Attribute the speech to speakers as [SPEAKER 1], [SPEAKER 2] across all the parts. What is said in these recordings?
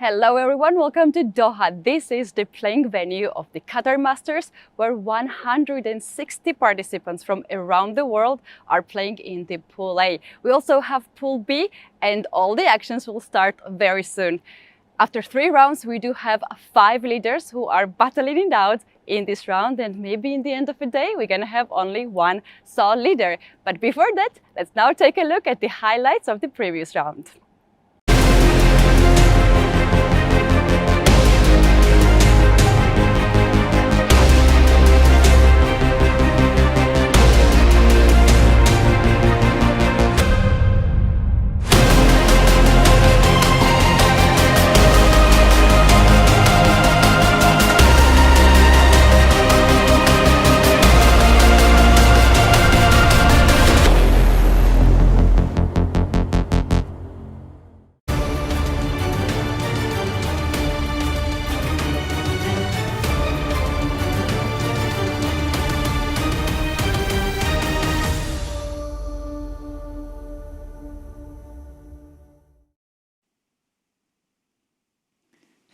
[SPEAKER 1] Hello everyone, welcome to Doha. This is the playing venue of the Qatar Masters, where 160 participants from around the world are playing in the Pool A. We also have Pool B, and all the actions will start very soon. After 3 rounds, we do have 5 leaders who are battling it out in this round, and maybe in the end of the day, we're gonna have only 1 sole leader. But before that, let's now take a look at the highlights of the previous round.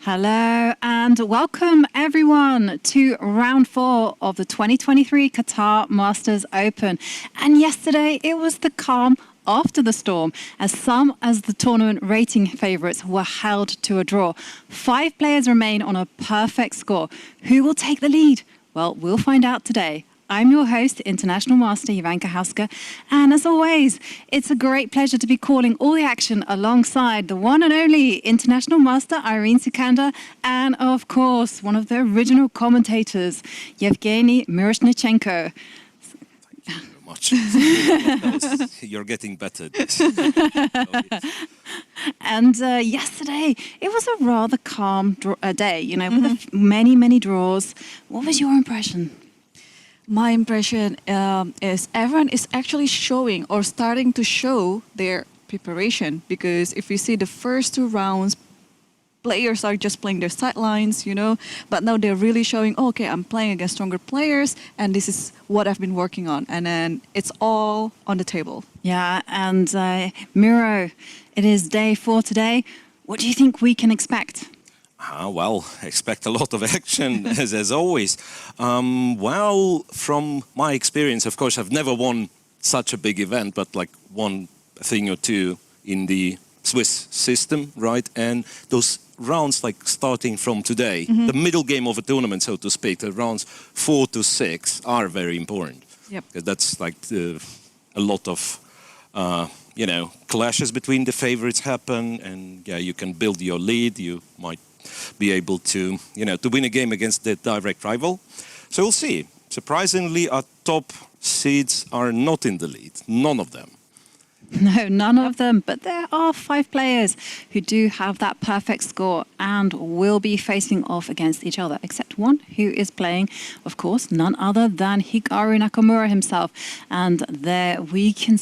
[SPEAKER 2] Hello and welcome everyone to round 4 of the 2023 Qatar Masters Open. And yesterday it was the calm after the storm, as some as the tournament rating favourites were held to a draw. 5 players remain on a perfect score. Who will take the lead? Well, we'll find out today. I'm your host, International Master Jovanka Houska, and as always, it's a great pleasure to be calling all the action alongside the one and only International Master Irene Sukandar, and of course, one of the original commentators, Evgenij Miroshnichenko.
[SPEAKER 3] Thank you very much. You're getting better.
[SPEAKER 2] And yesterday, it was a rather calm day, you know, with many draws. What was your impression?
[SPEAKER 4] My impression is everyone is actually showing or starting to show their preparation, because if you see the first 2 rounds, players are just playing their sidelines, you know, but now they're really showing, oh, okay, I'm playing against stronger players and this is what I've been working on, and then it's all on the table.
[SPEAKER 2] Yeah, and Miro, it is day 4 today. What do you think we can expect?
[SPEAKER 3] Well, expect a lot of action, as always. Well, from my experience, of course, I've never won such a big event, but like one thing or two in the Swiss system, right? And those rounds, like starting from today, the middle game of a tournament, so to speak, the rounds 4 to 6 are very important.
[SPEAKER 4] Yep.
[SPEAKER 3] Because that's like a lot of, you know, clashes between the favorites happen, and yeah, you can build your lead. You might be able to, you know, to win a game against the direct rival. So we'll see. Surprisingly, our top seeds are not in the lead. None of them.
[SPEAKER 2] No, none of them. But there are 5 players who do have that perfect score and will be facing off against each other, except one who is playing, of course, none other than Hikaru Nakamura himself. And there we can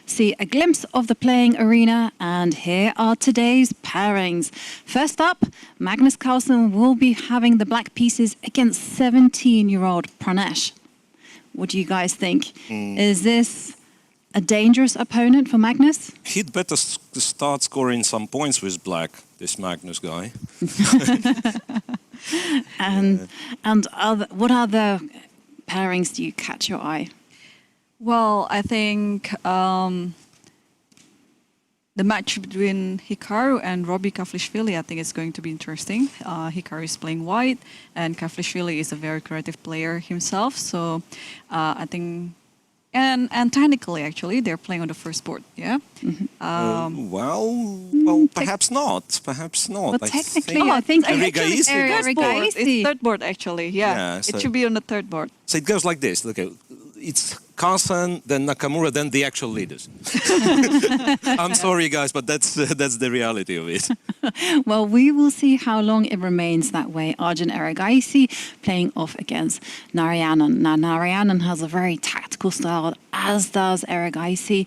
[SPEAKER 2] see a glimpse of the playing arena. And here are today's pairings. First up, Magnus Carlsen will be having the black pieces against 17-year-old Pranesh. What do you guys think? Is this a dangerous opponent for Magnus?
[SPEAKER 3] He'd better start scoring some points with black, this Magnus guy.
[SPEAKER 2] And what other pairings do you catch your eye?
[SPEAKER 4] Well, I think the match between Hikaru and Robbie Kavlishvili, I think it's going to be interesting. Hikaru is playing white, and Kavlishvili is a very creative player himself. So I think, and technically, actually, they're playing on the first board, yeah?
[SPEAKER 3] Well, perhaps not. Perhaps not.
[SPEAKER 2] Well, technically, I think
[SPEAKER 4] it's third board, actually, yeah.
[SPEAKER 3] So
[SPEAKER 4] it should be on the third board.
[SPEAKER 3] So it goes like this. Look, it's Carlsen, then Nakamura, then the actual leaders. I'm sorry, guys, but that's the reality of it.
[SPEAKER 2] Well, we will see how long it remains that way. Arjun Erigaisi playing off against Narayanan. Now, Narayanan has a very tactical style, as does Erigaisi.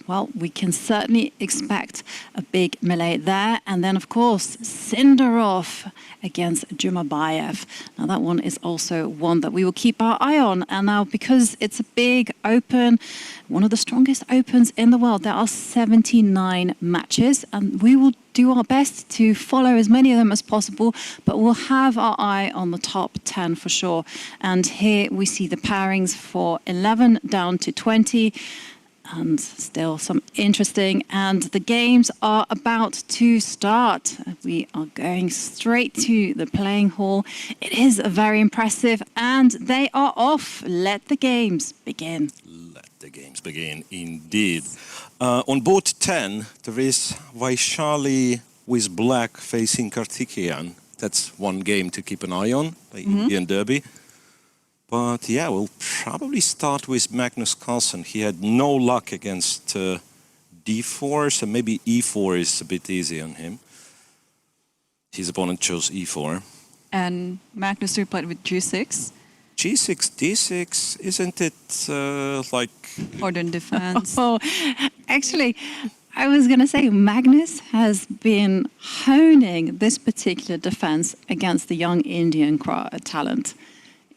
[SPEAKER 2] Well, we can certainly expect a big melee there. And then, of course, Sindarov against Jumabayev. Now, that one is also one that we will keep our eye on. And now, because it's a big open, one of the strongest opens in the world, there are 79 matches. And we will do our best to follow as many of them as possible, but we'll have our eye on the top 10 for sure. And here we see the pairings for 11 down to 20. And still some interesting, and the games are about to start. We are going straight to the playing hall. It is very impressive, and they are off. Let the games begin.
[SPEAKER 3] Let the games begin, indeed. On board 10, there is Vaishali with black facing Karthikeyan. That's one game to keep an eye on, the Indian Derby. But yeah, we'll probably start with Magnus Carlsen. He had no luck against d4, so maybe e4 is a bit easy on him. His opponent chose e4.
[SPEAKER 4] And Magnus replied with g6.
[SPEAKER 3] g6, d6, isn't it like...
[SPEAKER 4] Modern defense.
[SPEAKER 2] Oh, actually, I was going to say Magnus has been honing this particular defense against the young Indian talent.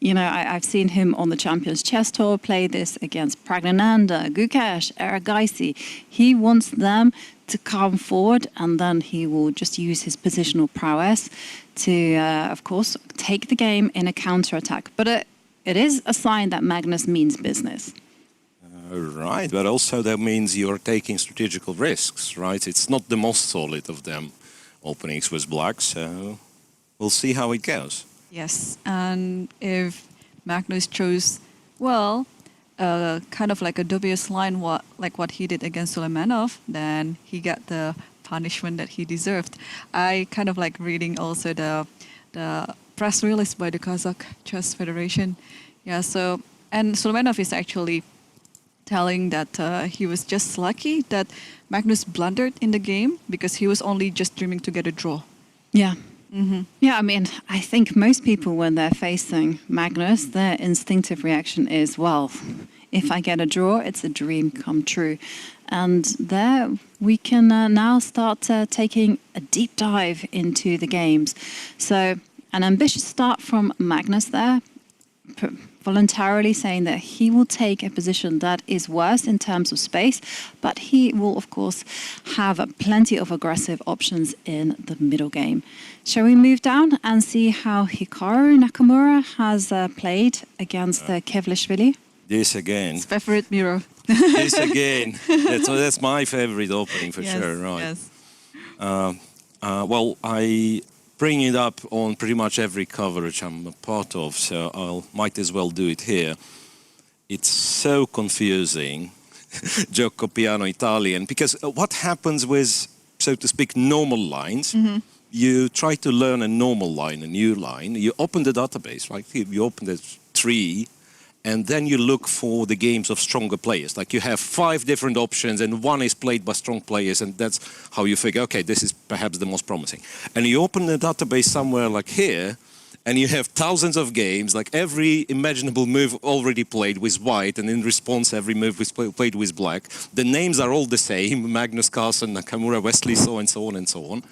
[SPEAKER 2] You know, I've seen him on the Champions Chess Tour play this against Pragnananda, Gukesh, Aragaisi. He wants them to come forward, and then he will just use his positional prowess to, of course, take the game in a counter-attack. But it is a sign that Magnus means business.
[SPEAKER 3] Right, but also that means you're taking strategical risks, right? It's not the most solid of them openings with black, so we'll see how it goes.
[SPEAKER 4] Yes, and if Magnus chose, well, kind of like a dubious line, like what he did against Suleimanov, then he got the punishment that he deserved. I kind of like reading also the press release by the Kazakh Chess Federation. Yeah, so, and Suleimanov is actually telling that he was just lucky that Magnus blundered in the game because he was only just dreaming to get a draw.
[SPEAKER 2] Yeah. Yeah, I mean, I think most people, when they're facing Magnus, their instinctive reaction is, well, if I get a draw, it's a dream come true. And there we can now start taking a deep dive into the games. So an ambitious start from Magnus there, voluntarily saying that he will take a position that is worse in terms of space, but he will, of course, have plenty of aggressive options in the middle game. Shall we move down and see how Hikaru Nakamura has played against Kevlishvili?
[SPEAKER 3] This again.
[SPEAKER 4] His favorite mirror.
[SPEAKER 3] This again. That's my favorite opening for sure, right?
[SPEAKER 4] Yes.
[SPEAKER 3] Well, I bring it up on pretty much every coverage I'm a part of, so I might as well do it here. It's so confusing, gioco piano Italian, because what happens with, so to speak, normal lines, you try to learn a normal line, a new line, you open the database, right? You open the tree, and then you look for the games of stronger players. Like you have 5 different options and one is played by strong players, and that's how you figure, okay, this is perhaps the most promising. And you open the database somewhere like here, and you have thousands of games, like every imaginable move already played with white, and in response every move was played with black. The names are all the same, Magnus Carlsen, Nakamura, Wesley, so and so on and so on.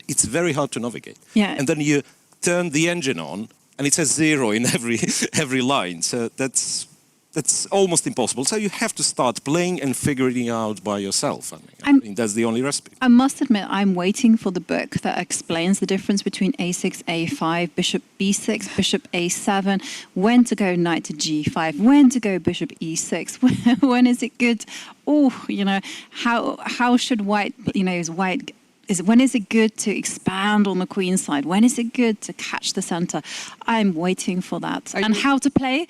[SPEAKER 3] It's very hard to navigate.
[SPEAKER 2] Yeah.
[SPEAKER 3] And then you turn the engine on, and it says 0 in every line. So that's almost impossible. So you have to start playing and figuring it out by yourself. I mean, that's the only recipe.
[SPEAKER 2] I must admit, I'm waiting for the book that explains the difference between a6, a5, bishop b6, bishop a7, when to go knight to g5, when to go bishop e6, when is it good? Oh, you know, how should white, you know, when is it good to expand on the queen side? When is it good to catch the center? I'm waiting for that. And how to play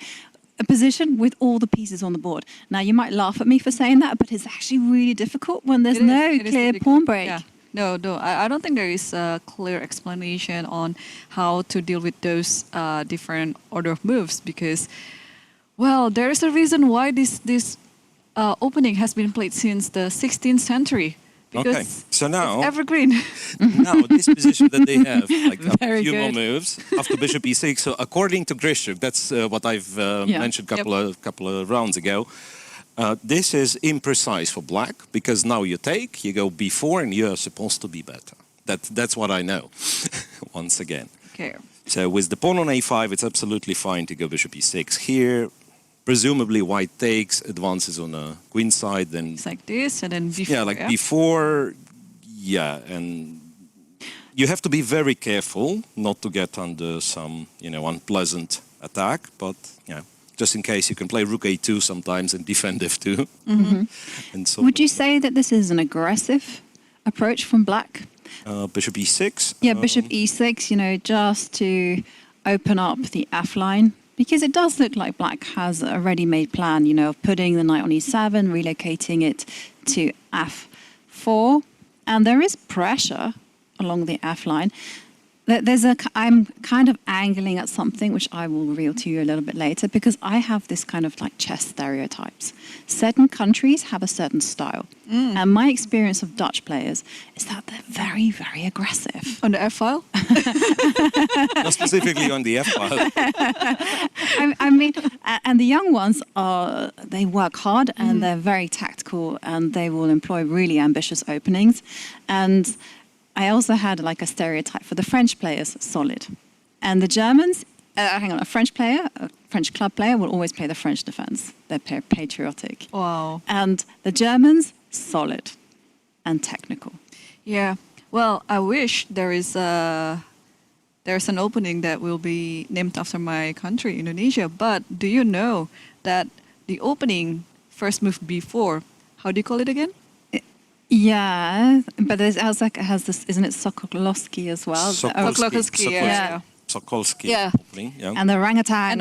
[SPEAKER 2] a position with all the pieces on the board. Now, you might laugh at me for saying that, but it's actually really difficult when there's no clear pawn break.
[SPEAKER 4] Yeah. No, I don't think there is a clear explanation on how to deal with those different order of moves because, well, there is a reason why this opening has been played since the 16th century. Because
[SPEAKER 3] okay, so now
[SPEAKER 4] it's evergreen.
[SPEAKER 3] Now this position that they have, like a few
[SPEAKER 2] good.
[SPEAKER 3] more moves after bishop e6. So according to Grishuk, that's what I've mentioned couple of rounds ago. This is imprecise for black because now you take, you go b4, and you're supposed to be better. That's what I know. Once again.
[SPEAKER 4] Okay.
[SPEAKER 3] So with the pawn on a5, it's absolutely fine to go bishop e6 here. Presumably white takes, advances on a queen side, then...
[SPEAKER 4] It's like this, and then before,
[SPEAKER 3] Yeah, like before, Yeah, and you have to be very careful not to get under some, unpleasant attack. But just in case, you can play rook a2 sometimes and defend f2. And so
[SPEAKER 2] Would you say that this is an aggressive approach from black?
[SPEAKER 3] bishop e6.
[SPEAKER 2] Yeah, bishop e6, just to open up the f line. Because it does look like black has a ready-made plan, of putting the knight on e7, relocating it to f4. And there is pressure along the f line. I'm kind of angling at something which I will reveal to you a little bit later, because I have this kind of like chess stereotypes. Certain countries have a certain style. And my experience of Dutch players is that they're very, very aggressive.
[SPEAKER 4] On the F file?
[SPEAKER 3] Not specifically on the f file.
[SPEAKER 2] I mean, and the young ones they work hard and they're very tactical and they will employ really ambitious openings. And I also had like a stereotype for the French players, solid. And the Germans, a French club player will always play the French defense. They're patriotic.
[SPEAKER 4] Wow.
[SPEAKER 2] And the Germans, solid and technical.
[SPEAKER 4] Yeah. Well, I wish there's an opening that will be named after my country, Indonesia. But do you know that the opening first move b4, how do you call it again?
[SPEAKER 2] Yeah, but there's also has this, isn't it Sokolowski as well?
[SPEAKER 4] Sokolowski, yeah.
[SPEAKER 3] Sokolowski
[SPEAKER 4] Yeah.
[SPEAKER 3] opening, yeah.
[SPEAKER 2] And the orangutan.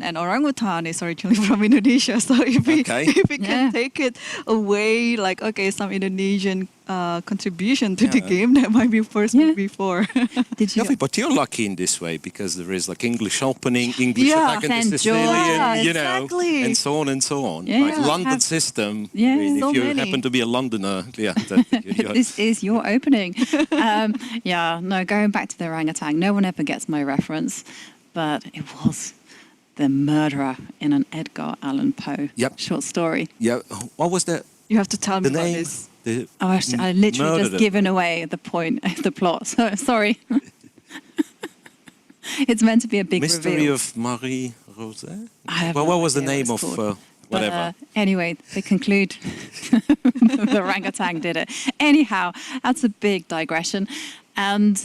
[SPEAKER 4] And orangutan is originally from Indonesia. So if we can take it away, like some Indonesian contribution to the game, that might be first before.
[SPEAKER 2] Did you?
[SPEAKER 3] But you're lucky in this way because there is like English opening, English attack and
[SPEAKER 2] St.
[SPEAKER 3] Sicilian,
[SPEAKER 4] exactly.
[SPEAKER 3] and so on and so on.
[SPEAKER 2] Yeah,
[SPEAKER 3] Like London system.
[SPEAKER 2] Yeah,
[SPEAKER 3] I mean,
[SPEAKER 4] so
[SPEAKER 3] if you
[SPEAKER 4] many.
[SPEAKER 3] happen to be a Londoner,
[SPEAKER 2] This is your opening. Going back to the orangutan, no one ever gets my reference, but it was the murderer in an Edgar Allan Poe short story.
[SPEAKER 3] Yeah, what was that?
[SPEAKER 4] You have to tell me
[SPEAKER 3] The
[SPEAKER 4] about
[SPEAKER 3] name?
[SPEAKER 4] this.
[SPEAKER 2] I literally just
[SPEAKER 3] Murderer.
[SPEAKER 2] given away the point, the plot. So sorry. It's meant to be a big
[SPEAKER 3] Mystery
[SPEAKER 2] reveal.
[SPEAKER 3] of Marie Rose?
[SPEAKER 2] I have
[SPEAKER 3] Well,
[SPEAKER 2] no
[SPEAKER 3] what was the
[SPEAKER 2] idea
[SPEAKER 3] name
[SPEAKER 2] what
[SPEAKER 3] of
[SPEAKER 2] it's called.
[SPEAKER 3] whatever?
[SPEAKER 2] Anyway, they conclude the orangutan did it. Anyhow, that's a big digression. And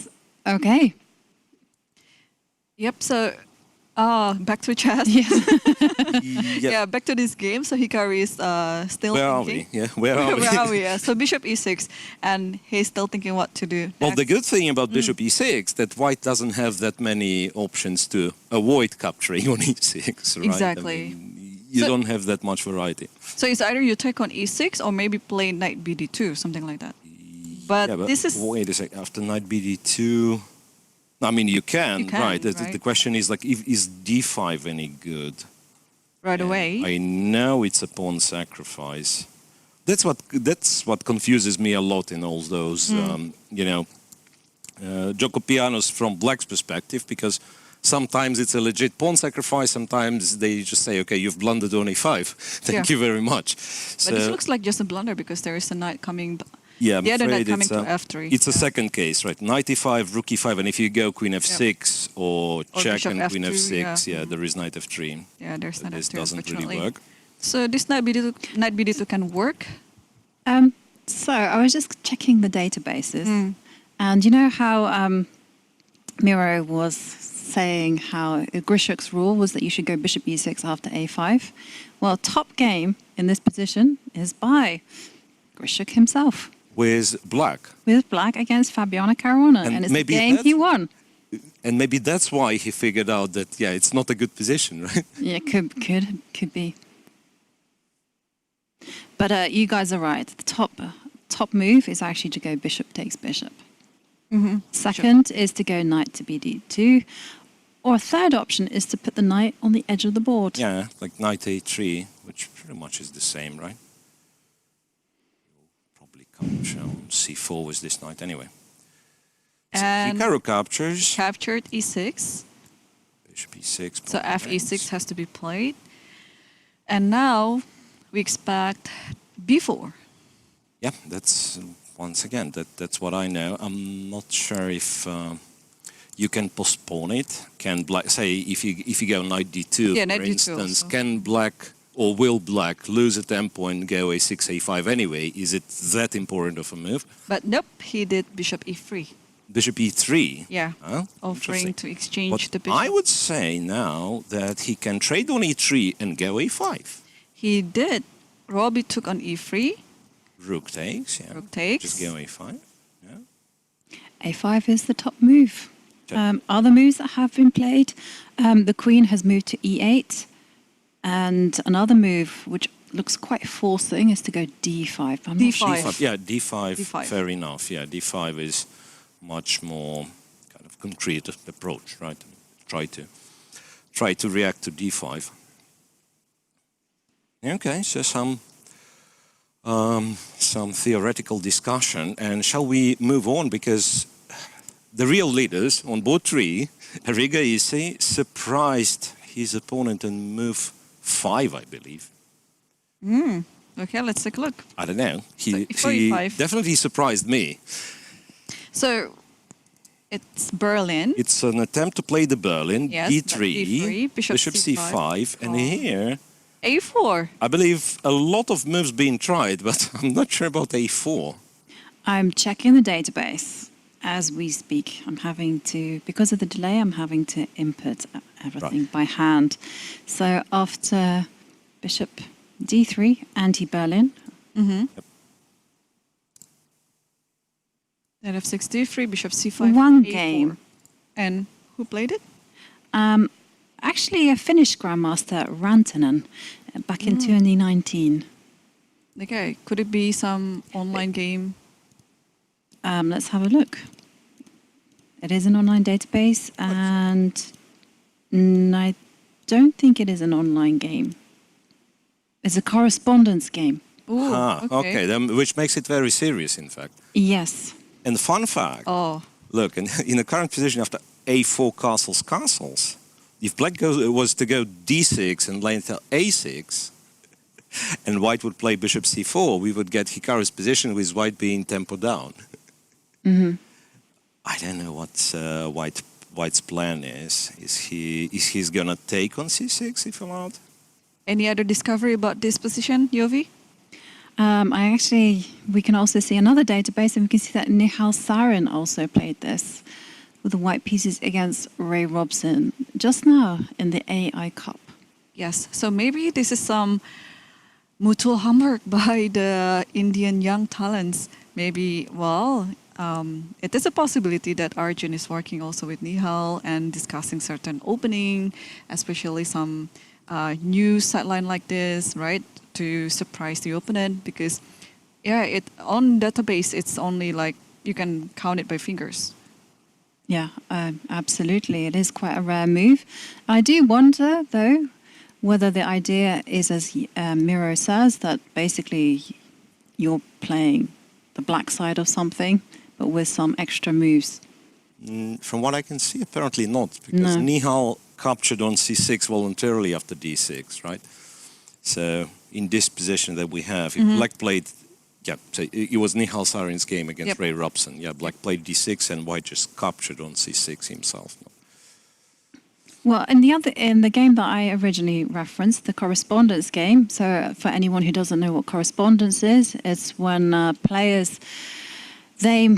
[SPEAKER 2] okay.
[SPEAKER 4] Yep, so back to chess. Yeah, back to this game. So Hikaru is still
[SPEAKER 3] Where are
[SPEAKER 4] thinking.
[SPEAKER 3] we? Yeah, where are we?
[SPEAKER 4] Where are we? Yeah. So bishop e6, and he's still thinking what to do.
[SPEAKER 3] Well, the
[SPEAKER 4] next.
[SPEAKER 3] good thing about bishop e6 that white doesn't have that many options to avoid capturing on e6, right?
[SPEAKER 4] Exactly.
[SPEAKER 3] I mean, you
[SPEAKER 4] So-
[SPEAKER 3] don't have that much variety.
[SPEAKER 4] So it's either you take on e6 or maybe play knight bd2, something like that. But,
[SPEAKER 3] Yeah,
[SPEAKER 4] this is
[SPEAKER 3] wait a sec. After knight bd2, I mean you can,
[SPEAKER 4] You can,
[SPEAKER 3] right? The
[SPEAKER 4] right?
[SPEAKER 3] question is like, is d5 any good?
[SPEAKER 4] right away.
[SPEAKER 3] I know it's a pawn sacrifice. That's what confuses me a lot in all those, Jokopianos from black's perspective, because sometimes it's a legit pawn sacrifice. Sometimes they just say, okay, you've blundered on e5. Thank you very much.
[SPEAKER 4] But this looks like just a blunder because there is a knight coming.
[SPEAKER 3] Yeah, I'm
[SPEAKER 4] the other
[SPEAKER 3] afraid
[SPEAKER 4] knight coming
[SPEAKER 3] it's
[SPEAKER 4] to f3.
[SPEAKER 3] It's a
[SPEAKER 4] yeah.
[SPEAKER 3] second case, right? Knight e5, rook e5, and if you go queen f6 or check
[SPEAKER 4] bishop
[SPEAKER 3] and queen
[SPEAKER 4] f2,
[SPEAKER 3] f6, there is knight f3.
[SPEAKER 4] Yeah, there's knight
[SPEAKER 3] This
[SPEAKER 4] f2.
[SPEAKER 3] doesn't really
[SPEAKER 4] unfortunately.
[SPEAKER 3] work.
[SPEAKER 4] So this knight bd2 can work.
[SPEAKER 2] So I was just checking the databases, and you know how Miro was saying how Grishuk's rule was that you should go bishop e6 after a5. Well, top game in this position is by Grishuk himself
[SPEAKER 3] With black.
[SPEAKER 2] with black against Fabiano Caruana,
[SPEAKER 3] And
[SPEAKER 2] and it's the
[SPEAKER 3] maybe
[SPEAKER 2] game he won.
[SPEAKER 3] And maybe that's why he figured out that, it's not a good position, right?
[SPEAKER 2] Yeah, could be. But you guys are right. The top move is actually to go bishop takes bishop. Second is to go knight to bd2. Or a third option is to put the knight on the edge of the board.
[SPEAKER 3] Yeah, like knight a3, which pretty much is the same, right? Probably capture on c4 with this knight anyway. So
[SPEAKER 4] And
[SPEAKER 3] Hikaru captures.
[SPEAKER 4] captured e6.
[SPEAKER 3] Bishop e6.
[SPEAKER 4] So
[SPEAKER 3] pawn
[SPEAKER 4] fe6
[SPEAKER 3] defense.
[SPEAKER 4] has to be played. And now we expect b4.
[SPEAKER 3] Yeah, that's once again that's what I know. I'm not sure if you can postpone it. Can black say if you go knight d2,
[SPEAKER 4] Yeah,
[SPEAKER 3] for
[SPEAKER 4] knight d2
[SPEAKER 3] instance,
[SPEAKER 4] also.
[SPEAKER 3] can black Or will black lose a tempo and go a6, a5 anyway? Is it that important of a move?
[SPEAKER 4] But nope, he did bishop e3.
[SPEAKER 3] Bishop e3?
[SPEAKER 4] Yeah,
[SPEAKER 3] Huh?
[SPEAKER 4] offering
[SPEAKER 3] Interesting.
[SPEAKER 4] to exchange
[SPEAKER 3] But
[SPEAKER 4] the bishop.
[SPEAKER 3] I would say now that he can trade on e3 and go a5.
[SPEAKER 4] He did. Robbie took on e3.
[SPEAKER 3] Rook takes, yeah.
[SPEAKER 4] Rook takes.
[SPEAKER 3] Just go a5. Yeah.
[SPEAKER 2] A5 is the top move.
[SPEAKER 3] Okay.
[SPEAKER 2] Other moves that have been played, the queen has moved to e8, and another move which looks quite forcing is to go d5. I'm not sure.
[SPEAKER 4] D5.
[SPEAKER 3] Yeah, d5,
[SPEAKER 4] D5.
[SPEAKER 3] fair enough. Yeah, d5 is much more kind of concrete approach, right? Try to react to d5. Okay, so some theoretical discussion, and shall we move on, because the real leaders on board 3, Riga Isi, surprised his opponent in move 5, I believe.
[SPEAKER 4] Okay, let's take a look.
[SPEAKER 3] I don't know. He
[SPEAKER 4] E5.
[SPEAKER 3] definitely surprised me.
[SPEAKER 4] So it's Berlin.
[SPEAKER 3] It's an attempt to play the Berlin,
[SPEAKER 4] Yes,
[SPEAKER 3] d3,
[SPEAKER 4] D3, bishop
[SPEAKER 3] c5, and here
[SPEAKER 4] A4.
[SPEAKER 3] I believe a lot of moves being tried, but I'm not sure about a4.
[SPEAKER 2] I'm checking the database as we speak. I'm having to, because of the delay, I'm having to input everything by hand. So after bishop d3, anti-Berlin.
[SPEAKER 4] Then f6 d3, bishop c5.
[SPEAKER 2] One
[SPEAKER 4] A4.
[SPEAKER 2] game.
[SPEAKER 4] And who played it?
[SPEAKER 2] Actually, a Finnish grandmaster, Rantanen, back in 2019.
[SPEAKER 4] Okay, could it be some online game?
[SPEAKER 2] Let's have a look. It is an online database, and I don't think it is an online game. It's a correspondence game.
[SPEAKER 4] Ooh,
[SPEAKER 3] Okay, then, which makes it very serious, in fact.
[SPEAKER 2] Yes.
[SPEAKER 3] And fun fact,
[SPEAKER 4] Oh,
[SPEAKER 3] look, in the current position after a4 castles, if black was to go d6 and later a6, and white would play bishop c4, we would get Hikaru's position with white being tempo down. I don't know what White's plan is. Is he gonna take on c6 if allowed?
[SPEAKER 4] any other discovery about this position, Yovi?
[SPEAKER 2] We can also see another database, and we can see that Nihal Sarin also played this with the white pieces against Ray Robson just now in the AI Cup.
[SPEAKER 4] Yes, so maybe this is some mutual homework by the Indian young talents. Maybe, it is a possibility that Arjun is working also with Nihal and discussing certain opening, especially some new sideline like this, right, to surprise the opponent. Because, on database, it's only like you can count it by fingers.
[SPEAKER 2] Yeah, absolutely. It is quite a rare move. I do wonder, though, whether the idea is, as Miro says, that basically you're playing the black side of something, but with some extra moves.
[SPEAKER 3] From what I can see, apparently not, because
[SPEAKER 2] No.
[SPEAKER 3] Nihal captured on c6 voluntarily after d6, right? So in this position that we have, if black played, so it was Nihal Sarin's game against
[SPEAKER 4] Yep.
[SPEAKER 3] Ray Robson. Yeah, black played d6 and white just captured on c6 himself.
[SPEAKER 2] Well, in the game that I originally referenced, the correspondence game. So, for anyone who doesn't know what correspondence is, it's when players they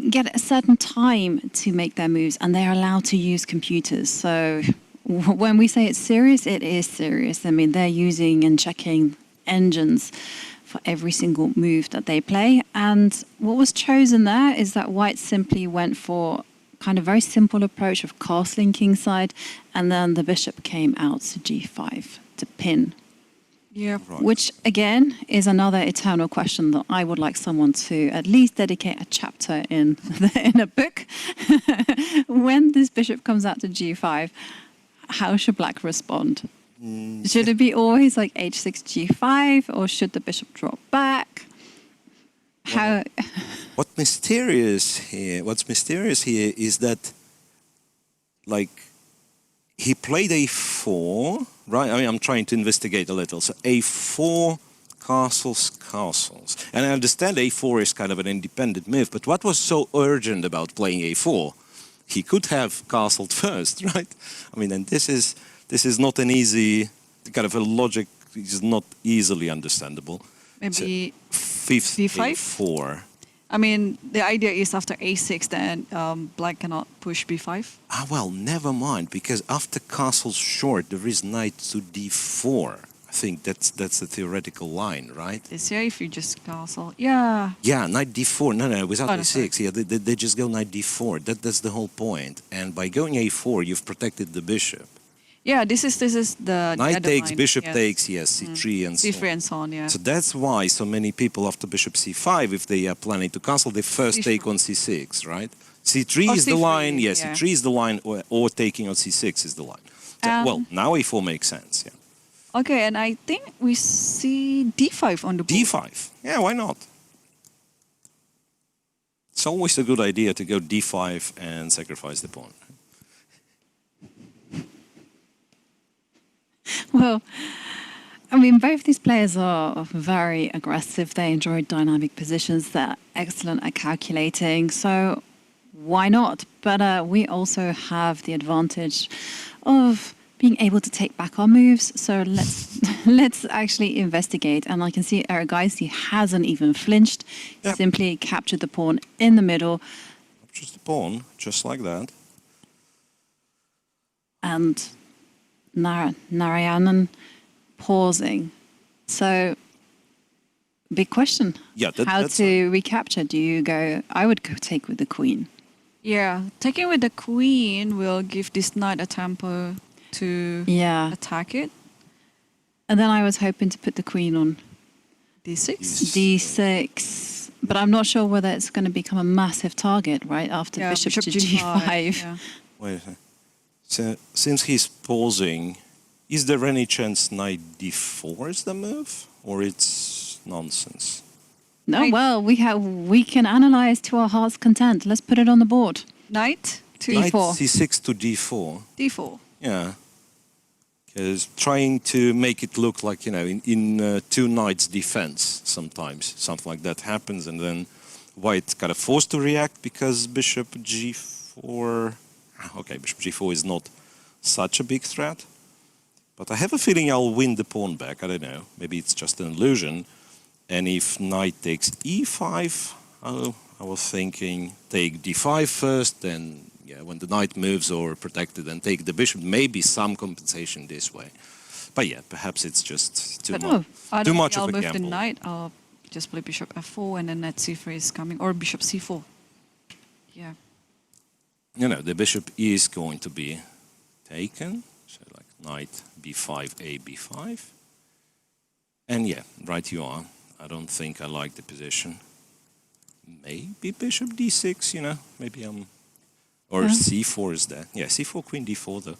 [SPEAKER 2] get a certain time to make their moves, and they're allowed to use computers. So, when we say it's serious, it is serious. I mean, they're using and checking engines for every single move that they play. And what was chosen there is that white simply went for kind of very simple approach of castling kingside, and then the bishop came out to g5 to pin.
[SPEAKER 4] Yeah.
[SPEAKER 3] Right.
[SPEAKER 2] Which, again, is another eternal question that I would like someone to at least dedicate a chapter in a book. When this bishop comes out to g5, how should black respond? Should it be always like h6, g5, or should the bishop drop back? How?
[SPEAKER 3] What's mysterious here is that, like, he played a4, right? I mean, I'm trying to investigate a little. So a4, castles. And I understand a4 is kind of an independent move, but what was so urgent about playing a4? He could have castled first, right? I mean, and this is not an easy kind of a logic is not easily understandable.
[SPEAKER 4] Maybe
[SPEAKER 3] Fifth
[SPEAKER 4] B5?
[SPEAKER 3] A4.
[SPEAKER 4] I mean, the idea is after A6, then black cannot push B5.
[SPEAKER 3] Ah, well, never mind, because after castle's short, there is knight to D4. I think that's the theoretical line, right?
[SPEAKER 4] This year, if you just castle, yeah.
[SPEAKER 3] Yeah, knight D4. No, without
[SPEAKER 4] Oh, no,
[SPEAKER 3] A6. Yeah, they just go knight D4. That's the whole point. And by going A4, you've protected the bishop.
[SPEAKER 4] Yeah, this is the
[SPEAKER 3] Knight
[SPEAKER 4] other
[SPEAKER 3] takes,
[SPEAKER 4] line,
[SPEAKER 3] bishop
[SPEAKER 4] yes.
[SPEAKER 3] takes, yes, C3 and so on.
[SPEAKER 4] C3 and so on, yeah.
[SPEAKER 3] So that's why so many people after bishop C5, if they are planning to castle, they first
[SPEAKER 4] C4.
[SPEAKER 3] take on C6, right? C3
[SPEAKER 4] Or
[SPEAKER 3] is the
[SPEAKER 4] C3,
[SPEAKER 3] line, yes,
[SPEAKER 4] yeah.
[SPEAKER 3] C3 is the line, or taking on C6 is the line. So, well, now A4 makes sense, yeah.
[SPEAKER 4] Okay, and I think we see D5 on the board.
[SPEAKER 3] D5, yeah, why not? It's always a good idea to go D5 and sacrifice the pawn.
[SPEAKER 2] Well, I mean, both these players are very aggressive. They enjoy dynamic positions. They're excellent at calculating. So why not? But we also have the advantage of being able to take back our moves. So let's actually investigate. And I can see Erigaisi hasn't even flinched.
[SPEAKER 3] Yep.
[SPEAKER 2] Simply captured the pawn in the middle.
[SPEAKER 3] Just the pawn, just like that.
[SPEAKER 2] And Narayanan pausing. So, big question.
[SPEAKER 3] Yeah,
[SPEAKER 2] How
[SPEAKER 3] that's
[SPEAKER 2] to recapture? Do you go? I would go take with the queen.
[SPEAKER 4] Yeah, taking with the queen will give this knight a tempo to
[SPEAKER 2] Yeah.
[SPEAKER 4] attack it.
[SPEAKER 2] And then I was hoping to put the queen on
[SPEAKER 4] D6.
[SPEAKER 2] D6. But I'm not sure whether it's going to become a massive target, right? After
[SPEAKER 4] Yeah,
[SPEAKER 2] bishop to
[SPEAKER 4] G5.
[SPEAKER 2] G5.
[SPEAKER 4] Yeah.
[SPEAKER 3] Wait a second. So, since he's pausing, is there any chance knight d4 is the move, or it's nonsense?
[SPEAKER 2] No,
[SPEAKER 4] Right.
[SPEAKER 2] well, we can analyze to our heart's content. Let's put it on the board.
[SPEAKER 4] Knight to
[SPEAKER 3] Knight
[SPEAKER 2] D4.
[SPEAKER 3] c6 to d4.
[SPEAKER 4] D4.
[SPEAKER 3] Yeah, because trying to make it look like, you know, in two knights defense sometimes something like that happens, and then white kind of forced to react because bishop g4. Okay, bishop g4 is not such a big threat, but I have a feeling I'll win the pawn back. I don't know. Maybe it's just an illusion. And if knight takes e5, I was thinking take d5 first, then yeah, when the knight moves or protected, then take the bishop. Maybe some compensation this way. But yeah, perhaps it's just too
[SPEAKER 4] But
[SPEAKER 3] much.
[SPEAKER 4] I
[SPEAKER 3] Too
[SPEAKER 4] don't
[SPEAKER 3] much
[SPEAKER 4] think
[SPEAKER 3] of
[SPEAKER 4] I'll
[SPEAKER 3] a
[SPEAKER 4] move the
[SPEAKER 3] gamble.
[SPEAKER 4] knight. I'll just play bishop f4 and then knight c3 is coming, or bishop c4. Yeah.
[SPEAKER 3] You know, the bishop is going to be taken. So like knight b5, a b5. And yeah, right you are. I don't think I like the position. Maybe bishop d6, you know, maybe I'm... Or c4 is there. Yeah, c4, queen d4 though.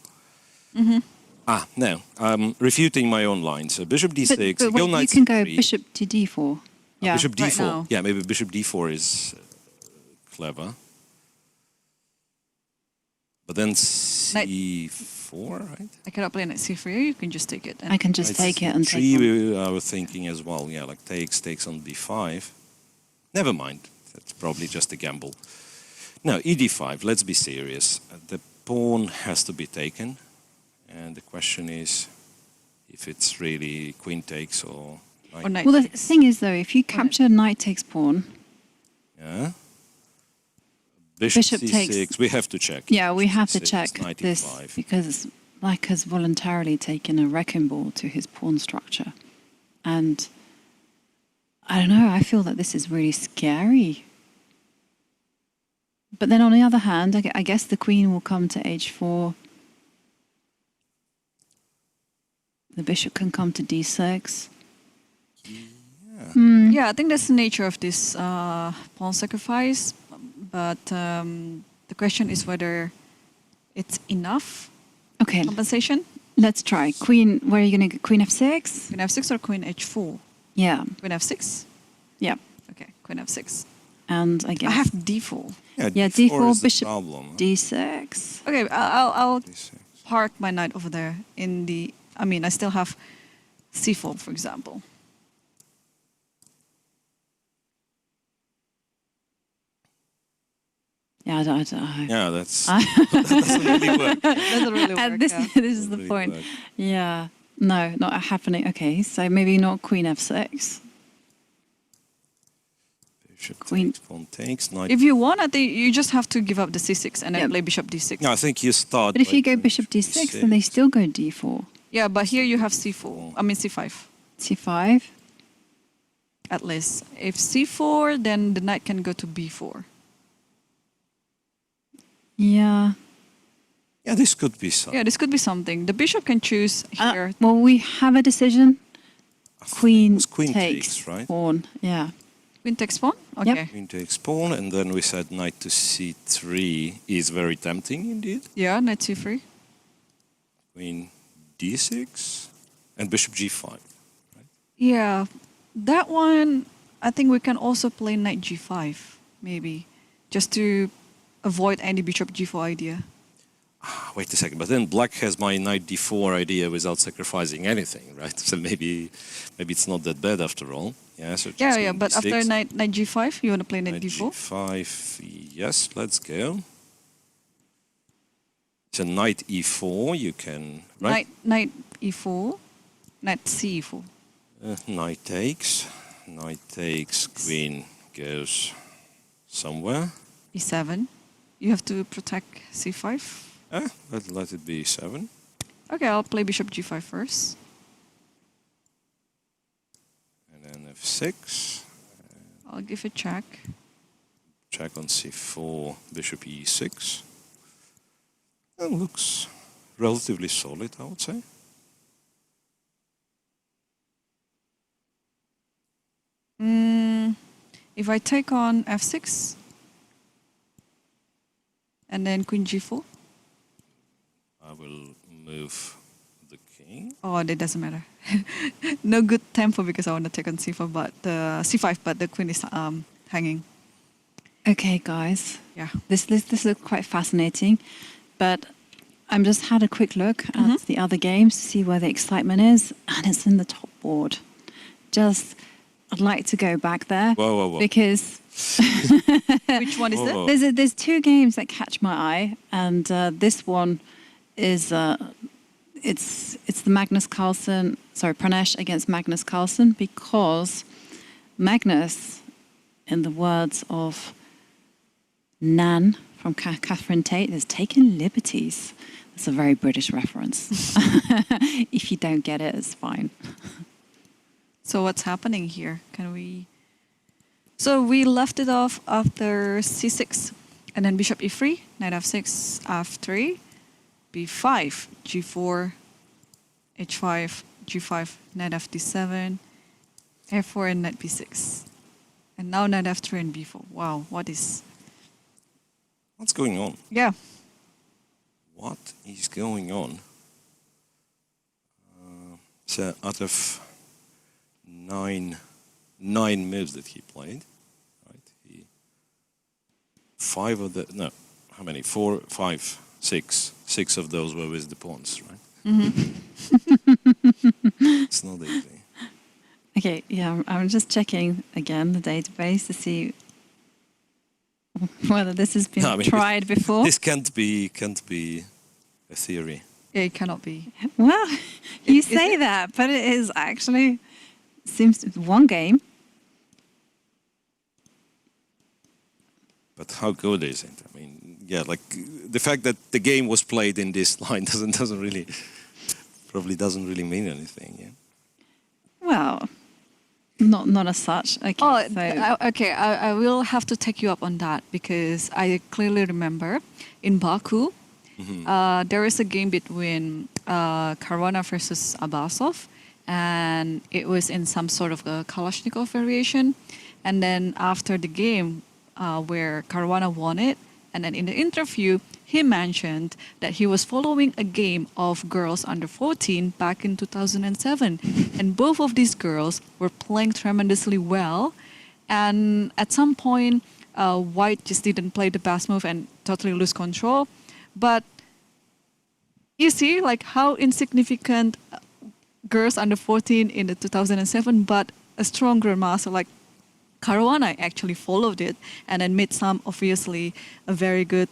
[SPEAKER 4] Mm-hmm.
[SPEAKER 3] Ah, no, I'm refuting my own line. So bishop d6,
[SPEAKER 2] But
[SPEAKER 3] go
[SPEAKER 2] wait, you
[SPEAKER 3] knight
[SPEAKER 2] can go
[SPEAKER 3] c3.
[SPEAKER 2] bishop to D4. Yeah.
[SPEAKER 3] Bishop
[SPEAKER 4] right
[SPEAKER 3] d4.
[SPEAKER 4] now.
[SPEAKER 3] Yeah, maybe bishop d4 is clever. But then c4, right?
[SPEAKER 4] I cannot play knight c3. You can just take it.
[SPEAKER 2] I can just take it and take
[SPEAKER 3] C3
[SPEAKER 2] on.
[SPEAKER 3] I was thinking as well. Yeah, like takes on b5. Never mind. That's probably just a gamble. No, ed5. Let's be serious. The pawn has to be taken, and the question is if it's really queen takes or knight.
[SPEAKER 4] Or knight
[SPEAKER 2] Well, the
[SPEAKER 4] takes.
[SPEAKER 2] thing is, though, if you capture knight takes pawn,
[SPEAKER 3] Yeah. Bishop
[SPEAKER 2] Bishop
[SPEAKER 3] c6.
[SPEAKER 2] takes-
[SPEAKER 3] We have to check.
[SPEAKER 2] yeah, we have to
[SPEAKER 3] C6,
[SPEAKER 2] check
[SPEAKER 3] knight
[SPEAKER 2] this
[SPEAKER 3] e5.
[SPEAKER 2] because Black has voluntarily taken a wrecking ball to his pawn structure. And I don't know, I feel that this is really scary. But then on the other hand, I guess the queen will come to h4. The bishop can come to d6.
[SPEAKER 4] Yeah, I think that's the nature of this pawn sacrifice. But the question is whether it's enough
[SPEAKER 2] Okay,
[SPEAKER 4] compensation.
[SPEAKER 2] let's try. Queen, where are you going to go? Queen f6?
[SPEAKER 4] Queen f6 or queen h4?
[SPEAKER 2] Yeah,
[SPEAKER 4] Queen f6?
[SPEAKER 2] yeah.
[SPEAKER 4] Okay, queen f6.
[SPEAKER 2] And I guess...
[SPEAKER 4] I have d4.
[SPEAKER 2] Yeah,
[SPEAKER 3] d4
[SPEAKER 2] d4,
[SPEAKER 3] is the
[SPEAKER 2] bishop
[SPEAKER 3] problem.
[SPEAKER 2] d6.
[SPEAKER 4] Okay, I'll
[SPEAKER 3] D6.
[SPEAKER 4] park my knight over there in the... I mean, I still have c4, for example.
[SPEAKER 2] Yeah, I don't know.
[SPEAKER 3] Yeah, that doesn't really work.
[SPEAKER 4] Doesn't really work.
[SPEAKER 2] And this,
[SPEAKER 4] yeah.
[SPEAKER 2] this is the
[SPEAKER 3] Doesn't really
[SPEAKER 2] point.
[SPEAKER 3] work.
[SPEAKER 2] Yeah. No, not happening. Okay, so maybe not queen f6.
[SPEAKER 3] Bishop
[SPEAKER 2] Queen.
[SPEAKER 3] takes, pawn takes, knight.
[SPEAKER 4] If you want, I think you just have to give up the c6 and then
[SPEAKER 2] Yep.
[SPEAKER 4] play bishop d6.
[SPEAKER 3] No, I think you start.
[SPEAKER 2] But if
[SPEAKER 3] by
[SPEAKER 2] you go
[SPEAKER 3] playing
[SPEAKER 2] bishop d6, then they still go d4.
[SPEAKER 4] Yeah, but here you have c4. I mean c5
[SPEAKER 2] c5.
[SPEAKER 4] at least. If c4, then the knight can go to b4.
[SPEAKER 2] Yeah.
[SPEAKER 3] Yeah, this could be something.
[SPEAKER 4] Yeah, this could be something. The bishop can choose here.
[SPEAKER 2] Well, we have a decision.
[SPEAKER 3] I think it
[SPEAKER 2] Queen,
[SPEAKER 3] was queen
[SPEAKER 2] takes,
[SPEAKER 3] right?
[SPEAKER 2] pawn. Yeah.
[SPEAKER 4] Queen takes pawn?
[SPEAKER 2] Yep.
[SPEAKER 4] Okay.
[SPEAKER 3] Queen takes pawn, and then we said knight to c3 is very tempting indeed.
[SPEAKER 4] Yeah, knight c3.
[SPEAKER 3] Queen d6 and bishop g5.
[SPEAKER 4] Yeah, that one, I think we can also play knight g5, maybe, just to avoid any bishop g4 idea.
[SPEAKER 3] Wait a second, but then black has my knight d4 idea without sacrificing anything, right? So maybe it's not that bad after all. Yeah, so
[SPEAKER 4] Yeah,
[SPEAKER 3] just
[SPEAKER 4] yeah,
[SPEAKER 3] queen
[SPEAKER 4] but after
[SPEAKER 3] d6,
[SPEAKER 4] knight g5, you want to play knight d4?
[SPEAKER 3] g5, yes, let's go. So knight e4, you can, right?
[SPEAKER 4] Knight e4, knight c4.
[SPEAKER 3] Knight takes, queen goes somewhere.
[SPEAKER 4] e7. You have to protect c5.
[SPEAKER 3] Let it be 7.
[SPEAKER 4] Okay, I'll play bishop g5 first.
[SPEAKER 3] And then f6.
[SPEAKER 4] I'll give a check.
[SPEAKER 3] Check on c4, bishop e6. That looks relatively solid, I would say.
[SPEAKER 4] If I take on f6, and then queen g4.
[SPEAKER 3] I will move the king.
[SPEAKER 4] Oh, that doesn't matter. No good tempo because I want to take on c4, but the c5, but the queen is hanging.
[SPEAKER 2] Okay, guys.
[SPEAKER 4] Yeah.
[SPEAKER 2] This looks quite fascinating, but I'm just had a quick look at the other games to see where the excitement is, and it's in the top board. I'd like to go back there
[SPEAKER 3] Whoa.
[SPEAKER 2] because
[SPEAKER 4] Which one is that?
[SPEAKER 3] Whoa.
[SPEAKER 2] there's two games that catch my eye, and this one is it's the Magnus Carlsen, Pranesh against Magnus Carlsen, because Magnus, in the words of Nan from Catherine Tate, has taken liberties. That's a very British reference. If you don't get it, it's fine.
[SPEAKER 4] So what's happening here? Can we? So we left it off after c6, and then bishop e3, knight f6, f3, b5, g4, h5, g5, knight fd7, f4, and knight b6. And now knight f3 and b4. Wow,
[SPEAKER 3] What's going on?
[SPEAKER 4] Yeah.
[SPEAKER 3] What is going on? So out of nine moves that he played, right? Five of the how many? 4, 5, 6. 6 of those were with the pawns, right? It's not easy.
[SPEAKER 2] Okay, yeah, I'm just checking again the database to see whether this has been tried before.
[SPEAKER 3] This can't be a theory.
[SPEAKER 4] Yeah, it cannot be.
[SPEAKER 2] Well, you
[SPEAKER 4] Is
[SPEAKER 2] say
[SPEAKER 4] it?
[SPEAKER 2] that, but it is actually seems to be one game.
[SPEAKER 3] But how good is it? I mean, yeah, like the fact that the game was played in this line doesn't really mean anything. Yeah.
[SPEAKER 2] Well, not as such. Okay,
[SPEAKER 4] Oh,
[SPEAKER 2] so
[SPEAKER 4] okay. I will have to take you up on that because I clearly remember in Baku, there is a game between Caruana versus Abasov, and it was in some sort of a Kalashnikov variation. And then after the game, where Caruana won it, and then in the interview, he mentioned that he was following a game of girls under 14 back in 2007. And both of these girls were playing tremendously well. And at some point, White just didn't play the best move and totally lose control. But you see, like how insignificant girls under 14 in the 2007, but a strong grandmaster like Caruana actually followed it and then made some, obviously, a very good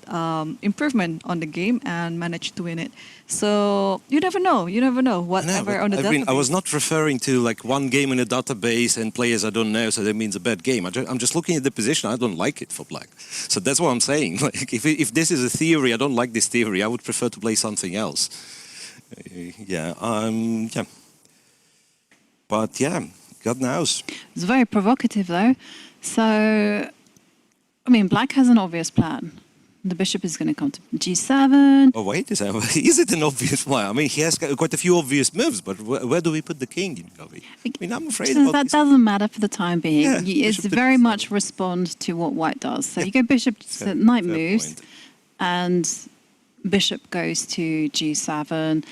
[SPEAKER 4] improvement on the game and managed to win it. So you never know. You never know whatever on the database.
[SPEAKER 3] I was not referring to like one game in a database and players I don't know, so that means a bad game. I'm just looking at the position. I don't like it for black. So that's what I'm saying. Like if this is a theory, I don't like this theory. I would prefer to play something else. Yeah. But yeah, God knows.
[SPEAKER 2] It's very provocative, though. So, I mean, black has an obvious plan. The bishop is going to come to g7.
[SPEAKER 3] Oh, wait a second. Is it an obvious plan? I mean, he has quite a few obvious moves, but where do we put the king in Govi? I mean, I'm afraid about
[SPEAKER 2] that
[SPEAKER 3] this.
[SPEAKER 2] doesn't matter for the time being.
[SPEAKER 3] Yeah,
[SPEAKER 2] It's
[SPEAKER 3] bishop
[SPEAKER 2] very
[SPEAKER 3] to
[SPEAKER 2] much
[SPEAKER 3] g7.
[SPEAKER 2] respond to what white does. So
[SPEAKER 3] Yeah.
[SPEAKER 2] you go bishop,
[SPEAKER 3] Fair-
[SPEAKER 2] knight
[SPEAKER 3] fair
[SPEAKER 2] moves,
[SPEAKER 3] point.
[SPEAKER 2] and bishop goes to g7.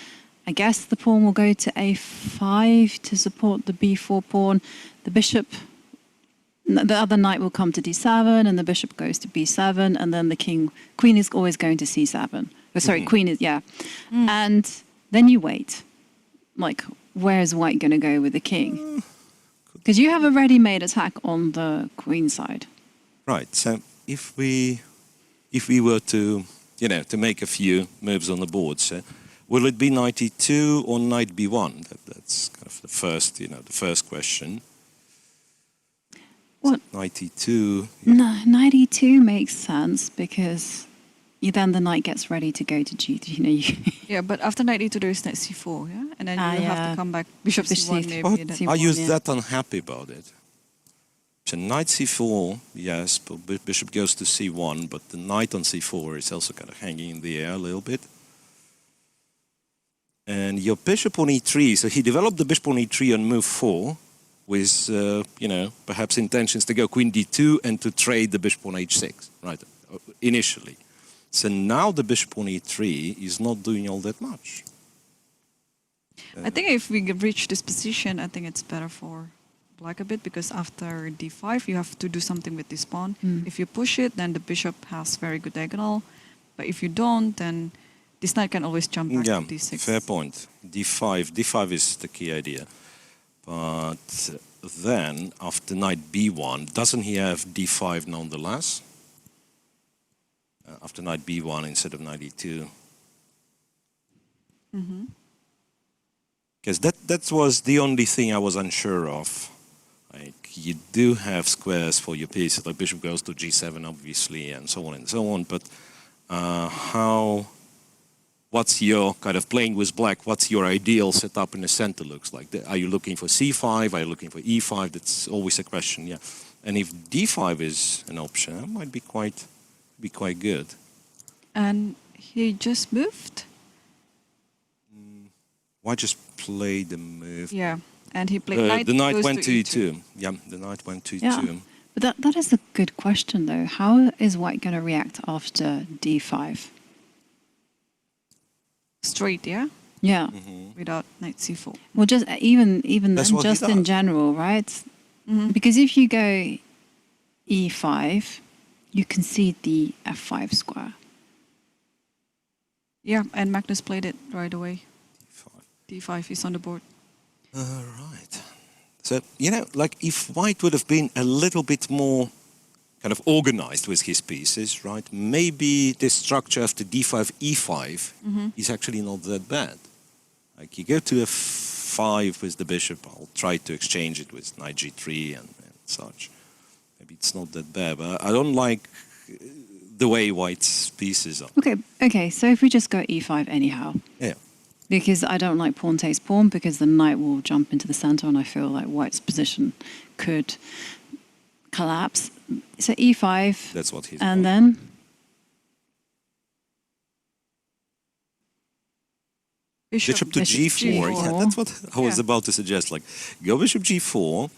[SPEAKER 2] I guess the pawn will go to a5 to support the b4 pawn. The bishop, the other knight will come to d7, and the bishop goes to b7, and then the queen is always going to c7. Oh, sorry, queen is, yeah. And then you wait. Like, where's white going to go with the king? Because you have a ready-made attack on the queen side.
[SPEAKER 3] Right. So if we were to, to make a few moves on the board, so will it be knight e2 or knight b1? That's kind of the first, the first question.
[SPEAKER 2] What?
[SPEAKER 3] Knight e2.
[SPEAKER 2] No, knight e2 makes sense because then the knight gets ready to go to g3.
[SPEAKER 4] Yeah, but after knight e2 there is knight c4, yeah? And then you have
[SPEAKER 2] yeah.
[SPEAKER 4] to come back bishop c1 maybe.
[SPEAKER 3] But
[SPEAKER 4] and then-
[SPEAKER 2] C1,
[SPEAKER 3] are you
[SPEAKER 2] yeah.
[SPEAKER 3] that unhappy about it? So knight c4, yes, but bishop goes to c1, but the knight on c4 is also kind of hanging in the air a little bit. And your bishop on e3, so he developed the bishop on e3 on move 4 with, perhaps intentions to go queen d2 and to trade the bishop on h6, right, initially. So now the bishop on e3 is not doing all that much.
[SPEAKER 4] I think if we reach this position, I think it's better for black a bit because after d5 you have to do something with this pawn. If you push it, then the bishop has very good diagonal. But if you don't, then this knight can always jump back
[SPEAKER 3] Yeah,
[SPEAKER 4] to d6.
[SPEAKER 3] fair point. d5 is the key idea. But then, after knight b1, doesn't he have d5 nonetheless? After knight b1 instead of knight e2. Because that was the only thing I was unsure of. Like, you do have squares for your pieces, like bishop goes to g7, obviously, and so on and so on. But what's your kind of playing with black? What's your ideal setup in the center looks like? Are you looking for c5? Are you looking for e5? That's always a question. Yeah, and if d5 is an option, that might be quite good.
[SPEAKER 4] And he just moved.
[SPEAKER 3] Why just play the move?
[SPEAKER 4] Yeah, and he played knight.
[SPEAKER 3] The knight
[SPEAKER 4] goes
[SPEAKER 3] went to
[SPEAKER 4] to
[SPEAKER 3] e2. Yeah, the knight went to
[SPEAKER 2] Yeah.
[SPEAKER 3] e2.
[SPEAKER 2] But that is a good question, though. How is white going to react after d5?
[SPEAKER 4] Straight, yeah,
[SPEAKER 2] Yeah.
[SPEAKER 4] without knight c4.
[SPEAKER 2] Well, just even
[SPEAKER 3] That's
[SPEAKER 2] then,
[SPEAKER 3] what he
[SPEAKER 2] just in
[SPEAKER 3] does.
[SPEAKER 2] general, right? Because if you go e5, you concede the f5 square.
[SPEAKER 4] Yeah, and Magnus played it right away.
[SPEAKER 3] D5.
[SPEAKER 4] d5 is on the board.
[SPEAKER 3] Right. So, like if white would have been a little bit more kind of organized with his pieces, right? Maybe this structure after d5, e5 is actually not that bad. Like you go to f5 with the bishop, I'll try to exchange it with knight g3 and such. Maybe it's not that bad, but I don't like the way white's pieces are.
[SPEAKER 2] Okay. So if we just go e5 anyhow,
[SPEAKER 3] Yeah.
[SPEAKER 2] because I don't like pawn takes pawn, because the knight will jump into the center, and I feel like white's position could collapse. So e5,
[SPEAKER 3] That's what he's
[SPEAKER 2] and
[SPEAKER 3] doing.
[SPEAKER 2] then
[SPEAKER 3] Bishop to
[SPEAKER 2] Bishop
[SPEAKER 3] g4. Yeah,
[SPEAKER 2] g4.
[SPEAKER 3] that's what I was
[SPEAKER 4] Yeah.
[SPEAKER 3] about to suggest. Like, go bishop g4,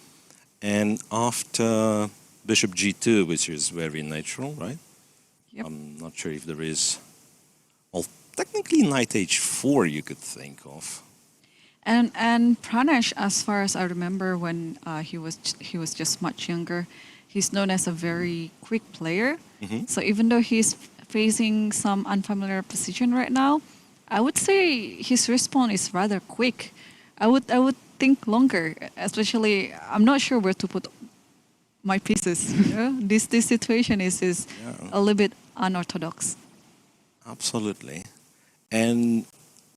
[SPEAKER 3] and after bishop g2, which is very natural, right?
[SPEAKER 4] Yep.
[SPEAKER 3] I'm not sure if there is. Well, technically, knight h4 you could think of.
[SPEAKER 4] And Pranesh, as far as I remember, when he was just much younger, he's known as a very quick player. So even though he's facing some unfamiliar position right now, I would say his response is rather quick. I would think longer, especially I'm not sure where to put my pieces. You know? This situation is a little bit unorthodox.
[SPEAKER 3] Absolutely. And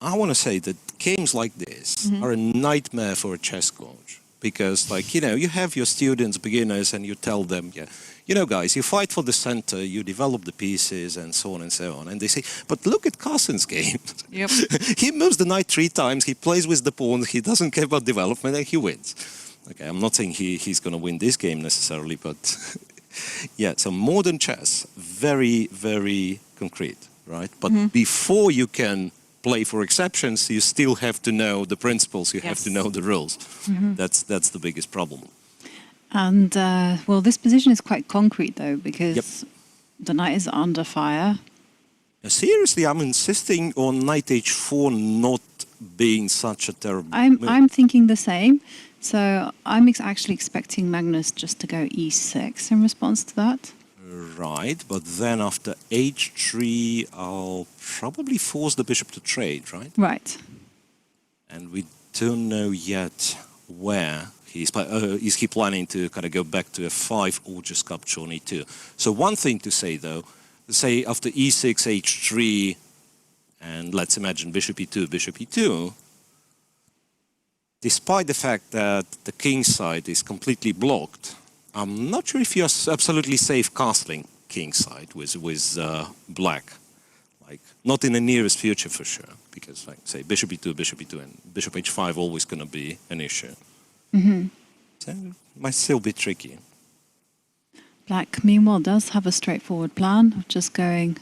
[SPEAKER 3] I want to say that games like this are a nightmare for a chess coach. Because, like, you know, you have your students, beginners, and you tell them, yeah, you know, guys, you fight for the center, you develop the pieces, and so on and so on. And they say, but look at Carlsen's game.
[SPEAKER 4] Yep.
[SPEAKER 3] He moves the knight 3 times, he plays with the pawns, he doesn't care about development, and he wins. Okay, I'm not saying he's going to win this game necessarily, but yeah, so modern chess, very, very concrete, right? But before you can play for exceptions, you still have to know the principles, you have to know the rules. That's the biggest problem.
[SPEAKER 2] And, well, this position is quite concrete, though, because the knight is under fire.
[SPEAKER 3] Seriously, I'm insisting on knight h4 not being such a terrible move.
[SPEAKER 2] I'm thinking the same. So I'm actually expecting Magnus just to go e6 in response to that.
[SPEAKER 3] Right, but then after h3, I'll probably force the bishop to trade, right?
[SPEAKER 2] Right.
[SPEAKER 3] And we don't know yet where is he planning to kind of go back to f5 or just capture on e2. So one thing to say, though, say after e6, h3, and let's imagine bishop e2, despite the fact that the king side is completely blocked, I'm not sure if you're absolutely safe castling king side with black. Like, not in the nearest future for sure, because, like, say, bishop e2, and bishop h5 always going to be an issue. So it might still be tricky.
[SPEAKER 2] Black, meanwhile, does have a straightforward plan of just going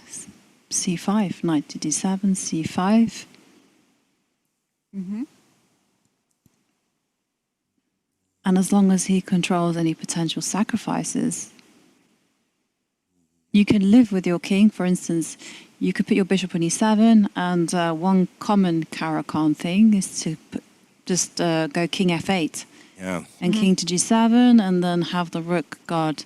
[SPEAKER 2] c5, knight to d7, c5. And as long as he controls any potential sacrifices, you can live with your king. For instance, you could put your bishop on e7, and one common Caro-Kann thing is to just go king f8 and king to g7, and then have the rook guard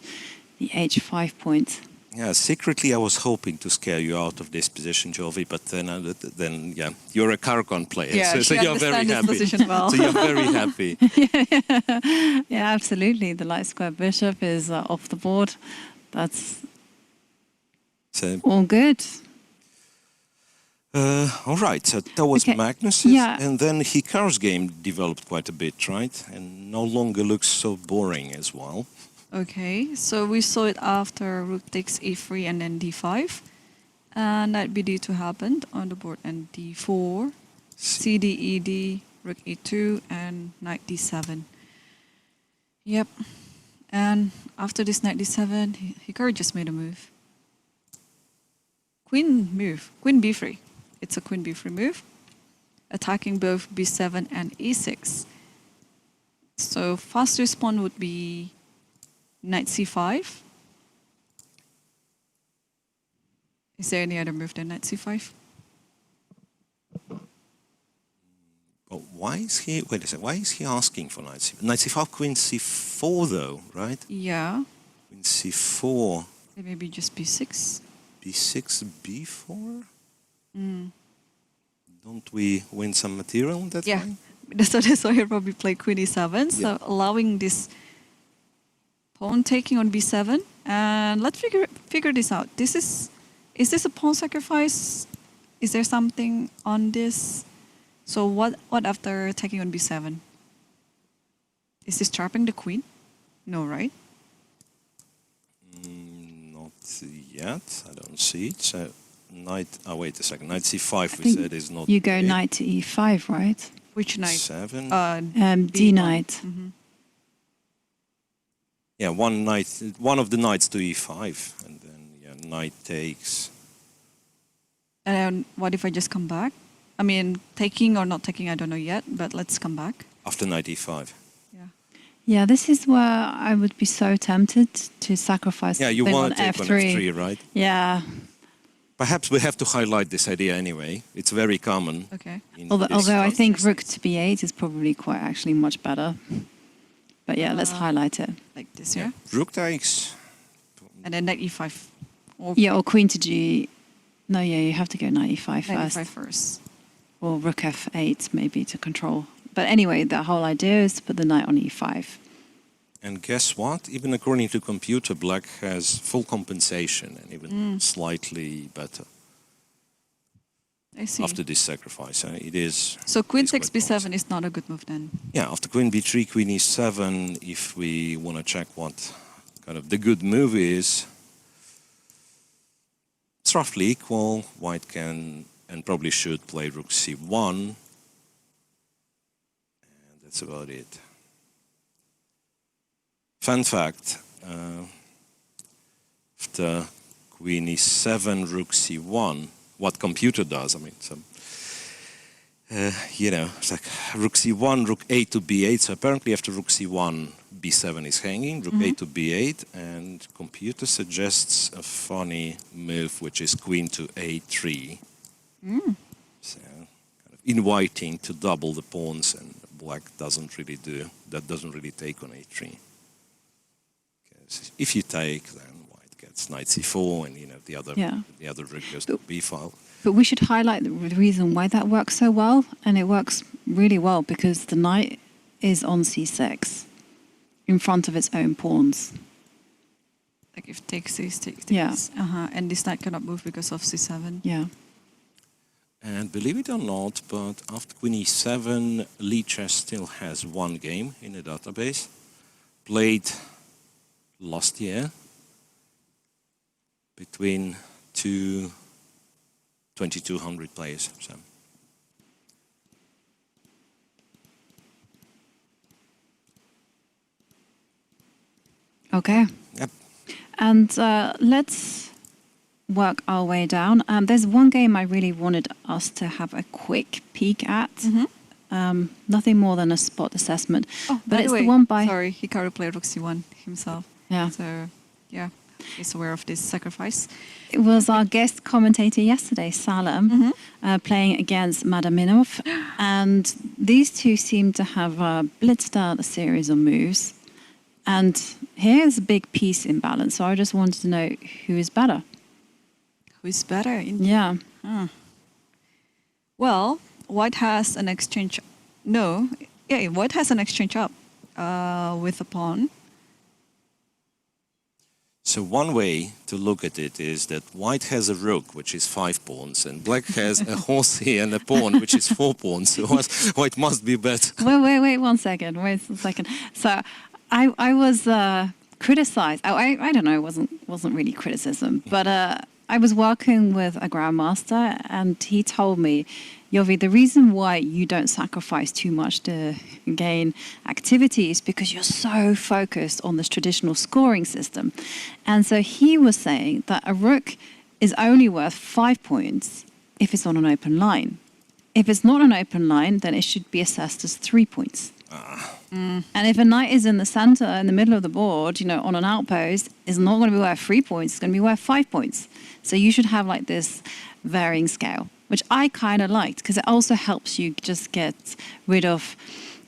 [SPEAKER 2] the h5 point.
[SPEAKER 3] Yeah, secretly I was hoping to scare you out of this position, Jovi, but then yeah, you're a Caro-Kann player, so you're very happy.
[SPEAKER 4] Well.
[SPEAKER 3] So you're very happy.
[SPEAKER 2] Yeah, absolutely. The light square bishop is off the board. That's all good.
[SPEAKER 3] All right, so that was Magnus's, and then Hikaru's game developed quite a bit, right? And no longer looks so boring as well.
[SPEAKER 4] Okay, so we saw it after rook takes e3 and then d5. And knight bd2 happened on the board, and d4, cd, ed, rook e2, and knight d7. Yep. And after this knight d7, Hikaru just made a move. Queen b3. It's a queen b3 move, attacking both b7 and e6. So fast response would be knight c5. Is there any other move than knight c5?
[SPEAKER 3] But why is he? Wait a second. Why is he asking for knight c5? Knight c5, queen c4, though, right?
[SPEAKER 4] Yeah.
[SPEAKER 3] Queen c4.
[SPEAKER 4] Maybe just b6.
[SPEAKER 3] b6, b4. Don't we win some material on that?
[SPEAKER 4] Yeah.
[SPEAKER 3] Line?
[SPEAKER 4] That's why he'll probably play queen e7. So allowing this pawn taking on b7, and let's figure this out. Is this a pawn sacrifice? Is there something on this? So what after taking on b7? Is this trapping the queen? No, right?
[SPEAKER 3] Not yet. I don't see it. So knight. Oh, wait a second. Knight c5. We said is not.
[SPEAKER 2] You go knight to e5, right?
[SPEAKER 4] Which knight?
[SPEAKER 3] 7.
[SPEAKER 2] D knight.
[SPEAKER 3] Yeah, one of the knights to e5, and then knight takes.
[SPEAKER 4] And what if I just come back? I mean, taking or not taking, I don't know yet, but let's come back.
[SPEAKER 3] After knight e5.
[SPEAKER 2] Yeah, this is where I would be so tempted to sacrifice.
[SPEAKER 3] Yeah, you want to take
[SPEAKER 2] f3.
[SPEAKER 3] on f3, right?
[SPEAKER 2] Yeah.
[SPEAKER 3] Perhaps we have to highlight this idea anyway. It's very common.
[SPEAKER 4] Okay.
[SPEAKER 2] Although I think rook to b8 is probably quite actually much better. But yeah, let's highlight it.
[SPEAKER 4] Like this, yeah?
[SPEAKER 3] Rook takes.
[SPEAKER 4] And then knight e5.
[SPEAKER 2] Or queen to g. No, you have to go knight e5 first.
[SPEAKER 4] Knight e5 first.
[SPEAKER 2] Or rook f8 maybe to control. But anyway, the whole idea is to put the knight on e5.
[SPEAKER 3] And guess what? Even according to computer, black has full compensation and even slightly better.
[SPEAKER 4] I see.
[SPEAKER 3] After this sacrifice. It is.
[SPEAKER 4] So queen
[SPEAKER 3] it's
[SPEAKER 4] takes
[SPEAKER 3] quite
[SPEAKER 4] b7
[SPEAKER 3] promising.
[SPEAKER 4] is not a good move then.
[SPEAKER 3] Yeah, after queen b3, queen e7, if we want to check what kind of the good move is, it's roughly equal. White can and probably should play rook c1. And that's about it. Fun fact, after queen e7, rook c1, what computer does, I mean, you know, it's like rook c1, rook a to b8, so apparently after rook c1, b7 is hanging, rook a to b8, and computer suggests a funny move, which is queen to a3. So, kind of inviting to double the pawns, and black doesn't really do, that doesn't really take on a3. If you take, then white gets knight c4, and you know the other rook goes to b file.
[SPEAKER 2] But we should highlight the reason why that works so well, and it works really well because the knight is on c6 in front of its own pawns.
[SPEAKER 4] Like if takes is takes.
[SPEAKER 2] Yeah.
[SPEAKER 4] And this knight cannot move because of c7.
[SPEAKER 2] Yeah.
[SPEAKER 3] And believe it or not, but after queen e7, Lee Chess still has one game in the database, played last year between 2,200 players. So.
[SPEAKER 2] Okay.
[SPEAKER 3] Yep.
[SPEAKER 2] And let's work our way down. There's one game I really wanted us to have a quick peek at. Nothing more than a spot assessment.
[SPEAKER 4] Oh,
[SPEAKER 2] but
[SPEAKER 4] by
[SPEAKER 2] it's
[SPEAKER 4] the way,
[SPEAKER 2] the one by...
[SPEAKER 4] Sorry, Hikaru played rook c1 himself.
[SPEAKER 2] Yeah.
[SPEAKER 4] So, yeah, he's aware of this sacrifice.
[SPEAKER 2] It was our guest commentator yesterday, Salem, playing against Madaminov. And these two seem to have blitzed out a series of moves. And here's a big piece imbalance. So I just wanted to know who is better.
[SPEAKER 4] Who is better?
[SPEAKER 2] Yeah.
[SPEAKER 4] Well, white has an exchange. No, yeah, white has an exchange up with a pawn.
[SPEAKER 3] So one way to look at it is that white has a rook, which is 5 pawns, and black has a horse here and a pawn, which is 4 pawns. So white must be better.
[SPEAKER 2] Wait 1 second. Wait a second. So I was criticized. I don't know. It wasn't really criticism, but I was working with a grandmaster, and he told me, Jovi, the reason why you don't sacrifice too much to gain activity is because you're so focused on this traditional scoring system. And so he was saying that a rook is only worth 5 points if it's on an open line. If it's not an open line, then it should be assessed as 3 points. And if a knight is in the center, in the middle of the board, you know, on an outpost, it's not going to be worth 3 points. It's going to be worth 5 points. So you should have like this varying scale, which I kind of liked because it also helps you just get rid of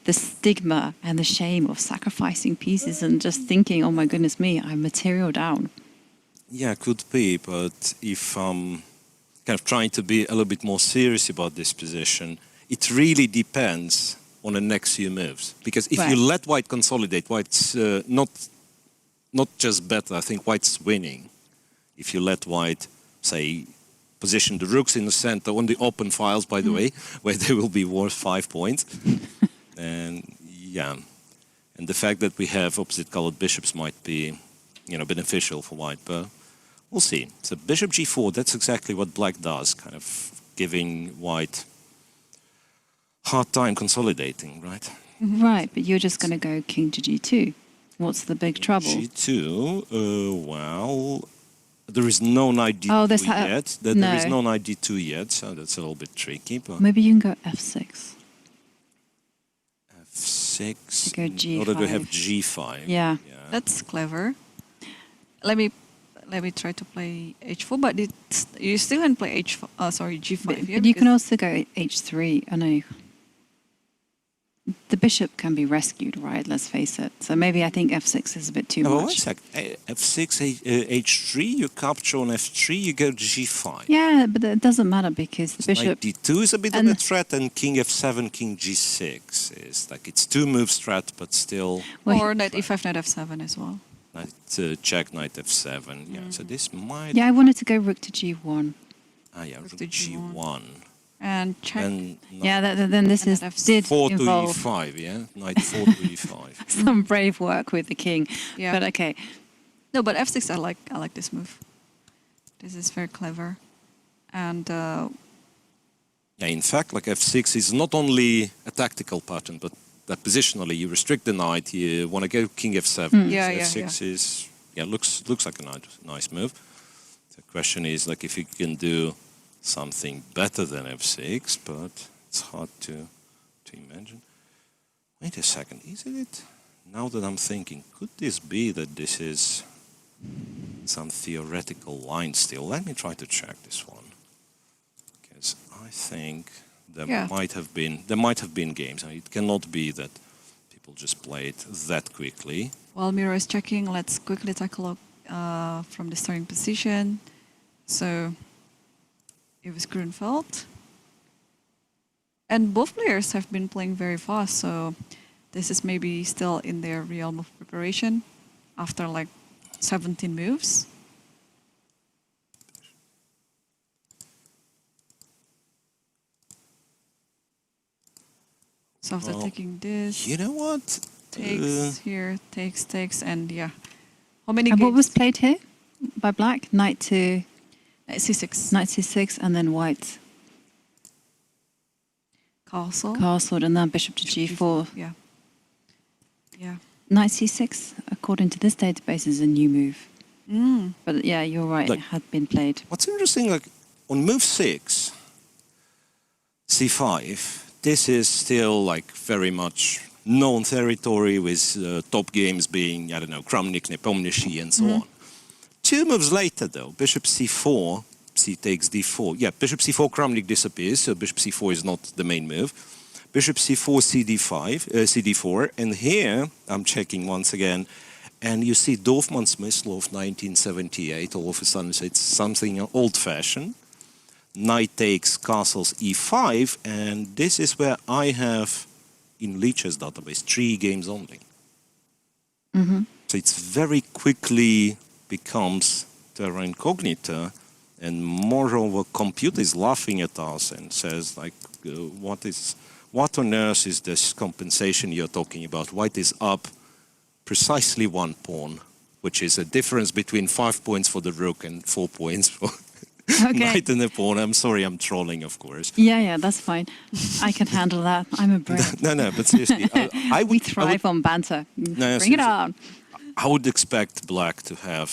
[SPEAKER 2] the stigma and the shame of sacrificing pieces and just thinking, oh my goodness me, I'm material down.
[SPEAKER 3] Yeah, could be, but if kind of trying to be a little bit more serious about this position, it really depends on the next few moves. Because if you let white consolidate, white's not just better, I think white's winning. If you let white, say, position the rooks in the center on the open files, by the way, where they will be worth 5 points. And yeah, and the fact that we have opposite colored bishops might be, you know, beneficial for white, but we'll see. So bishop g4, that's exactly what black does, kind of giving white hard time consolidating, right?
[SPEAKER 2] Right, but you're just going to go king to g2. What's the big trouble?
[SPEAKER 3] g2, well, there is no knight d2 yet.
[SPEAKER 2] No.
[SPEAKER 3] There is no knight d2 yet, so that's a little bit tricky. But
[SPEAKER 2] Maybe you can go f6.
[SPEAKER 3] f6,
[SPEAKER 2] go G5.
[SPEAKER 3] in order to have g5.
[SPEAKER 2] Yeah.
[SPEAKER 4] That's clever. Let me try to play h4, but you still can play g5.
[SPEAKER 2] But you can also go h3. I know. the bishop can be rescued, right? Let's face it. So maybe I think f6 is a bit too
[SPEAKER 3] Oh, wait a
[SPEAKER 2] much.
[SPEAKER 3] sec. F6, H3, you capture on F3, you go to G5.
[SPEAKER 2] Yeah, but it doesn't matter because the
[SPEAKER 3] Knight
[SPEAKER 2] bishop...
[SPEAKER 3] D2 is a bit of
[SPEAKER 2] and-
[SPEAKER 3] a threat, and King F7, King G6 is like, it's two move threat, but still
[SPEAKER 2] Well,
[SPEAKER 4] Or knight e5, knight f7 as well.
[SPEAKER 3] knight check, knight F7. Yeah, so this might.
[SPEAKER 2] Yeah, I wanted to go rook to G1.
[SPEAKER 3] Ah, yeah,
[SPEAKER 4] Rook
[SPEAKER 3] rook
[SPEAKER 4] to G1.
[SPEAKER 3] G1.
[SPEAKER 4] And check.
[SPEAKER 3] And
[SPEAKER 2] Yeah, then this
[SPEAKER 4] And
[SPEAKER 2] is
[SPEAKER 4] at f6.
[SPEAKER 2] did
[SPEAKER 3] 4 to
[SPEAKER 2] involve
[SPEAKER 3] E5, yeah? Knight 4 to E5.
[SPEAKER 2] some brave work with the king.
[SPEAKER 4] Yeah.
[SPEAKER 2] But okay.
[SPEAKER 4] No, but f6 I like this move. This is very clever. And
[SPEAKER 3] Yeah, in fact, like F6 is not only a tactical pattern, but that positionally you restrict the knight, you want to go King F7.
[SPEAKER 4] Yeah,
[SPEAKER 3] So
[SPEAKER 4] yeah,
[SPEAKER 3] F6 is, looks like a nice move. The question is like if you can do something better than F6, but it's hard to imagine. Wait a second, is it? Now that I'm thinking, could this be that this is some theoretical line still? Let me try to check this one. Because I think there might have been games. I mean, it cannot be that people just play it that quickly.
[SPEAKER 4] while Miro is checking, let's quickly take a look from the starting position. So it was Grunfeld. And both players have been playing very fast, so this is maybe still in their realm of preparation after like 17 moves. So after
[SPEAKER 3] Well,
[SPEAKER 4] taking this,
[SPEAKER 3] You know what?
[SPEAKER 4] takes here, takes, and yeah. How many
[SPEAKER 2] And
[SPEAKER 4] games?
[SPEAKER 2] what was played here by black? Knight to
[SPEAKER 4] C6.
[SPEAKER 2] knight c6, and then white
[SPEAKER 4] Castle.
[SPEAKER 2] castled, and then bishop to g4.
[SPEAKER 4] Yeah. Yeah.
[SPEAKER 2] Knight c6, according to this database, is a new move.
[SPEAKER 4] Mm.
[SPEAKER 2] But yeah, you're right.
[SPEAKER 3] Like-
[SPEAKER 2] it had been played.
[SPEAKER 3] What's interesting, like on move 6, C5, this is still like very much known territory with top games being, I don't know, Kramnik, Nepomniachtchi, and so on. 2 moves later, though, bishop c4, c takes d4. Yeah, bishop c4, Kramnik disappears, so bishop c4 is not the main move. Bishop c4, cd4, and here I'm checking once again, and you see Dorfman-Smyslov 1978. All of a sudden, it's something old-fashioned. Knight takes castles e5, and this is where I have in Leach's database 3 games only. So it's very quickly becomes terra incognita, and moreover, computer is laughing at us and says like, what on earth is this compensation you're talking about? White is up precisely 1 pawn, which is a difference between 5 points for the rook and 4 points for
[SPEAKER 2] Okay.
[SPEAKER 3] knight and the pawn. I'm sorry, I'm trolling, of course.
[SPEAKER 2] Yeah, that's fine. I can handle that. I'm a brave.
[SPEAKER 3] No, but seriously,
[SPEAKER 2] We thrive on banter. Bring it
[SPEAKER 3] seriously.
[SPEAKER 2] on.
[SPEAKER 3] I would expect black to have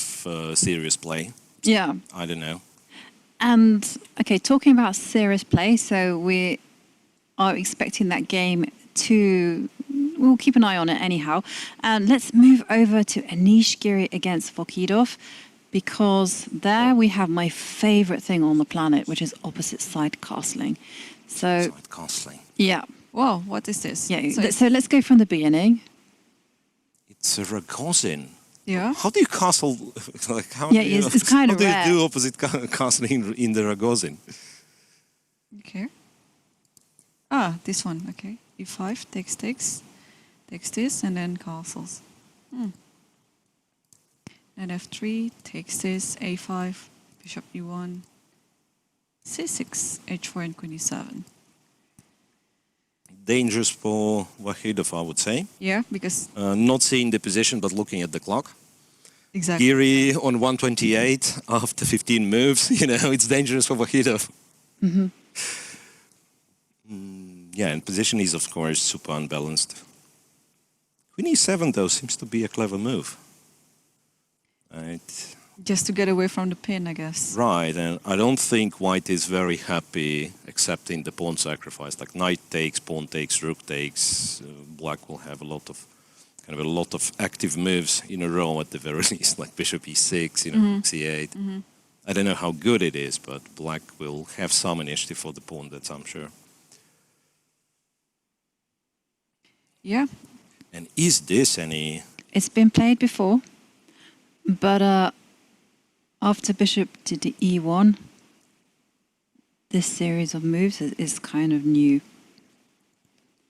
[SPEAKER 3] serious play.
[SPEAKER 2] Yeah.
[SPEAKER 3] I don't know.
[SPEAKER 2] And okay, talking about serious play, so we are expecting that game to. We'll keep an eye on it anyhow. And let's move over to Anish Giri against Volkidov, because there we have my favorite thing on the planet, which is opposite side castling. So
[SPEAKER 3] Side castling.
[SPEAKER 2] yeah,
[SPEAKER 4] Wow, what is this?
[SPEAKER 2] yeah.
[SPEAKER 4] So
[SPEAKER 2] So let's go from the beginning.
[SPEAKER 3] It's a Rogozin.
[SPEAKER 4] yeah.
[SPEAKER 3] How do you castle? Like how
[SPEAKER 2] Yeah,
[SPEAKER 3] do you,
[SPEAKER 2] it's kind
[SPEAKER 3] how
[SPEAKER 2] of
[SPEAKER 3] do
[SPEAKER 2] rare.
[SPEAKER 3] you do opposite castling in the Rogozin?
[SPEAKER 4] Okay. Ah, this one. Okay. E5 takes this, and then castles. And F3 takes this. A5, bishop E1, C6, H4, and Queen E7.
[SPEAKER 3] Dangerous for Wahidov, I would say.
[SPEAKER 4] Yeah, because
[SPEAKER 3] Not seeing the position, but looking at the clock.
[SPEAKER 4] exactly.
[SPEAKER 3] Giri on 128 after 15 moves. You know, it's dangerous for Wahidov. Yeah, and position is, of course, super unbalanced. Queen E7, though, seems to be a clever move. Right.
[SPEAKER 4] Just to get away from the pin, I guess.
[SPEAKER 3] Right, and I don't think white is very happy accepting the pawn sacrifice. Like knight takes, pawn takes, rook takes. Black will have a lot of active moves in a row at the very least, like bishop e6, rook c8. I don't know how good it is, but black will have some initiative for the pawn. That's I'm sure.
[SPEAKER 4] Yeah.
[SPEAKER 3] And is this any...
[SPEAKER 2] It's been played before, but after bishop to the e1, this series of moves is kind of new.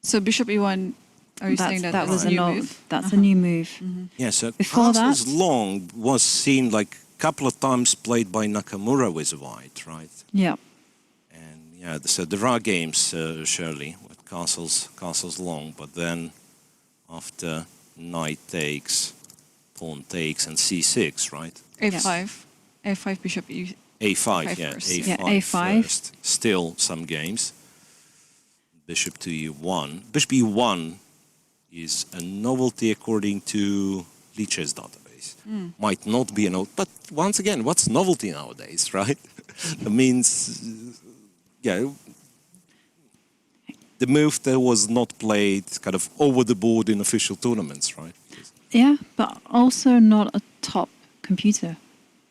[SPEAKER 4] So bishop e1, are you saying that was a new move?
[SPEAKER 2] That's a new move.
[SPEAKER 3] Yeah, so
[SPEAKER 2] Before
[SPEAKER 3] castles
[SPEAKER 2] that-
[SPEAKER 3] long was seen like a couple of times played by Nakamura with white, right?
[SPEAKER 2] Yeah.
[SPEAKER 3] And yeah, so there are games, surely, with castles long, but then after knight takes, pawn takes, and c6, right?
[SPEAKER 4] a5. a5, bishop e...
[SPEAKER 3] a5, yeah,
[SPEAKER 4] first.
[SPEAKER 3] a5,
[SPEAKER 2] Yeah, A5.
[SPEAKER 3] first. Still some games. Bishop to e1. Bishop e1 is a novelty according to Lichess database. Might not be a note, but once again, what's novelty nowadays, right? That means, yeah, the move that was not played kind of over the board in official tournaments, right?
[SPEAKER 2] Yeah, but also not a top computer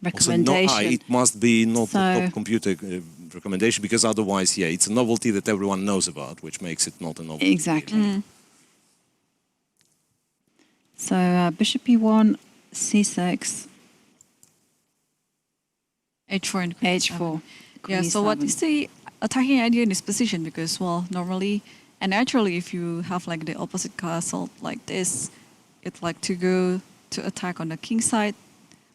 [SPEAKER 3] Also
[SPEAKER 2] recommendation.
[SPEAKER 3] it must be not a
[SPEAKER 2] So-
[SPEAKER 3] top computer recommendation, because otherwise, yeah, it's a novelty that everyone knows about, which makes it not a novelty.
[SPEAKER 2] Exactly. So bishop e1, c6,
[SPEAKER 4] h4 and queen
[SPEAKER 2] h4.
[SPEAKER 4] Yeah,
[SPEAKER 2] queen
[SPEAKER 4] so what
[SPEAKER 2] e7.
[SPEAKER 4] is the attacking idea in this position? Because, well, normally and naturally, if you have like the opposite castle like this, it's like to go to attack on the king side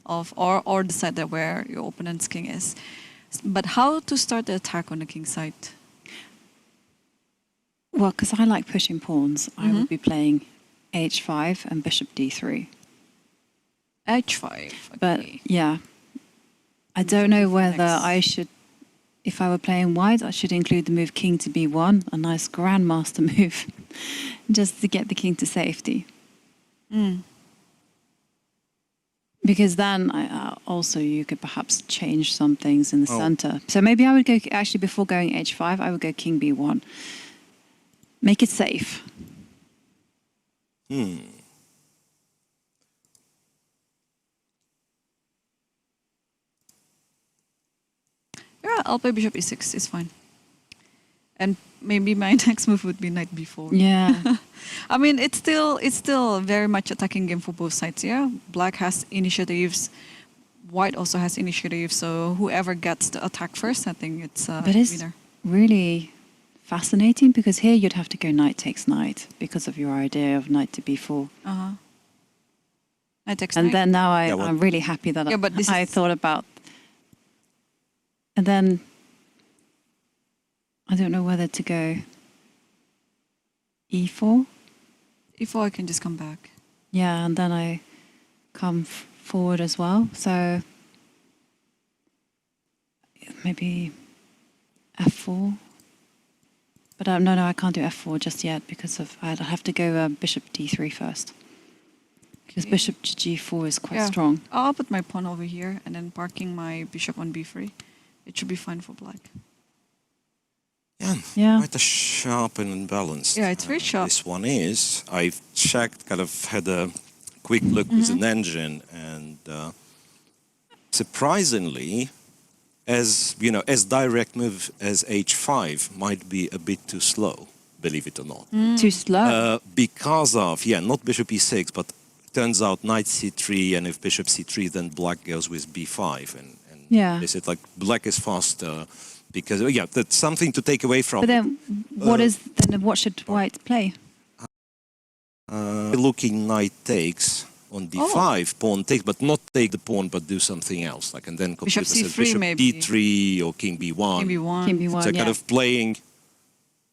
[SPEAKER 4] of or the side that where your opponent's king is. But how to start the attack on the king side?
[SPEAKER 2] Well, because I like pushing pawns, I would be playing h5 and bishop d3.
[SPEAKER 4] h5.
[SPEAKER 2] But
[SPEAKER 4] Okay.
[SPEAKER 2] yeah, I don't know whether
[SPEAKER 4] Next.
[SPEAKER 2] I should, if I were playing white, I should include the move king to b1, a nice grandmaster move, just to get the king to safety. Because then also you could perhaps change some things in the center. So maybe I would go, actually before going h5, I would go king b1. Make it safe.
[SPEAKER 4] Yeah, I'll play bishop e6. It's fine. And maybe my next move would be knight b4.
[SPEAKER 2] Yeah.
[SPEAKER 4] I mean, it's still very much attacking game for both sides. Yeah, black has initiatives, white also has initiative. So whoever gets the attack first, I think it's a
[SPEAKER 2] But it's
[SPEAKER 4] winner.
[SPEAKER 2] really fascinating because here you'd have to go knight takes knight because of your idea of knight to b4.
[SPEAKER 4] Knight takes
[SPEAKER 2] And
[SPEAKER 4] knight.
[SPEAKER 2] then now
[SPEAKER 3] Yeah, well-
[SPEAKER 2] I'm really happy that
[SPEAKER 4] Yeah, but this
[SPEAKER 2] I
[SPEAKER 4] is-
[SPEAKER 2] thought about. And then I don't know whether to go e4.
[SPEAKER 4] e4, I can just come back.
[SPEAKER 2] Yeah, and then I come forward as well. So maybe f4. But no, I can't do f4 just yet because of I'd have to go bishop d3 first. Because
[SPEAKER 4] Okay.
[SPEAKER 2] bishop to g4 is quite
[SPEAKER 4] Yeah.
[SPEAKER 2] strong.
[SPEAKER 4] I'll put my pawn over here and then parking my bishop on b3. It should be fine for black.
[SPEAKER 2] Yeah.
[SPEAKER 3] Quite a sharp and balanced.
[SPEAKER 4] Yeah, it's very sharp.
[SPEAKER 3] This one is. I've checked, kind of had a quick look with an engine, and surprisingly, as you know, as direct move as h5 might be a bit too slow, believe it or not.
[SPEAKER 2] Too slow.
[SPEAKER 3] Because of, not bishop e6, but turns out knight c3, and if bishop c3, then black goes with b5, and
[SPEAKER 2] Yeah.
[SPEAKER 3] is it like black is faster? Because that's something to take away from.
[SPEAKER 2] But then what should white play?
[SPEAKER 3] Looking knight takes on d5, pawn takes, but not take the pawn, but do something else, like and then
[SPEAKER 4] Bishop
[SPEAKER 3] compute as
[SPEAKER 4] c3
[SPEAKER 3] bishop
[SPEAKER 4] maybe.
[SPEAKER 3] d3 or king b1.
[SPEAKER 4] King b1.
[SPEAKER 2] King b1,
[SPEAKER 3] So
[SPEAKER 2] yeah.
[SPEAKER 3] kind of playing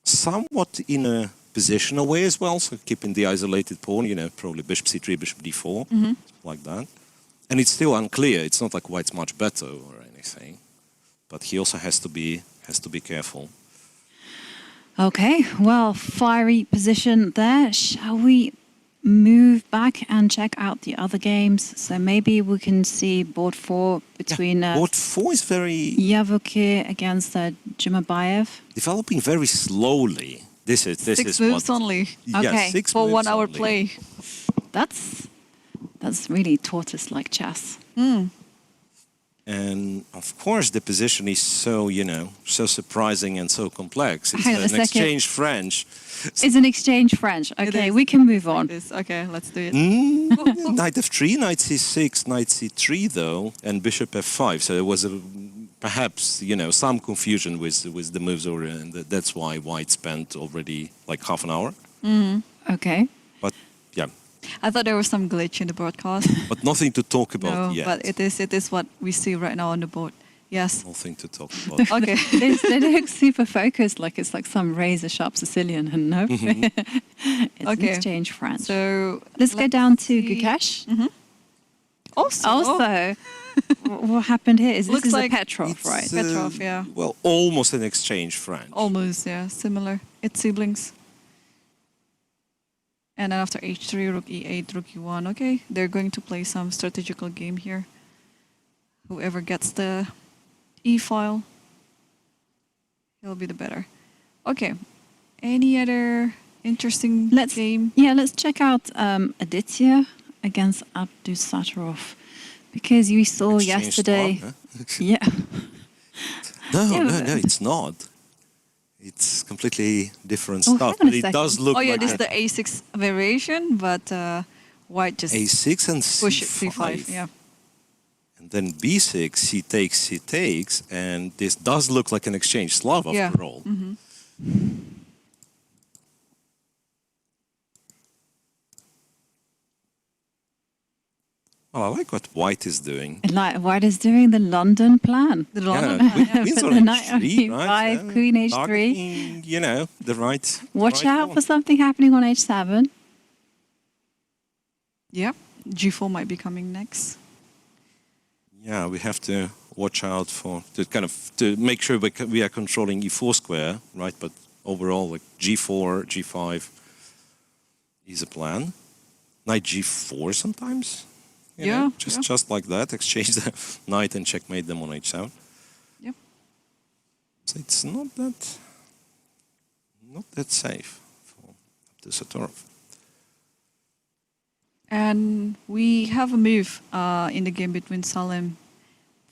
[SPEAKER 3] somewhat in a positional way as well, so keeping the isolated pawn, probably bishop c3, bishop d4, like that. And it's still unclear. It's not like white's much better or anything, but he also has to be careful.
[SPEAKER 2] Okay, well, fiery position there. Shall we move back and check out the other games? So maybe we can see board 4 between
[SPEAKER 3] Board 4 is very
[SPEAKER 2] Yavokir against Jumabayev.
[SPEAKER 3] developing very slowly. This is
[SPEAKER 4] 6
[SPEAKER 3] what,
[SPEAKER 4] moves only
[SPEAKER 2] Okay.
[SPEAKER 3] 6
[SPEAKER 4] for
[SPEAKER 3] moves
[SPEAKER 4] 1 hour
[SPEAKER 3] only.
[SPEAKER 4] play.
[SPEAKER 2] That's really tortoise-like chess.
[SPEAKER 3] And of course, the position is so, so surprising and so complex. It's
[SPEAKER 2] Hang on a
[SPEAKER 3] an
[SPEAKER 2] second.
[SPEAKER 3] exchange French.
[SPEAKER 2] It's an exchange French. Okay, we can move on.
[SPEAKER 4] Okay, let's do it.
[SPEAKER 3] Knight f3, knight c6, knight c3 though, and bishop f5. So there was perhaps some confusion with the moves, and that's why White spent already like half an hour.
[SPEAKER 2] Okay.
[SPEAKER 3] But yeah,
[SPEAKER 4] I thought there was some glitch in the broadcast.
[SPEAKER 3] but nothing to talk about
[SPEAKER 4] No,
[SPEAKER 3] yet.
[SPEAKER 4] but it is what we see right now on the board. Yes.
[SPEAKER 3] Nothing to talk about.
[SPEAKER 4] Okay.
[SPEAKER 2] They look super focused, like it's like some razor sharp Sicilian, and no, it's an exchange French.
[SPEAKER 4] So
[SPEAKER 2] let's go down to
[SPEAKER 4] see.
[SPEAKER 2] Gukesh.
[SPEAKER 4] Also,
[SPEAKER 2] Also, what happened here is this
[SPEAKER 4] Looks
[SPEAKER 2] is
[SPEAKER 4] like
[SPEAKER 2] a Petrov,
[SPEAKER 3] It's,
[SPEAKER 2] right?
[SPEAKER 4] Petrov, yeah.
[SPEAKER 3] Well, almost an exchange French.
[SPEAKER 4] Almost, yeah, similar. It's siblings. And then after h3, rook e8, rook e1. Okay, they're going to play some strategical game here. Whoever gets the e-file, he'll be the better. Okay, any other interesting game?
[SPEAKER 2] Yeah, let's check out Aditya against Abdusattorov, because we saw
[SPEAKER 3] Exchange
[SPEAKER 2] yesterday.
[SPEAKER 3] swap, huh?
[SPEAKER 2] Yeah.
[SPEAKER 3] No, it's not. It's completely different
[SPEAKER 2] Oh,
[SPEAKER 3] stuff.
[SPEAKER 2] hang on a
[SPEAKER 3] But it
[SPEAKER 2] second.
[SPEAKER 3] does look
[SPEAKER 4] Oh yeah,
[SPEAKER 3] like
[SPEAKER 4] this is the a6 variation, but White just
[SPEAKER 3] a6 and
[SPEAKER 4] push it
[SPEAKER 3] c5.
[SPEAKER 4] c5. Yeah.
[SPEAKER 3] And then b6, c takes, and this does look like an exchange Slav
[SPEAKER 4] Yeah.
[SPEAKER 3] after all. Well, I like what White is doing.
[SPEAKER 2] Like White is doing the London plan.
[SPEAKER 4] The
[SPEAKER 3] Yeah,
[SPEAKER 4] London plan, yeah.
[SPEAKER 3] queen's
[SPEAKER 2] Put
[SPEAKER 3] on
[SPEAKER 2] the knight on
[SPEAKER 3] h3,
[SPEAKER 2] e5,
[SPEAKER 3] right?
[SPEAKER 2] queen h3.
[SPEAKER 3] Targeting, the right.
[SPEAKER 2] Watch
[SPEAKER 3] right
[SPEAKER 2] out
[SPEAKER 3] pawn.
[SPEAKER 2] for something happening on h7.
[SPEAKER 4] Yeah, g4 might be coming next.
[SPEAKER 3] Yeah, we have to watch out to make sure we are controlling e4 square, right? But overall, like g4, g5 is a plan. Knight g4 sometimes. You know, just like that, exchange the knight and checkmate them on h7.
[SPEAKER 4] Yep.
[SPEAKER 3] So it's not that safe for Abdusattorov.
[SPEAKER 4] And we have a move in the game between Salem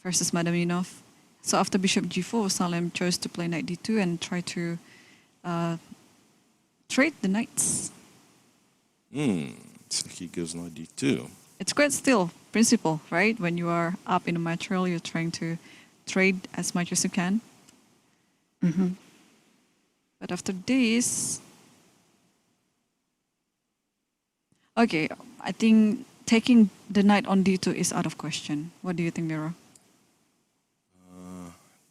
[SPEAKER 4] versus Madaminov. So after bishop g4, Salem chose to play knight d2 and try to trade the knights.
[SPEAKER 3] So he goes knight d2.
[SPEAKER 4] It's quite still principle, right? When you are up in a material, you're trying to trade as much as you can. But after this, okay, I think taking the knight on d2 is out of question. What do you think, Miro?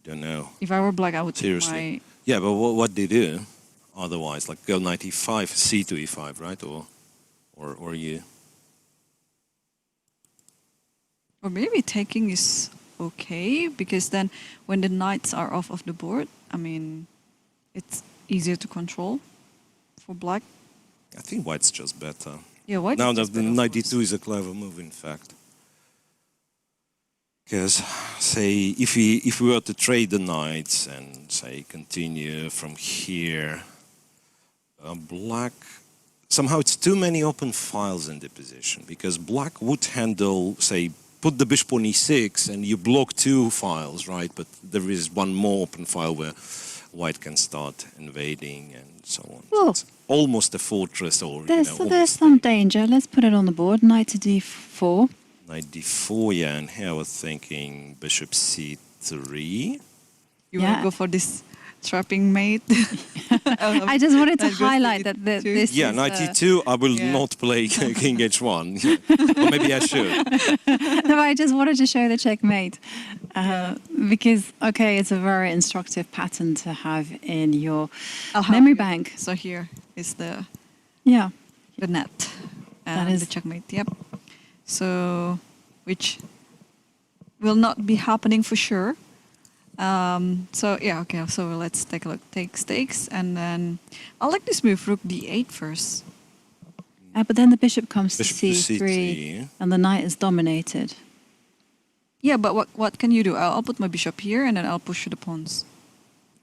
[SPEAKER 3] Don't know.
[SPEAKER 4] If I were black, I would take
[SPEAKER 3] Seriously. Yeah, but what they do otherwise? Like go knight e5, c to e5, right? Or you...
[SPEAKER 4] Or maybe taking is okay, because then when the knights are off of the board, I mean, it's easier to control for black.
[SPEAKER 3] I think White's just better.
[SPEAKER 4] Yeah, White
[SPEAKER 3] Now
[SPEAKER 4] is
[SPEAKER 3] that
[SPEAKER 4] just
[SPEAKER 3] the
[SPEAKER 4] better, of
[SPEAKER 3] knight
[SPEAKER 4] course.
[SPEAKER 3] d2 is a clever move, in fact. Because, say, if we were to trade the knights and, say, continue from here, black... Somehow it's too many open files in the position, because black would handle, say, put the bishop on e6 and you block two files, right? But there is one more open file where White can start invading and so on.
[SPEAKER 2] Well,
[SPEAKER 3] It's almost a fortress, or
[SPEAKER 2] There's
[SPEAKER 3] almost
[SPEAKER 2] some danger. Let's put it on the board. Knight to d4.
[SPEAKER 3] knight d4, yeah, and here I was thinking bishop c3.
[SPEAKER 4] You
[SPEAKER 2] Yeah.
[SPEAKER 4] want to go for this trapping mate?
[SPEAKER 2] I just wanted to
[SPEAKER 4] Knight goes to
[SPEAKER 2] highlight that
[SPEAKER 4] e2.
[SPEAKER 2] this
[SPEAKER 3] Yeah,
[SPEAKER 2] is,
[SPEAKER 3] knight e2, I will
[SPEAKER 4] yeah.
[SPEAKER 3] not play king h1. Or maybe I should.
[SPEAKER 2] No, I just wanted to show the checkmate because, okay, it's a very instructive pattern to have in your
[SPEAKER 4] I'll help
[SPEAKER 2] memory
[SPEAKER 4] you.
[SPEAKER 2] bank.
[SPEAKER 4] So here is the
[SPEAKER 2] Yeah.
[SPEAKER 4] net.
[SPEAKER 2] That
[SPEAKER 4] And
[SPEAKER 2] is-
[SPEAKER 4] the checkmate, yep. So, which will not be happening for sure. So, yeah, okay, so let's take a look. Take stakes, and then I like this move, rook d8 first.
[SPEAKER 2] But then the bishop comes
[SPEAKER 3] Bishop
[SPEAKER 2] to
[SPEAKER 3] to
[SPEAKER 2] c3,
[SPEAKER 3] c3.
[SPEAKER 2] and the knight is dominated.
[SPEAKER 4] Yeah, but what can you do? I'll put my bishop here, and then I'll push the pawns.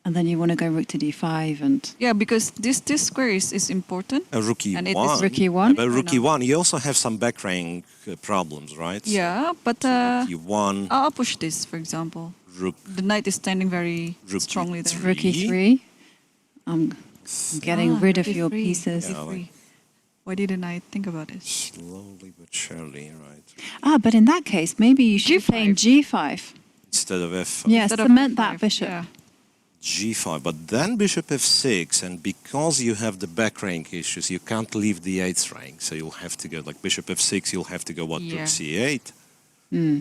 [SPEAKER 2] And then you want to go rook to d5 and...
[SPEAKER 4] Yeah, because this square is important.
[SPEAKER 3] Rook
[SPEAKER 4] And it
[SPEAKER 3] e1.
[SPEAKER 4] is
[SPEAKER 2] rook e1?
[SPEAKER 3] But rook
[SPEAKER 4] Or no?
[SPEAKER 3] e1, you also have some back rank problems, right?
[SPEAKER 4] Yeah, but
[SPEAKER 3] So rook e1,
[SPEAKER 4] I'll push this, for example.
[SPEAKER 3] rook
[SPEAKER 4] The knight is standing very
[SPEAKER 3] Rook
[SPEAKER 4] strongly there.
[SPEAKER 3] e3.
[SPEAKER 2] Rook e3. I'm getting rid of
[SPEAKER 4] rook
[SPEAKER 2] your
[SPEAKER 4] e3.
[SPEAKER 2] pieces.
[SPEAKER 3] Yeah.
[SPEAKER 4] E3. Why didn't I think about this?
[SPEAKER 3] slowly but surely, right?
[SPEAKER 2] But in that case, maybe you should be
[SPEAKER 4] G5.
[SPEAKER 2] playing g5.
[SPEAKER 3] Instead of f5.
[SPEAKER 2] Yeah,
[SPEAKER 4] Instead of
[SPEAKER 2] cement
[SPEAKER 4] F5,
[SPEAKER 2] that bishop.
[SPEAKER 4] Yeah.
[SPEAKER 3] g5, but then bishop f6, and because you have the back rank issues, you can't leave the 8th rank, so you'll have to go like bishop f6, you'll have to go what,
[SPEAKER 4] Yeah.
[SPEAKER 3] rook c8,
[SPEAKER 2] Mm. Hmm.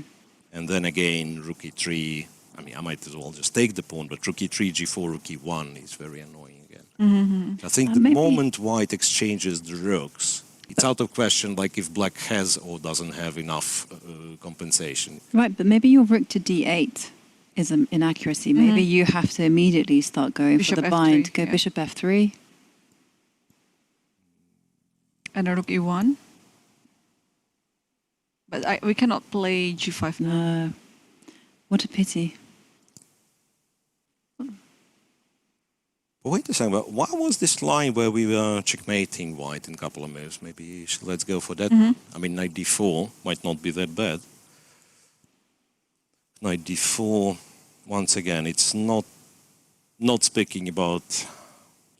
[SPEAKER 3] and then again rook e3. I mean, I might as well just take the pawn, but rook e3, g4, rook e1 is very annoying again.
[SPEAKER 4] Mm-hmm.
[SPEAKER 3] I think the
[SPEAKER 2] Maybe-
[SPEAKER 3] moment white exchanges the rooks, it's out of question like if black has or doesn't have enough compensation.
[SPEAKER 2] Right, but maybe your rook to d8 is an inaccuracy. Maybe you have to immediately start going
[SPEAKER 4] Bishop
[SPEAKER 2] for the
[SPEAKER 4] F3,
[SPEAKER 2] bind. Go
[SPEAKER 4] yeah.
[SPEAKER 2] bishop f3.
[SPEAKER 4] And a rook e1. But we cannot play g5 now.
[SPEAKER 2] No. What a pity.
[SPEAKER 3] Wait a second, but why was this line where we were checkmating white in a couple of moves? Maybe let's go for that. I mean, knight d4 might not be that bad. Knight d4, once again, it's not speaking about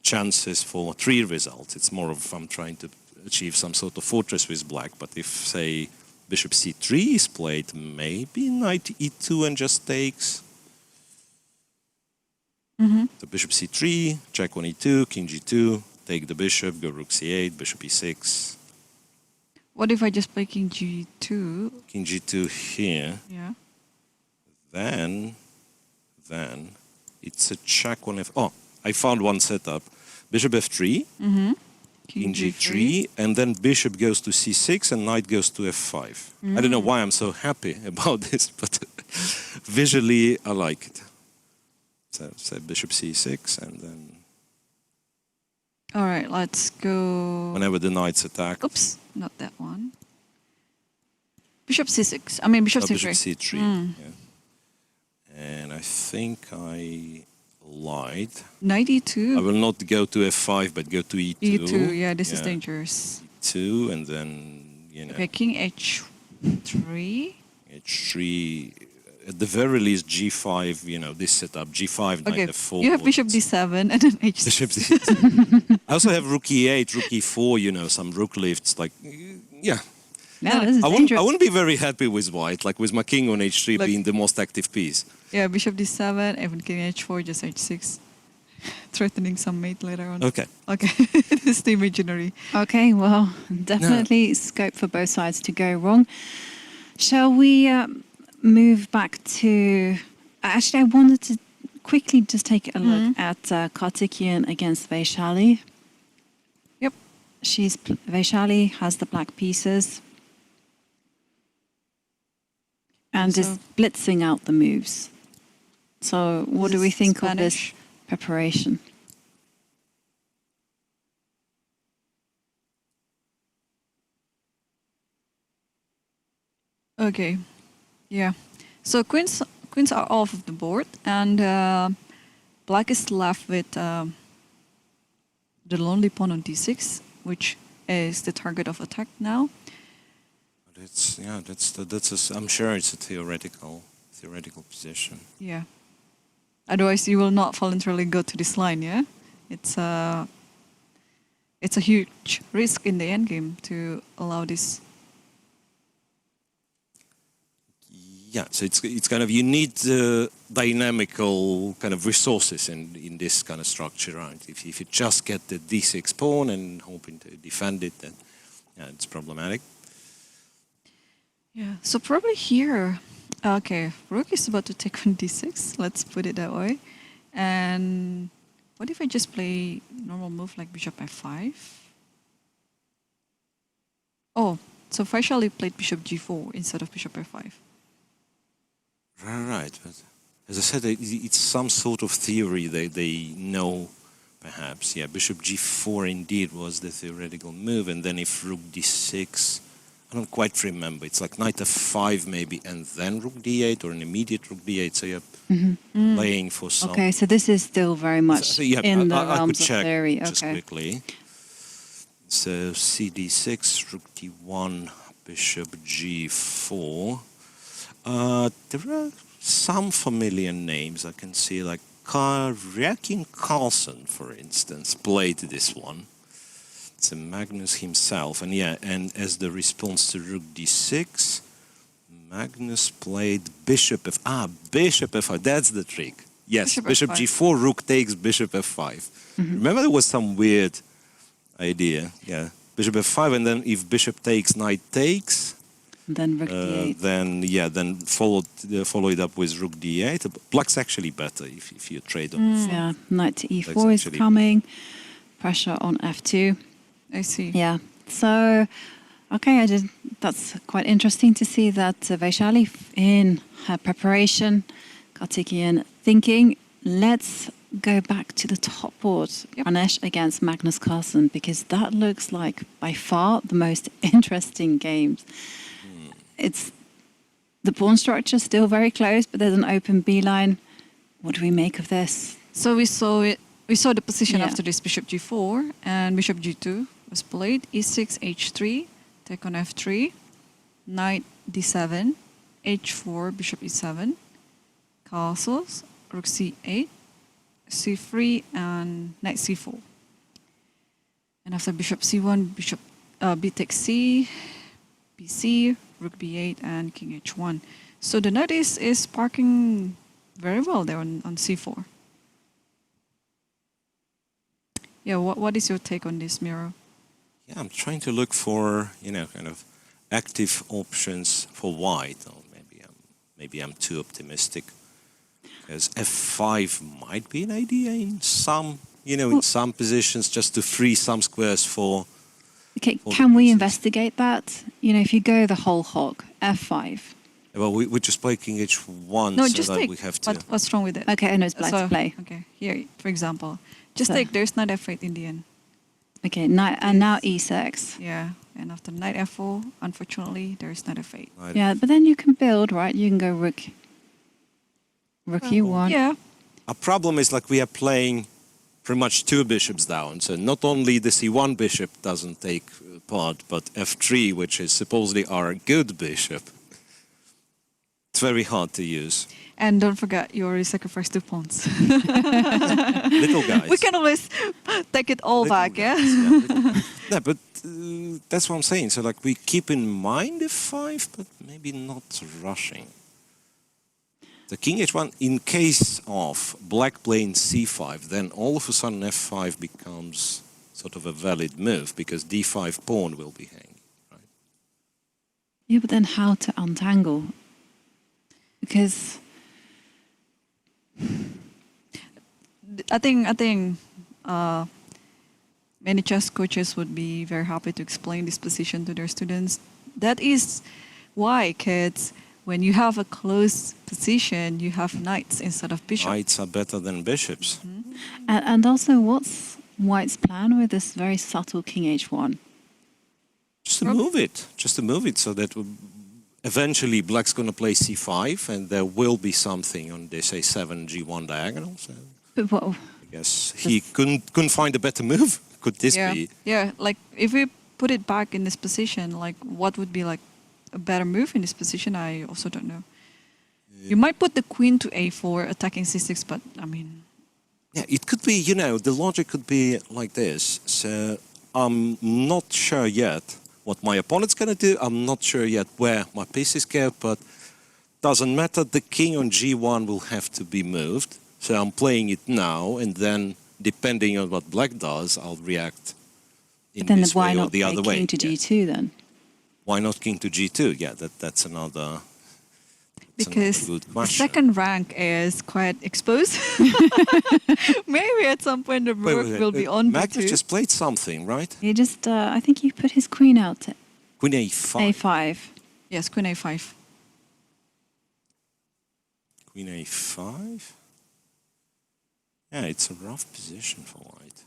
[SPEAKER 3] chances for 3 results. It's more of I'm trying to achieve some sort of fortress with black. But if, say, bishop c3 is played, maybe knight e2 and just takes. So bishop c3, check on e2, king g2, take the bishop, go rook c8, bishop e6,
[SPEAKER 4] What if I just play king g2?
[SPEAKER 3] king g2 here.
[SPEAKER 4] Yeah.
[SPEAKER 3] Then it's a check on f. Oh, I found one setup. Bishop f3, king g3, and then bishop goes to c6 and knight goes to f5. I don't know why I'm so happy about this, but visually I like it. So bishop c6, and then
[SPEAKER 4] All right, let's go.
[SPEAKER 3] whenever the knights attack,
[SPEAKER 4] Oops, not that one. Bishop c6. I mean bishop c3.
[SPEAKER 3] bishop c3. Yeah. And I think I lied.
[SPEAKER 4] Knight e2.
[SPEAKER 3] I will not go to f5, but go to e2.
[SPEAKER 4] e2. Yeah, this is dangerous.
[SPEAKER 3] 2, and then, you know,
[SPEAKER 4] Okay, king h3.
[SPEAKER 3] h3. At the very least, g5, you know, this setup, g5,
[SPEAKER 4] Okay,
[SPEAKER 3] knight f4.
[SPEAKER 4] you have bishop d7 and then h6.
[SPEAKER 3] Bishop d7. I also have rook e8, rook e4, you know, some rook lifts. Like, yeah.
[SPEAKER 2] No, this is
[SPEAKER 3] I
[SPEAKER 2] dangerous.
[SPEAKER 3] wouldn't be very happy with white, like with my king on h3
[SPEAKER 4] Like-
[SPEAKER 3] being the most active piece.
[SPEAKER 4] Yeah, bishop d7, even king h4, just h6. Threatening some mate later on.
[SPEAKER 3] Okay.
[SPEAKER 4] Okay, it's the imaginary.
[SPEAKER 2] Okay, well, definitely scope for both sides to go wrong. Shall we move back to... Actually, I wanted to quickly just take a look at Karthikeyan against Vaishali.
[SPEAKER 4] Yep.
[SPEAKER 2] Vaishali has the black pieces and is
[SPEAKER 4] So-
[SPEAKER 2] blitzing out the moves. So what do
[SPEAKER 4] This
[SPEAKER 2] we
[SPEAKER 4] is
[SPEAKER 2] think of this
[SPEAKER 4] Spanish.
[SPEAKER 2] preparation?
[SPEAKER 4] Okay, yeah. So queens are off of the board, and black is left with the lonely pawn on d6, which is the target of attack now.
[SPEAKER 3] But it's, yeah, I'm sure it's a theoretical position.
[SPEAKER 4] Yeah. Otherwise, you will not voluntarily go to this line. Yeah, it's a huge risk in the endgame to allow this.
[SPEAKER 3] Yeah, so it's kind of, you need dynamical kind of resources in this kind of structure, right? If you just get the d6 pawn and hoping to defend it, then yeah, it's problematic.
[SPEAKER 4] Yeah. So probably here, okay, rook is about to take on d6. Let's put it that way. And what if I just play normal move like bishop f5? Oh, so Vaishali played bishop g4 instead of bishop f5.
[SPEAKER 3] Right, but as I said, it's some sort of theory they know, perhaps. Yeah, bishop g4 indeed was the theoretical move, and then if rook d6, I don't quite remember. It's like knight f5 maybe, and then rook d8 or an immediate rook d8. So you're playing for some.
[SPEAKER 2] Okay, so this is still very much
[SPEAKER 3] So, yeah,
[SPEAKER 2] in the
[SPEAKER 3] I could
[SPEAKER 2] realms of
[SPEAKER 3] check
[SPEAKER 2] theory.
[SPEAKER 3] just
[SPEAKER 2] Okay.
[SPEAKER 3] quickly. So cd6, rook d1, bishop g4. There are some familiar names I can see, like Qatar Carlsen, for instance, played this one. It's a Magnus himself, and yeah, and as the response to rook d6, Magnus played bishop bishop f5. That's the trick. Yes, bishop
[SPEAKER 4] F5.
[SPEAKER 3] g4, rook takes bishop f5. Remember, there was some weird idea. Yeah, bishop f5, and then if bishop takes, knight takes.
[SPEAKER 2] Then rook d8.
[SPEAKER 3] Then follow it up with rook d8. Black's actually better if you trade on.
[SPEAKER 2] Yeah, knight to e4
[SPEAKER 3] That's
[SPEAKER 2] is
[SPEAKER 3] actually-
[SPEAKER 2] coming. Pressure on f2.
[SPEAKER 4] I see.
[SPEAKER 2] Yeah. So, okay, that's quite interesting to see that Vaishali in her preparation, Kartikeyan thinking. Let's go back to the top board, Anish against Magnus Carlsen, because that looks like by far the most interesting games. It's the pawn structure still very close, but there's an open B line. What do we make of this?
[SPEAKER 4] So we saw it. We saw the position
[SPEAKER 2] Yeah.
[SPEAKER 4] after this bishop g4 and bishop g2 was played. e6, h3, take on f3, knight d7, h4, bishop e7, castles, rook c8, c3, and knight c4. And after bishop c1, bishop b takes c, bc, rook b8, and king h1. So the knight is parking very well there on c4. Yeah, what is your take on this, Miro?
[SPEAKER 3] Yeah, I'm trying to look for kind of active options for white. Or maybe I'm too optimistic. Because f5 might be an idea in some in some positions, just to free some squares for.
[SPEAKER 2] Okay,
[SPEAKER 3] All
[SPEAKER 2] can
[SPEAKER 3] the
[SPEAKER 2] we
[SPEAKER 3] pieces.
[SPEAKER 2] investigate that? If you go the whole hog, f5.
[SPEAKER 3] Well, we just play king h1,
[SPEAKER 4] No,
[SPEAKER 3] so
[SPEAKER 4] just
[SPEAKER 3] that
[SPEAKER 4] take.
[SPEAKER 3] we have to.
[SPEAKER 4] What's wrong with it?
[SPEAKER 2] Okay, I know it's black to play.
[SPEAKER 4] Okay, here, for example, just
[SPEAKER 2] So-
[SPEAKER 4] take. There's knight f8 in the end.
[SPEAKER 2] Okay, and now e6.
[SPEAKER 4] Yeah, and after knight f4, unfortunately, there's knight f8.
[SPEAKER 3] Knight
[SPEAKER 2] Yeah, but then you can build, right? You can go rook e1.
[SPEAKER 4] Yeah,
[SPEAKER 3] Our problem is like we are playing pretty much two bishops down. So not only the c1 bishop doesn't take part, but f3, which is supposedly our good bishop. It's very hard to use.
[SPEAKER 4] and don't forget, you already sacrificed 2 pawns.
[SPEAKER 3] Little guys.
[SPEAKER 4] We can always take it all
[SPEAKER 3] Little
[SPEAKER 4] back,
[SPEAKER 3] guys,
[SPEAKER 4] yeah?
[SPEAKER 3] little guys. No, but that's what I'm saying. So like we keep in mind f5, but maybe not rushing. The king h1, in case of black playing c5, then all of a sudden f5 becomes sort of a valid move because d5 pawn will be hanging. Right?
[SPEAKER 2] Yeah, but then how to untangle? Because
[SPEAKER 4] I think many chess coaches would be very happy to explain this position to their students. That is why, kids, when you have a close position, you have knights instead of bishops.
[SPEAKER 3] Knights are better than bishops.
[SPEAKER 2] and also, what's White's plan with this very subtle king h1?
[SPEAKER 3] Just to move it. Just to move it so that eventually black's going to play c5 and there will be something on this a7 g1 diagonal. So
[SPEAKER 2] But what?
[SPEAKER 3] I guess he couldn't find a better move. Could this
[SPEAKER 4] Yeah,
[SPEAKER 3] be?
[SPEAKER 4] yeah. Like if we put it back in this position, like what would be like a better move in this position? I also don't know. You might put the queen to a4, attacking c6, but I mean,
[SPEAKER 3] Yeah, it could be, the logic could be like this. So I'm not sure yet what my opponent's going to do. I'm not sure yet where my piece is kept, but doesn't matter. The king on g1 will have to be moved. So I'm playing it now, and then depending on what black does, I'll react in
[SPEAKER 2] Then
[SPEAKER 3] this
[SPEAKER 2] why
[SPEAKER 3] way or
[SPEAKER 2] not
[SPEAKER 3] the
[SPEAKER 2] play
[SPEAKER 3] other way.
[SPEAKER 2] king to
[SPEAKER 3] Yeah.
[SPEAKER 2] g2 then?
[SPEAKER 3] Why not king to g2? Yeah, that's another.
[SPEAKER 4] because
[SPEAKER 3] good
[SPEAKER 4] the
[SPEAKER 3] question.
[SPEAKER 4] second rank is quite exposed. Maybe at some point the
[SPEAKER 3] Wait,
[SPEAKER 4] rook
[SPEAKER 3] wait,
[SPEAKER 4] will be on
[SPEAKER 3] Magnus
[SPEAKER 4] b2.
[SPEAKER 3] just played something, right?
[SPEAKER 2] He just, I think he put his queen out to
[SPEAKER 3] Queen a5.
[SPEAKER 2] a5.
[SPEAKER 4] Yes, queen a5.
[SPEAKER 3] Queen a5. Yeah, it's a rough position for white.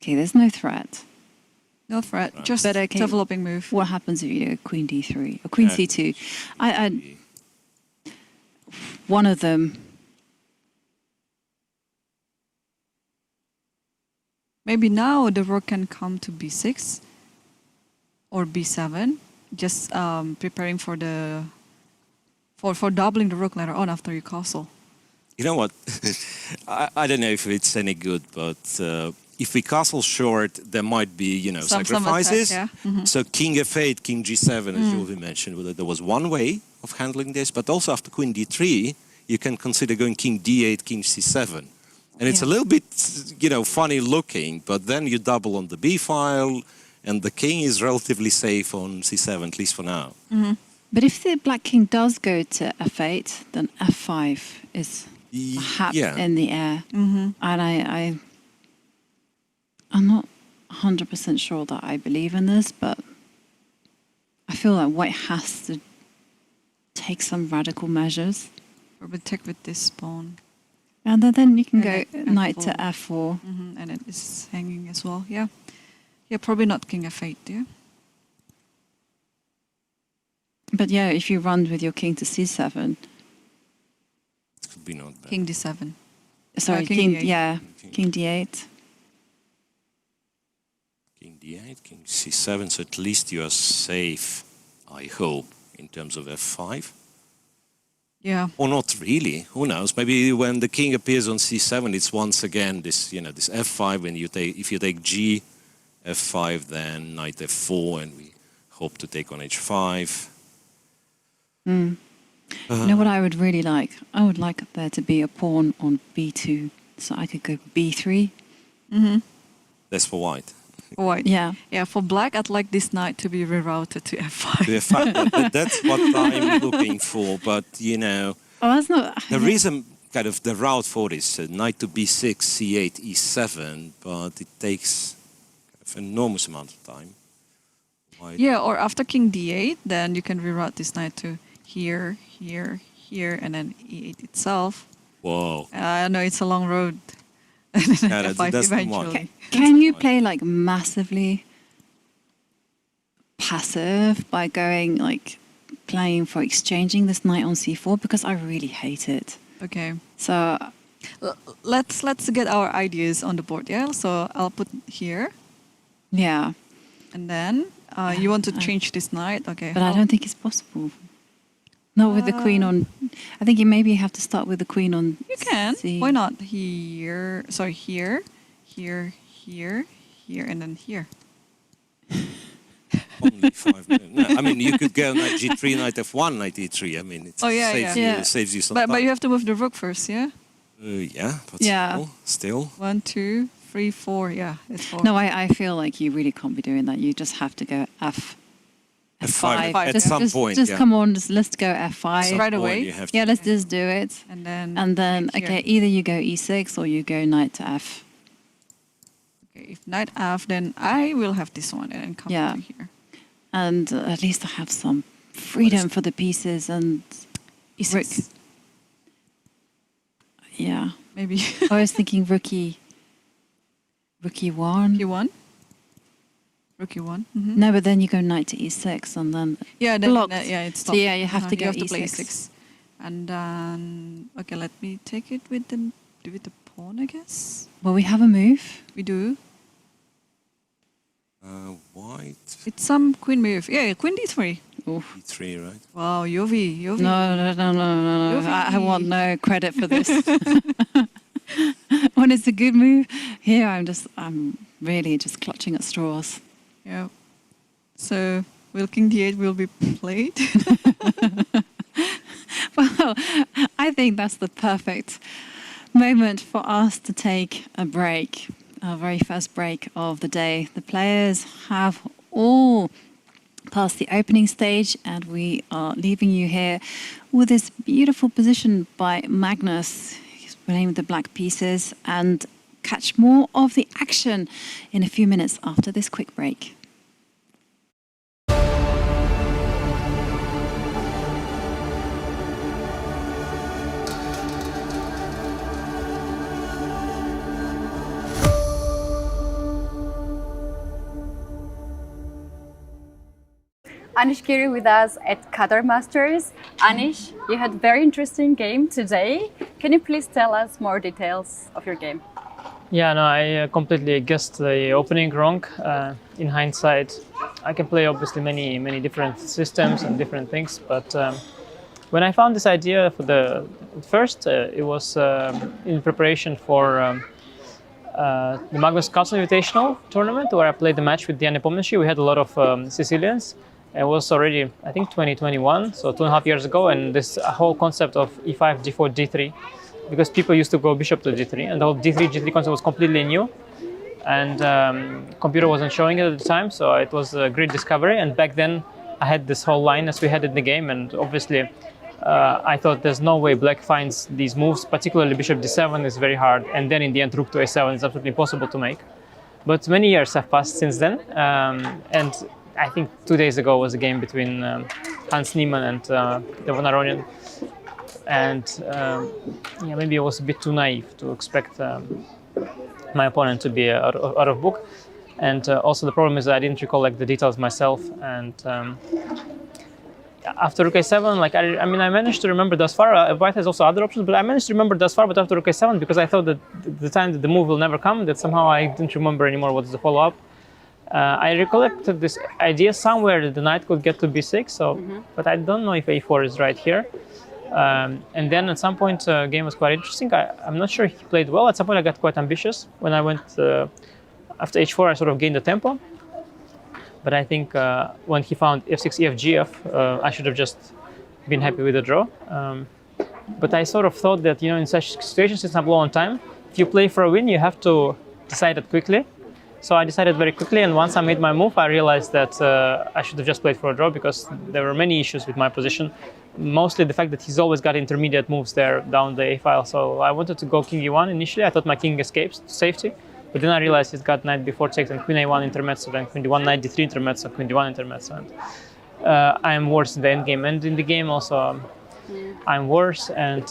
[SPEAKER 2] Okay, there's no threat.
[SPEAKER 4] No threat, just
[SPEAKER 2] But okay.
[SPEAKER 4] developing move.
[SPEAKER 2] What happens if you do queen d3 or queen c2? One of them.
[SPEAKER 4] Maybe now the rook can come to b6 or b7, just preparing for the for doubling the rook later on after you castle.
[SPEAKER 3] You know what? I don't know if it's any good, but if we castle short, there might be, you know,
[SPEAKER 4] Some
[SPEAKER 3] sacrifices.
[SPEAKER 4] attack, yeah.
[SPEAKER 3] So king f8, king g7, as Jovi mentioned, well, there was one way of handling this, but also after queen d3, you can consider going king d8, king c7. And it's a little bit, you know, funny looking, but then you double on the b file, and the king is relatively safe on c7, at least for now.
[SPEAKER 2] But if the black king does go to f8, then f5 is perhaps in the air. And I'm not 100% sure that I believe in this, but I feel like white has to take some radical measures.
[SPEAKER 4] Probably take with this pawn.
[SPEAKER 2] And then you can
[SPEAKER 4] And
[SPEAKER 2] go
[SPEAKER 4] then
[SPEAKER 2] knight to
[SPEAKER 4] f4.
[SPEAKER 2] f4.
[SPEAKER 4] And it is hanging as well. Yeah. Yeah, probably not king f8, yeah.
[SPEAKER 2] But yeah, if you run with your king to c7.
[SPEAKER 3] It could be not bad.
[SPEAKER 4] King d7.
[SPEAKER 2] Sorry,
[SPEAKER 4] king
[SPEAKER 2] king,
[SPEAKER 4] d8.
[SPEAKER 2] king d8.
[SPEAKER 3] King d8, king c7, so at least you are safe, I hope, in terms of f5.
[SPEAKER 4] Yeah.
[SPEAKER 3] Or not really, who knows? Maybe when the king appears on c7, it's once again this, you know, this f5. When you take, if you take g, f5, then knight f4, and we hope to take on h5.
[SPEAKER 2] You know what I would really like? I would like there to be a pawn on b2, so I could go b3.
[SPEAKER 3] That's for white.
[SPEAKER 4] For white.
[SPEAKER 2] Yeah.
[SPEAKER 4] Yeah, for black, I'd like this knight to be rerouted to f5.
[SPEAKER 3] To f5, that's what I'm looking for. But you know,
[SPEAKER 2] Oh, that's not.
[SPEAKER 3] the reason, kind of, the route for this knight to b6, c8, e7, but it takes an enormous amount of time. White.
[SPEAKER 4] Yeah, or after king d8, then you can reroute this knight to here, here, here, and then e8 itself.
[SPEAKER 3] Whoa.
[SPEAKER 4] I know it's a long road.
[SPEAKER 3] Yeah,
[SPEAKER 4] f5
[SPEAKER 3] that's the one.
[SPEAKER 4] eventually.
[SPEAKER 2] Can you play like massively passive by going like playing for exchanging this knight on c4? Because I really hate it.
[SPEAKER 4] Okay.
[SPEAKER 2] So
[SPEAKER 4] Let's get our ideas on the board, yeah? So I'll put here,
[SPEAKER 2] yeah,
[SPEAKER 4] and then you want to change this knight, okay?
[SPEAKER 2] but I don't think it's possible. Not with the queen on. I think you maybe have to start with the queen on.
[SPEAKER 4] You can.
[SPEAKER 2] C.
[SPEAKER 4] Why not? Here, sorry, here, here, here, here, and then here.
[SPEAKER 3] Only 5 minutes. No, I mean, you could go knight g3, knight f1, knight e3. I mean, it saves you some time.
[SPEAKER 4] But you have to move the rook first, yeah?
[SPEAKER 3] Yeah, but
[SPEAKER 2] Yeah.
[SPEAKER 3] still.
[SPEAKER 4] 1, 2, 3, 4. Yeah, it's 4.
[SPEAKER 2] No, I feel like you really can't be doing that. You just have to go
[SPEAKER 3] F5 at
[SPEAKER 2] Just,
[SPEAKER 3] some
[SPEAKER 2] just,
[SPEAKER 3] point.
[SPEAKER 2] just
[SPEAKER 3] yeah.
[SPEAKER 2] come on, let's go f5.
[SPEAKER 3] Some
[SPEAKER 4] right
[SPEAKER 3] point
[SPEAKER 4] away.
[SPEAKER 3] you have to-
[SPEAKER 2] Yeah, let's just do it.
[SPEAKER 4] And then.
[SPEAKER 2] And then,
[SPEAKER 4] here.
[SPEAKER 2] okay, either you go e6 or you go knight to f.
[SPEAKER 4] Okay, if knight f, then I will have this one and then come
[SPEAKER 2] Yeah.
[SPEAKER 4] over here.
[SPEAKER 2] And at least I have some freedom for the pieces and
[SPEAKER 4] E6.
[SPEAKER 2] rook. Yeah.
[SPEAKER 4] Maybe.
[SPEAKER 2] I was thinking rookie one.
[SPEAKER 4] Q1. Rook E1.
[SPEAKER 2] No, but then you go knight to e6 and then
[SPEAKER 4] Yeah, then,
[SPEAKER 2] blocked.
[SPEAKER 4] yeah, it's
[SPEAKER 2] So
[SPEAKER 4] stopped.
[SPEAKER 2] yeah, you have to
[SPEAKER 4] You
[SPEAKER 2] go
[SPEAKER 4] have to play
[SPEAKER 2] e6.
[SPEAKER 4] E6. And then, okay, let me take it with the pawn, I guess.
[SPEAKER 2] Well, we have a move.
[SPEAKER 4] We do.
[SPEAKER 3] White
[SPEAKER 4] It's some queen move. Yeah, queen d3.
[SPEAKER 2] Oof.
[SPEAKER 3] e3, right?
[SPEAKER 4] Wow, Jovi.
[SPEAKER 2] No. I want no credit for this. When it's a good move, here I'm really just clutching at straws.
[SPEAKER 4] Yeah. So, will king d8 will be played?
[SPEAKER 2] Well, I think that's the perfect moment for us to take a break, our very first break of the day. The players have all passed the opening stage and we are leaving you here with this beautiful position by Magnus. He's playing with the black pieces, and catch more of the action in a few minutes after this quick break.
[SPEAKER 1] Anish Giri with us at Qatar Masters. Anish, you had a very interesting game today. Can you please tell us more details of your game?
[SPEAKER 5] Yeah, no, I completely guessed the opening wrong. In hindsight, I can play obviously many different systems and different things, but when I found this idea for the first, it was in preparation for the Magnus Carlsen Invitational tournament, where I played the match with Diane Nepomniachtchi. We had a lot of Sicilians. It was already, I think, 2021, so 2.5 years ago, and this whole concept of e5, d4, d3, because people used to go bishop to d3, and the whole d3, g3 concept was completely new, and computer wasn't showing it at the time, so it was a great discovery. And back then, I had this whole line as we had in the game, and obviously, I thought there's no way black finds these moves, particularly bishop d7 is very hard, and then in the end rook to a7 is absolutely impossible to make. But many years have passed since then, and I think 2 days ago was a game between Hans Niemann and Devon Aronian, and yeah, maybe I was a bit too naive to expect my opponent to be out of book, and also the problem is that I didn't recollect the details myself, and after rook a7, like I mean, I managed to remember thus far. White has also other options, but I managed to remember thus far. But after rook a7, because I thought that the time that the move will never come, that somehow I didn't remember anymore what's the follow-up. I recollected this idea somewhere that the knight could get to b6, so, but I don't know if a4 is right here. And then at some point, the game was quite interesting. I'm not sure he played well. At some point, I got quite ambitious. When I went after h4, I sort of gained the tempo. But I think when he found f6, ef, gf, I should have just been happy with the draw. But I sort of thought that, you know, in such situations, since I'm low on time, if you play for a win, you have to decide it quickly. So I decided very quickly, and once I made my move, I realized that I should have just played for a draw, because there were many issues with my position. Mostly the fact that he's always got intermediate moves there down the a file. So I wanted to go king e1 initially. I thought my king escapes to safety, but then I realized he's got knight b4 takes and queen a1 intermezzo, then queen d1, knight d3 intermezzo, queen d1 intermezzo, and I am worse in the endgame. And in the game also, I'm worse, and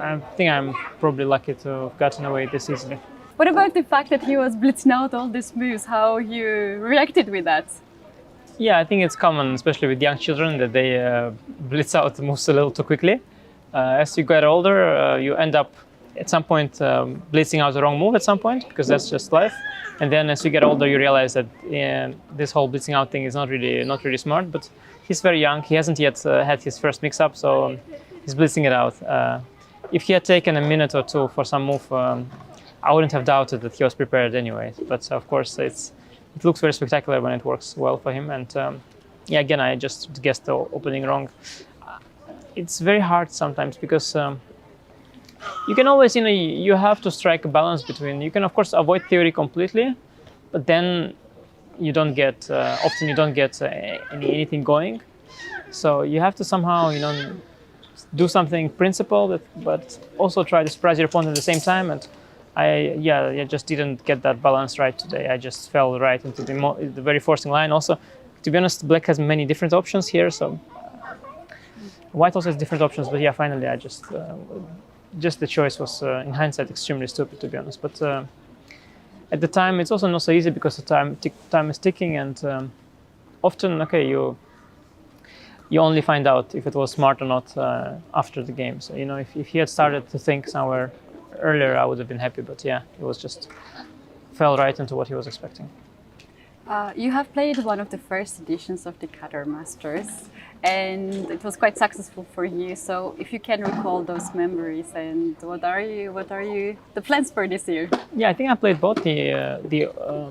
[SPEAKER 5] I think I'm probably lucky to have gotten away this easily.
[SPEAKER 1] What about the fact that he was blitzing out all these moves? How you reacted with that?
[SPEAKER 5] Yeah, I think it's common, especially with young children, that they blitz out the moves a little too quickly. As you get older, you end up at some point blitzing out the wrong move at some point, because that's just life. And then as you get older, you realize that this whole blitzing out thing is not really smart. But he's very young. He hasn't yet had his first mix-up, so he's blitzing it out. If he had taken a minute or two for some move, I wouldn't have doubted that he was prepared anyway. But of course, it looks very spectacular when it works well for him. And yeah, again, I just guessed the opening wrong. It's very hard sometimes, because you can always, you have to strike a balance between, you can of course avoid theory completely, but then you don't get, often you don't get anything going. So you have to somehow, do something principled, but also try to surprise your opponent at the same time. And I just didn't get that balance right today. I just fell right into the very forcing line. Also, to be honest, black has many different options here, so white also has different options. But yeah, finally, I just the choice was in hindsight extremely stupid, to be honest. But at the time, it's also not so easy, because the time is ticking, and often, okay, you only find out if it was smart or not after the game. So if he had started to think somewhere earlier, I would have been happy, but yeah, it was just fell right into what he was expecting.
[SPEAKER 1] You have played one of the first editions of the Qatar Masters, and it was quite successful for you. So if you can recall those memories, and what are the plans for this year? Yeah,
[SPEAKER 5] I think I played both the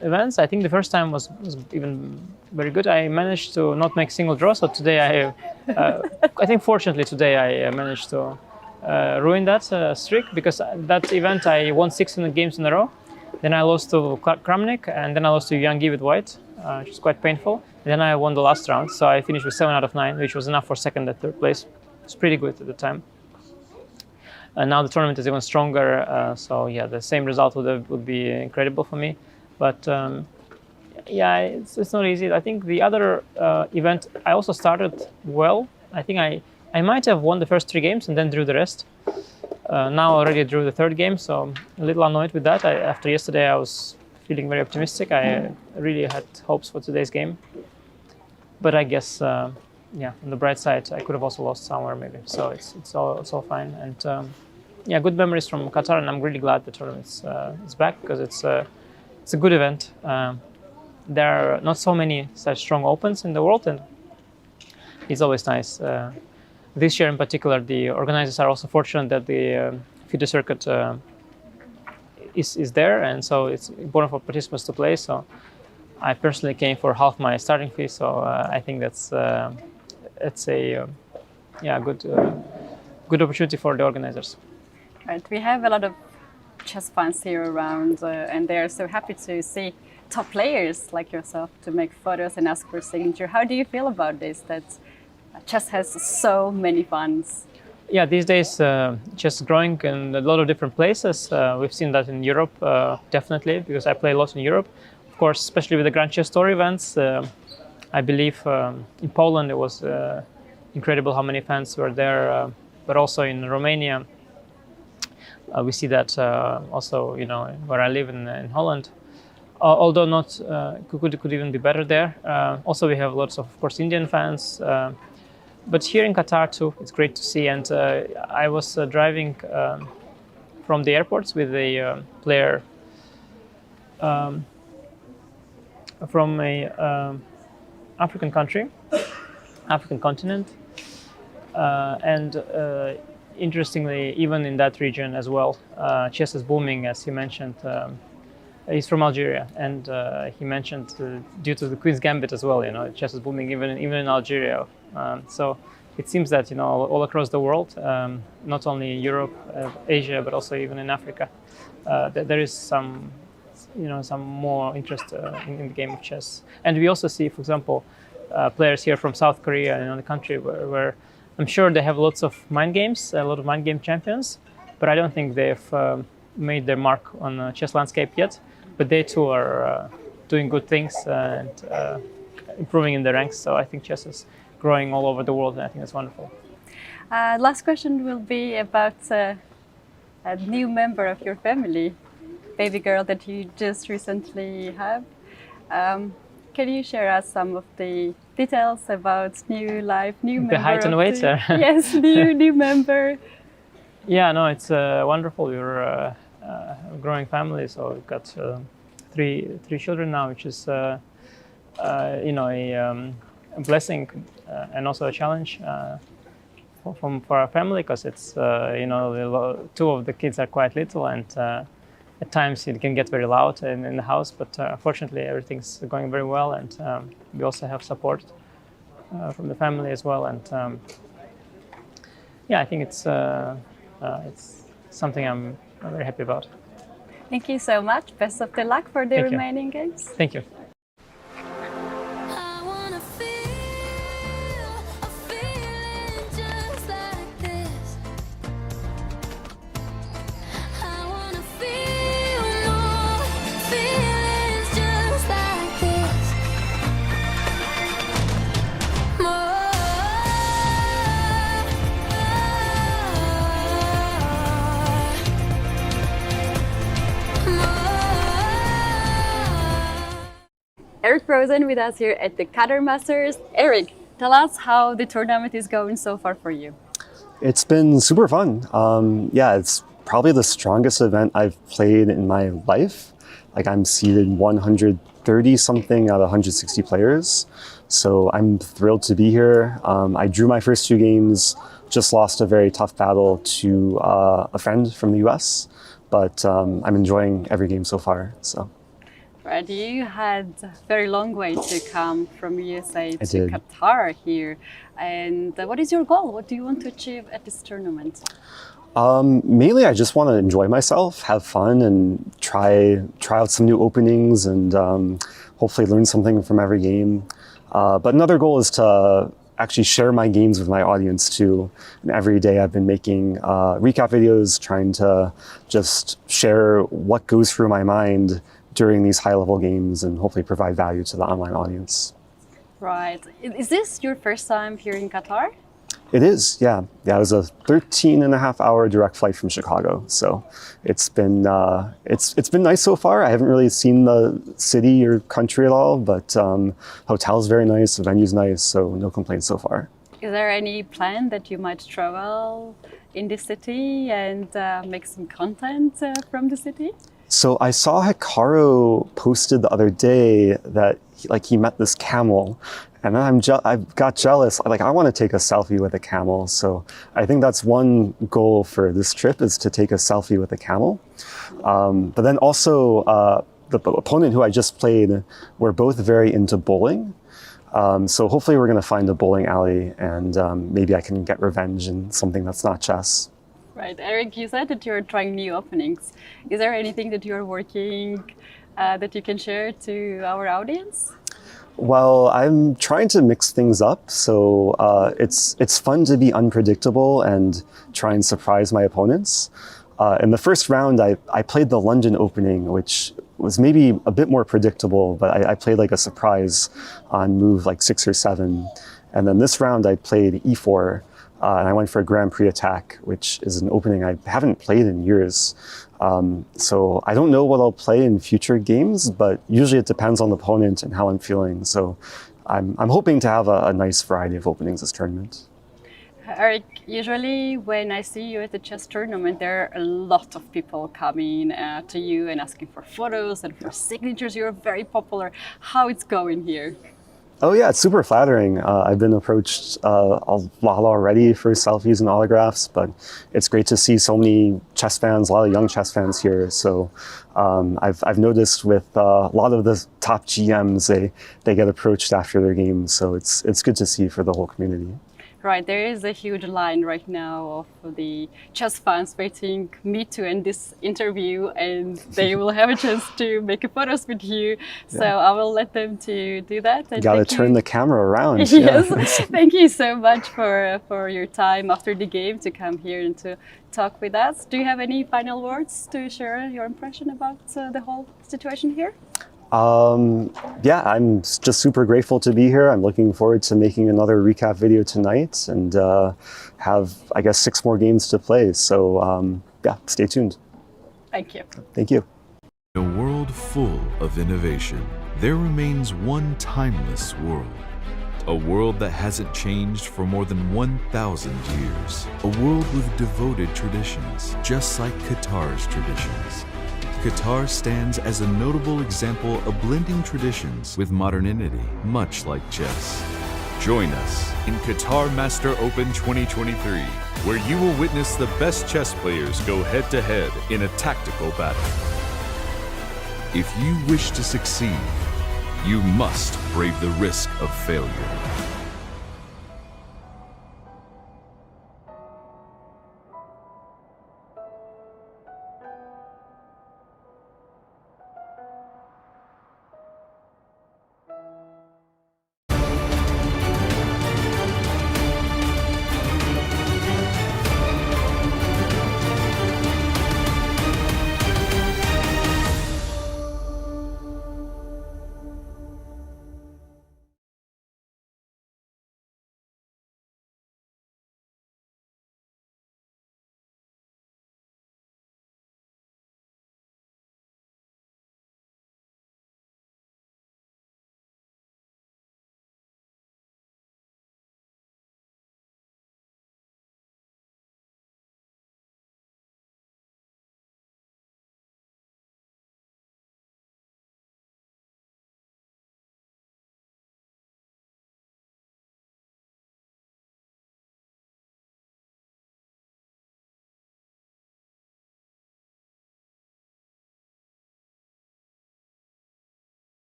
[SPEAKER 5] events. I think the first time was even very good. I managed to not make single draw, so today I think fortunately today I managed to ruin that streak, because that event I won 600 games in a row. Then I lost to Kramnik, and then I lost to Yang with white, which was quite painful. And then I won the last round, so I finished with 7 out of 9, which was enough for second and third place. It's pretty good at the time. And now the tournament is even stronger, so yeah, the same result would be incredible for me. But yeah, it's not easy. I think the other event, I also started well. I think I might have won the first 3 games and then drew the rest. Now I already drew the 3rd game, so a little annoyed with that. After yesterday, I was feeling very optimistic. I really had hopes for today's game. But I guess, yeah, on the bright side, I could have also lost somewhere maybe. So it's all fine. And yeah, good memories from Qatar, and I'm really glad the tournament is back because it's a good event. There are not so many such strong opens in the world, and it's always nice. This year in particular, the organizers are also fortunate that the FIDE circuit is there, and so it's important for participants to play. So I personally came for half my starting fee, so I think it's a yeah, good opportunity for the organizers.
[SPEAKER 1] Right, we have a lot of chess fans here around, and they are so happy to see top players like yourself to make photos and ask for signature. How do you feel about this? That chess has so many fans.
[SPEAKER 5] Yeah, these days chess is growing in a lot of different places. We've seen that in Europe, definitely, because I play a lot in Europe. Of course, especially with the Grand Chess Tour events. I believe in Poland it was incredible how many fans were there, but also in Romania. We see that also, you know, where I live in Holland. Although not, could even be better there. Also, we have lots of course, Indian fans. But here in Qatar too, it's great to see. And I was driving from the airports with a player from a African country, African continent, and interestingly, even in that region as well, chess is booming, as he mentioned. He's from Algeria, and he mentioned due to the Queen's Gambit as well. You know, chess is booming even in Algeria. So it seems that, you know, all across the world, not only Europe, Asia, but also even in Africa, there is some, you know, some more interest in the game of chess. And we also see, for example, players here from South Korea, you know, the country where I'm sure they have lots of mind games, a lot of mind game champions, but I don't think they've made their mark on the chess landscape yet. But they too are doing good things and improving in the ranks. So I think chess is growing all over the world, and I think that's wonderful.
[SPEAKER 1] Last question will be about a new member of your family, baby girl that you just recently have. Can you share us some of the details about new life, new member?
[SPEAKER 5] The height and weight?
[SPEAKER 1] Yes, new member.
[SPEAKER 5] Yeah, no, it's wonderful. We're a growing family, so we've got three children now, which is you know, a blessing and also a challenge for our family, because it's you know, two of the kids are quite little, and at times it can get very loud in the house. But fortunately, everything's going very well, and we also have support from the family as well. And yeah, I think it's something I'm very happy about.
[SPEAKER 1] Thank you so much. Best of the luck for the remaining games.
[SPEAKER 5] Thank you.
[SPEAKER 1] Eric Rosen with us here at the Qatar Masters. Eric, tell us how the tournament is going so far for you.
[SPEAKER 6] It's been super fun. Yeah, it's probably the strongest event I've played in my life. Like, I'm seeded 130 something out of 160 players. So I'm thrilled to be here. I drew my first two games, just lost a very tough battle to a friend from the US, but I'm enjoying every game so far. So.
[SPEAKER 1] Right, you had a very long way to come from USA to
[SPEAKER 6] did.
[SPEAKER 1] Qatar here. And what is your goal? What do you want to achieve at this tournament?
[SPEAKER 6] Mainly, I just want to enjoy myself, have fun, and try out some new openings, and hopefully learn something from every game. But another goal is to actually share my games with my audience too. And every day I've been making recap videos, trying to just share what goes through my mind during these high-level games and hopefully provide value to the online audience.
[SPEAKER 1] Right. Is this your first time here in Qatar?
[SPEAKER 6] It is, yeah. Yeah, it was a 13-and-a-half-hour direct flight from Chicago. So it's been nice so far. I haven't really seen the city or country at all, but hotel's very nice, the venue's nice, so no complaints so far.
[SPEAKER 1] Is there any plan that you might travel in the city and make some content from the city?
[SPEAKER 6] So I saw Hikaru posted the other day that he met this camel, and then I got jealous. I want to take a selfie with a camel. So I think that's one goal for this trip, is to take a selfie with a camel. But then also the opponent who I just played, we're both very into bowling. So hopefully we're going to find a bowling alley, and maybe I can get revenge in something that's not chess.
[SPEAKER 1] Right, Eric, you said that you're trying new openings. Is there anything that you're working that you can share to our audience?
[SPEAKER 6] Well, I'm trying to mix things up, so it's fun to be unpredictable and try and surprise my opponents. In the first round, I played the London opening, which was maybe a bit more predictable, but I played like a surprise on move like 6 or 7. And then this round, I played e4, and I went for a Grand Prix attack, which is an opening I haven't played in years. So I don't know what I'll play in future games, but usually it depends on the opponent and how I'm feeling. So I'm hoping to have a nice variety of openings this tournament.
[SPEAKER 1] Eric, usually when I see you at the chess tournament, there are a lot of people coming to you and asking for photos and for signatures. You're very popular. How it's going here?
[SPEAKER 6] Oh yeah, it's super flattering. I've been approached a lot already for selfies and autographs, but it's great to see so many chess fans, a lot of young chess fans here. So I've noticed with a lot of the top GMs, they get approached after their games. So it's good to see for the whole community.
[SPEAKER 1] Right, there is a huge line right now of the chess fans waiting me to end this interview, and they will have a chance to make photos with you. So I will let them to do that.
[SPEAKER 6] You gotta turn the camera around.
[SPEAKER 1] Yes, yeah. Thank you so much for your time after the game to come here and to talk with us. Do you have any final words to share your impression about the whole situation here?
[SPEAKER 6] Yeah, I'm just super grateful to be here. I'm looking forward to making another recap video tonight and have, I guess, 6 more games to play. So yeah, stay tuned.
[SPEAKER 1] Thank you.
[SPEAKER 6] Thank you.
[SPEAKER 7] In a world full of innovation, there remains one timeless world. A world that hasn't changed for more than 1,000 years. A world with devoted traditions, just like Qatar's traditions. Qatar stands as a notable example of blending traditions with modernity, much like chess. Join us in Qatar Master Open 2023, where you will witness the best chess players go head-to-head in a tactical battle. If you wish to succeed, you must brave the risk of failure.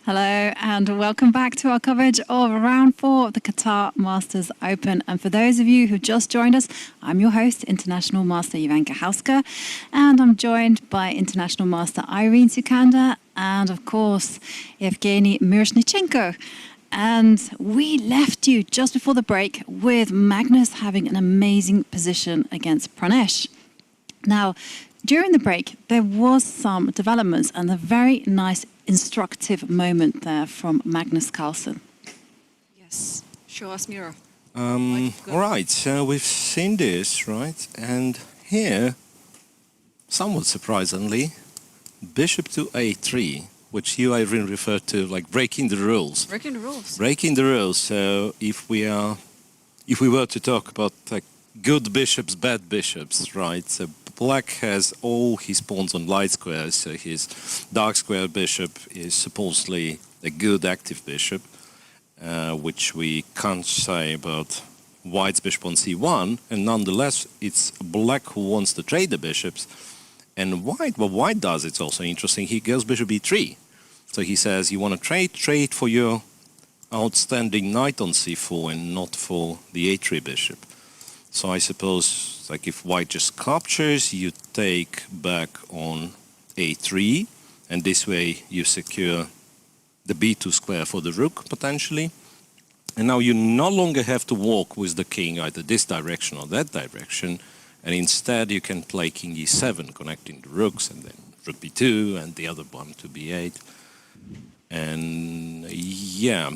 [SPEAKER 2] Hello and welcome back to our coverage of round 4 of the Qatar Masters Open. And for those of you who just joined us, I'm your host, International Master Jovanka Houska, and I'm joined by International Master Irene Sukandar and, of course, Evgenij Miroshnichenko. And we left you just before the break with Magnus having an amazing position against Pranesh. Now, during the break, there was some developments and a very nice instructive moment there from Magnus Carlsen.
[SPEAKER 4] Yes. Show us, Miro.
[SPEAKER 3] All right, so we've seen this, right? And here, somewhat surprisingly, bishop to a3, which you, Irene, referred to like breaking the rules.
[SPEAKER 4] Breaking the rules.
[SPEAKER 3] Breaking the rules. So if we were to talk about like good bishops, bad bishops, right? So Black has all his pawns on light squares, so his dark square bishop is supposedly a good active bishop, which we can't say about White's bishop on c1, and nonetheless it's Black who wants to trade the bishops, and White, what White does, it's also interesting, he goes bishop e3. So he says, you want to trade for your outstanding knight on c4 and not for the a3 bishop. So I suppose, like if White just captures, you take back on a3, and this way you secure the b2 square for the rook, potentially. And now you no longer have to walk with the king either this direction or that direction, and instead you can play king e7, connecting the rooks, and then rook b2, and the other one to b8. And yeah.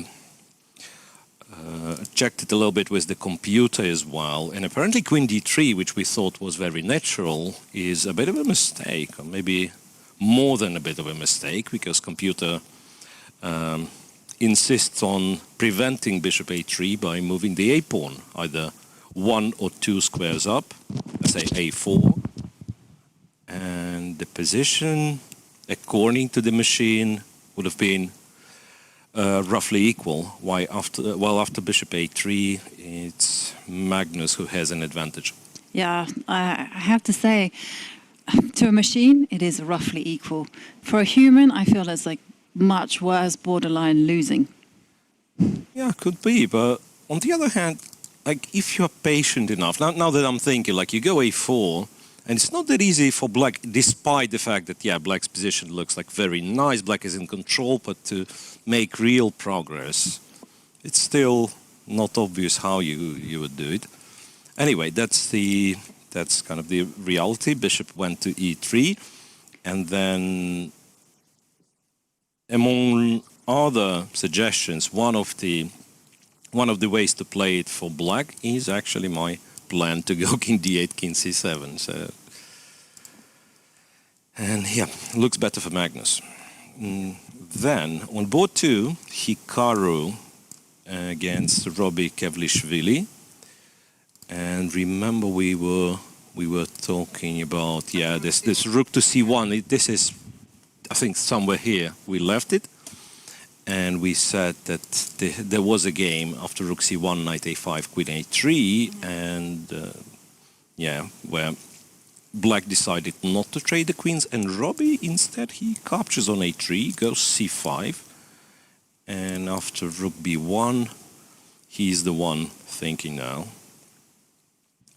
[SPEAKER 3] Checked it a little bit with the computer as well, and apparently queen d3, which we thought was very natural, is a bit of a mistake, or maybe more than a bit of a mistake, because computer insists on preventing bishop a3 by moving the a-pawn, either 1 or 2 squares up, let's say a4, and the position, according to the machine, would have been roughly equal. Why after bishop a3, it's Magnus who has an advantage.
[SPEAKER 2] Yeah, I have to say, to a machine, it is roughly equal. For a human, I feel it's like much worse, borderline losing.
[SPEAKER 3] Yeah, could be, but on the other hand, like if you're patient enough, now that I'm thinking, like you go a4, and it's not that easy for Black, despite the fact that, yeah, Black's position looks like very nice, Black is in control, but to make real progress, it's still not obvious how you would do it. Anyway, that's kind of the reality. Bishop went to e3, and then among other suggestions, one of the ways to play it for Black is actually my plan to go king d8, king c7. So, and yeah, looks better for Magnus. Then on board 2, Hikaru against Robbie Kevlishvili. And remember we were talking about, yeah, this rook to c1. This is, I think, somewhere here we left it. And we said that there was a game after rook c1, knight a5, queen a3, and yeah, where Black decided not to trade the queens, and Robbie instead he captures on a3, goes c5, and after rook b1, he's the one thinking now.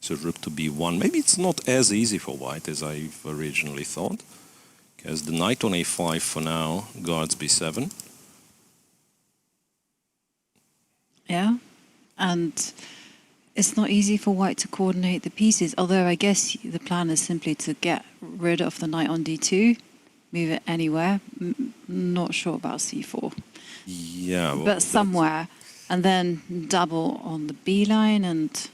[SPEAKER 3] So rook to b1. Maybe it's not as easy for White as I've originally thought, because the knight on a5 for now guards b7.
[SPEAKER 2] Yeah, and it's not easy for White to coordinate the pieces, although I guess the plan is simply to get rid of the knight on d2, move it anywhere. Not sure about c4.
[SPEAKER 3] Yeah. Well,
[SPEAKER 2] but somewhere, and then double on the b line, and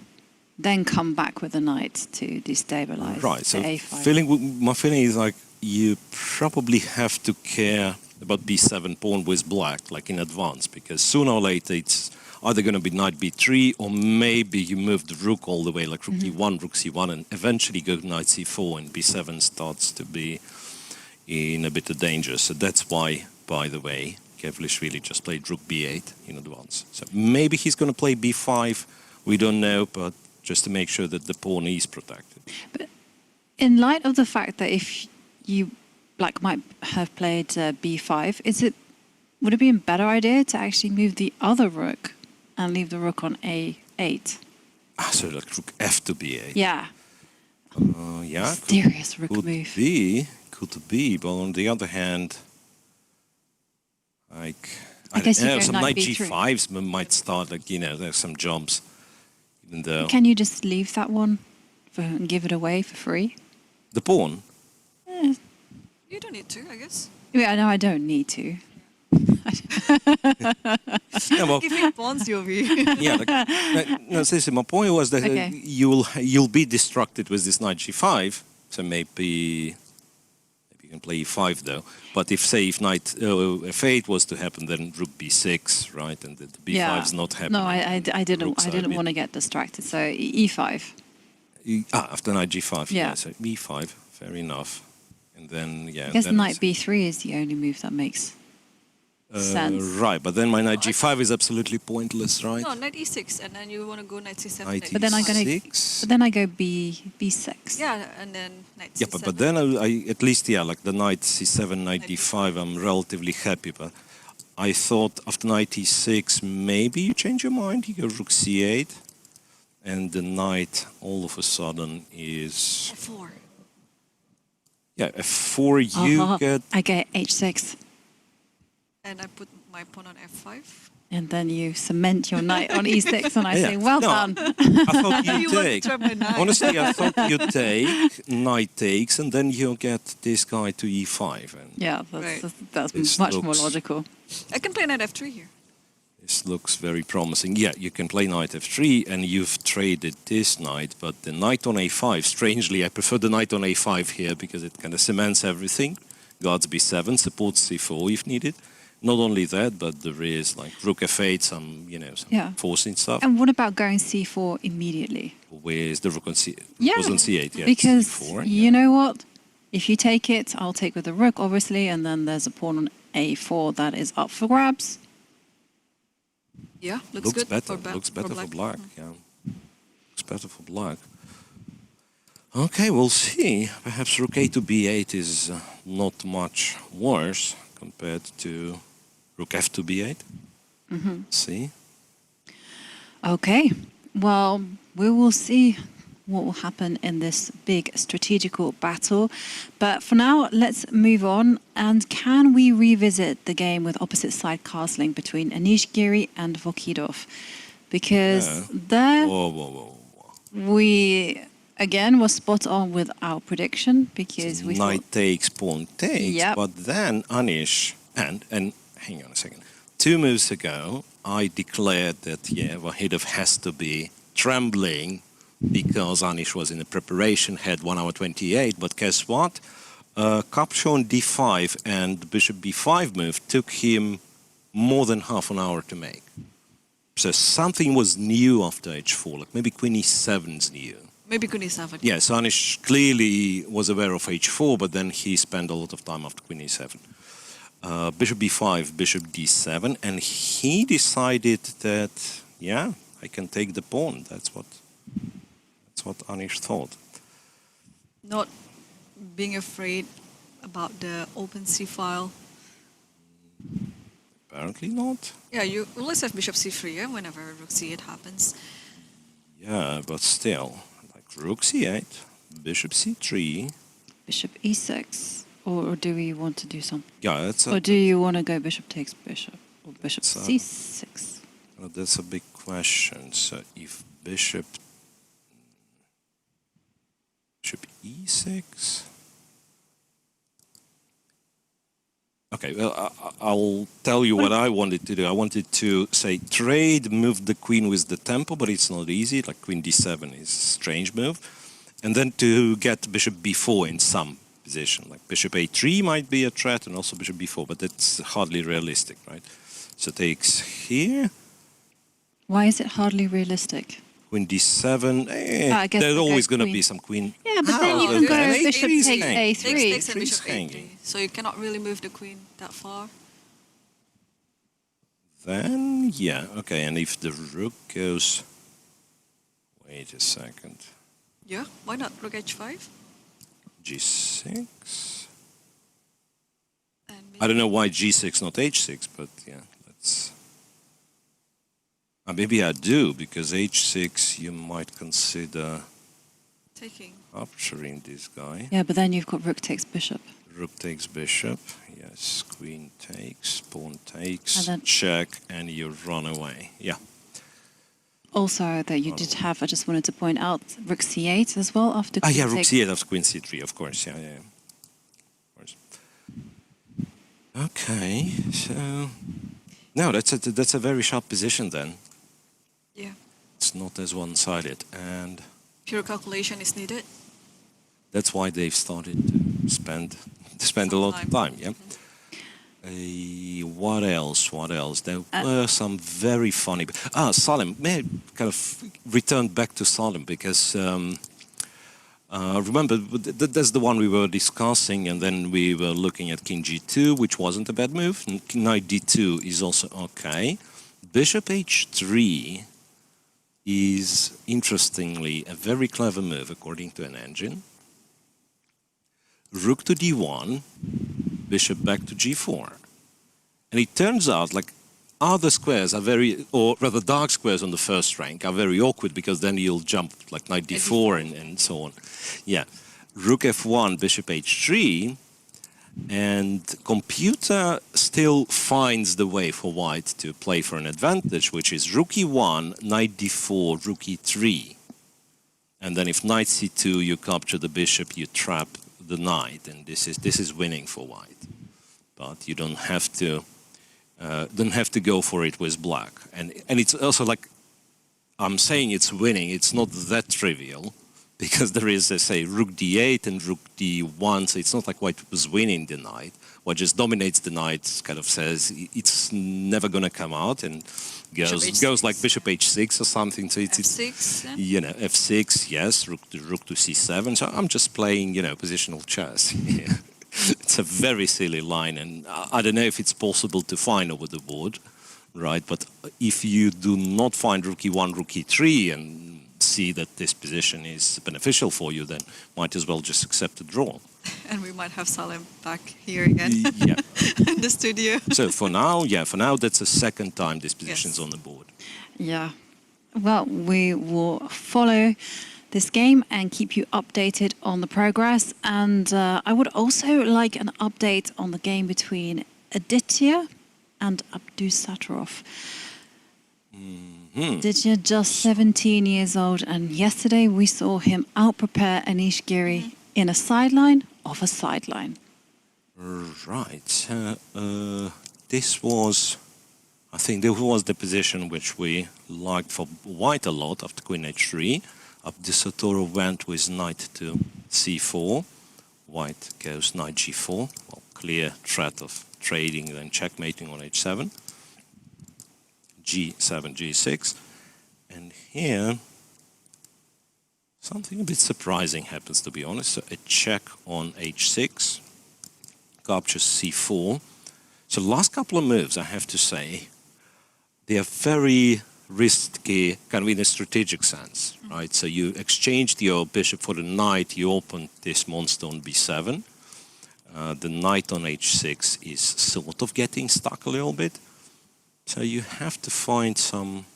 [SPEAKER 2] then come back with the knight to destabilize
[SPEAKER 3] right, so
[SPEAKER 2] the a5.
[SPEAKER 3] My feeling is like you probably have to care about b7 pawn with Black, like in advance, because sooner or later it's either going to be knight b3, or maybe you move the rook all the way, like rook e1, rook c1, and eventually go knight c4, and b7 starts to be in a bit of danger. So that's why, by the way, Kevlishvili just played rook b8 in advance. So maybe he's going to play b5, we don't know, but just to make sure that the pawn is protected.
[SPEAKER 2] But in light of the fact that if you Black might have played b5, is it would it be a better idea to actually move the other rook and leave the rook on A8?
[SPEAKER 3] So like rook f to b8.
[SPEAKER 2] Yeah.
[SPEAKER 3] Yeah.
[SPEAKER 2] Mysterious rook
[SPEAKER 3] Could
[SPEAKER 2] move.
[SPEAKER 3] be, but on the other hand, like
[SPEAKER 2] I guess you go
[SPEAKER 3] some
[SPEAKER 2] knight
[SPEAKER 3] knight
[SPEAKER 2] b3.
[SPEAKER 3] g5s might start, like, you know, there's some jumps, even though
[SPEAKER 2] Can you just leave that one and give it away for free?
[SPEAKER 3] the pawn.
[SPEAKER 4] You don't need to, I guess.
[SPEAKER 2] Yeah, I know I don't need to.
[SPEAKER 3] Yeah, well,
[SPEAKER 4] Give me pawns, Yovi.
[SPEAKER 3] yeah, like, no, seriously, my point was that
[SPEAKER 2] Okay.
[SPEAKER 3] you'll be distracted with this knight g5, so maybe you can play e5 though. But if, say, if knight f8 was to happen, then rook b6, right, and the b5 is not happening.
[SPEAKER 2] No, I didn't want to get distracted. So E5.
[SPEAKER 3] After knight g5,
[SPEAKER 2] Yeah.
[SPEAKER 3] yeah, so e5, fair enough, and then yeah.
[SPEAKER 2] I guess
[SPEAKER 3] then
[SPEAKER 2] knight b3 is the only move that makes sense.
[SPEAKER 3] Right, but then my knight g5 is absolutely pointless, right?
[SPEAKER 4] No, knight e6, and then you want to go knight c7.
[SPEAKER 3] Knight
[SPEAKER 4] knight
[SPEAKER 2] But then I'm gonna.
[SPEAKER 3] e6.
[SPEAKER 2] But then I go b6.
[SPEAKER 4] Yeah, and then knight
[SPEAKER 3] Yeah,
[SPEAKER 4] c7.
[SPEAKER 3] but then I at least, yeah, like the knight c7, knight d5, I'm relatively happy. But I thought after knight e6, maybe you change your mind, you go rook c8, and the knight all of a sudden is,
[SPEAKER 4] f4.
[SPEAKER 3] yeah, f4, you get,
[SPEAKER 2] I get h6,
[SPEAKER 4] And I put my pawn on f5.
[SPEAKER 2] and then you cement your knight on e6, and I
[SPEAKER 3] Yeah.
[SPEAKER 2] say, "Well
[SPEAKER 3] No,
[SPEAKER 2] done."
[SPEAKER 3] I thought
[SPEAKER 4] You
[SPEAKER 3] you
[SPEAKER 4] want to
[SPEAKER 3] take.
[SPEAKER 4] trap my knight.
[SPEAKER 3] Honestly, I thought you take, knight takes, and then you get this guy to e5. And
[SPEAKER 2] Yeah,
[SPEAKER 4] Right.
[SPEAKER 2] that's
[SPEAKER 3] This
[SPEAKER 2] much more
[SPEAKER 3] looks-
[SPEAKER 2] logical.
[SPEAKER 4] I can play knight f3 here.
[SPEAKER 3] this looks very promising. Yeah, you can play knight f3, and you've traded this knight, but the knight on a5, strangely, I prefer the knight on a5 here because it kind of cements everything. Guards b7, supports c4 if needed. Not only that, but there is like rook f8, some, you know, some
[SPEAKER 2] Yeah.
[SPEAKER 3] forcing stuff.
[SPEAKER 2] And what about going c4 immediately?
[SPEAKER 3] Where's the rook on c?
[SPEAKER 2] Yeah,
[SPEAKER 3] Was on c8, yeah.
[SPEAKER 2] because
[SPEAKER 3] c4,
[SPEAKER 2] you know what? If you take it, I'll take with the rook, obviously, and then there's a pawn on a4 that is up for grabs.
[SPEAKER 4] Yeah, looks
[SPEAKER 3] Looks
[SPEAKER 4] good.
[SPEAKER 3] better.
[SPEAKER 4] For
[SPEAKER 3] Looks better for black.
[SPEAKER 4] Mm.
[SPEAKER 3] Yeah, looks better for black. Okay, we'll see. Perhaps rook a to b8 is not much worse compared to rook f to b8. See.
[SPEAKER 2] Okay, well, we will see what will happen in this big strategical battle. But for now, let's move on. And can we revisit the game with opposite side castling between Anish Giri and Vokidov? Because there
[SPEAKER 3] Whoa, whoa, whoa, whoa.
[SPEAKER 2] we, again, were spot on with our prediction because we
[SPEAKER 3] Knight
[SPEAKER 2] thought...
[SPEAKER 3] takes, pawn takes.
[SPEAKER 2] Yep.
[SPEAKER 3] But then Anish and hang on a second. 2 moves ago, I declared that yeah, Vahidov has to be trembling because Anish was in the preparation, had 1 hour 28. But guess what? Capshon d5 and bishop b5 move took him more than half an hour to make. So something was new after h4, like maybe queen e7's new.
[SPEAKER 4] Maybe queen e7.
[SPEAKER 3] Yes, Anish clearly was aware of h4, but then he spent a lot of time after queen e7. Bishop b5, bishop d7, and he decided that, yeah, I can take the pawn. That's what Anish thought.
[SPEAKER 4] Not being afraid about the open c file.
[SPEAKER 3] Apparently not.
[SPEAKER 4] Yeah, you always have bishop c3, yeah, whenever rook c8 happens.
[SPEAKER 3] Yeah, but still, like rook c8, bishop c3.
[SPEAKER 2] Bishop e6. Or do we want to do something?
[SPEAKER 3] Yeah, that's
[SPEAKER 2] Or do you want to go bishop takes bishop? Or bishop
[SPEAKER 3] So-
[SPEAKER 2] c6?
[SPEAKER 3] that's a big question. So if bishop e6. Okay, well, I'll tell you what I wanted to do. I wanted to, say, trade, move the queen with the tempo, but it's not easy. Like queen d7 is a strange move. And then to get bishop b4 in some position. Like bishop a3 might be a threat, and also bishop b4, but that's hardly realistic, right? So takes here,
[SPEAKER 2] Why is it hardly realistic?
[SPEAKER 3] queen d7.
[SPEAKER 2] I guess
[SPEAKER 3] There's
[SPEAKER 2] we go
[SPEAKER 3] always going to
[SPEAKER 2] queen.
[SPEAKER 3] be some queen.
[SPEAKER 2] Yeah, but
[SPEAKER 3] Oh,
[SPEAKER 2] then you can
[SPEAKER 3] okay.
[SPEAKER 2] go
[SPEAKER 3] And
[SPEAKER 2] bishop
[SPEAKER 3] A3 is
[SPEAKER 2] takes
[SPEAKER 3] hanging.
[SPEAKER 2] a3.
[SPEAKER 4] Takes and
[SPEAKER 3] Three's
[SPEAKER 4] bishop
[SPEAKER 3] hanging.
[SPEAKER 4] a3. So you cannot really move the queen that far.
[SPEAKER 3] Then, yeah, okay, and if the rook goes... Wait a second.
[SPEAKER 4] Yeah, why not rook h5?
[SPEAKER 3] g6.
[SPEAKER 4] And
[SPEAKER 3] I don't know why g6, not h6, but yeah, let's... maybe I do, because h6 you might consider
[SPEAKER 4] Taking.
[SPEAKER 3] capturing this guy.
[SPEAKER 2] Yeah, but then you've got rook takes bishop.
[SPEAKER 3] Rook takes bishop, yes, queen takes, pawn takes,
[SPEAKER 2] And then-
[SPEAKER 3] check, and you run away. Yeah.
[SPEAKER 2] Also, that you did have, I just wanted to point out, rook c8 as well after queen
[SPEAKER 3] Yeah, rook
[SPEAKER 2] takes.
[SPEAKER 3] c8 after queen c3, of course, yeah. Of course. Okay, so... No, that's a very sharp position then.
[SPEAKER 4] Yeah.
[SPEAKER 3] It's not as one-sided, and
[SPEAKER 4] Pure calculation is needed.
[SPEAKER 3] that's why they've started to spend a lot of time, yeah? What else? What else? There were some very funny... Salim. May I kind of return back to Salim, because remember, that's the one we were discussing, and then we were looking at king g2, which wasn't a bad move. Knight d2 is also okay. Bishop h3 is, interestingly, a very clever move, according to an engine. Rook to d1, bishop back to g4. And it turns out, like, other squares are very, or rather dark squares on the first rank are very awkward, because then you'll jump like knight d4 and so on. Yeah, rook f1, bishop h3, and computer still finds the way for white to play for an advantage, which is rook e1, knight d4, rook e3. And then if knight c2, you capture the bishop, you trap the knight, and this is winning for white. But you don't have to go for it with black. And it's also like, I'm saying it's winning, it's not that trivial, because there is, say, rook d8 and rook d1, so it's not like white was winning the knight. What just dominates the knight kind of says it's never going to come out, and goes like bishop h6 or something. So it's
[SPEAKER 4] f6, yeah.
[SPEAKER 3] You know, f6, yes, rook to c7. So I'm just playing, you know, positional chess. Yeah. It's a very silly line, and I don't know if it's possible to find over the board, right? But if you do not find rook e1, rook e3, and see that this position is beneficial for you, then might as well just accept the draw.
[SPEAKER 4] And we might have Salim back here again
[SPEAKER 3] Yeah.
[SPEAKER 4] in the studio.
[SPEAKER 3] So for now, that's the second time this position's on the board.
[SPEAKER 2] Yeah. Well, we will follow this game and keep you updated on the progress. And I would also like an update on the game between Aditya and Abdusattorov. Aditya, just 17 years old, and yesterday we saw him out-prepare Anish Giri in a sideline of a sideline.
[SPEAKER 3] Right. This was, I think, this was the position which we liked for white a lot after queen h3. Abdusattorov went with knight to c4. White goes knight g4. Well, clear threat of trading, then checkmating on h7. g7, g6. And here, something a bit surprising happens, to be honest. So a check on h6, captures c4. So last couple of moves, I have to say, they are very risky, kind of in a strategic sense, right? So you exchanged your bishop for the knight, you opened this monster on b7. The knight on h6 is sort of getting stuck a little bit. So you have to find some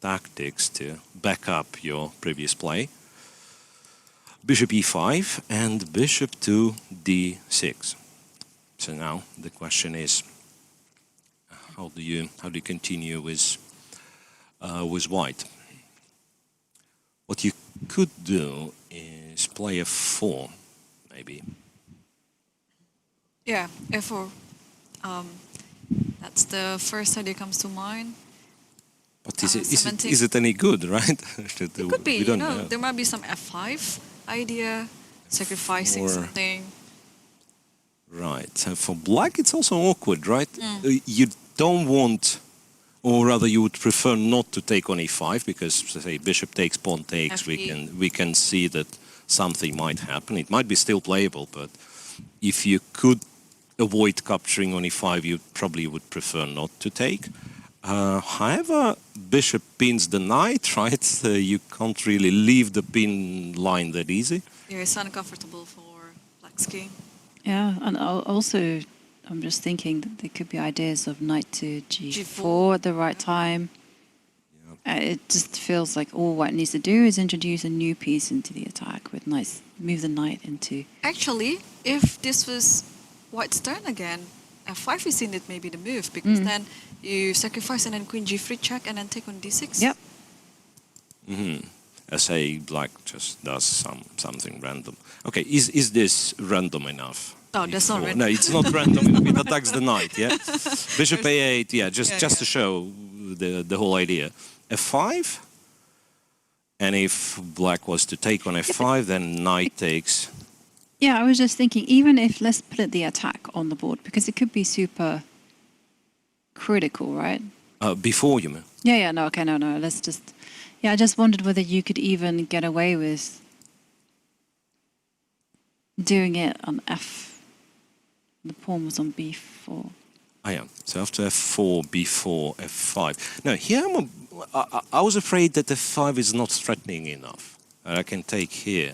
[SPEAKER 3] tactics to back up your previous play. Bishop e5 and bishop to d6. So now the question is, how do you continue with white? What you could do is play f4, maybe.
[SPEAKER 4] Yeah, f4. That's the first idea comes to mind.
[SPEAKER 3] But is it any good, right?
[SPEAKER 4] It could be, you know, there might be some f5 idea, sacrificing
[SPEAKER 3] Or-
[SPEAKER 4] something.
[SPEAKER 3] Right. So for black, it's also awkward, right? You don't want, or rather, you would prefer not to take on e5 because, say, bishop takes, pawn takes.
[SPEAKER 4] FE.
[SPEAKER 3] We can see that something might happen. It might be still playable, but if you could avoid capturing on e5, you probably would prefer not to take. However, bishop pins the knight, right? You can't really leave the pin line that easy.
[SPEAKER 4] Yeah, it's uncomfortable for black king.
[SPEAKER 2] Yeah, and also I'm just thinking that there could be ideas of knight to g4 at the right time. It just feels like all white needs to do is introduce a new piece into the attack with knights, move the knight into...
[SPEAKER 4] Actually, if this was white's turn again, f5 is indeed maybe the move, because then you sacrifice and then queen g3 check and then take on d6.
[SPEAKER 2] Yep.
[SPEAKER 3] I say black just does something random. Okay, is this random enough?
[SPEAKER 4] Oh, that's not random.
[SPEAKER 3] No, it's not random. It attacks the knight, yeah? Bishop a8, yeah, just to show the whole idea. f5, and if black was to take on f5, then knight takes...
[SPEAKER 2] Yeah, I was just thinking, even if, let's put the attack on the board, because it could be super critical, right?
[SPEAKER 3] Before you mean?
[SPEAKER 2] Yeah, no, okay, no, let's just... Yeah, I just wondered whether you could even get away with doing it on f. The pawn was on b4.
[SPEAKER 3] I am. So after f4, b4, f5. Now, here I was afraid that f5 is not threatening enough. I can take here.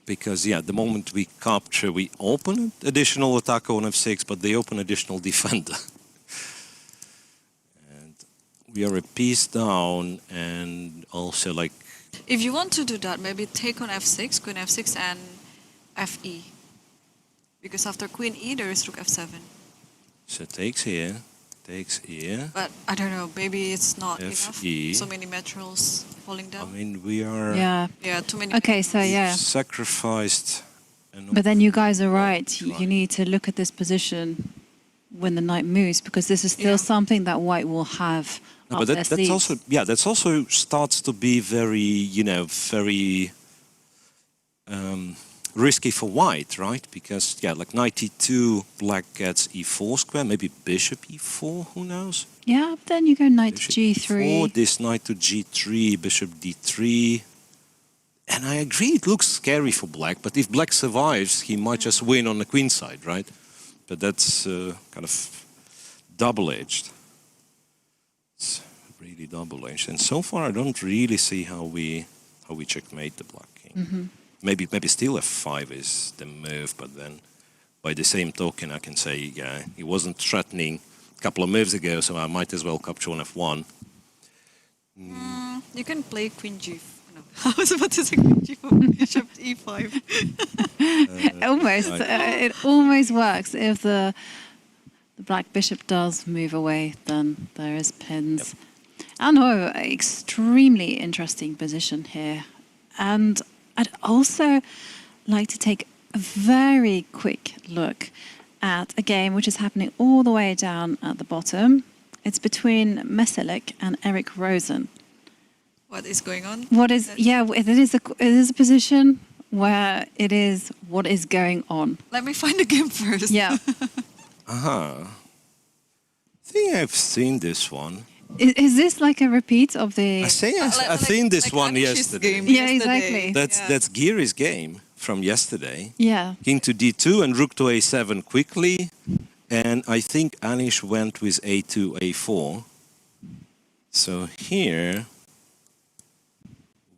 [SPEAKER 3] Because, yeah, the moment we capture, we open additional attacker on f6, but they open additional defender. And we are a piece down, and also, like...
[SPEAKER 4] If you want to do that, maybe take on f6, queen f6 and fe. Because after queen e, there is rook f7.
[SPEAKER 3] So takes here,
[SPEAKER 4] But I don't know, maybe it's not enough.
[SPEAKER 3] Fe.
[SPEAKER 4] So many materials falling down.
[SPEAKER 3] I mean, we are...
[SPEAKER 2] Yeah,
[SPEAKER 4] too many.
[SPEAKER 2] okay, so yeah.
[SPEAKER 3] Sacrificed...
[SPEAKER 2] But then you guys are right. You need to look at this position when the knight moves, because this is still something that white will have
[SPEAKER 3] No, but that's also, yeah, that's also starts to be very, very risky for white, right? Because, yeah, like knight e2, black gets e4 square, maybe bishop e4, who knows?
[SPEAKER 2] Yeah, but then you go knight
[SPEAKER 3] Bishop
[SPEAKER 2] to g3.
[SPEAKER 3] E4, this knight to g3, bishop d3. And I agree, it looks scary for black, but if black survives, he might just win on the queen side, right? But that's kind of double-edged. It's really double-edged. And so far, I don't really see how we checkmate the black king. Maybe still f5 is the move, but then by the same token, I can say, yeah, he wasn't threatening a couple of moves ago, so I might as well capture on f1.
[SPEAKER 4] You can play queen g4. No, I was about to say queen g4, bishop e5.
[SPEAKER 2] Almost. It almost works. If the black bishop does move away, then there is pins. I know, extremely interesting position here. And I'd also like to take a very quick look at a game which is happening all the way down at the bottom. It's between Meselik and Eric Rosen.
[SPEAKER 4] What is going on?
[SPEAKER 2] It is a position where it is what is going on.
[SPEAKER 4] Let me find the game first.
[SPEAKER 2] Yeah.
[SPEAKER 3] I think I've seen this one.
[SPEAKER 2] Is this like a repeat of the...
[SPEAKER 3] I've seen this one yesterday.
[SPEAKER 2] Yeah, exactly.
[SPEAKER 3] That's Giri's game from yesterday.
[SPEAKER 2] Yeah.
[SPEAKER 3] King to d2 and rook to a7 quickly. And I think Anish went with a2, a4. So here,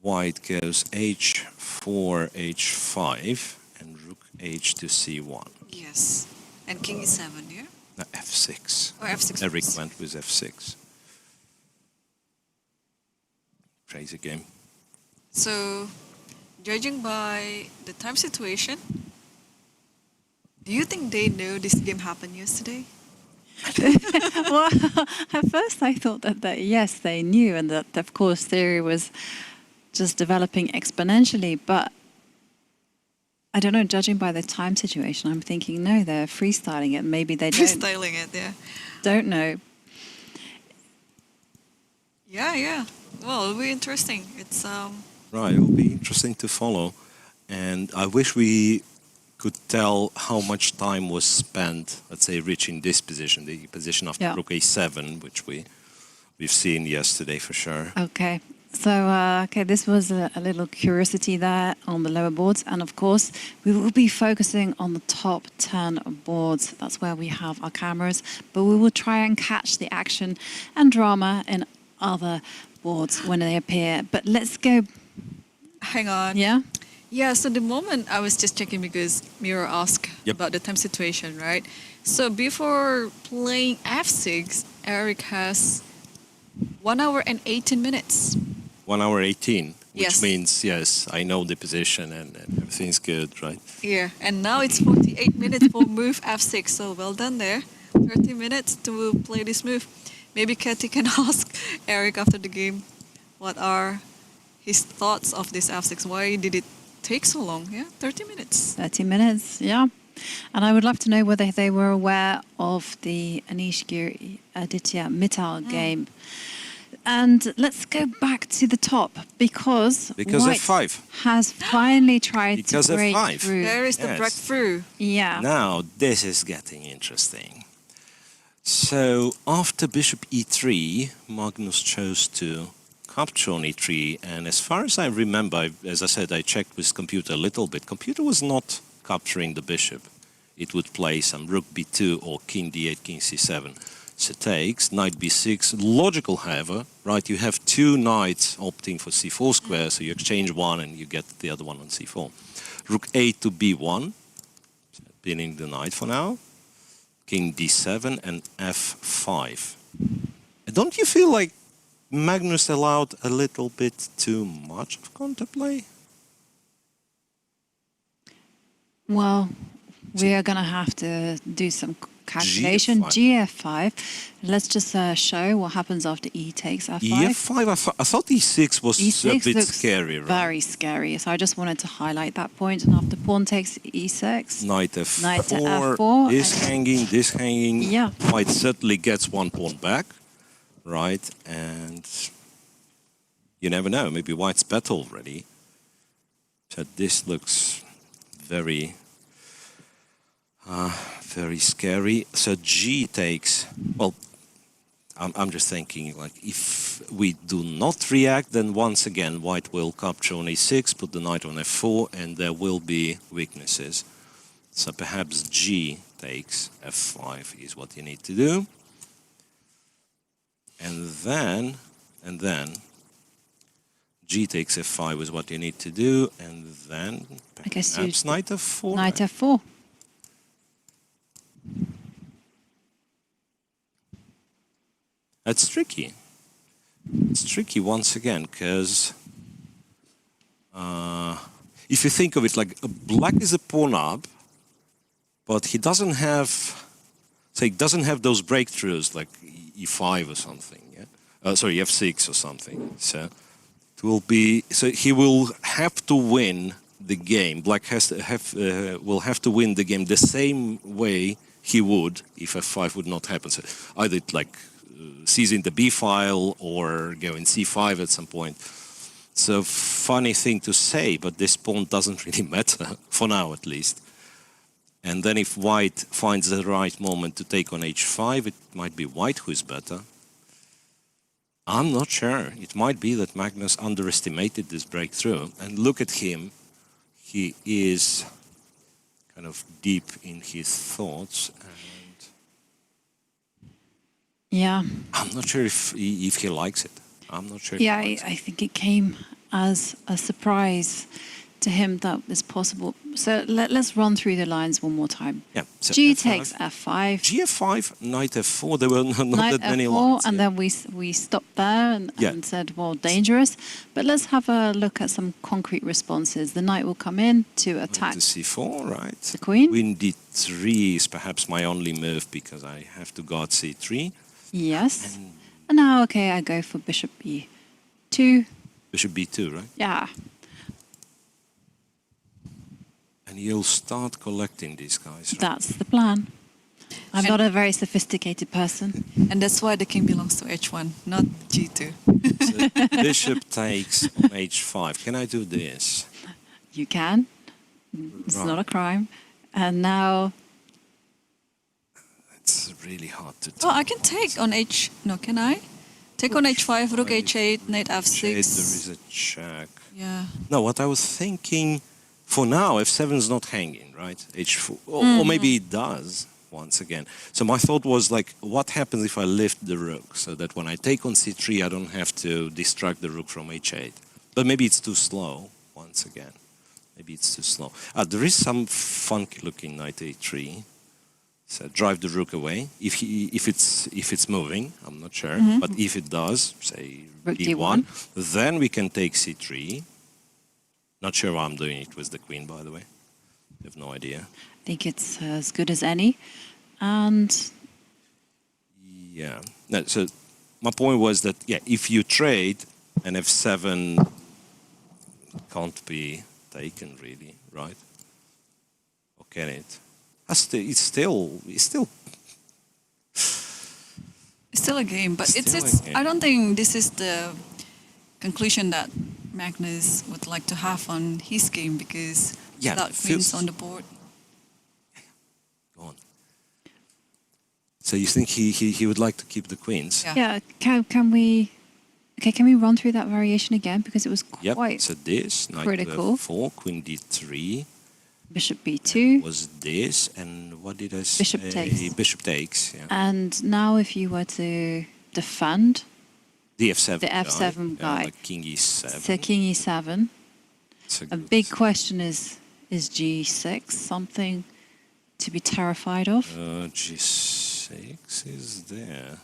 [SPEAKER 3] white goes h4, h5, and rook h to c1.
[SPEAKER 4] Yes. And king e7, yeah?
[SPEAKER 3] No, f6.
[SPEAKER 4] Or f6.
[SPEAKER 3] Eric went with f6. Crazy game.
[SPEAKER 4] So, judging by the time situation, do you think they know this game happened yesterday?
[SPEAKER 2] Well, at first I thought that yes, they knew, and that, of course, theory was just developing exponentially. But I don't know, judging by the time situation, I'm thinking, no, they're freestyling it. Maybe they
[SPEAKER 4] Freestyling it, yeah.
[SPEAKER 2] Don't know.
[SPEAKER 4] Yeah. Well, it'll be interesting. It's
[SPEAKER 3] Right, it will be interesting to follow. And I wish we could tell how much time was spent, let's say, reaching this position, the position after rook a7, which we've seen yesterday for sure.
[SPEAKER 2] Okay. So, this was a little curiosity there on the lower boards. And of course, we will be focusing on the top 10 boards. That's where we have our cameras. But we will try and catch the action and drama in other boards when they appear. But let's go.
[SPEAKER 4] hang on.
[SPEAKER 2] Yeah?
[SPEAKER 4] Yeah, so the moment I was just checking because Miro asked
[SPEAKER 3] Yep.
[SPEAKER 4] about the time situation, right? So before playing f6, Eric has 1 hour and 18 minutes.
[SPEAKER 3] 1 hour 18, which
[SPEAKER 4] Yes.
[SPEAKER 3] means, yes, I know the position and everything's good, right?
[SPEAKER 4] Yeah, and now it's 48 minutes for move f6. So well done there. 30 minutes to play this move. Maybe Katie can ask Eric after the game what are his thoughts of this f6. Why did it take so long? Yeah, 30 minutes.
[SPEAKER 2] 30 minutes, yeah. And I would love to know whether they were aware of the Anish Giri Aditya Mittal game. And let's go back to the top because White
[SPEAKER 3] F5.
[SPEAKER 2] has finally tried
[SPEAKER 3] Because
[SPEAKER 2] to break
[SPEAKER 3] F5.
[SPEAKER 2] through.
[SPEAKER 4] There is the
[SPEAKER 3] Yes.
[SPEAKER 4] breakthrough.
[SPEAKER 2] Yeah.
[SPEAKER 3] Now, this is getting interesting. So, after bishop e3, Magnus chose to capture on e3, and as far as I remember, as I said, I checked with computer a little bit. Computer was not capturing the bishop. It would play some rook b2 or king d8, king c7. So takes, knight b6. Logical, however, right? You have two knights opting for c4 square, so you exchange one and you get the other one on c4. Rook a to b1, pinning the knight for now. King d7 and f5. Don't you feel like Magnus allowed a little bit too much of counterplay?
[SPEAKER 2] Well, we are going to have to do some calculation.
[SPEAKER 3] GF5.
[SPEAKER 2] GF5. Let's just show what happens after E takes F5.
[SPEAKER 3] E5, I thought e6 was
[SPEAKER 2] E6
[SPEAKER 3] a bit
[SPEAKER 2] looks
[SPEAKER 3] scary, right?
[SPEAKER 2] very scary. So I just wanted to highlight that point. And after pawn takes E6,
[SPEAKER 3] Knight f4,
[SPEAKER 2] Knight to F4,
[SPEAKER 3] this hanging.
[SPEAKER 2] Yeah.
[SPEAKER 3] White certainly gets one pawn back, right? And you never know, maybe White's better already. So this looks very, very scary. So G takes, well, I'm just thinking, like, if we do not react, then once again, White will capture on e6, put the knight on f4, and there will be weaknesses. So perhaps G takes f5 is what you need to do. And then, G takes f5 is what you need to do, and then
[SPEAKER 2] I guess
[SPEAKER 3] perhaps knight f4.
[SPEAKER 2] Knight F4.
[SPEAKER 3] That's tricky. It's tricky once again, because if you think of it, like, black is a pawn up, but he doesn't have, say, doesn't have those breakthroughs like e5 or something. Yeah? Sorry, f6 or something. So it will be. So he will have to win the game. Black has to have will have to win the game the same way he would if f5 would not happen. So either it, like, seizing the b file or go in c5 at some point. It's a funny thing to say, but this pawn doesn't really matter, for now at least. And then if White finds the right moment to take on h5, it might be White who is better. I'm not sure. It might be that Magnus underestimated this breakthrough. And look at him. He is kind of deep in his thoughts.
[SPEAKER 2] Yeah.
[SPEAKER 3] I'm not sure if he likes it. I'm not sure.
[SPEAKER 2] Yeah, I think it came as a surprise to him that it's possible. So let's run through the lines one more time.
[SPEAKER 3] Yeah. So
[SPEAKER 2] G
[SPEAKER 3] F5,
[SPEAKER 2] takes F5.
[SPEAKER 3] G5, Knight F4. There were not
[SPEAKER 2] Knight
[SPEAKER 3] that many
[SPEAKER 2] F4,
[SPEAKER 3] lines.
[SPEAKER 2] and
[SPEAKER 3] yeah.
[SPEAKER 2] then we stopped there and said, well, dangerous. But let's have a look at some concrete responses. The knight will come in to attack
[SPEAKER 3] To C4, right?
[SPEAKER 2] the queen.
[SPEAKER 3] Queen D3 is perhaps my only move because I have to guard C3.
[SPEAKER 2] Yes. And now, okay, I go for bishop B2.
[SPEAKER 3] Bishop B2, right?
[SPEAKER 2] Yeah.
[SPEAKER 3] And you'll start collecting these guys, right?
[SPEAKER 2] That's the plan. I'm not a very sophisticated person.
[SPEAKER 4] And that's why the king belongs to h1, not g2.
[SPEAKER 3] So bishop takes on h5. Can I do this?
[SPEAKER 2] You can. It's not a crime. And now...
[SPEAKER 3] It's really hard to
[SPEAKER 4] Oh, I can take on h... No, can I? Take on h5, rook h8, knight f6.
[SPEAKER 3] There is a check.
[SPEAKER 4] Yeah.
[SPEAKER 3] No, what I was thinking, for now, f7 is not hanging, right? h4, or maybe it does, once again. So my thought was, like, what happens if I lift the rook, so that when I take on c3, I don't have to distract the rook from h8. But maybe it's too slow, once again. Maybe it's too slow. There is some funky looking knight a3. So drive the rook away. If it's moving, I'm not sure. But if it does, say
[SPEAKER 2] Rook
[SPEAKER 3] d1, then we can take c3. Not sure why I'm doing it with the queen, by the way. I have no idea.
[SPEAKER 2] I think it's as good as any. And
[SPEAKER 3] Yeah. No, so my point was that, yeah, if you trade, an f7 can't be taken, really, right? Or can it? It's still
[SPEAKER 4] It's still a game, but
[SPEAKER 3] Still a
[SPEAKER 4] it's
[SPEAKER 3] game.
[SPEAKER 4] I don't think this is the conclusion that Magnus would like to have on his game, because
[SPEAKER 3] Yeah,
[SPEAKER 4] without
[SPEAKER 3] it
[SPEAKER 4] queens
[SPEAKER 3] feels-
[SPEAKER 4] on the board.
[SPEAKER 3] Go on. So you think he would like to keep the queens?
[SPEAKER 4] Yeah.
[SPEAKER 2] yeah, can we run through that variation again, because it was
[SPEAKER 3] Yep.
[SPEAKER 2] quite
[SPEAKER 3] So this knight
[SPEAKER 2] critical.
[SPEAKER 3] to f4, queen d3
[SPEAKER 2] bishop b2.
[SPEAKER 3] was this, and what did I say?
[SPEAKER 2] Bishop takes.
[SPEAKER 3] Bishop takes. Yeah.
[SPEAKER 2] And now if you were to defend,
[SPEAKER 3] The f7.
[SPEAKER 2] the f7 guy.
[SPEAKER 3] Like king e7.
[SPEAKER 2] so king e7.
[SPEAKER 3] It's
[SPEAKER 2] A
[SPEAKER 3] good-
[SPEAKER 2] big question is g6 something to be terrified of?
[SPEAKER 3] G6 is there.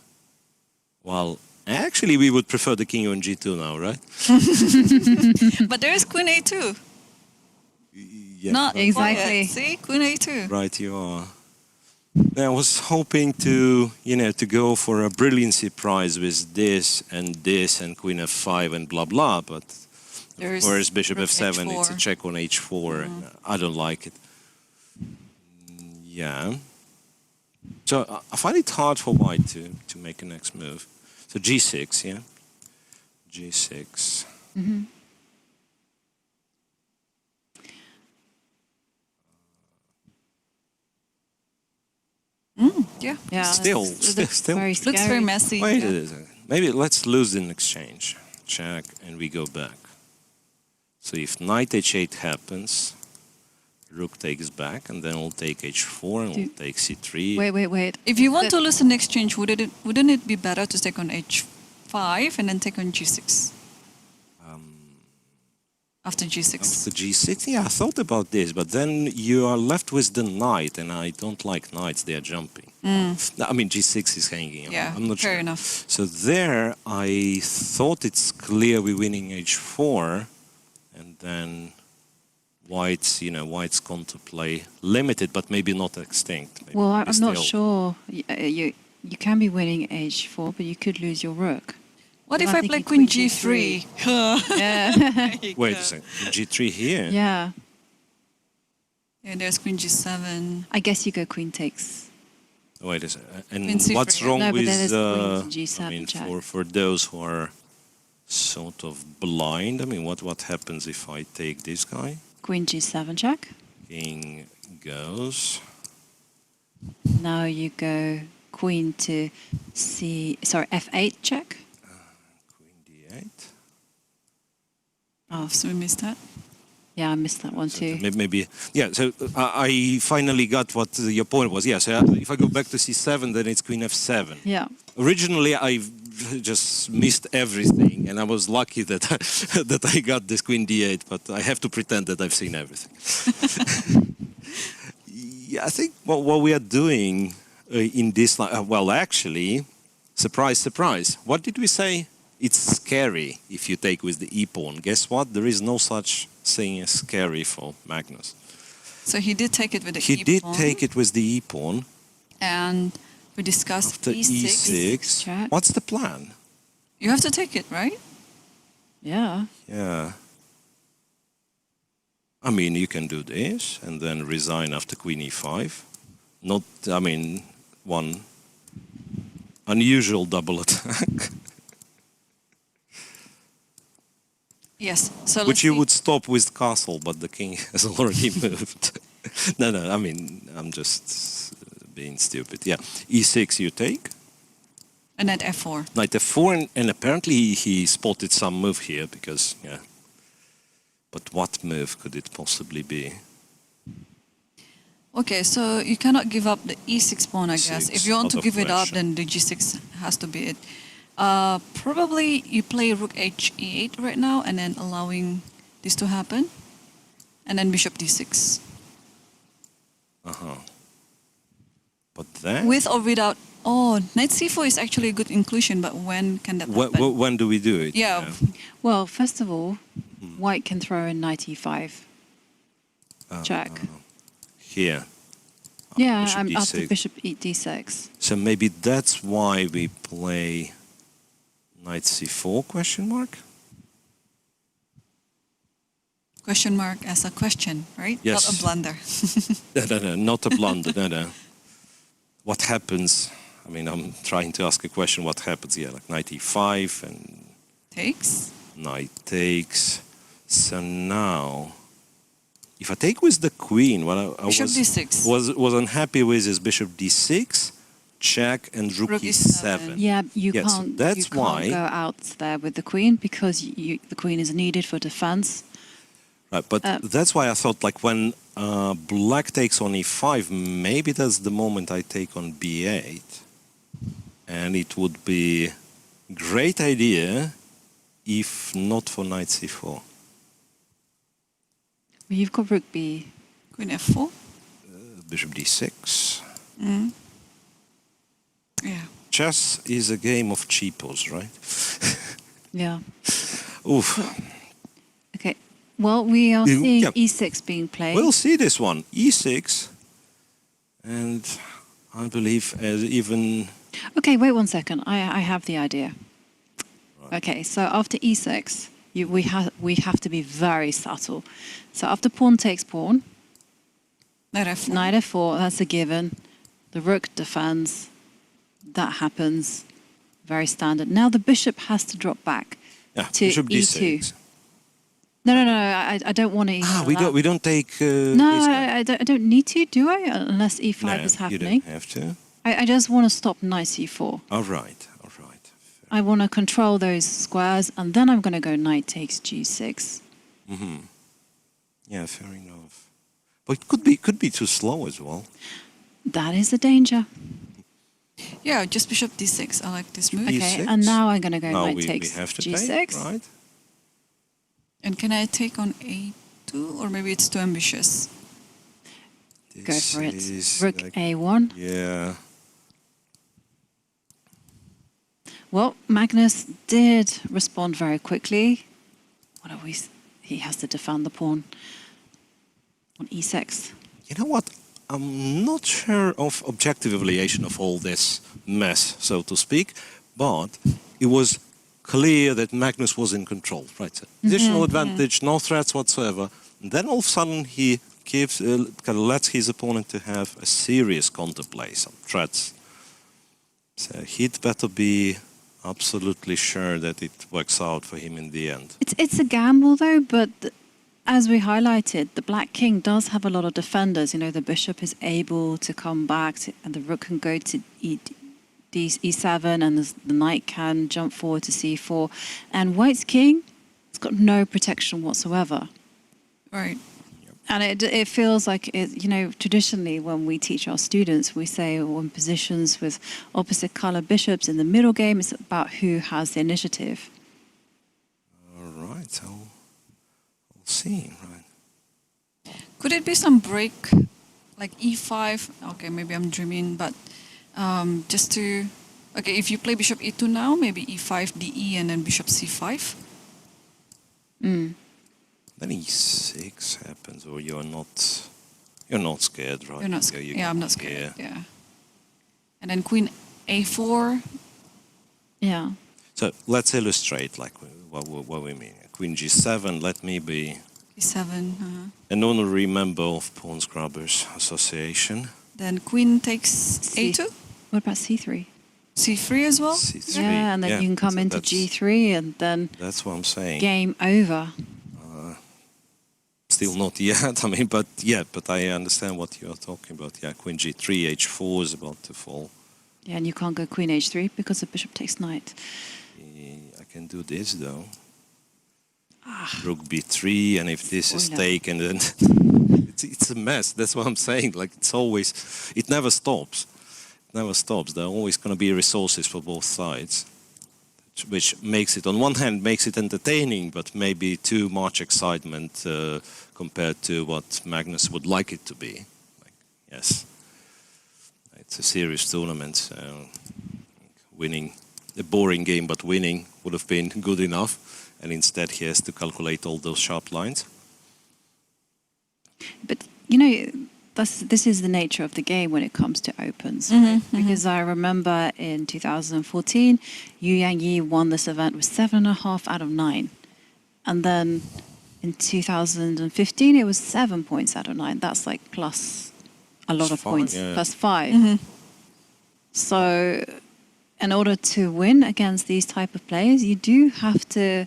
[SPEAKER 3] Well, actually, we would prefer the king on g2 now, right?
[SPEAKER 4] But there is queen a2.
[SPEAKER 3] Yeah.
[SPEAKER 4] Not
[SPEAKER 2] Exactly.
[SPEAKER 4] quiet. See, queen a2.
[SPEAKER 3] Right, you are. I was hoping to, to go for a brilliancy prize with this and queen f5 and blah blah, but
[SPEAKER 4] There's
[SPEAKER 3] whereas bishop
[SPEAKER 4] rook
[SPEAKER 3] f7, it's a
[SPEAKER 4] h4.
[SPEAKER 3] check on h4. And I don't like it. Yeah. So I find it hard for white to make a next move. So g6, yeah. g6.
[SPEAKER 4] Yeah.
[SPEAKER 2] Yeah,
[SPEAKER 3] Still-
[SPEAKER 2] it looks
[SPEAKER 3] still-
[SPEAKER 2] very
[SPEAKER 4] Looks very
[SPEAKER 2] scary.
[SPEAKER 4] messy.
[SPEAKER 3] Wait
[SPEAKER 4] yeah.
[SPEAKER 3] a second. Maybe let's lose in exchange. Check, and we go back. So if knight h8 happens, rook takes back, and then we'll take h4, and we'll take c3.
[SPEAKER 2] Wait.
[SPEAKER 4] If you want to lose an exchange, wouldn't it be better to take on h5 and then take on g6? After g6.
[SPEAKER 3] After g6, yeah, I thought about this, but then you are left with the knight, and I don't like knights, they are jumping. No, I mean, g6 is hanging.
[SPEAKER 4] Yeah,
[SPEAKER 3] I'm not
[SPEAKER 4] fair
[SPEAKER 3] sure.
[SPEAKER 4] enough.
[SPEAKER 3] So there, I thought it's clear we're winning h4, and then white's contemplate limited, but maybe not extinct. Maybe
[SPEAKER 2] Well,
[SPEAKER 3] maybe
[SPEAKER 2] I'm not
[SPEAKER 3] still-
[SPEAKER 2] sure. You can be winning h4, but you could lose your rook.
[SPEAKER 4] What
[SPEAKER 2] Well,
[SPEAKER 4] if
[SPEAKER 2] I
[SPEAKER 4] I
[SPEAKER 2] think
[SPEAKER 4] play
[SPEAKER 2] you
[SPEAKER 4] queen
[SPEAKER 2] queen
[SPEAKER 4] g3?
[SPEAKER 2] Yeah.
[SPEAKER 3] Wait a second, g3 here?
[SPEAKER 2] Yeah.
[SPEAKER 4] Yeah, there's queen g7.
[SPEAKER 2] I guess you go queen takes.
[SPEAKER 3] Wait a second. And
[SPEAKER 4] Queen C3.
[SPEAKER 3] what's wrong
[SPEAKER 2] No, but
[SPEAKER 3] with,
[SPEAKER 2] then it's queen to G7
[SPEAKER 3] I mean,
[SPEAKER 2] check.
[SPEAKER 3] for those who are sort of blind, I mean, what happens if I take this guy?
[SPEAKER 2] Queen g7 check.
[SPEAKER 3] King goes.
[SPEAKER 2] Now you go queen to f8 check.
[SPEAKER 3] Queen d8.
[SPEAKER 2] Oh,
[SPEAKER 4] So we missed that.
[SPEAKER 2] yeah, I missed that one too.
[SPEAKER 3] Maybe, yeah, so I finally got what your point was. Yeah, so if I go back to c7, then it's queen f7.
[SPEAKER 2] Yeah.
[SPEAKER 3] Originally, I just missed everything, and I was lucky that that I got this queen d8, but I have to pretend that I've seen everything. Yeah, I think what we are doing in this, well, actually, surprise, surprise. What did we say? It's scary if you take with the e-pawn. Guess what? There is no such thing as scary for Magnus.
[SPEAKER 4] So he did take it with the
[SPEAKER 3] He did
[SPEAKER 4] e-pawn,
[SPEAKER 3] take it with the e-pawn
[SPEAKER 4] and we discussed
[SPEAKER 3] after
[SPEAKER 4] e6.
[SPEAKER 3] e6.
[SPEAKER 2] check.
[SPEAKER 3] What's the plan?
[SPEAKER 4] You have to take it, right?
[SPEAKER 2] Yeah.
[SPEAKER 3] Yeah. I mean, you can do this and then resign after queen e5. Not, I mean, one unusual double attack,
[SPEAKER 4] Yes. So let's
[SPEAKER 3] which you
[SPEAKER 4] see.
[SPEAKER 3] would stop with castle, but the king has already moved. No, I mean, I'm just being stupid. Yeah, e6 you take.
[SPEAKER 4] And then f4.
[SPEAKER 3] Knight f4, and apparently he spotted some move here because, yeah. But what move could it possibly be?
[SPEAKER 4] Okay, so you cannot give up the e6 pawn, I guess.
[SPEAKER 3] E6,
[SPEAKER 4] If you want to
[SPEAKER 3] lot of
[SPEAKER 4] give it up,
[SPEAKER 3] pressure.
[SPEAKER 4] then the g6 has to be it. Probably you play rook h e8 right now and then allowing this to happen. And then bishop d6.
[SPEAKER 3] But then,
[SPEAKER 4] With or without... Oh, knight c4 is actually a good inclusion, but when can that happen?
[SPEAKER 3] when do we do it?
[SPEAKER 4] Yeah.
[SPEAKER 2] Well, first of all, white can throw in knight e5. Check.
[SPEAKER 3] Here.
[SPEAKER 2] Yeah,
[SPEAKER 3] bishop
[SPEAKER 2] I'm after
[SPEAKER 3] d6.
[SPEAKER 2] bishop d6.
[SPEAKER 3] So maybe that's why we play knight c4 question mark?
[SPEAKER 4] Question mark as a question, right?
[SPEAKER 3] Yes.
[SPEAKER 4] Not a blunder.
[SPEAKER 3] No, not a blunder, no. What happens? I mean, I'm trying to ask a question. What happens? Yeah, like knight e5 and
[SPEAKER 4] Takes.
[SPEAKER 3] knight takes. So now, if I take with the queen, what I
[SPEAKER 4] Bishop
[SPEAKER 3] was,
[SPEAKER 4] d6.
[SPEAKER 3] was unhappy with is bishop d6, check, and rook
[SPEAKER 4] Rook
[SPEAKER 3] e7.
[SPEAKER 4] e7.
[SPEAKER 2] Yeah, you
[SPEAKER 3] Yes,
[SPEAKER 2] can't.
[SPEAKER 3] that's
[SPEAKER 2] you can't
[SPEAKER 3] why-
[SPEAKER 2] go out there with the queen because the queen is needed for defense.
[SPEAKER 3] Right, but that's why I thought like when black takes on e5, maybe that's the moment I take on b8. And it would be great idea if not for knight c4.
[SPEAKER 2] You've got rook b.
[SPEAKER 4] Queen f4.
[SPEAKER 3] Bishop d6.
[SPEAKER 4] Yeah.
[SPEAKER 3] Chess is a game of cheapos, right?
[SPEAKER 2] Yeah.
[SPEAKER 3] Oof.
[SPEAKER 2] Okay. Well, we are
[SPEAKER 3] You-
[SPEAKER 2] seeing
[SPEAKER 3] yeah.
[SPEAKER 2] e6 being played.
[SPEAKER 3] We'll see this one. e6. And I believe as even...
[SPEAKER 2] Okay, wait one second. I have the idea. Okay, so after e6, we have to be very subtle. So after pawn takes pawn,
[SPEAKER 4] Knight f4.
[SPEAKER 2] knight f4, that's a given. The rook defends. That happens. Very standard. Now the bishop has to drop back
[SPEAKER 3] Yeah,
[SPEAKER 2] to
[SPEAKER 3] bishop
[SPEAKER 2] e2.
[SPEAKER 3] d6.
[SPEAKER 2] No, I don't want to.
[SPEAKER 3] Ah, we don't take...
[SPEAKER 2] No,
[SPEAKER 3] this guy.
[SPEAKER 2] I don't need to, do I? Unless e5
[SPEAKER 3] No,
[SPEAKER 2] is
[SPEAKER 3] you
[SPEAKER 2] happening.
[SPEAKER 3] don't have to.
[SPEAKER 2] I just want to stop knight c4.
[SPEAKER 3] All right, all right.
[SPEAKER 2] I want to control those squares, and then I'm going to go knight takes g6.
[SPEAKER 3] Yeah, fair enough. But it could be too slow as well.
[SPEAKER 2] That is a danger.
[SPEAKER 4] Yeah, just bishop d6. I like this move.
[SPEAKER 3] E-
[SPEAKER 2] Okay,
[SPEAKER 3] E6?
[SPEAKER 2] and now I'm going to go
[SPEAKER 3] Now
[SPEAKER 2] knight
[SPEAKER 3] we
[SPEAKER 2] takes
[SPEAKER 3] have to
[SPEAKER 2] g6.
[SPEAKER 3] take, right?
[SPEAKER 4] And can I take on a2? Or maybe it's too ambitious.
[SPEAKER 2] Go
[SPEAKER 3] This
[SPEAKER 2] for it.
[SPEAKER 3] is
[SPEAKER 2] Rook
[SPEAKER 3] like-
[SPEAKER 2] a1.
[SPEAKER 3] Yeah.
[SPEAKER 2] Well, Magnus did respond very quickly. What are we? He has to defend the pawn on e6.
[SPEAKER 3] You know what? I'm not sure of objective evaluation of all this mess, so to speak, but it was clear that Magnus was in control, right? So positional advantage, no threats whatsoever. And then all of a sudden he gives, kind of lets his opponent to have a serious counterplay, some threats. So he'd better be absolutely sure that it works out for him in the end.
[SPEAKER 2] It's a gamble though, but as we highlighted, the black king does have a lot of defenders. You know, the bishop is able to come back, and the rook can go to e7, and the knight can jump forward to c4. And white's king has got no protection whatsoever.
[SPEAKER 4] Right.
[SPEAKER 2] And it feels like, you know, traditionally when we teach our students, we say when positions with opposite color bishops in the middle game, it's about who has the initiative.
[SPEAKER 3] All right, so we'll see, right?
[SPEAKER 4] Could it be some break, like e5? Okay, maybe I'm dreaming, but just to... Okay, if you play bishop e2 now, maybe e5, de, and then bishop c5.
[SPEAKER 3] Then e6 happens, or you're not scared, right?
[SPEAKER 4] You're not
[SPEAKER 3] You
[SPEAKER 4] scared.
[SPEAKER 3] go- you
[SPEAKER 4] Yeah, I'm
[SPEAKER 3] go
[SPEAKER 4] not scared.
[SPEAKER 3] here.
[SPEAKER 4] Yeah. And then queen a4.
[SPEAKER 2] Yeah.
[SPEAKER 3] So let's illustrate like what we mean. Queen g7, let me be
[SPEAKER 4] e7.
[SPEAKER 3] an honorary member of Pawn Scrubbers Association.
[SPEAKER 4] Then queen takes a2.
[SPEAKER 2] What about c3?
[SPEAKER 4] c3 as well.
[SPEAKER 3] c3.
[SPEAKER 2] Yeah, and then you can come
[SPEAKER 3] so
[SPEAKER 2] into
[SPEAKER 3] that's-
[SPEAKER 2] g3 and then
[SPEAKER 3] That's what I'm saying.
[SPEAKER 2] game over.
[SPEAKER 3] Still not yet. I mean, but I understand what you're talking about. Yeah, queen g3, h4 is about to fall.
[SPEAKER 2] Yeah, and you can't go queen h3 because the bishop takes knight.
[SPEAKER 3] I can do this though. Rook b3, and if this is
[SPEAKER 2] Spoiler.
[SPEAKER 3] taken, then it's a mess. That's what I'm saying. Like it never stops. It never stops. There are always going to be resources for both sides. which makes it, on one hand, makes it entertaining, but maybe too much excitement compared to what Magnus would like it to be. Yes, it's a serious tournament, so winning a boring game, but winning would have been good enough, and instead he has to calculate all those sharp lines.
[SPEAKER 2] But, you know, this is the nature of the game when it comes to opens, right? Because I remember in 2014, Yu Yang won this event with 7.5 out of 9. And then in 2015, it was 7 points out of 9. That's like plus a lot of points,
[SPEAKER 3] yeah.
[SPEAKER 2] plus 5. So in order to win against these type of players, you do have to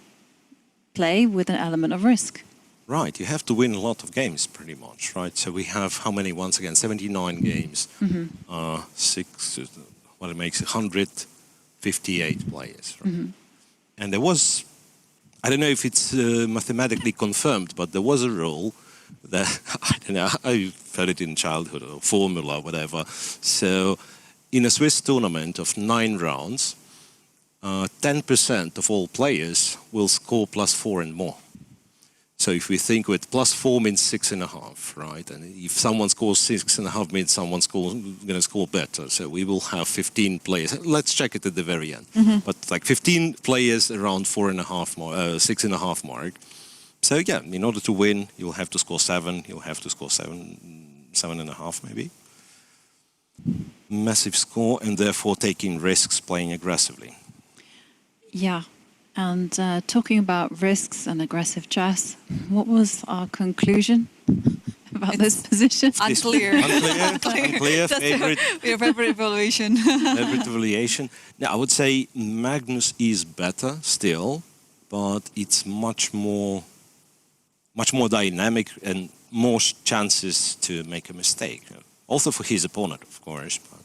[SPEAKER 2] play with an element of risk.
[SPEAKER 3] Right, you have to win a lot of games, pretty much, right? So we have, how many, once again, 79 games, it makes 158 players, right? And there was, I don't know if it's mathematically confirmed, but there was a rule that, I don't know, I heard it in childhood, or formula, or whatever. So in a Swiss tournament of 9 rounds, 10% of all players will score +4 and more. So if we think with +4 means 6.5, right? And if someone scores 6.5 means someone's going to score better. So we will have 15 players. Let's check it at the very end. But like 15 players around 6.5 mark. So yeah, in order to win, you'll have to score 7. You'll have to score 7.5 maybe. Massive score, and therefore taking risks, playing aggressively.
[SPEAKER 2] Yeah. And talking about risks and aggressive chess, what was our conclusion about this position?
[SPEAKER 4] Unclear.
[SPEAKER 3] Unclear. Favorite
[SPEAKER 4] evaluation.
[SPEAKER 3] favorite evaluation. Now, I would say Magnus is better still, but it's much more dynamic and more chances to make a mistake. Also for his opponent, of course. But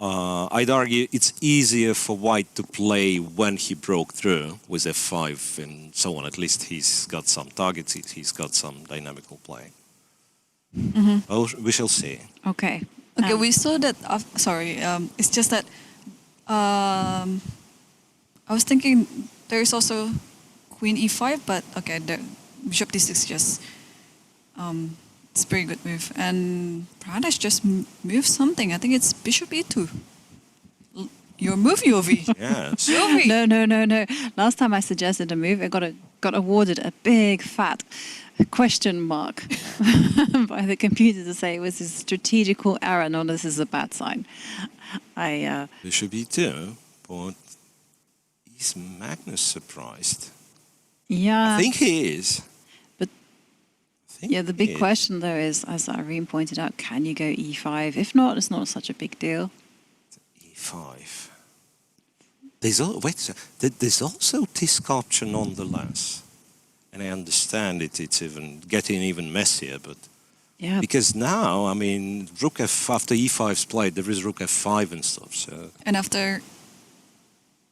[SPEAKER 3] I'd argue it's easier for White to play when he broke through with f5 and so on. At least he's got some targets, he's got some dynamical play. Well, we shall see.
[SPEAKER 2] Okay.
[SPEAKER 4] Okay, we saw that. It's just that I was thinking there is also Queen e5, but okay, the Bishop d6 just it's a very good move. And Pradesh just moved something. I think it's Bishop e2. Your move, Jovi.
[SPEAKER 3] Yes.
[SPEAKER 4] Jovi.
[SPEAKER 2] No. Last time I suggested a move, it got awarded a big fat question mark by the computer to say it was a strategical error. No, this is a bad sign.
[SPEAKER 3] Bishop e2, but is Magnus surprised?
[SPEAKER 2] Yeah.
[SPEAKER 3] I think he is.
[SPEAKER 2] Yeah, the big question though is, as Irene pointed out, can you go e5? If not, it's not such a big deal.
[SPEAKER 3] e5. There's also Tiskarpcha nonetheless. And I understand it's even getting even messier, but
[SPEAKER 2] yeah,
[SPEAKER 3] because now, I mean, Rook F, after e5's played, there is Rook F5 and stuff. So
[SPEAKER 4] And after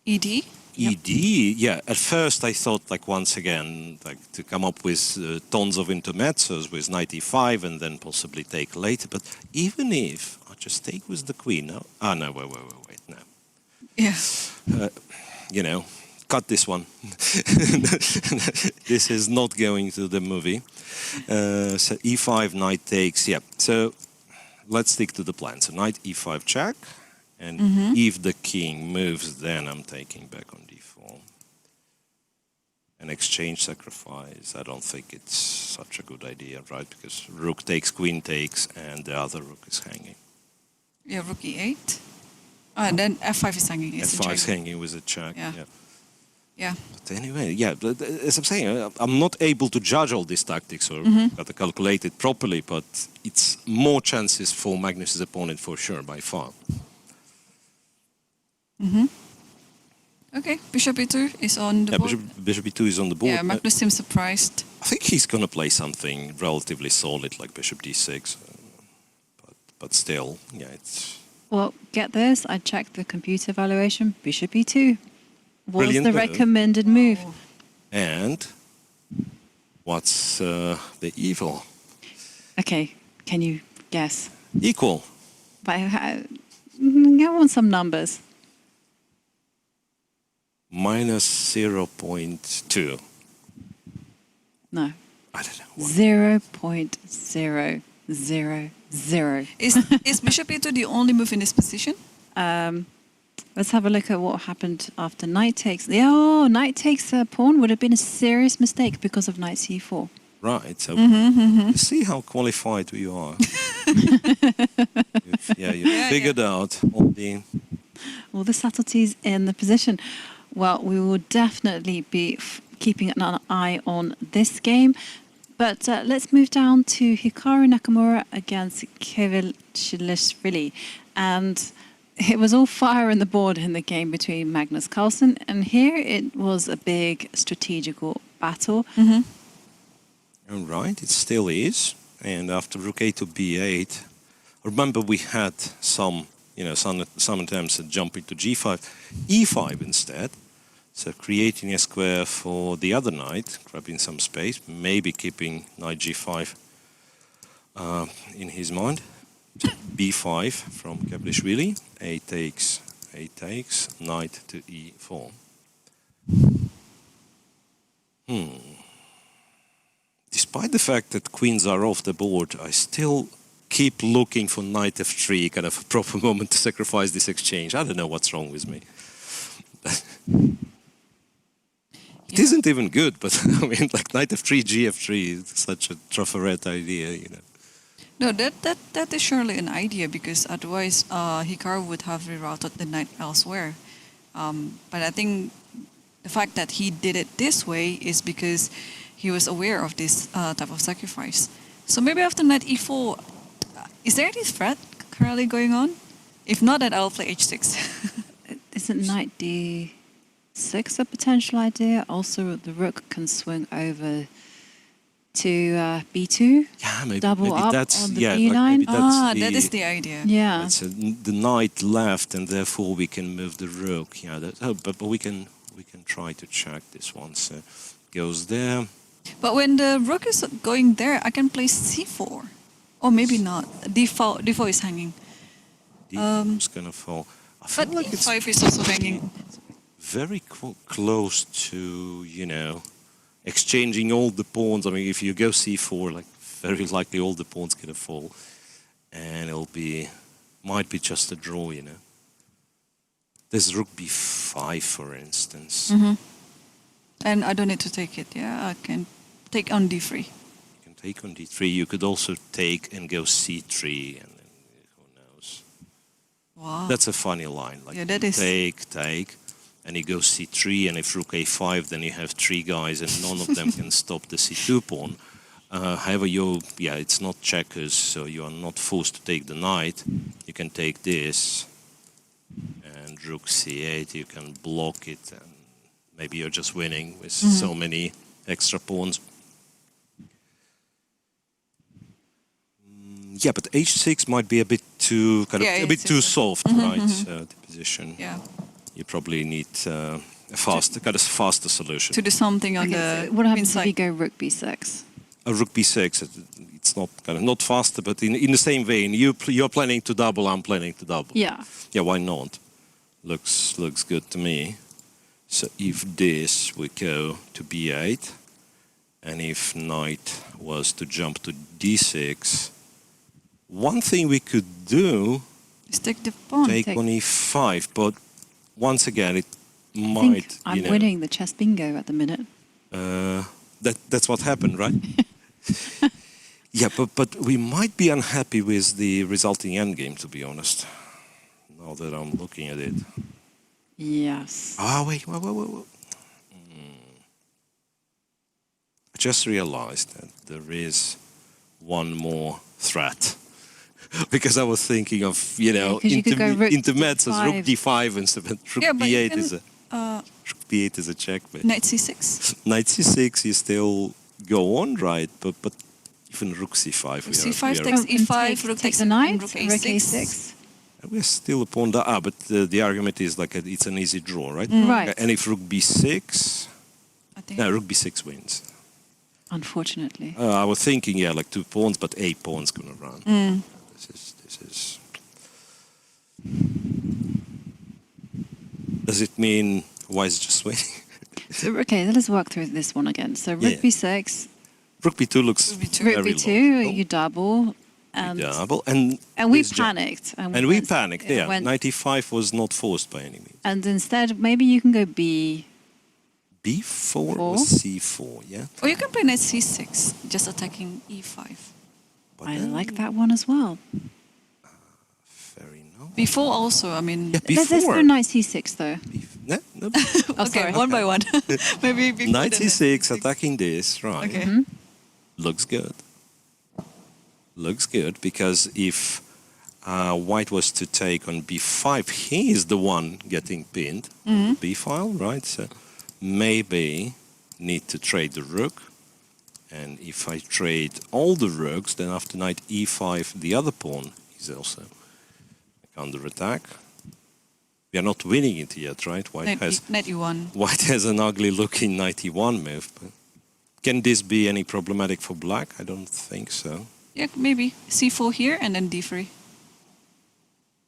[SPEAKER 4] ED?
[SPEAKER 3] ED, yeah. At first, I thought, like, once again, like, to come up with tons of intermezzos with knight e5 and then possibly take later. But even if I just take with the queen, no? Ah, no, wait, no.
[SPEAKER 4] Yeah.
[SPEAKER 3] You know, cut this one. This is not going to the movie. So e5, knight takes, yeah. So let's stick to the plan. So knight e5 check. And if the king moves, then I'm taking back on d4. An exchange sacrifice, I don't think it's such a good idea, right? Because rook takes, queen takes, and the other rook is hanging.
[SPEAKER 4] Yeah, rook e8. And then f5 is hanging.
[SPEAKER 3] f5 is hanging with a check.
[SPEAKER 4] Yeah.
[SPEAKER 3] But anyway, yeah, as I'm saying, I'm not able to judge all these tactics or got to calculate it properly, but it's more chances for Magnus's opponent for sure, by far.
[SPEAKER 4] Okay, Bishop e2 is on the board.
[SPEAKER 3] Bishop e2 is on the board.
[SPEAKER 4] Yeah, Magnus seems surprised.
[SPEAKER 3] I think he's going to play something relatively solid like Bishop d6. But still, yeah, it's...
[SPEAKER 2] Well, get this. I checked the computer evaluation. Bishop e2 was
[SPEAKER 3] Brilliant
[SPEAKER 2] the
[SPEAKER 3] move.
[SPEAKER 2] recommended move.
[SPEAKER 3] And what's the evil?
[SPEAKER 2] Okay, can you guess?
[SPEAKER 3] Equal.
[SPEAKER 2] But I want some numbers.
[SPEAKER 3] Minus 0.2.
[SPEAKER 2] No.
[SPEAKER 3] I don't know.
[SPEAKER 2] 0.000.
[SPEAKER 4] Is bishop e2 the only move in this position?
[SPEAKER 2] Let's have a look at what happened after knight takes. Oh, knight takes a pawn would have been a serious mistake because of knight c4.
[SPEAKER 3] Right. So see how qualified we are. You figured out
[SPEAKER 2] all the subtleties in the position. Well, we will definitely be keeping an eye on this game. But let's move down to Hikaru Nakamura against Kivil. And it was all fire on the board in the game between Magnus Carlsen. And here it was a big strategical battle.
[SPEAKER 3] All right, it still is. And after rook a to b8, remember we had some attempts at jumping to g5, e5 instead. So creating a square for the other knight, grabbing some space, maybe keeping knight g5 in his mind. b5 from Kivil, a takes, knight to e4. Despite the fact that queens are off the board, I still keep looking for knight f3, kind of a proper moment to sacrifice this exchange. I don't know what's wrong with me. It isn't even good, but I mean, like knight f3, gf3 is such a trafarette idea, you know.
[SPEAKER 4] No, that is surely an idea, because otherwise Hikaru would have rerouted the knight elsewhere. But I think the fact that he did it this way is because he was aware of this type of sacrifice. So maybe after knight e4, is there any threat currently going on? If not, then I'll play h6.
[SPEAKER 2] Isn't knight d6 a potential idea? Also, the rook can swing over to b2.
[SPEAKER 3] Yeah, maybe
[SPEAKER 2] up
[SPEAKER 3] that's
[SPEAKER 2] on the
[SPEAKER 3] yeah.
[SPEAKER 2] b line.
[SPEAKER 3] Like maybe that's
[SPEAKER 4] that is the idea.
[SPEAKER 2] Yeah.
[SPEAKER 3] That's the knight left, and therefore we can move the rook. Yeah, but we can try to check this one. So goes there.
[SPEAKER 4] But when the rook is going there, I can play c4, or maybe not. d4 is hanging.
[SPEAKER 3] D4 is gonna fall. I feel
[SPEAKER 4] But
[SPEAKER 3] like it's
[SPEAKER 4] e5 is also hanging.
[SPEAKER 3] very close to, exchanging all the pawns. I mean, if you go c4, like very likely all the pawns gonna fall, and might be just a draw, There's rook b5, for instance.
[SPEAKER 4] And I don't need to take it, yeah? I can take on d3.
[SPEAKER 3] You can take on d3. You could also take and go c3, and then who knows.
[SPEAKER 4] Wow.
[SPEAKER 3] That's a funny line. Like
[SPEAKER 4] Yeah, that is-
[SPEAKER 3] take, and you go c3, and if rook a5, then you have three guys, and none of them can stop the c2 pawn. However, it's not checkers, so you are not forced to take the knight. You can take this, and rook c8, you can block it, and maybe you're just winning with so many extra pawns. Yeah, but h6 might be a bit too a bit too soft, right? The position.
[SPEAKER 4] Yeah.
[SPEAKER 3] You probably need a faster solution.
[SPEAKER 4] To do something on the
[SPEAKER 2] So what happens if
[SPEAKER 4] inside.
[SPEAKER 2] you go rook b6?
[SPEAKER 3] A rook b6, it's not faster, but in the same vein, you're planning to double, I'm planning to double.
[SPEAKER 2] Yeah.
[SPEAKER 3] Yeah, why not? Looks good to me. So if this, we go to b8, and if knight was to jump to d6, one thing we could do,
[SPEAKER 4] Just take the pawn.
[SPEAKER 3] take on e5, but once again, it
[SPEAKER 2] I
[SPEAKER 3] might,
[SPEAKER 2] think I'm winning the chess bingo at the minute.
[SPEAKER 3] That's what happened, right? Yeah, but we might be unhappy with the resulting endgame, to be honest. Now that I'm looking at it.
[SPEAKER 2] Yes.
[SPEAKER 3] Wait. I just realized that there is one more threat. Because I was thinking of,
[SPEAKER 2] 'cause you could go rook
[SPEAKER 3] intermezzo,
[SPEAKER 2] d5.
[SPEAKER 3] rook d5 and so rook
[SPEAKER 4] Yeah, but you
[SPEAKER 3] b8
[SPEAKER 4] can,
[SPEAKER 3] rook b8 is a checkmate.
[SPEAKER 4] knight c6.
[SPEAKER 3] Knight c6, you still go on, right? But even rook c5.
[SPEAKER 4] c5
[SPEAKER 3] we are,
[SPEAKER 4] takes
[SPEAKER 2] And
[SPEAKER 4] e5, rook
[SPEAKER 2] take
[SPEAKER 4] takes
[SPEAKER 2] the knight,
[SPEAKER 4] rook
[SPEAKER 2] rook
[SPEAKER 4] a6.
[SPEAKER 2] a6.
[SPEAKER 3] we're still upon the... but the argument is like it's an easy draw, right?
[SPEAKER 2] Right.
[SPEAKER 3] And if rook b6...
[SPEAKER 4] I think.
[SPEAKER 3] No, rook b6 wins.
[SPEAKER 2] Unfortunately.
[SPEAKER 3] I was thinking, like 2 pawns, but 8 pawns gonna run. This is... Does it mean Why is it just waiting?
[SPEAKER 2] So, okay, let's work through this one again. So rook b6,
[SPEAKER 3] Rook b2 looks
[SPEAKER 4] Rook b2.
[SPEAKER 3] very
[SPEAKER 2] rook b2,
[SPEAKER 3] logical.
[SPEAKER 2] you double, and
[SPEAKER 3] Double, and
[SPEAKER 2] we
[SPEAKER 3] this jump.
[SPEAKER 2] panicked.
[SPEAKER 3] And we
[SPEAKER 2] went-
[SPEAKER 3] panicked, yeah.
[SPEAKER 2] went-
[SPEAKER 3] 95 was not forced by any means.
[SPEAKER 2] and instead, maybe you can go b.
[SPEAKER 3] B4 or C4, yeah?
[SPEAKER 4] Or you can play knight c6, just attacking e5.
[SPEAKER 3] But
[SPEAKER 2] I
[SPEAKER 3] then-
[SPEAKER 2] like that one as well.
[SPEAKER 3] Very nice.
[SPEAKER 4] Before also, I mean...
[SPEAKER 3] Yeah,
[SPEAKER 2] Let's go
[SPEAKER 3] before.
[SPEAKER 2] knight c6 though.
[SPEAKER 3] No, no.
[SPEAKER 2] Oh,
[SPEAKER 4] okay,
[SPEAKER 2] sorry.
[SPEAKER 4] one by one. Maybe before
[SPEAKER 3] Knight
[SPEAKER 4] the
[SPEAKER 3] C6, attacking this, right.
[SPEAKER 4] Okay.
[SPEAKER 3] Looks good. Looks good, because if White was to take on B5, he is the one getting pinned. B file, right? So maybe need to trade the rook. And if I trade all the rooks, then after knight E5, the other pawn is also under attack. We are not winning it yet, right?
[SPEAKER 4] Knight e1.
[SPEAKER 3] White has an ugly looking knight E1 move. But can this be any problematic for black? I don't think so.
[SPEAKER 4] Yeah, maybe. c4 here and then d3.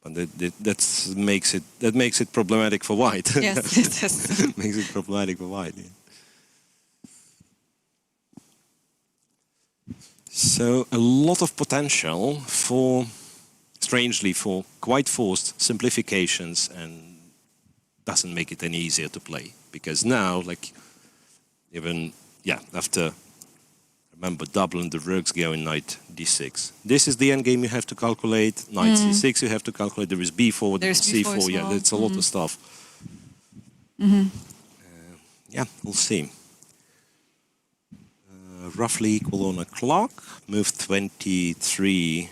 [SPEAKER 3] But that makes it problematic for white.
[SPEAKER 4] Yes, yes.
[SPEAKER 3] Makes it problematic for white. Yeah. So a lot of potential for, strangely, for quite forced simplifications, and doesn't make it any easier to play, because now, like, even after, remember, doubling the rooks, going knight d6. This is the end game you have to calculate. Knight c6 you have to calculate. There is b4,
[SPEAKER 4] There's
[SPEAKER 3] c4.
[SPEAKER 4] b4 as
[SPEAKER 3] Yeah,
[SPEAKER 4] well.
[SPEAKER 3] it's a lot of stuff. Yeah, we'll see. Roughly equal on a clock. Move 23,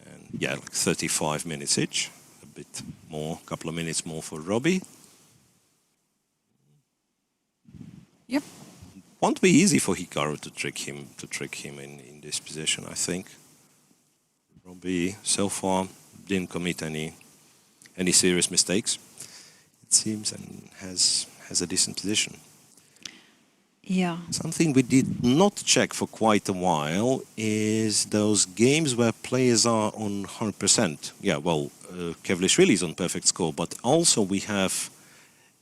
[SPEAKER 3] and yeah, like 35 minutes each. A bit more, a couple of minutes more for Robbie.
[SPEAKER 4] Yep.
[SPEAKER 3] Won't be easy for Hikaru to trick him in this position, I think. Robbie so far didn't commit any serious mistakes, it seems, and has a decent position.
[SPEAKER 2] Yeah.
[SPEAKER 3] Something we did not check for quite a while is those games where players are on 100%. Yeah, well, Kevlishvili is on perfect score, but also we have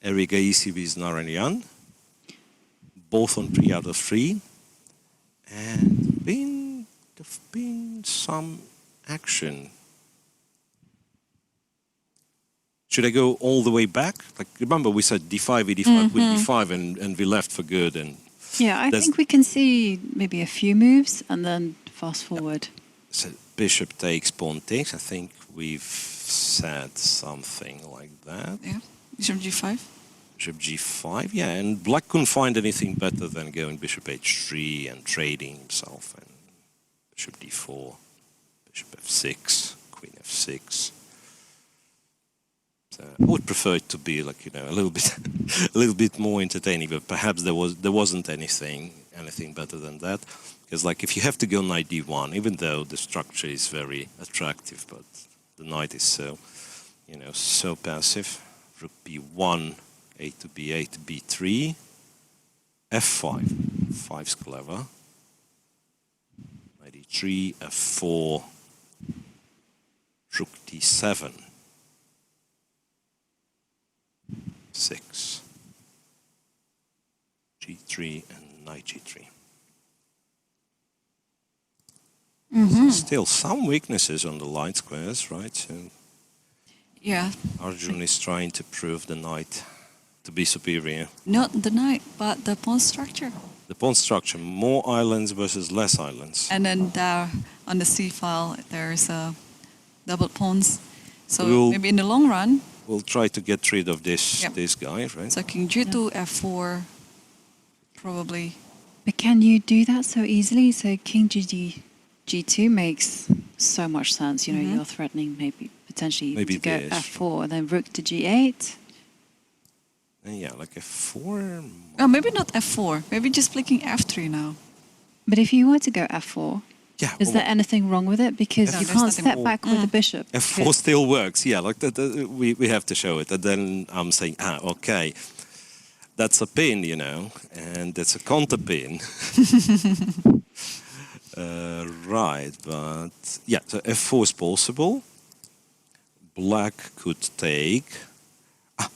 [SPEAKER 3] Eric Gaisi and Naranian, both on 3 out of 3. And there've been some action. Should I go all the way back? Like, remember we said d5, e5 with d5, and we left for good. And
[SPEAKER 2] Yeah, I
[SPEAKER 3] There's-
[SPEAKER 2] think we can see maybe a few moves and then fast forward.
[SPEAKER 3] so bishop takes, pawn takes. I think we've said something like that.
[SPEAKER 4] Yeah. Bishop g5.
[SPEAKER 3] Bishop g5, yeah, and black couldn't find anything better than going bishop h3 and trading himself, and bishop d4, bishop f6, queen f6. So I would prefer it to be like, you know, a little bit more entertaining, but perhaps there wasn't anything better than that, because like if you have to go knight d1, even though the structure is very attractive, but the knight is so, you know, so passive. Rook b1. A to b8, b3, f5. 5's clever. Knight e3, f4, rook d7. 6. g3 and knight g3. So still some weaknesses on the light squares, right? So
[SPEAKER 4] Yeah.
[SPEAKER 3] Arjun is trying to prove the knight to be superior.
[SPEAKER 4] Not the knight, but the pawn structure.
[SPEAKER 3] The pawn structure, more islands versus less islands.
[SPEAKER 4] And then there on the c file, there's double pawns. So
[SPEAKER 3] We'll-
[SPEAKER 4] maybe in the long run,
[SPEAKER 3] We'll try to get rid of this
[SPEAKER 4] Yep.
[SPEAKER 3] this guy, right?
[SPEAKER 4] so king g2, f4, probably.
[SPEAKER 2] But can you do that so easily? So king g2 makes so much sense. You know, you're threatening maybe potentially
[SPEAKER 3] Maybe
[SPEAKER 2] to go
[SPEAKER 3] this.
[SPEAKER 2] f4 and then rook to g8.
[SPEAKER 3] And yeah, like a 4.
[SPEAKER 4] Oh, maybe not f4. Maybe just flicking f3 now.
[SPEAKER 2] But if you were to go f4,
[SPEAKER 3] Yeah,
[SPEAKER 2] is
[SPEAKER 3] well,
[SPEAKER 2] there anything wrong with it? Because
[SPEAKER 4] No,
[SPEAKER 2] you
[SPEAKER 4] there's
[SPEAKER 2] can't
[SPEAKER 4] nothing
[SPEAKER 2] step
[SPEAKER 4] wrong.
[SPEAKER 2] back with the bishop.
[SPEAKER 3] F4 still works. Yeah, like that. We have to show it. And then I'm saying, okay, that's a pin, you know, and that's a counter pin. Right, but yeah, so f4 is possible. Black could take.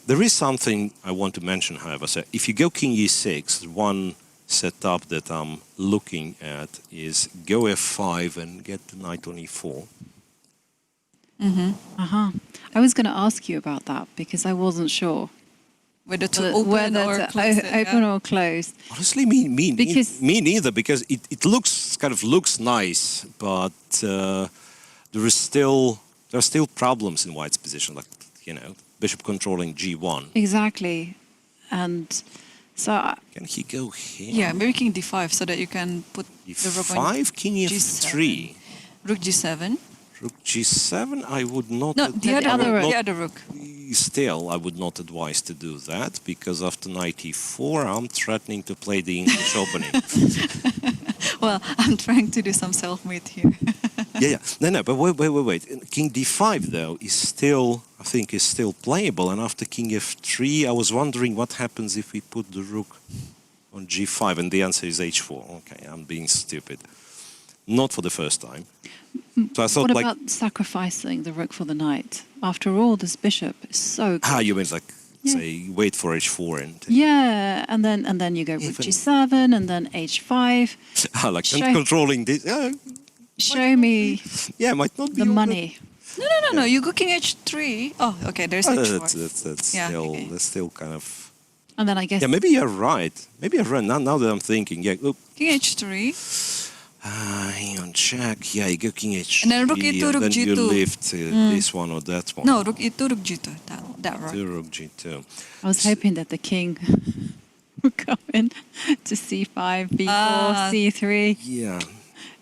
[SPEAKER 3] There is something I want to mention, however. So if you go king e6, one setup that I'm looking at is go f5 and get the knight on e4.
[SPEAKER 2] I was going to ask you about that because I wasn't sure
[SPEAKER 4] Whether to open
[SPEAKER 2] whether
[SPEAKER 4] or
[SPEAKER 2] to
[SPEAKER 4] close it.
[SPEAKER 2] open or close.
[SPEAKER 3] Honestly,
[SPEAKER 2] Because-
[SPEAKER 3] me neither, because it looks nice, but there are still problems in White's position, like, bishop controlling g1.
[SPEAKER 2] Exactly. And so
[SPEAKER 3] Can he go here?
[SPEAKER 4] Yeah, maybe king d5 so that you can put the rook on
[SPEAKER 3] e5, king f3.
[SPEAKER 4] rook g7.
[SPEAKER 3] Rook g7, I would not...
[SPEAKER 4] No, the other rook.
[SPEAKER 3] Still, I would not advise to do that, because after knight e4, I'm threatening to play the English opening.
[SPEAKER 4] Well, I'm trying to do some self-made here.
[SPEAKER 3] Yeah. No, but wait. King d5, though, I think is still playable. And after king f3, I was wondering what happens if we put the rook on g5, and the answer is h4. Okay, I'm being stupid. Not for the first time. So I thought,
[SPEAKER 2] what about sacrificing the rook for the knight? After all, this bishop is so good.
[SPEAKER 3] you mean say, wait for h4 and...
[SPEAKER 2] Yeah, and then you go rook g7 and then h5.
[SPEAKER 3] like controlling this...
[SPEAKER 2] Show me
[SPEAKER 3] might not be
[SPEAKER 2] the
[SPEAKER 3] all
[SPEAKER 2] money.
[SPEAKER 4] No. You go king h3. Oh, okay, there's h4.
[SPEAKER 3] That's still kind of...
[SPEAKER 2] And then I guess...
[SPEAKER 3] Yeah, maybe you're right. Now that I'm thinking,
[SPEAKER 4] King h3.
[SPEAKER 3] Hang on, check. Yeah, you go king h3.
[SPEAKER 4] And then rook e2, rook
[SPEAKER 3] then
[SPEAKER 4] g2.
[SPEAKER 3] you lift this one or that one.
[SPEAKER 4] No, rook e2, rook g2. That rook.
[SPEAKER 3] Rook g2.
[SPEAKER 2] I was hoping that the king would come in to c5, b4, c3.
[SPEAKER 3] Yeah.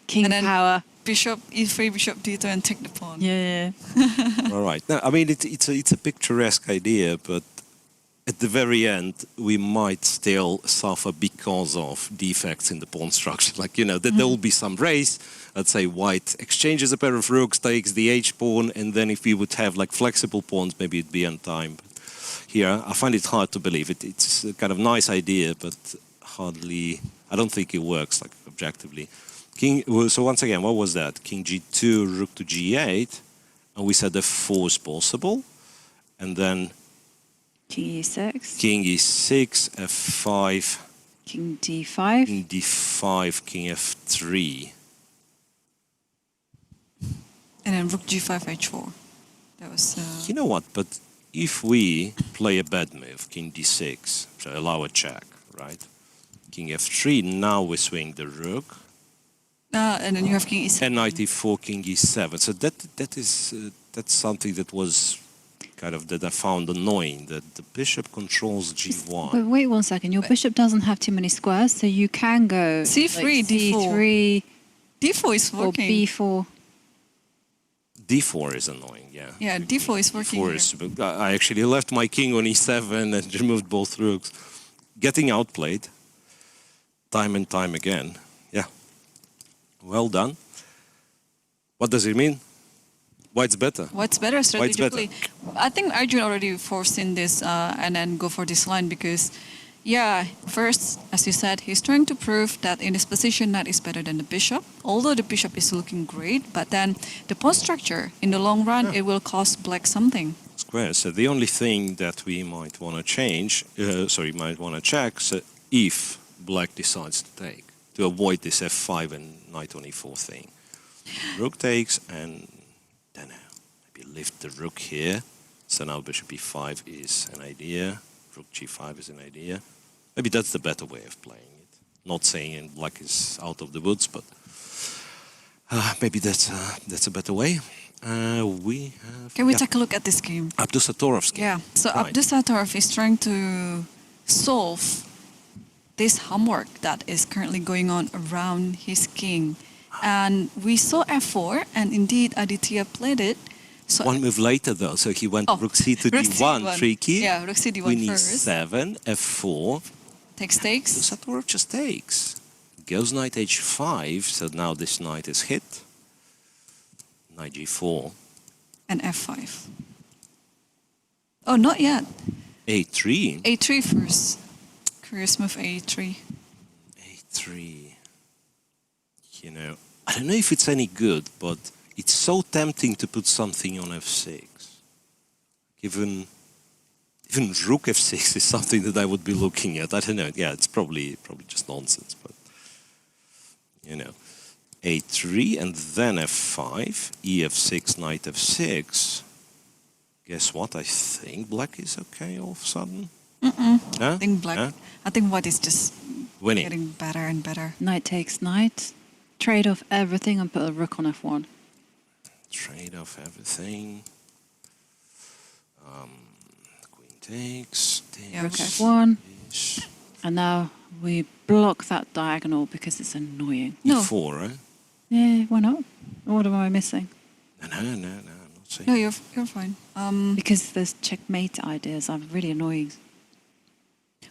[SPEAKER 2] King
[SPEAKER 4] And then
[SPEAKER 2] power.
[SPEAKER 4] Bishop e3, bishop d2, and take the pawn.
[SPEAKER 2] Yeah.
[SPEAKER 3] All right. Now, I mean, it's a picturesque idea, but at the very end, we might still suffer because of defects in the pawn structure. Like, there will be some race. Let's say White exchanges a pair of rooks, takes the h-pawn, and then if we would have like flexible pawns, maybe it'd be on time. But here, I find it hard to believe. It's a kind of nice idea, but I don't think it works like objectively. So once again, what was that? King g2, rook to g8, and we said f4 is possible, and then
[SPEAKER 2] King e6.
[SPEAKER 3] King e6, f5,
[SPEAKER 2] King d5.
[SPEAKER 3] King d5, King f3.
[SPEAKER 4] And then rook g5, h4. That was...
[SPEAKER 3] You know what, but if we play a bad move, King d6, so allow a check, right? King f3, now we swing the rook.
[SPEAKER 4] and then you have king e7.
[SPEAKER 3] And knight e4, king e7. So that's something that was that I found annoying, that the bishop controls g1.
[SPEAKER 2] But wait 1 second, your bishop doesn't have too many squares, so you can go
[SPEAKER 4] c3,
[SPEAKER 2] like
[SPEAKER 4] d4. D4 is
[SPEAKER 2] or
[SPEAKER 4] working.
[SPEAKER 2] b4.
[SPEAKER 3] d4 is annoying, yeah.
[SPEAKER 4] Yeah, d4 is working.
[SPEAKER 3] D4 is, I actually left my king on e7 and removed both rooks. Getting outplayed, time and time again. Yeah, well done. What does it mean? White's better.
[SPEAKER 4] What's better strategically?
[SPEAKER 3] White's
[SPEAKER 4] I think Arjun already foreseen this and then go for this line because, yeah, first, as you said, he's trying to prove that in this position, knight is better than the bishop. Although the bishop is looking great, but then the pawn structure, in the long run, it will cost black something.
[SPEAKER 3] Square. So the only thing that we might want to change, might want to check, so if black decides to take, to avoid this f5 and knight on e4 thing. Rook takes and then maybe lift the rook here. So now bishop e5 is an idea. Rook g5 is an idea. Maybe that's the better way of playing it. Not saying black is out of the woods, but maybe that's a better way.
[SPEAKER 4] Can we take a look at this game?
[SPEAKER 3] Abdusatorov game.
[SPEAKER 4] Yeah. So
[SPEAKER 3] Right.
[SPEAKER 4] Abdusatorov is trying to solve this homework that is currently going on around his king. And we saw f4, and indeed Aditya played it. So
[SPEAKER 3] One move later, though, so he went rook c to
[SPEAKER 4] rook
[SPEAKER 3] d1,
[SPEAKER 4] C1.
[SPEAKER 3] tricky.
[SPEAKER 4] Yeah, rook c d1
[SPEAKER 3] Queen
[SPEAKER 4] first.
[SPEAKER 3] e7, f4.
[SPEAKER 4] Takes.
[SPEAKER 3] Abdusatorov just takes. Goes knight h5, so now this knight is hit. Knight g4.
[SPEAKER 4] And f5. Oh, not yet.
[SPEAKER 3] a3.
[SPEAKER 4] a3 first. Curious move, a3.
[SPEAKER 3] a3. You know, I don't know if it's any good, but it's so tempting to put something on f6. Given even rook f6 is something that I would be looking at. I don't know. Yeah, it's probably just nonsense, but you know, a3 and then f5, ef6, knight f6. Guess what? I think black is okay all of a sudden.
[SPEAKER 4] Huh?
[SPEAKER 3] Huh?
[SPEAKER 4] I think black.
[SPEAKER 3] Huh?
[SPEAKER 4] I think white is just
[SPEAKER 3] Winning.
[SPEAKER 4] getting better and better.
[SPEAKER 2] Knight takes knight. Trade off everything and put a rook on f1.
[SPEAKER 3] Trade off everything. Queen takes.
[SPEAKER 4] Yeah, okay.
[SPEAKER 2] F1.
[SPEAKER 3] This.
[SPEAKER 2] And now we block that diagonal because it's annoying.
[SPEAKER 4] No.
[SPEAKER 3] E4, right?
[SPEAKER 2] Yeah, why not? What am I missing?
[SPEAKER 3] No, I'm not saying.
[SPEAKER 4] No, you're fine.
[SPEAKER 2] Because those checkmate ideas are really annoying.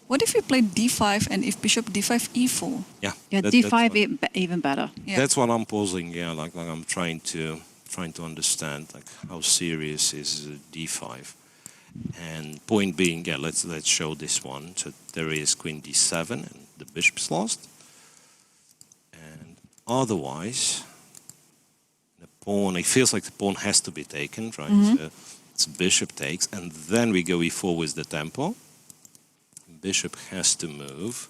[SPEAKER 4] What if you play d5 and if bishop d5 e4?
[SPEAKER 3] Yeah.
[SPEAKER 2] Yeah,
[SPEAKER 3] that-
[SPEAKER 2] d5
[SPEAKER 3] that's what-
[SPEAKER 2] even better.
[SPEAKER 4] Yeah.
[SPEAKER 3] That's what I'm posing. Yeah, like I'm trying to understand like how serious is d5, and point being, yeah, let's show this one. So there is queen d7 and the bishop's lost, and otherwise the pawn. It feels like the pawn has to be taken, right? So it's bishop takes, and then we go e4 with the tempo. Bishop has to move.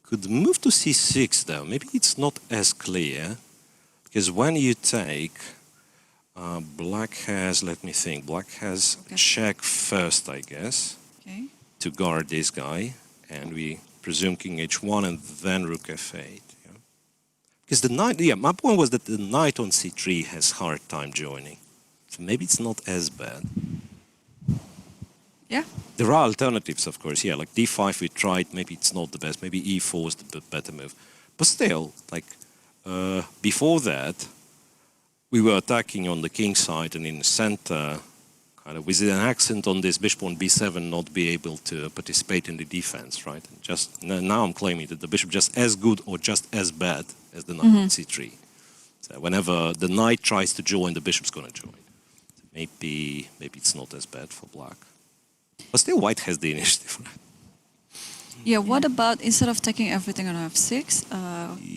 [SPEAKER 3] Could move to c6 though. Maybe it's not as clear, because when you take, black has, let me think, black has check first, I guess,
[SPEAKER 4] Okay.
[SPEAKER 3] to guard this guy, and we presume king h1 and then rook f8. Yeah? Because the knight, yeah, my point was that the knight on c3 has hard time joining, so maybe it's not as bad.
[SPEAKER 4] Yeah.
[SPEAKER 3] There are alternatives, of course, yeah, like d5 we tried, maybe it's not the best, maybe e4 is the better move. But still, like, before that, we were attacking on the king side and in the center, kind of with an accent on this bishop on b7 not be able to participate in the defense, right? And just now I'm claiming that the bishop just as good or just as bad as the knight on c3. So whenever the knight tries to join, the bishop's going to join. So maybe it's not as bad for black. But still, white has the initiative.
[SPEAKER 4] Yeah, what about instead of taking everything on f6,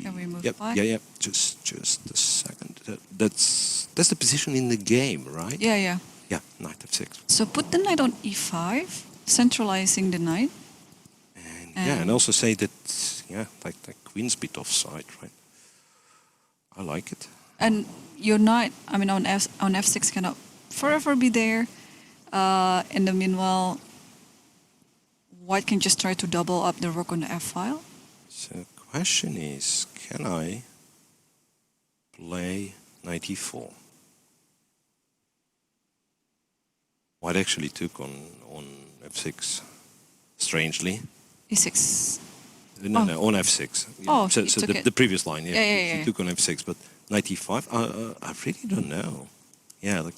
[SPEAKER 4] can we move
[SPEAKER 3] Yep,
[SPEAKER 4] 5?
[SPEAKER 3] yeah. Just a second. That's the position in the game, right?
[SPEAKER 4] Yeah, yeah.
[SPEAKER 3] Yeah, knight f6.
[SPEAKER 4] So put the knight on e5, centralizing the knight.
[SPEAKER 3] And also say that, yeah, like queen's bit offside, right? I like it.
[SPEAKER 4] And your knight, I mean, on f6 cannot forever be there. In the meanwhile, white can just try to double up the rook on the f file.
[SPEAKER 3] So the question is, can I play knight e4? White actually took on f6, strangely.
[SPEAKER 4] e6.
[SPEAKER 3] No, on f6.
[SPEAKER 4] Oh,
[SPEAKER 3] so
[SPEAKER 4] he took it.
[SPEAKER 3] the previous line, yeah.
[SPEAKER 4] Yeah.
[SPEAKER 3] He took on f6, but knight e5, I really don't know. Yeah, like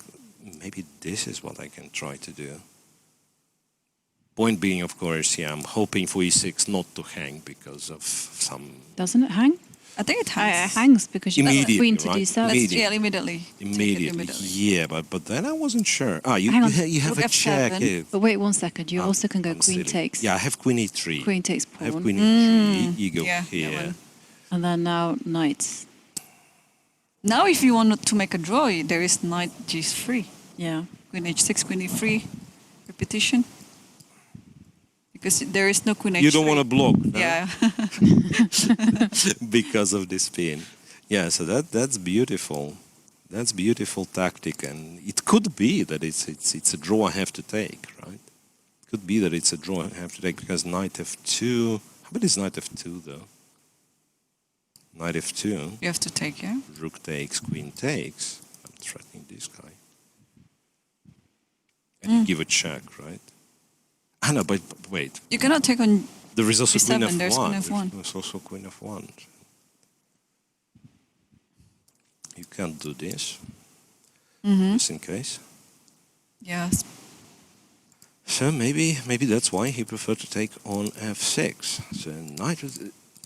[SPEAKER 3] maybe this is what I can try to do. Point being, of course, yeah, I'm hoping for e6 not to hang because of some...
[SPEAKER 2] Doesn't it hang?
[SPEAKER 4] I think it
[SPEAKER 2] It
[SPEAKER 4] hangs.
[SPEAKER 2] hangs because you have
[SPEAKER 3] Immediately,
[SPEAKER 2] queen to
[SPEAKER 3] right?
[SPEAKER 2] d7.
[SPEAKER 3] Immediately.
[SPEAKER 4] Yeah, immediately. Take it
[SPEAKER 3] Immediately, yeah, but then I wasn't sure. You
[SPEAKER 2] Hang on.
[SPEAKER 3] have
[SPEAKER 4] Rook
[SPEAKER 3] a check.
[SPEAKER 4] F7.
[SPEAKER 2] But wait 1 second, you also can go
[SPEAKER 3] I'm
[SPEAKER 2] queen
[SPEAKER 3] silly.
[SPEAKER 2] takes.
[SPEAKER 3] Yeah, I have queen e3.
[SPEAKER 2] Queen takes
[SPEAKER 3] I have
[SPEAKER 2] pawn.
[SPEAKER 3] queen e3, you go
[SPEAKER 4] Yeah, that
[SPEAKER 3] here.
[SPEAKER 4] one.
[SPEAKER 2] And then now knights.
[SPEAKER 4] Now, if you want to make a draw, there is knight g3.
[SPEAKER 2] Yeah.
[SPEAKER 4] Queen h6, queen e3, repetition. Because there is no queen h3.
[SPEAKER 3] You don't want to block, no?
[SPEAKER 4] Yeah.
[SPEAKER 3] Because of this pin. Yeah, so that's beautiful. That's beautiful tactic, and it could be that it's a draw I have to take, right? It could be that it's a draw I have to take because knight f2. How about is knight f2 though? Knight f2.
[SPEAKER 4] You have to take, yeah?
[SPEAKER 3] Rook takes, queen takes. I'm threatening this guy. And you give a check, right? I know, but wait.
[SPEAKER 4] You cannot take on
[SPEAKER 3] There is also
[SPEAKER 4] B7,
[SPEAKER 3] queen
[SPEAKER 4] there's
[SPEAKER 3] f1.
[SPEAKER 4] queen f1.
[SPEAKER 3] There's also queen f1. You can't do this, just in case.
[SPEAKER 4] Yes.
[SPEAKER 3] So maybe that's why he preferred to take on f6. So knight,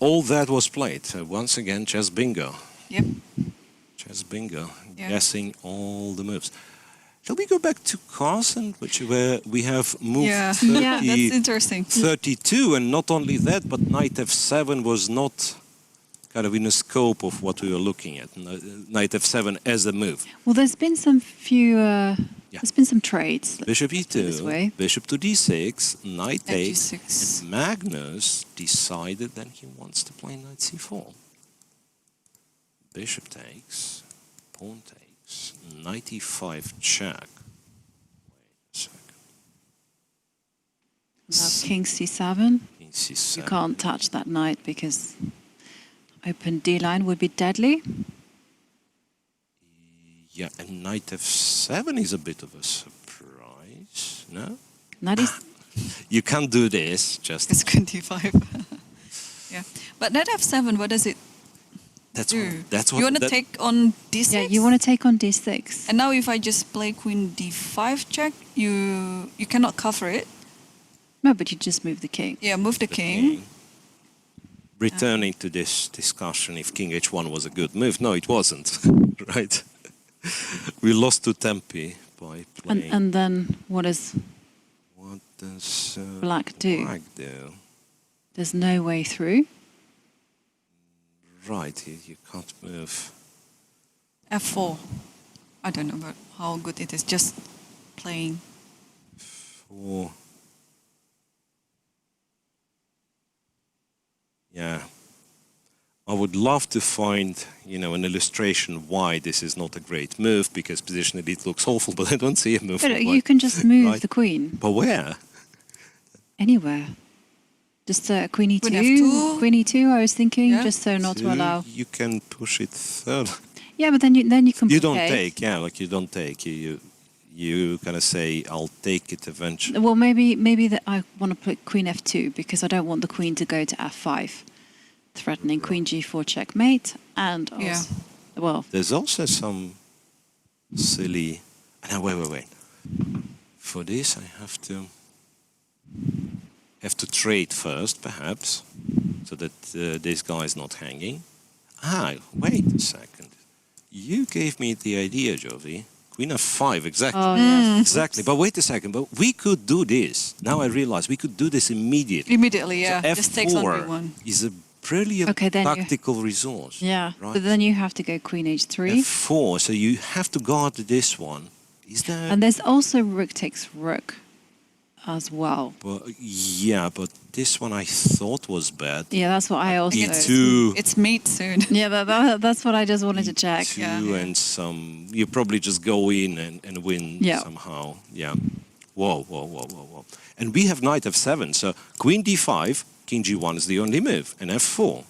[SPEAKER 3] all that was played. So once again, chess bingo.
[SPEAKER 4] Yep.
[SPEAKER 3] Chess bingo.
[SPEAKER 4] Yeah.
[SPEAKER 3] Guessing all the moves. Shall we go back to Carlsen, where we have moved
[SPEAKER 4] Yeah.
[SPEAKER 3] 30,
[SPEAKER 4] Yeah, that's interesting.
[SPEAKER 3] 32, and not only that, but knight f7 was not kind of in the scope of what we were looking at. Knight f7 as a move.
[SPEAKER 2] Well, there's been some few
[SPEAKER 3] Yeah.
[SPEAKER 2] There's been some trades.
[SPEAKER 3] Bishop
[SPEAKER 2] this way.
[SPEAKER 3] e2, bishop to d6, knight
[SPEAKER 4] At
[SPEAKER 3] 8,
[SPEAKER 4] g6.
[SPEAKER 3] and Magnus decided that he wants to play knight c4. Bishop takes, pawn takes, knight e5 check. Wait a second.
[SPEAKER 2] Now king c7.
[SPEAKER 3] King c7.
[SPEAKER 2] You can't touch that knight because open d-line would be deadly.
[SPEAKER 3] Yeah, and knight f7 is a bit of a surprise, no?
[SPEAKER 2] Knight is...
[SPEAKER 3] You can't do this, just...
[SPEAKER 4] It's queen d5. Yeah. But knight f7, what does it
[SPEAKER 3] That's
[SPEAKER 4] do?
[SPEAKER 3] what... That's what
[SPEAKER 4] You want to
[SPEAKER 3] that-
[SPEAKER 4] take on d6?
[SPEAKER 2] Yeah, you want to take on d6.
[SPEAKER 4] And now if I just play queen d5 check, you cannot cover it.
[SPEAKER 2] No, but you just move the king.
[SPEAKER 4] Yeah, move the king.
[SPEAKER 3] Returning to this discussion if king h1 was a good move. No, it wasn't, right? We lost to tempi by playing.
[SPEAKER 2] And then what does
[SPEAKER 3] What does
[SPEAKER 2] black do?
[SPEAKER 3] Black do?
[SPEAKER 2] There's no way through.
[SPEAKER 3] Right, you can't move.
[SPEAKER 4] f4. I don't know about how good it is, just playing.
[SPEAKER 3] For... Yeah. I would love to find, you know, an illustration why this is not a great move, because positionally it looks awful, but I don't see a move.
[SPEAKER 2] But you can just move
[SPEAKER 3] Right.
[SPEAKER 2] the queen
[SPEAKER 3] But where?
[SPEAKER 2] anywhere. Just queen e2,
[SPEAKER 4] F2.
[SPEAKER 2] queen e2. I was thinking,
[SPEAKER 4] Yeah.
[SPEAKER 2] just so not to
[SPEAKER 3] So
[SPEAKER 2] allow.
[SPEAKER 3] You can push it third.
[SPEAKER 2] Yeah, but then you can.
[SPEAKER 3] You don't
[SPEAKER 2] play.
[SPEAKER 3] take, yeah, like you don't take. You kind of say, I'll take it eventually.
[SPEAKER 2] Well, maybe that I want to put queen f2 because I don't want the queen to go to f5, threatening queen g4 checkmate, and also,
[SPEAKER 4] Yeah.
[SPEAKER 2] well,
[SPEAKER 3] There's also some silly... No, wait. For this, I have to trade first, perhaps, so that this guy is not hanging. Wait a second. You gave me the idea, Jovi. Queen f5, exactly.
[SPEAKER 2] oh yes.
[SPEAKER 3] Exactly. But wait a second. But we could do this. Now I realize we could do this immediately.
[SPEAKER 4] Immediately, yeah.
[SPEAKER 3] So
[SPEAKER 4] Just takes on
[SPEAKER 3] F4
[SPEAKER 4] b1.
[SPEAKER 3] is a brilliant
[SPEAKER 2] Okay, then you-
[SPEAKER 3] tactical resource.
[SPEAKER 2] Yeah,
[SPEAKER 3] Right?
[SPEAKER 2] but then you have to go queen h3,
[SPEAKER 3] F4, so you have to guard this one. Is there...
[SPEAKER 2] and there's also rook takes rook as well.
[SPEAKER 3] But, yeah, but this one I thought was bad.
[SPEAKER 2] Yeah, that's what I also.
[SPEAKER 3] E2.
[SPEAKER 4] It's mate soon.
[SPEAKER 2] Yeah, that's what I just wanted to check.
[SPEAKER 3] E2
[SPEAKER 4] Yeah.
[SPEAKER 3] and some... You probably just go in and win
[SPEAKER 2] Yeah.
[SPEAKER 3] somehow. Yeah. Whoa. And we have knight f7, so queen d5, king g1 is the only move, and f4.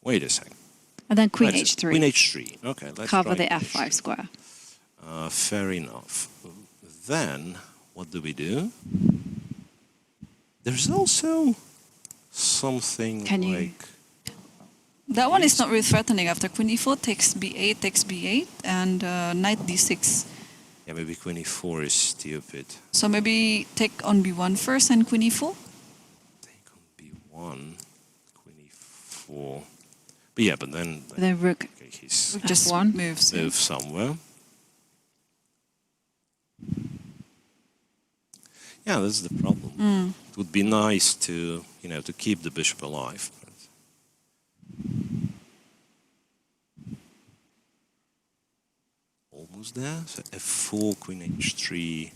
[SPEAKER 3] Wait a second.
[SPEAKER 2] And then queen
[SPEAKER 3] Let's-
[SPEAKER 2] h3.
[SPEAKER 3] Queen h3. Okay, let's
[SPEAKER 2] Cover
[SPEAKER 3] try
[SPEAKER 2] the
[SPEAKER 3] queen
[SPEAKER 2] f5
[SPEAKER 3] h3.
[SPEAKER 2] square.
[SPEAKER 3] Fair enough. Then, what do we do? There's also something
[SPEAKER 2] Can you-
[SPEAKER 3] like...
[SPEAKER 4] That one is not really threatening. After queen e4 takes b8, and knight d6.
[SPEAKER 3] Yeah, maybe queen e4 is stupid.
[SPEAKER 4] So maybe take on b1 first and queen e4?
[SPEAKER 3] Take on b1, queen e4. But yeah, but then
[SPEAKER 2] Rook
[SPEAKER 3] okay, he's
[SPEAKER 4] Just
[SPEAKER 2] F1.
[SPEAKER 4] moves. yeah.
[SPEAKER 3] move somewhere. Yeah, that's the problem. It would be nice to, you know, to keep the bishop alive. But almost there. So f4, queen h3.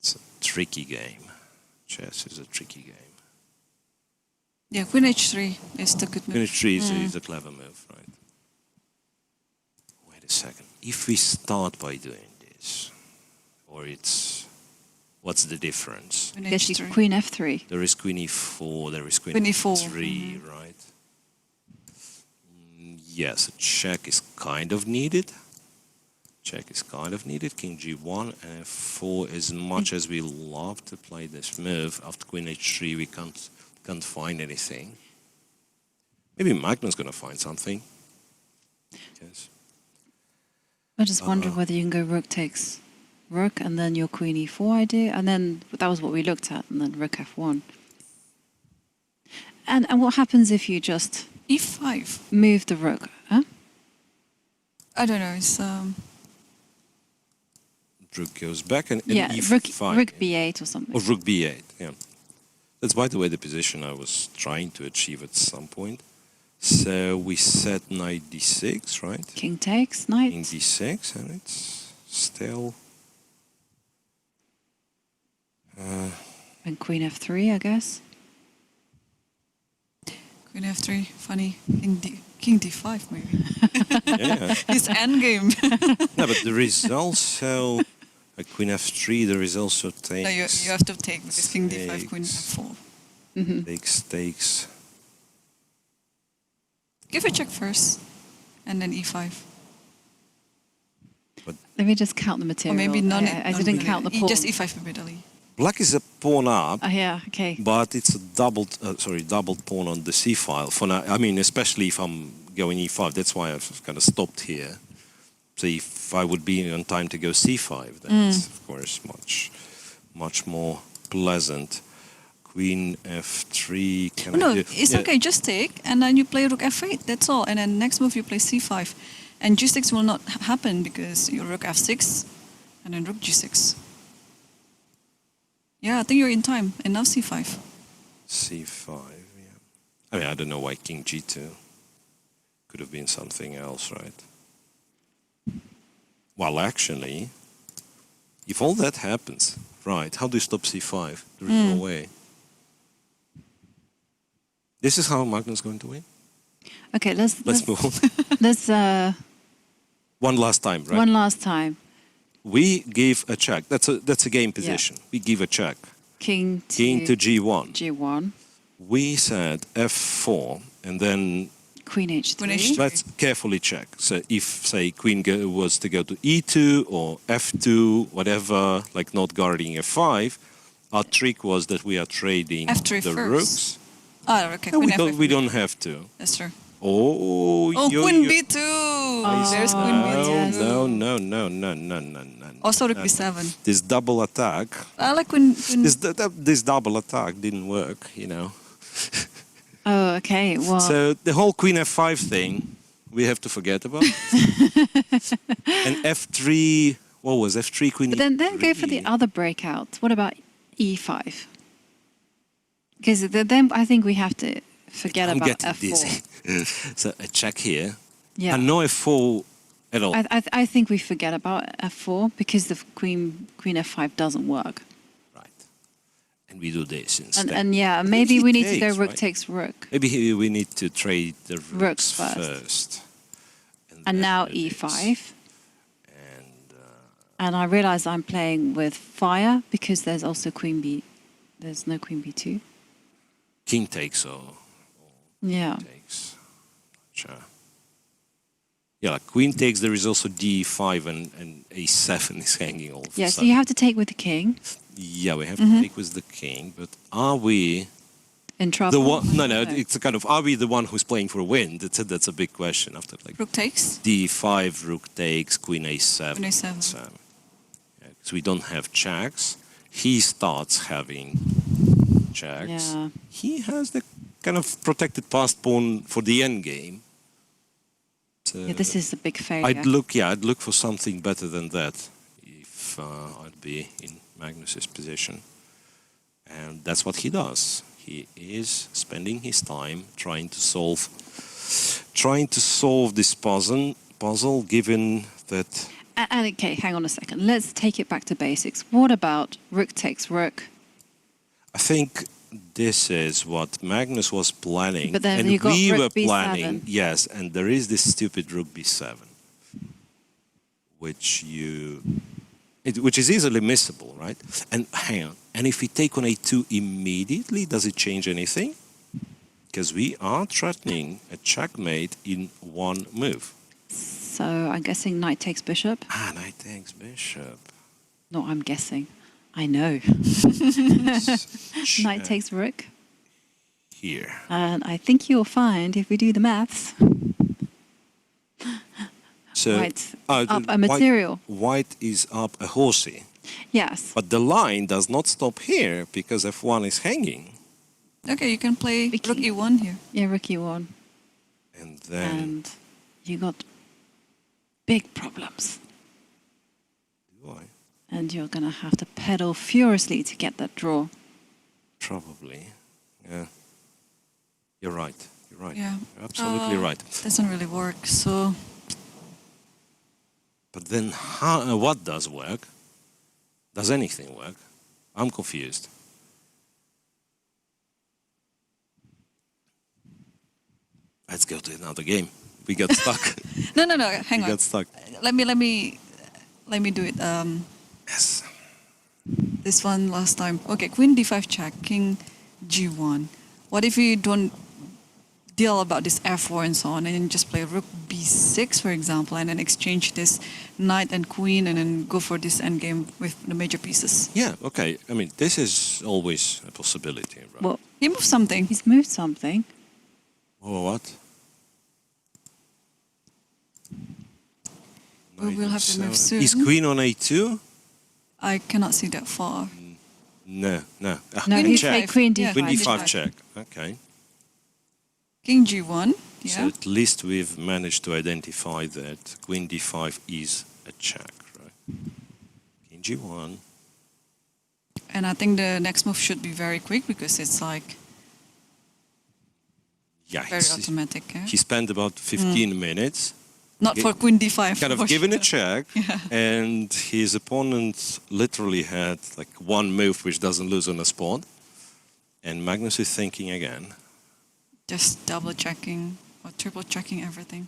[SPEAKER 3] It's a tricky game. Chess is a tricky game.
[SPEAKER 4] Yeah, queen h3 is the good move.
[SPEAKER 3] Queen h3 is a clever move, right? Wait a second. If we start by doing this, or it's... What's the difference?
[SPEAKER 4] Queen
[SPEAKER 2] Guess you
[SPEAKER 4] h3.
[SPEAKER 2] queen f3.
[SPEAKER 3] There is queen e4, there is queen
[SPEAKER 4] Queen e4,
[SPEAKER 3] e3, right? Yes, a check is kind of needed. Check is kind of needed. King g1 and f4. As much as we love to play this move, after queen h3 we can't find anything. Maybe Magnus gonna find something. Yes.
[SPEAKER 2] I just wonder whether you can go rook takes rook and then your queen e4 idea, and then that was what we looked at, and then rook f1. And what happens if you just
[SPEAKER 4] e5.
[SPEAKER 2] move the rook? Huh?
[SPEAKER 4] I don't know. It's
[SPEAKER 3] Rook goes back and
[SPEAKER 2] Yeah,
[SPEAKER 3] e5.
[SPEAKER 2] rook b8 or something.
[SPEAKER 3] Or rook b8, yeah. That's, by the way, the position I was trying to achieve at some point. So we set knight d6, right?
[SPEAKER 2] King takes, knight.
[SPEAKER 3] King d6, and it's still...
[SPEAKER 2] And queen f3, I guess.
[SPEAKER 4] Queen f3, funny. King d5 maybe.
[SPEAKER 3] yeah.
[SPEAKER 4] His endgame.
[SPEAKER 3] No, but there is also a queen f3. There is also takes.
[SPEAKER 4] No, you have to take because king d5, queen f4.
[SPEAKER 3] Takes.
[SPEAKER 4] Give a check first, and then e5.
[SPEAKER 2] Let me just count the material.
[SPEAKER 4] Or maybe none.
[SPEAKER 2] I didn't count the pawn.
[SPEAKER 4] Just e5 repeatedly.
[SPEAKER 3] Black is a pawn up,
[SPEAKER 2] Yeah, okay.
[SPEAKER 3] but it's a doubled pawn on the c file. For now, I mean, especially if I'm going e5. That's why I've kind of stopped here. So if I would be on time to go c5, then it's of course much more pleasant. Queen f3.
[SPEAKER 4] No, it's okay. Just take, and then you play rook f8. That's all. And then next move you play c5, and g6 will not happen because you rook f6, and then rook g6. Yeah, I think you're in time. And now c5.
[SPEAKER 3] c5. Yeah. I mean, I don't know why king g2. Could have been something else, right? Well, actually, if all that happens, right? How do you stop c5? There is no way. This is how Magnus is going to win.
[SPEAKER 2] Okay, let's
[SPEAKER 3] move on.
[SPEAKER 2] let's
[SPEAKER 3] One last time, right?
[SPEAKER 2] one last time.
[SPEAKER 3] We give a check. That's a game position. We give a check.
[SPEAKER 2] King
[SPEAKER 3] to g1.
[SPEAKER 2] G1.
[SPEAKER 3] We said f4, and then
[SPEAKER 2] Queen h3.
[SPEAKER 4] Queen h3.
[SPEAKER 3] let's carefully check. So if, say, queen was to go to e2 or f2, whatever, like not guarding f5, our trick was that we are trading
[SPEAKER 4] F3
[SPEAKER 3] the
[SPEAKER 4] first.
[SPEAKER 3] rooks.
[SPEAKER 4] Oh, okay.
[SPEAKER 3] No,
[SPEAKER 4] Queen
[SPEAKER 3] we
[SPEAKER 4] f8.
[SPEAKER 3] don't have to.
[SPEAKER 4] That's true.
[SPEAKER 3] Oh,
[SPEAKER 4] Queen b2. There's queen b2.
[SPEAKER 3] No.
[SPEAKER 4] Also rook b7.
[SPEAKER 3] This double attack,
[SPEAKER 4] I like queen.
[SPEAKER 3] this double attack didn't work, you know.
[SPEAKER 2] Oh, okay. Well,
[SPEAKER 3] So the whole queen f5 thing, we have to forget about. And f3, what was f3 queen?
[SPEAKER 2] but then go for
[SPEAKER 3] E3?
[SPEAKER 2] the other breakout. What about e5? Because then I think we have to forget
[SPEAKER 3] I'm
[SPEAKER 2] about
[SPEAKER 3] getting
[SPEAKER 2] f4.
[SPEAKER 3] dizzy. So a check here.
[SPEAKER 2] Yeah.
[SPEAKER 3] And no f4 at all.
[SPEAKER 2] I think we forget about f4 because the queen f5 doesn't work.
[SPEAKER 3] Right. And we do this instead.
[SPEAKER 2] And yeah,
[SPEAKER 3] I think
[SPEAKER 2] maybe
[SPEAKER 3] he
[SPEAKER 2] we need to go
[SPEAKER 3] takes,
[SPEAKER 2] rook
[SPEAKER 3] right?
[SPEAKER 2] takes rook.
[SPEAKER 3] Maybe we need to trade the rooks
[SPEAKER 2] first. And
[SPEAKER 3] then
[SPEAKER 2] now
[SPEAKER 3] it is.
[SPEAKER 2] e5.
[SPEAKER 3] And
[SPEAKER 2] And I realize I'm playing with fire because there's also queen b. There's no queen b2.
[SPEAKER 3] king takes or
[SPEAKER 2] Yeah.
[SPEAKER 3] takes. Sure. Yeah, like queen takes, there is also d5 and a7 is hanging all of a
[SPEAKER 2] Yeah, so
[SPEAKER 3] sudden.
[SPEAKER 2] you have to take with the king
[SPEAKER 3] Yeah, we have to take with the king, but are we
[SPEAKER 2] in trouble.
[SPEAKER 3] the one? No, it's a kind of, are we the one who's playing for a win? That's a big question after like
[SPEAKER 4] Rook takes.
[SPEAKER 3] d5, rook takes, queen a7.
[SPEAKER 4] Queen a7.
[SPEAKER 3] So, yeah, 'cause we don't have checks. He starts having checks.
[SPEAKER 2] Yeah.
[SPEAKER 3] He has the kind of protected passed pawn for the end game. So
[SPEAKER 2] Yeah, this is a big failure.
[SPEAKER 3] I'd look for something better than that if I'd be in Magnus's position. And that's what he does. He is spending his time trying to solve this puzzle given that
[SPEAKER 2] And okay, hang on a second. Let's take it back to basics. What about rook takes rook?
[SPEAKER 3] I think this is what Magnus was planning,
[SPEAKER 2] But then
[SPEAKER 3] and
[SPEAKER 2] you got
[SPEAKER 3] we
[SPEAKER 2] rook
[SPEAKER 3] were
[SPEAKER 2] b7.
[SPEAKER 3] planning. Yes, and there is this stupid rook b7, which is easily missable, right? And hang on, and if we take on a2 immediately, does it change anything? Because we are threatening a checkmate in one move.
[SPEAKER 2] So I'm guessing knight takes bishop.
[SPEAKER 3] Knight takes bishop.
[SPEAKER 2] No, I'm guessing. I know. Knight
[SPEAKER 3] Check
[SPEAKER 2] takes rook.
[SPEAKER 3] here.
[SPEAKER 2] And I think you'll find, if we do the maths,
[SPEAKER 3] So
[SPEAKER 2] white's up a material.
[SPEAKER 3] White is up a horsey.
[SPEAKER 2] Yes.
[SPEAKER 3] But the line does not stop here because f1 is hanging.
[SPEAKER 4] Okay, you can play
[SPEAKER 2] Vicky.
[SPEAKER 4] rook e1 here.
[SPEAKER 2] Yeah, rook e1.
[SPEAKER 3] And then
[SPEAKER 2] And you got big problems.
[SPEAKER 3] do I?
[SPEAKER 2] And you're going to have to pedal furiously to get that draw.
[SPEAKER 3] Probably. Yeah. You're right. You're right.
[SPEAKER 4] Yeah.
[SPEAKER 3] You're absolutely right.
[SPEAKER 4] Doesn't really work. So
[SPEAKER 3] But then what does work? Does anything work? I'm confused. Let's go to another game. We got stuck.
[SPEAKER 4] no. Hang
[SPEAKER 3] We
[SPEAKER 4] on.
[SPEAKER 3] got stuck.
[SPEAKER 4] Let me do it.
[SPEAKER 3] Yes.
[SPEAKER 4] This one last time. Okay, Queen D5 check, King G1. What if you don't deal about this F4 and so on, and then just play Rook B6, for example, and then exchange this Knight and Queen, and then go for this endgame with the major pieces?
[SPEAKER 3] Yeah, okay. I mean, this is always a possibility, right?
[SPEAKER 2] Well,
[SPEAKER 4] He moved something.
[SPEAKER 2] he's moved something.
[SPEAKER 3] Oh, what?
[SPEAKER 4] We will have to move soon.
[SPEAKER 3] Is Queen on A2?
[SPEAKER 4] I cannot see that far.
[SPEAKER 3] No.
[SPEAKER 2] No,
[SPEAKER 4] Queen
[SPEAKER 2] he's
[SPEAKER 4] D5.
[SPEAKER 2] played Queen D5.
[SPEAKER 4] Yeah.
[SPEAKER 3] Queen D5
[SPEAKER 4] D5.
[SPEAKER 3] check. Okay.
[SPEAKER 4] King G1.
[SPEAKER 3] So
[SPEAKER 4] Yeah.
[SPEAKER 3] at least we've managed to identify that Queen D5 is a check, right? King G1.
[SPEAKER 4] And I think the next move should be very quick because it's like
[SPEAKER 3] Yeah,
[SPEAKER 4] very automatic. Yeah?
[SPEAKER 3] he spent about 15 minutes.
[SPEAKER 4] Not for Queen D5.
[SPEAKER 3] Kind of
[SPEAKER 4] for
[SPEAKER 3] given a
[SPEAKER 4] sure.
[SPEAKER 3] check,
[SPEAKER 4] Yeah.
[SPEAKER 3] and his opponent literally had like one move which doesn't lose on a spot. And Magnus is thinking again.
[SPEAKER 4] Just double checking or triple checking everything.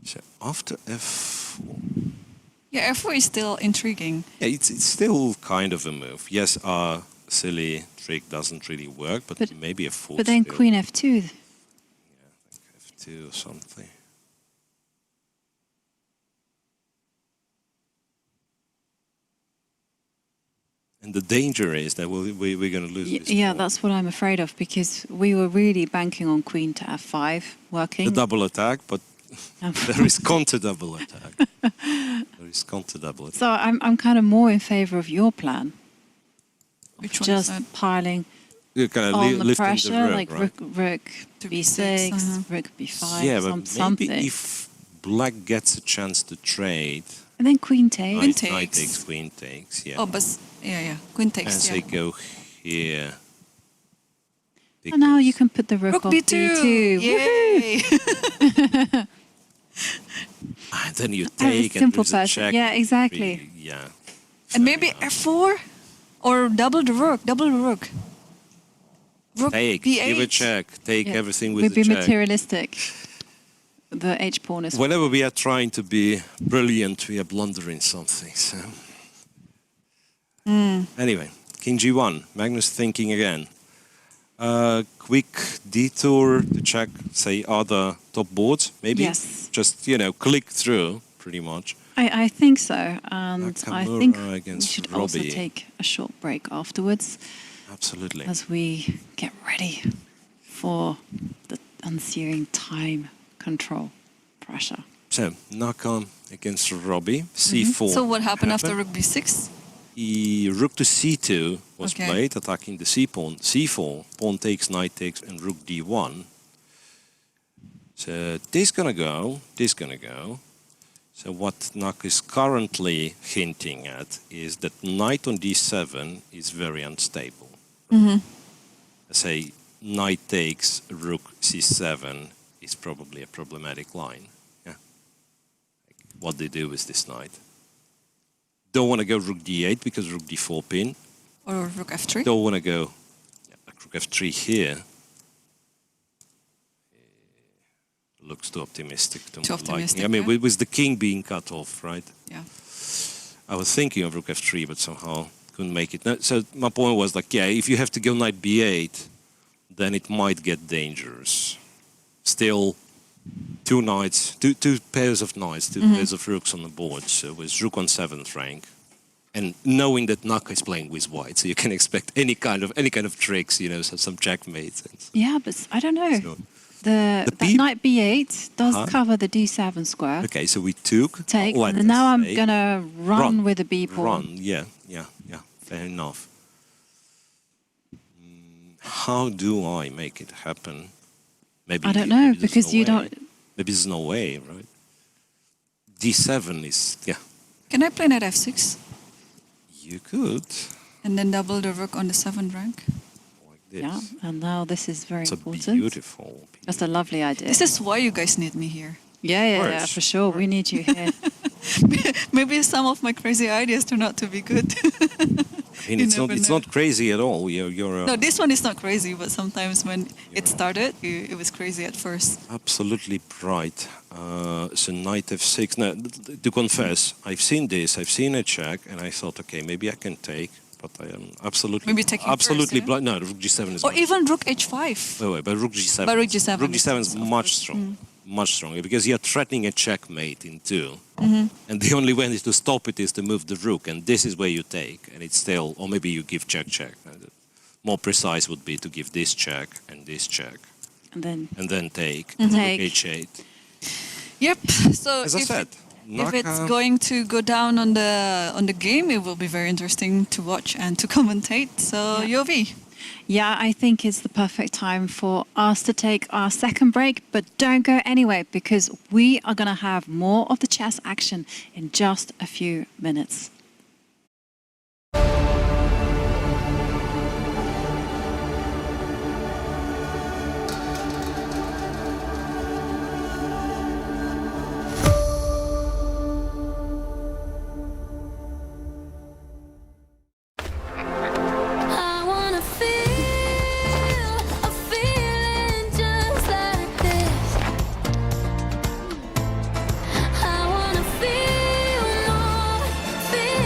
[SPEAKER 3] So after F4,
[SPEAKER 4] Yeah, F4 is still intriguing.
[SPEAKER 3] yeah, it's still kind of a move. Yes, our silly trick doesn't really work, but maybe a fool.
[SPEAKER 2] But then
[SPEAKER 3] still.
[SPEAKER 2] Queen F2.
[SPEAKER 3] F2 or something. And the danger is that we're going to lose this
[SPEAKER 2] Yeah,
[SPEAKER 3] ball.
[SPEAKER 2] that's what I'm afraid of, because we were really banking on Queen to F5 working.
[SPEAKER 3] The double attack, but there is counter double attack. There is counter double attack.
[SPEAKER 2] So I'm kind of more in favor of your plan.
[SPEAKER 4] Which one
[SPEAKER 2] Just
[SPEAKER 4] is that?
[SPEAKER 2] piling
[SPEAKER 3] You're kind of
[SPEAKER 2] on the
[SPEAKER 3] lifting
[SPEAKER 2] pressure,
[SPEAKER 3] the rook,
[SPEAKER 2] like
[SPEAKER 3] right?
[SPEAKER 2] rook
[SPEAKER 4] To
[SPEAKER 2] B6,
[SPEAKER 4] B6,
[SPEAKER 2] rook B5,
[SPEAKER 3] Yeah, but maybe
[SPEAKER 2] something.
[SPEAKER 3] if black gets a chance to trade,
[SPEAKER 2] And then Queen takes.
[SPEAKER 4] Queen
[SPEAKER 3] knight
[SPEAKER 4] takes.
[SPEAKER 3] takes, queen takes, yeah.
[SPEAKER 4] Oh, but yeah. Queen takes.
[SPEAKER 3] As
[SPEAKER 4] Yeah.
[SPEAKER 3] they go here.
[SPEAKER 2] And now you can put the rook,
[SPEAKER 4] Rook
[SPEAKER 2] off
[SPEAKER 4] B2.
[SPEAKER 2] B2.
[SPEAKER 4] Yay!
[SPEAKER 3] And then you
[SPEAKER 2] I'm a
[SPEAKER 3] take and
[SPEAKER 2] simple
[SPEAKER 3] there's a
[SPEAKER 2] person.
[SPEAKER 3] check.
[SPEAKER 2] Yeah, exactly.
[SPEAKER 3] Yeah.
[SPEAKER 4] And maybe
[SPEAKER 3] Fair enough.
[SPEAKER 4] F4 or double the rook. Rook
[SPEAKER 3] Take,
[SPEAKER 4] B8.
[SPEAKER 3] give a check, take
[SPEAKER 2] Yeah.
[SPEAKER 3] everything with
[SPEAKER 2] We'd
[SPEAKER 3] the
[SPEAKER 2] be
[SPEAKER 3] check.
[SPEAKER 2] materialistic. The H pawn is.
[SPEAKER 3] Whenever we are trying to be brilliant, we are blundering something. So. Anyway, King G1, Magnus thinking again. Quick detour to check, say, other top boards, maybe?
[SPEAKER 2] Yes.
[SPEAKER 3] Just, click through, pretty much.
[SPEAKER 2] I think so, and I think
[SPEAKER 3] Nakamura
[SPEAKER 2] we
[SPEAKER 3] against
[SPEAKER 2] should also
[SPEAKER 3] Robbie.
[SPEAKER 2] take a short break afterwards
[SPEAKER 3] Absolutely.
[SPEAKER 2] as we get ready for the ensuing time control pressure.
[SPEAKER 3] So, Naka against Robbie, C4.
[SPEAKER 4] So what happened after rook B6?
[SPEAKER 3] Rook to C2 was
[SPEAKER 4] Okay.
[SPEAKER 3] played, attacking the C pawn. C4, pawn takes, knight takes, and rook D1. So this gonna go, this gonna go. So what Nak is currently hinting at is that knight on D7 is very unstable. Say knight takes, rook C7 is probably a problematic line. Yeah. Like, what they do with this knight. Don't want to go rook D8 because rook D4 pin.
[SPEAKER 4] Or rook F3?
[SPEAKER 3] Don't want to go like rook F3 here. Looks too optimistic to
[SPEAKER 4] Too
[SPEAKER 3] my liking.
[SPEAKER 4] optimistic,
[SPEAKER 3] I mean,
[SPEAKER 4] yeah.
[SPEAKER 3] with the king being cut off, right?
[SPEAKER 4] Yeah.
[SPEAKER 3] I was thinking of rook F3, but somehow couldn't make it. No, so my point was like, yeah, if you have to go knight B8, then it might get dangerous. Still, two knights, two pairs of knights, two pairs of rooks on the board. So with rook on 7th rank, and knowing that Naka is playing with white, so you can expect any kind of tricks, so some checkmates. And so.
[SPEAKER 2] Yeah, but I don't know.
[SPEAKER 3] So-
[SPEAKER 2] That
[SPEAKER 3] B-
[SPEAKER 2] knight B8 does
[SPEAKER 3] Uh-huh.
[SPEAKER 2] cover the D7 square.
[SPEAKER 3] Okay, so we took.
[SPEAKER 2] Take,
[SPEAKER 3] let
[SPEAKER 2] and now
[SPEAKER 3] us
[SPEAKER 2] I'm
[SPEAKER 3] say,
[SPEAKER 2] gonna run with the B pawn.
[SPEAKER 3] Run, yeah, fair enough. How do I make it happen? Maybe
[SPEAKER 2] I don't know,
[SPEAKER 3] maybe there's
[SPEAKER 2] because
[SPEAKER 3] no
[SPEAKER 2] you
[SPEAKER 3] way.
[SPEAKER 2] don't.
[SPEAKER 3] Maybe there's no way, right? D7 is,
[SPEAKER 4] Can I play knight F6?
[SPEAKER 3] you could.
[SPEAKER 4] And then double the rook on the 7th rank?
[SPEAKER 2] Yeah, and now this is very
[SPEAKER 3] It's a
[SPEAKER 2] important.
[SPEAKER 3] beautiful.
[SPEAKER 2] That's a lovely idea.
[SPEAKER 4] This is why you guys need me here.
[SPEAKER 2] yeah,
[SPEAKER 3] course.
[SPEAKER 2] for sure. We need you here.
[SPEAKER 4] Maybe some of my crazy ideas turn out to be good.
[SPEAKER 3] I mean,
[SPEAKER 4] You
[SPEAKER 3] it's
[SPEAKER 4] never
[SPEAKER 3] not
[SPEAKER 4] know.
[SPEAKER 3] crazy at all. You're
[SPEAKER 4] No, this one is not crazy, but sometimes when it started, it was crazy at first.
[SPEAKER 3] absolutely right. So knight f6. Now, to confess, I've seen this. I've seen a check, and I thought, okay, maybe I can take, but I am absolutely,
[SPEAKER 4] Maybe taking first,
[SPEAKER 3] absolutely
[SPEAKER 4] yeah?
[SPEAKER 3] blind. No, rook g7 is.
[SPEAKER 4] Or
[SPEAKER 3] much-
[SPEAKER 4] even rook h5.
[SPEAKER 3] Wait, but rook g7.
[SPEAKER 4] But rook g7
[SPEAKER 3] Rook
[SPEAKER 4] is
[SPEAKER 3] g7 is
[SPEAKER 4] also, of
[SPEAKER 3] much
[SPEAKER 4] course.
[SPEAKER 3] stronger. Much stronger because you're threatening a checkmate in 2.
[SPEAKER 4] Mm-hmm.
[SPEAKER 3] And the only way to stop it is to move the rook, and this is where you take, and it's still, or maybe you give check. More precise would be to give this check and this check,
[SPEAKER 2] And then
[SPEAKER 3] and then take.
[SPEAKER 2] Take.
[SPEAKER 3] Rook h8.
[SPEAKER 4] Yep. So
[SPEAKER 3] As I said,
[SPEAKER 4] if it's
[SPEAKER 3] Naka-
[SPEAKER 4] going to go down on the game, it will be very interesting to watch and to commentate. So Jovi.
[SPEAKER 2] yeah, I think it's the perfect time for us to take our second break, but don't go anywhere because we are going to have more of the chess action in just a few minutes.
[SPEAKER 8] I wanna feel a feeling just like this. I wanna feel more, feel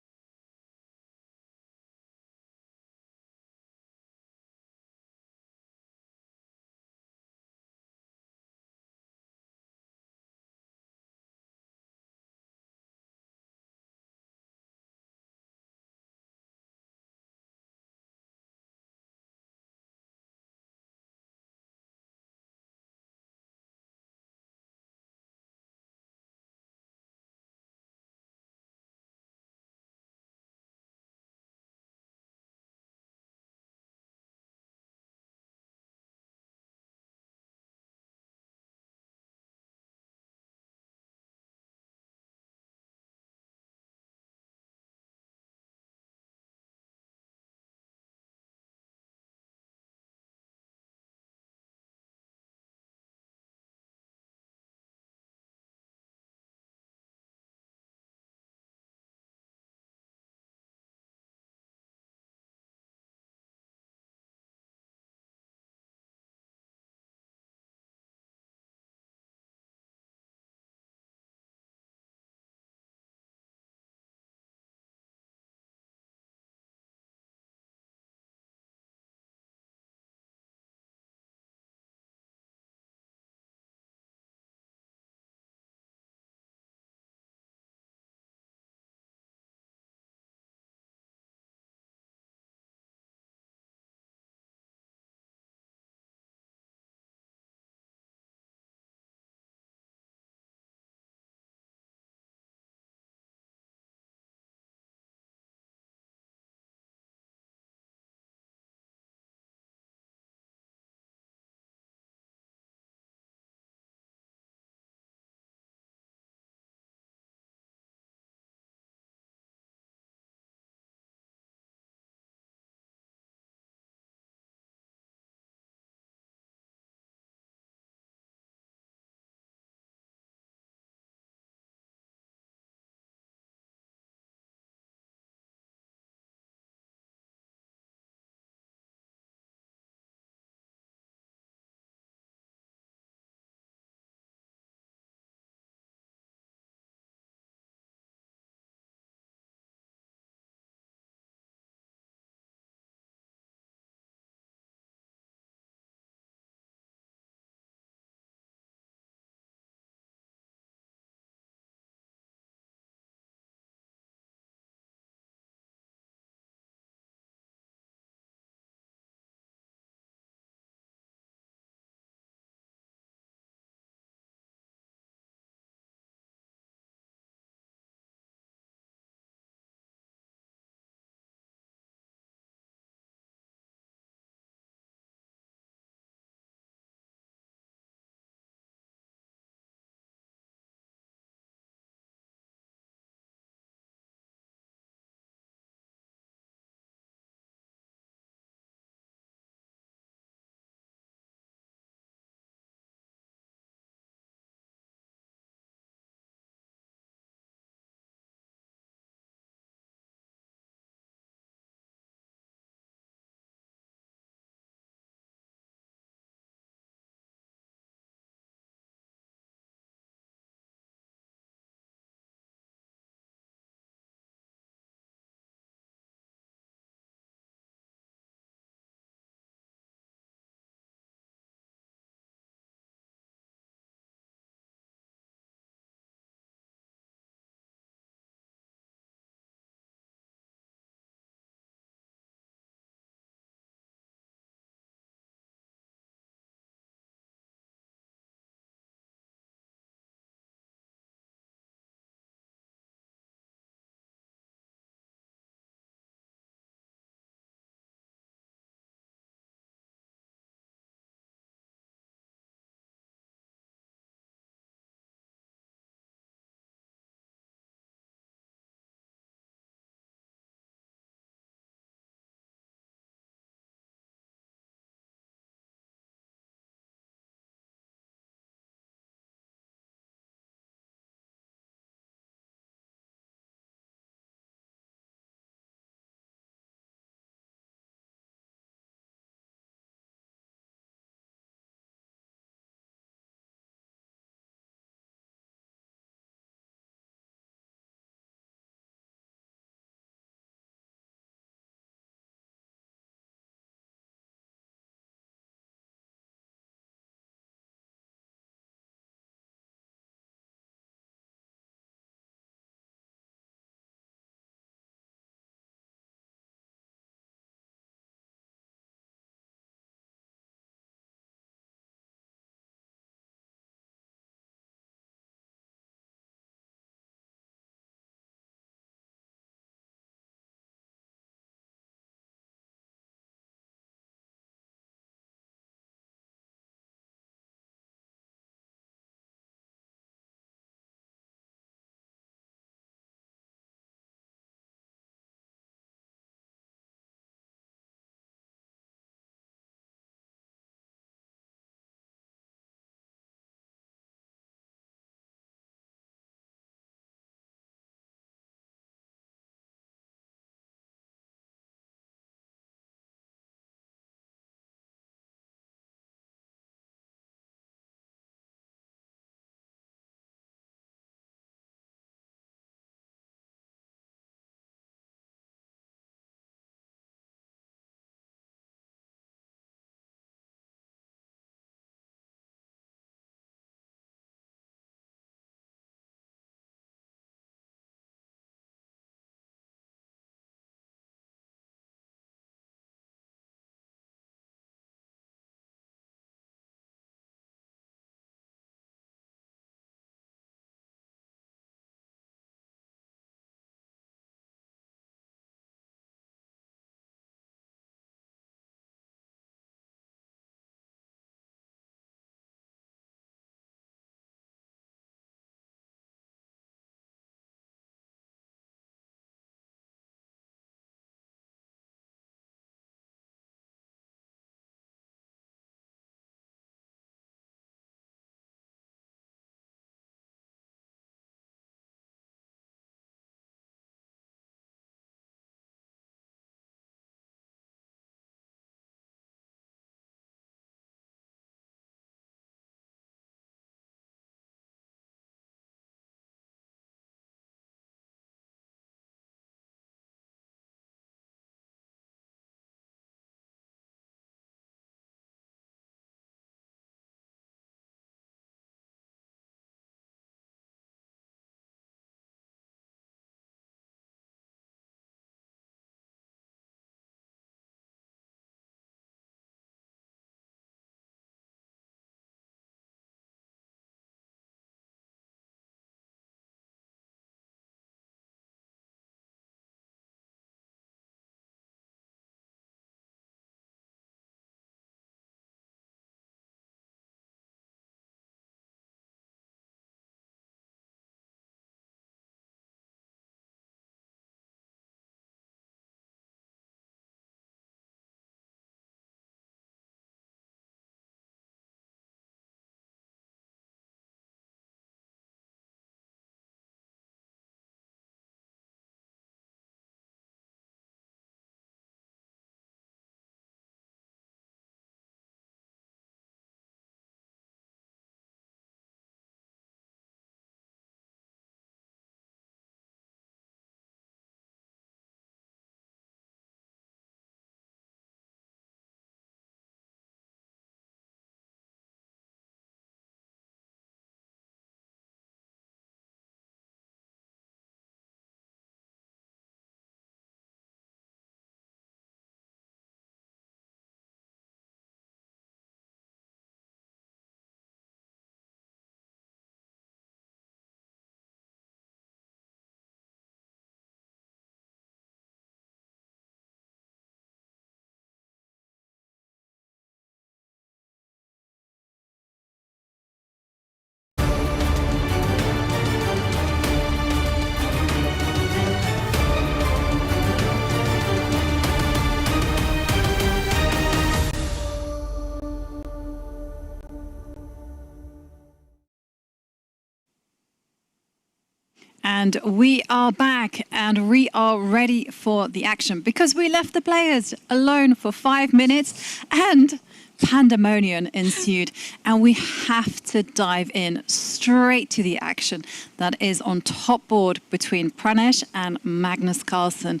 [SPEAKER 2] And we are back and we are ready for the action because we left the players alone for 5 minutes and pandemonium ensued. And we have to dive in straight to the action that is on top board between Pranesh and Magnus Carlsen.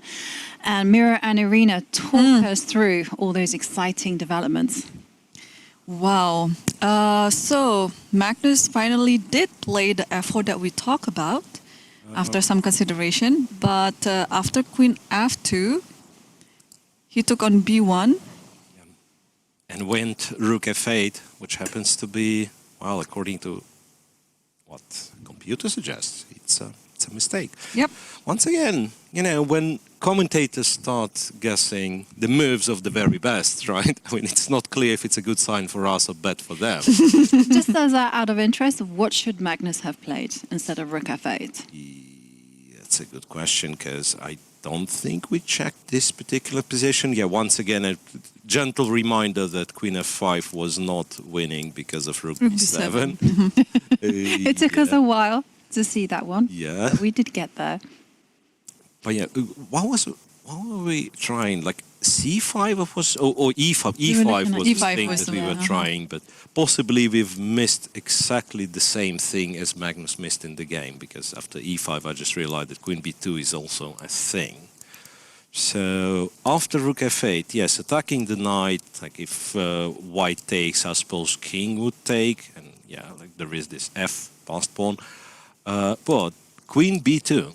[SPEAKER 2] And Miro and Irina, talk us through all those exciting developments.
[SPEAKER 4] Wow. So Magnus finally did play the f4 that we talk about after some consideration. But after Queen f2, he took on b1.
[SPEAKER 3] And went Rook f8, which happens to be, well, according to what computer suggests, it's a mistake.
[SPEAKER 4] Yep.
[SPEAKER 3] Once again, you know, when commentators start guessing the moves of the very best, right? I mean, it's not clear if it's a good sign for us or bad for them.
[SPEAKER 2] Just as out of interest, what should Magnus have played instead of Rook f8?
[SPEAKER 3] That's a good question, because I don't think we checked this particular position. Yeah, once again, a gentle reminder that Queen f5 was not winning because of Rook b7.
[SPEAKER 2] It took us a while to see that one.
[SPEAKER 3] Yeah.
[SPEAKER 2] But we did get there.
[SPEAKER 3] But yeah, what were we trying? Like c5 or e5? E5 was the
[SPEAKER 4] E5
[SPEAKER 3] thing
[SPEAKER 4] was
[SPEAKER 3] that we
[SPEAKER 4] the
[SPEAKER 3] were
[SPEAKER 4] one,
[SPEAKER 3] trying, but possibly we've missed exactly the same thing as Magnus missed in the game, because after e5 I just realized that Queen b2 is also a thing. So after Rook f8, yes, attacking the knight, like if white takes, I suppose King would take, and yeah, like there is this f passed pawn. But Queen b2.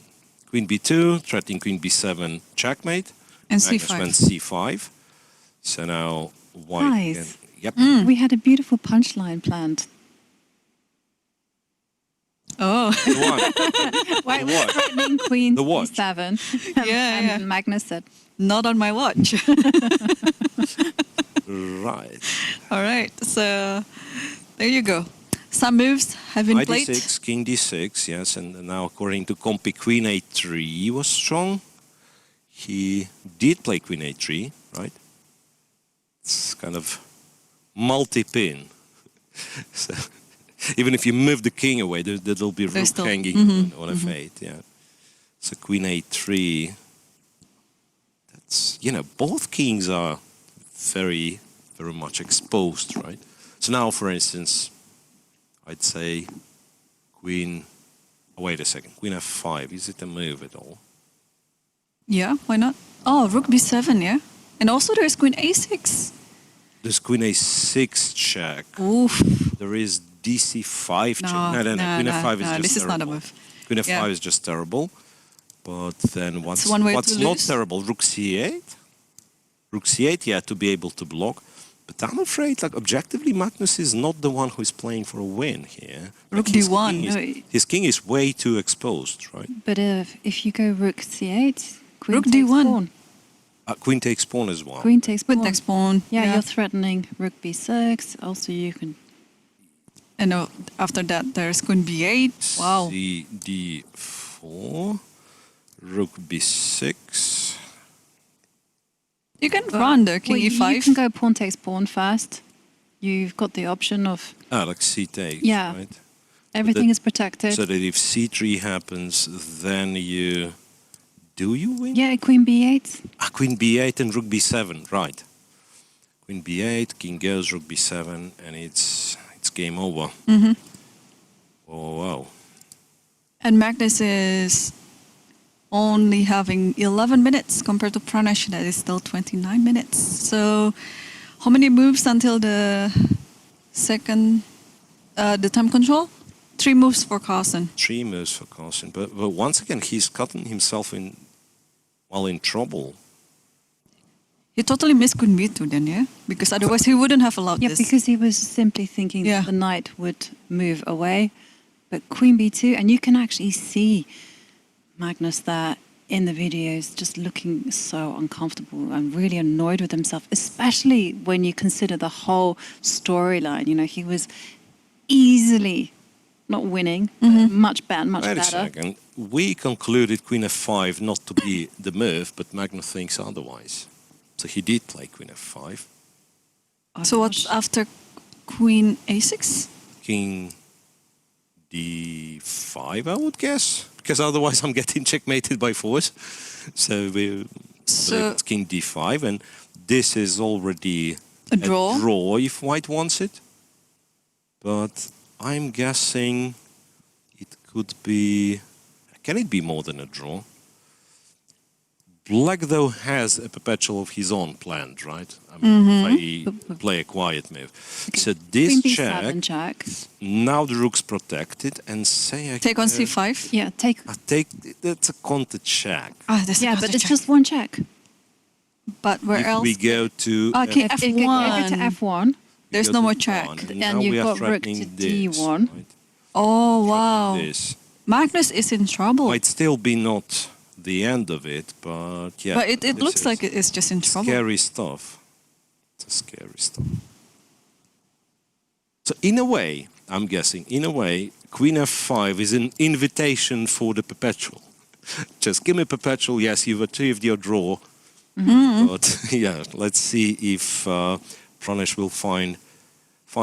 [SPEAKER 3] Queen b2, threatening Queen b7, checkmate.
[SPEAKER 4] And
[SPEAKER 3] Magnus
[SPEAKER 4] c5.
[SPEAKER 3] went c5. So now white
[SPEAKER 2] Nice.
[SPEAKER 3] can, yep.
[SPEAKER 2] We had a beautiful punchline planned.
[SPEAKER 4] Oh.
[SPEAKER 3] The one.
[SPEAKER 2] White
[SPEAKER 3] The what?
[SPEAKER 2] threatening Queen
[SPEAKER 3] The watch.
[SPEAKER 2] b7.
[SPEAKER 4] Yeah,
[SPEAKER 2] and
[SPEAKER 4] yeah.
[SPEAKER 2] Magnus said,
[SPEAKER 4] Not on my watch.
[SPEAKER 3] Right.
[SPEAKER 4] All right. So there you go. Some moves have been
[SPEAKER 3] Knight
[SPEAKER 4] played.
[SPEAKER 3] d6, King d6, yes, and now according to Compy, Queen a3 was strong. He did play Queen a3, right? It's kind of multi-pin. So even if you move the king away, there'll be rook
[SPEAKER 4] still-
[SPEAKER 3] hanging on f8, yeah. So Queen a3, that's, you know, both kings are very, very much exposed, right? So now, for instance, I'd say Queen, oh, wait a second, Queen f5, is it a move at all?
[SPEAKER 4] Yeah, why not? Oh, Rook b7, yeah. And also there's Queen a6.
[SPEAKER 3] There's Queen a6 check.
[SPEAKER 4] Oof.
[SPEAKER 3] There is dc5 check.
[SPEAKER 4] No,
[SPEAKER 3] No, Queen f5 is just
[SPEAKER 4] this is
[SPEAKER 3] terrible.
[SPEAKER 4] not a move.
[SPEAKER 3] Queen f5
[SPEAKER 4] Yeah.
[SPEAKER 3] is just terrible. But then what's
[SPEAKER 4] one way
[SPEAKER 3] not
[SPEAKER 4] to lose.
[SPEAKER 3] terrible? Rook c8? Rook c8, yeah, to be able to block. But I'm afraid, like, objectively, Magnus is not the one who is playing for a win here.
[SPEAKER 4] Rook
[SPEAKER 3] Like, his
[SPEAKER 4] d1.
[SPEAKER 3] king is-
[SPEAKER 2] No,
[SPEAKER 3] his king is way too exposed, right?
[SPEAKER 2] but if you go Rook c8, Queen
[SPEAKER 4] Rook
[SPEAKER 2] takes
[SPEAKER 4] d1.
[SPEAKER 2] pawn.
[SPEAKER 3] Queen takes pawn as well.
[SPEAKER 2] Queen takes pawn.
[SPEAKER 4] With next pawn.
[SPEAKER 2] Yeah, you're threatening Rook b6. Also, you can...
[SPEAKER 4] And after that, there's Queen b8. Wow.
[SPEAKER 3] C d4, Rook b6.
[SPEAKER 4] You can run the King
[SPEAKER 2] Well,
[SPEAKER 4] e5.
[SPEAKER 2] you can go pawn takes pawn first. You've got the option of
[SPEAKER 3] Like c takes,
[SPEAKER 2] Yeah.
[SPEAKER 3] right?
[SPEAKER 2] everything is protected.
[SPEAKER 3] So that if c3 happens, then you... Do you win?
[SPEAKER 2] Yeah, Queen b8.
[SPEAKER 3] Queen b8 and Rook b7, right. Queen b8, King goes, Rook b7, and it's game over. Oh, wow.
[SPEAKER 4] And Magnus is only having 11 minutes compared to Pranesh, that is still 29 minutes. So how many moves until the second, the time control? 3 moves for Carlsen.
[SPEAKER 3] 3 moves for Carlsen. But once again, he's gotten himself in trouble.
[SPEAKER 4] He totally missed Queen b2 then, yeah? Because otherwise he wouldn't have allowed
[SPEAKER 2] Yeah,
[SPEAKER 4] this.
[SPEAKER 2] because he was simply thinking
[SPEAKER 4] Yeah.
[SPEAKER 2] that the knight would move away. But Queen b2, and you can actually see Magnus there in the videos just looking so uncomfortable and really annoyed with himself, especially when you consider the whole storyline. You know, he was easily not winning, but much
[SPEAKER 3] Wait a
[SPEAKER 2] better.
[SPEAKER 3] second. We concluded Queen f5 not to be the move, but Magnus thinks otherwise. So he did play Queen f5.
[SPEAKER 4] So what's after Queen a6?
[SPEAKER 3] King d5, I would guess. because otherwise I'm getting checkmated by force. So it's king d5, and this is already
[SPEAKER 4] A draw?
[SPEAKER 3] if white wants it. But I'm guessing it could be... Can it be more than a draw? Black, though, has a perpetual of his own planned, right? I mean, if I play a quiet move.
[SPEAKER 2] Okay.
[SPEAKER 3] So this
[SPEAKER 2] Queen
[SPEAKER 3] check,
[SPEAKER 2] b7 check.
[SPEAKER 3] now the rook's protected, and say I
[SPEAKER 4] Take on
[SPEAKER 3] can-
[SPEAKER 4] c5?
[SPEAKER 2] Yeah, take.
[SPEAKER 3] I take, that's a counter check.
[SPEAKER 4] Ah, that's
[SPEAKER 2] Yeah,
[SPEAKER 4] the
[SPEAKER 2] but it's
[SPEAKER 4] check.
[SPEAKER 2] just one check.
[SPEAKER 4] But where
[SPEAKER 3] If
[SPEAKER 4] else?
[SPEAKER 3] we go to
[SPEAKER 4] Okay,
[SPEAKER 2] If you go to
[SPEAKER 4] F1.
[SPEAKER 2] F1,
[SPEAKER 4] There's
[SPEAKER 3] go
[SPEAKER 4] no
[SPEAKER 3] to
[SPEAKER 4] more
[SPEAKER 3] F1,
[SPEAKER 4] check.
[SPEAKER 2] And
[SPEAKER 3] now
[SPEAKER 2] you've
[SPEAKER 3] we are
[SPEAKER 2] got rook to
[SPEAKER 3] threatening this,
[SPEAKER 2] D1.
[SPEAKER 3] right?
[SPEAKER 4] Oh, wow.
[SPEAKER 3] This
[SPEAKER 4] Magnus is in trouble.
[SPEAKER 3] might still be not the end of it, but yeah.
[SPEAKER 4] But it
[SPEAKER 3] this
[SPEAKER 4] looks
[SPEAKER 3] is
[SPEAKER 4] like it's just in trouble.
[SPEAKER 3] scary stuff. It's a scary stuff. So in a way, I'm guessing, in a way, Queen F5 is an invitation for the perpetual. Just give me perpetual, yes, you've achieved your draw. But yeah, let's see if Pranesh will find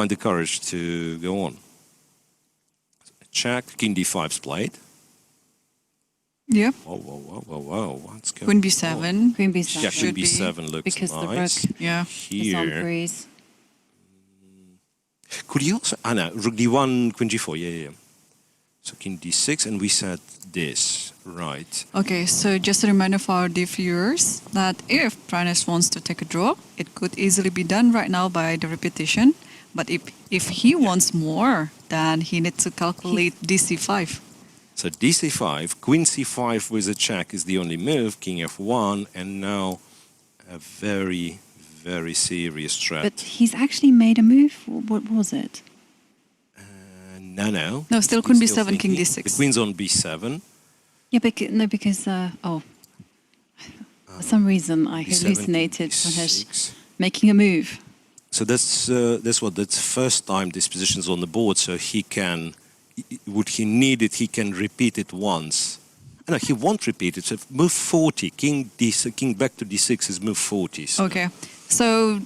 [SPEAKER 3] the courage to go on. Check, King D5's played.
[SPEAKER 4] Yeah.
[SPEAKER 3] Whoa, whoa, whoa, whoa, whoa, what's going
[SPEAKER 4] Queen
[SPEAKER 3] on?
[SPEAKER 4] b7.
[SPEAKER 2] Queen b7.
[SPEAKER 3] Yeah, Queen
[SPEAKER 4] Should be,
[SPEAKER 3] B7 looks
[SPEAKER 2] because the
[SPEAKER 3] nice.
[SPEAKER 2] rook
[SPEAKER 4] Yeah.
[SPEAKER 2] is on
[SPEAKER 3] Here,
[SPEAKER 2] breeze.
[SPEAKER 3] could he also... Ah, no, Rook D1, Queen G4, yeah. So King D6, and we said this, right.
[SPEAKER 4] Okay, so just a reminder for our dear viewers that if Pranesh wants to take a draw, it could easily be done right now by the repetition. But if he wants more, then he needs to calculate DC5.
[SPEAKER 3] So DC5, Queen C5 with a check is the only move, King F1, and now a very, very serious threat.
[SPEAKER 2] But he's actually made a move. What was it?
[SPEAKER 3] No.
[SPEAKER 4] No, still
[SPEAKER 3] He's
[SPEAKER 4] Queen B7, King
[SPEAKER 3] thinking.
[SPEAKER 4] D6.
[SPEAKER 3] The Queen's on B7.
[SPEAKER 2] Yeah, because for some reason I
[SPEAKER 3] B7,
[SPEAKER 2] hallucinated
[SPEAKER 3] King
[SPEAKER 2] Pranesh
[SPEAKER 3] D6.
[SPEAKER 2] making a move.
[SPEAKER 3] So that's first time this position's on the board, so he can, would he need it, he can repeat it once. No, he won't repeat it. So move 40, King back to D6 is move 40. So
[SPEAKER 4] Okay, so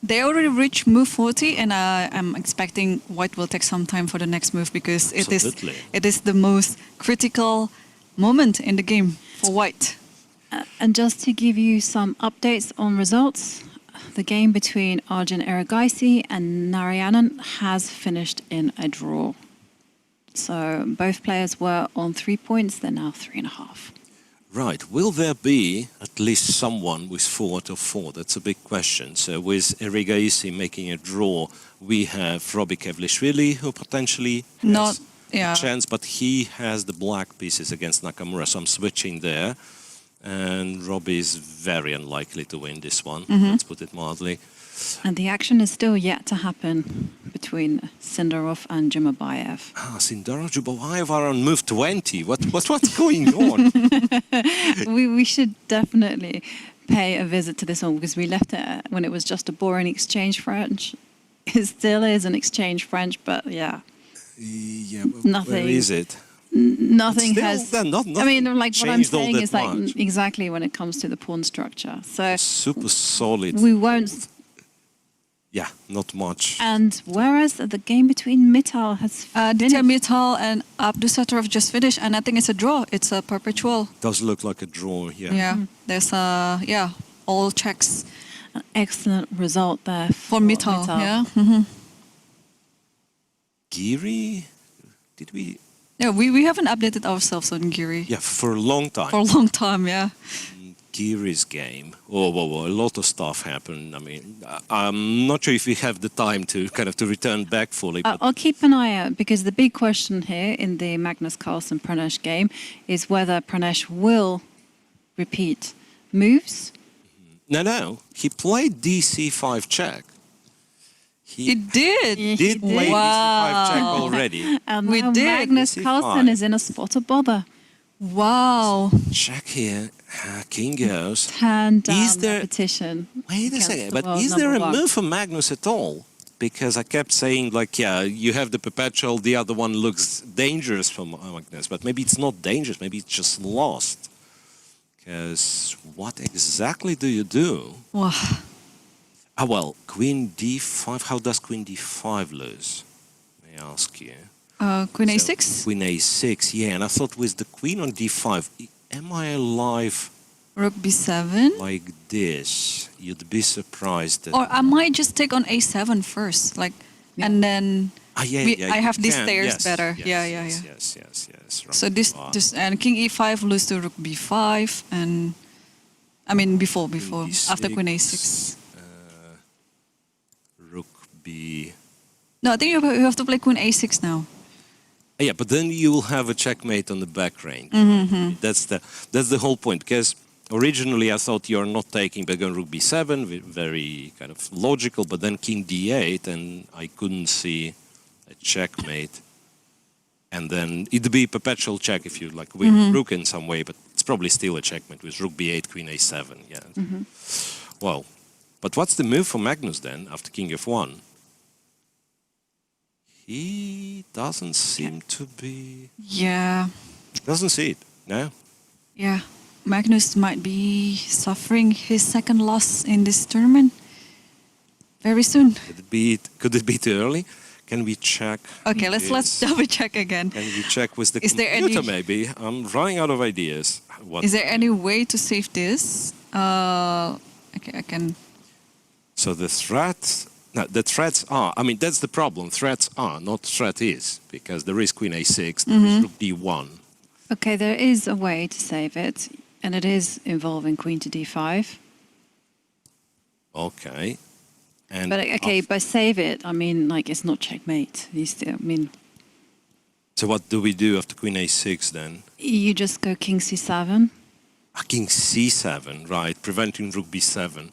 [SPEAKER 4] they already reached move 40, and I'm expecting White will take some time for the next move because
[SPEAKER 3] Absolutely.
[SPEAKER 4] it is the most critical moment in the game for White.
[SPEAKER 2] And just to give you some updates on results, the game between Arjun Erigaisi and Narayanan has finished in a draw. So both players were on 3 points, they're now 3.5.
[SPEAKER 3] Right. Will there be at least someone with 4 out of 4? That's a big question. So with Erigaisi making a draw, we have Robbie Kevlishvili, who potentially has a chance, but he has the black pieces against Nakamura, so I'm switching there. And Robbie is very unlikely to win this one, let's put it mildly.
[SPEAKER 2] And the action is still yet to happen between Sindarov and Jumabayev.
[SPEAKER 3] Sindarov, Jubayev are on move 20. What's going on?
[SPEAKER 2] We should definitely pay a visit to this one because we left it when it was just a boring exchange French. It still is an exchange French, but yeah.
[SPEAKER 3] Yeah,
[SPEAKER 2] Nothing.
[SPEAKER 3] Where is it?
[SPEAKER 2] Nothing
[SPEAKER 3] Still,
[SPEAKER 2] has.
[SPEAKER 3] nothing
[SPEAKER 2] I mean, like what I'm
[SPEAKER 3] changed all
[SPEAKER 2] saying
[SPEAKER 3] that
[SPEAKER 2] is like
[SPEAKER 3] much.
[SPEAKER 2] exactly when it comes to the pawn structure. So
[SPEAKER 3] Super solid.
[SPEAKER 2] we won't.
[SPEAKER 3] Yeah, not much.
[SPEAKER 2] And whereas the game between Mittal has
[SPEAKER 4] Ditya
[SPEAKER 2] finished,
[SPEAKER 4] Mittal and Abdusattorov just finished, and I think it's a draw. It's a perpetual.
[SPEAKER 3] Does look like a draw, yeah.
[SPEAKER 4] Yeah, there's all checks
[SPEAKER 2] an excellent result there
[SPEAKER 4] for Mittal. Yeah.
[SPEAKER 3] Giri? Did we?
[SPEAKER 4] Yeah, we haven't updated ourselves on Giri
[SPEAKER 3] Yeah, for a long time.
[SPEAKER 4] for a long time. Yeah.
[SPEAKER 3] Giri's game. Oh, a lot of stuff happened. I mean, I'm not sure if we have the time to to return back fully. But
[SPEAKER 2] I'll keep an eye out because the big question here in the Magnus Carlsen Pranesh game is whether Pranesh will repeat moves.
[SPEAKER 3] no, he played DC5 check. He
[SPEAKER 4] It did.
[SPEAKER 3] did play DC5 check already.
[SPEAKER 2] And
[SPEAKER 4] We
[SPEAKER 2] now
[SPEAKER 4] did.
[SPEAKER 2] Magnus
[SPEAKER 3] DC5.
[SPEAKER 2] Carlsen is in a spot of bother.
[SPEAKER 4] Wow.
[SPEAKER 3] Check here. King goes.
[SPEAKER 2] Turn down
[SPEAKER 3] Is there-
[SPEAKER 2] repetition.
[SPEAKER 3] Wait a
[SPEAKER 2] against
[SPEAKER 3] second,
[SPEAKER 2] the
[SPEAKER 3] but
[SPEAKER 2] world
[SPEAKER 3] is there a
[SPEAKER 2] number one.
[SPEAKER 3] move for Magnus at all? Because I kept saying, like, yeah, you have the perpetual, the other one looks dangerous for Magnus, but maybe it's not dangerous, maybe it's just lost. Because what exactly do you do?
[SPEAKER 4] Wow.
[SPEAKER 3] Well, Queen D5, how does Queen D5 lose? May I ask you?
[SPEAKER 4] Queen
[SPEAKER 3] So,
[SPEAKER 4] A6,
[SPEAKER 3] Queen A6, yeah. And I thought with the queen on D5, am I alive
[SPEAKER 4] Rook B7.
[SPEAKER 3] like this? You'd be surprised that...
[SPEAKER 4] Or I might just take on A7 first, like, and then
[SPEAKER 3] Ah, yeah,
[SPEAKER 4] we-
[SPEAKER 3] yeah,
[SPEAKER 4] I
[SPEAKER 3] you
[SPEAKER 4] have these
[SPEAKER 3] can.
[SPEAKER 4] stairs
[SPEAKER 3] Yes,
[SPEAKER 4] better.
[SPEAKER 3] yes,
[SPEAKER 4] Yeah.
[SPEAKER 3] yes, right.
[SPEAKER 4] So this and King E5 lose to Rook B5 and I mean before after Queen A6.
[SPEAKER 3] Rook B...
[SPEAKER 4] No, I think you have to play Queen A6 now.
[SPEAKER 3] Yeah, but then you will have a checkmate on the back range. That's the whole point. Because originally I thought you're not taking, but going Rook B7, very kind of logical. But then King D8, and I couldn't see a checkmate. And then it'd be perpetual check if you like win Rook in some way, but it's probably still a checkmate with Rook B8, Queen A7. Yeah. Well, but what's the move for Magnus then after King F1? He doesn't seem to be...
[SPEAKER 4] Yeah.
[SPEAKER 3] Doesn't see it, no?
[SPEAKER 4] Yeah. Magnus might be suffering his second loss in this tournament very soon.
[SPEAKER 3] Could it be too early? Can we check?
[SPEAKER 4] Okay, let's double check again.
[SPEAKER 3] Can we check with the
[SPEAKER 4] Is there
[SPEAKER 3] computer
[SPEAKER 4] any-
[SPEAKER 3] maybe? I'm running out of ideas. What?
[SPEAKER 4] Is there any way to save this? Okay, I can.
[SPEAKER 3] So the threat... No, the threats are... I mean, that's the problem. Threats are, not threat is. Because there is Queen A6, there is Rook D1.
[SPEAKER 2] Okay, there is a way to save it, and it is involving Queen to D5.
[SPEAKER 3] Okay. And
[SPEAKER 2] But okay, by save it, I mean like it's not checkmate. You still, I mean,
[SPEAKER 3] So what do we do after Queen A6 then?
[SPEAKER 2] you just go King C7.
[SPEAKER 3] King C7, right, preventing Rook B7.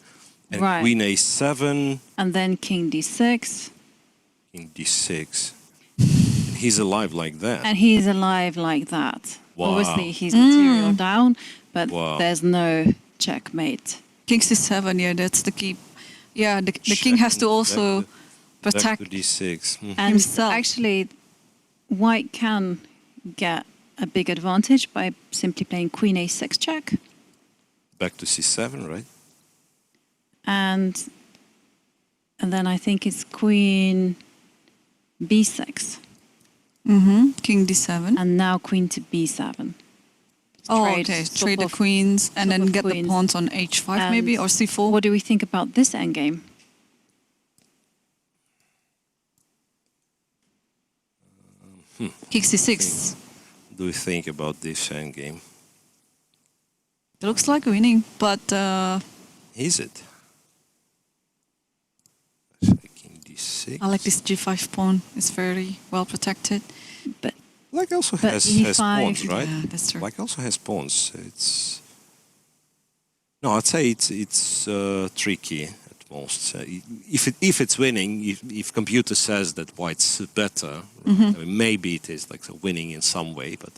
[SPEAKER 3] And
[SPEAKER 2] Right.
[SPEAKER 3] Queen A7,
[SPEAKER 2] And then King D6.
[SPEAKER 3] King D6. And he's alive like that.
[SPEAKER 2] And he's alive like that.
[SPEAKER 3] Wow.
[SPEAKER 2] Obviously, he's material down, but
[SPEAKER 3] Wow.
[SPEAKER 2] there's no checkmate.
[SPEAKER 4] King C7, yeah, that's the key. Yeah, the king has to also
[SPEAKER 3] Back
[SPEAKER 4] protect
[SPEAKER 3] to D6.
[SPEAKER 2] And
[SPEAKER 4] himself.
[SPEAKER 2] actually, white can get a big advantage by simply playing Queen A6 check.
[SPEAKER 3] Back to C7, right?
[SPEAKER 2] And then I think it's Queen B6.
[SPEAKER 4] King D7.
[SPEAKER 2] And now Queen to B7.
[SPEAKER 4] Oh,
[SPEAKER 2] Trade,
[SPEAKER 4] okay.
[SPEAKER 2] swap
[SPEAKER 4] Trade the
[SPEAKER 2] of-
[SPEAKER 4] queens and
[SPEAKER 2] swap
[SPEAKER 4] then
[SPEAKER 2] of
[SPEAKER 4] get the
[SPEAKER 2] queens.
[SPEAKER 4] pawns on H5 maybe or
[SPEAKER 2] And
[SPEAKER 4] C4.
[SPEAKER 2] What do we think about this endgame?
[SPEAKER 4] King C6.
[SPEAKER 3] Do you think about this endgame?
[SPEAKER 4] It looks like winning, but
[SPEAKER 3] Is it? King D6.
[SPEAKER 4] I like this G5 pawn. It's very well protected.
[SPEAKER 2] But
[SPEAKER 3] Black also
[SPEAKER 2] But
[SPEAKER 3] has
[SPEAKER 2] E5,
[SPEAKER 3] pawns, right?
[SPEAKER 4] Yeah, that's true.
[SPEAKER 3] Black also has pawns. It's no, I'd say it's tricky at most. If it's winning, if computer says that white's better, I mean, maybe it is like winning in some way, but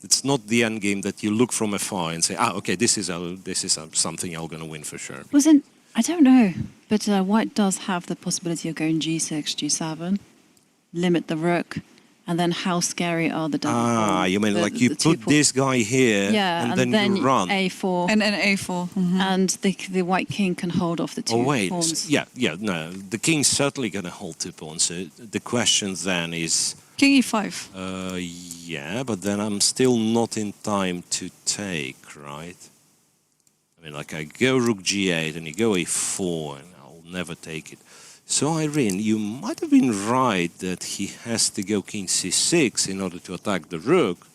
[SPEAKER 3] it's not the end game that you look from afar and say, okay, this is something I'm gonna win for sure.
[SPEAKER 2] wasn't, I don't know, but white does have the possibility of going G6, G7, limit the rook, and then how scary are the double
[SPEAKER 3] You mean like you put this guy here,
[SPEAKER 2] yeah,
[SPEAKER 3] and then you run.
[SPEAKER 2] A4,
[SPEAKER 4] And then A4.
[SPEAKER 2] and the white king can hold off the two
[SPEAKER 3] Oh wait,
[SPEAKER 2] pawns.
[SPEAKER 3] no, the king's certainly gonna hold 2 pawns. So the question then is,
[SPEAKER 4] King E5.
[SPEAKER 3] yeah, but then I'm still not in time to take, right? I mean, like I go Rook G8 and you go A4, and I'll never take it. So Irene, you might have been right that he has to go King C6 in order to attack the Rook,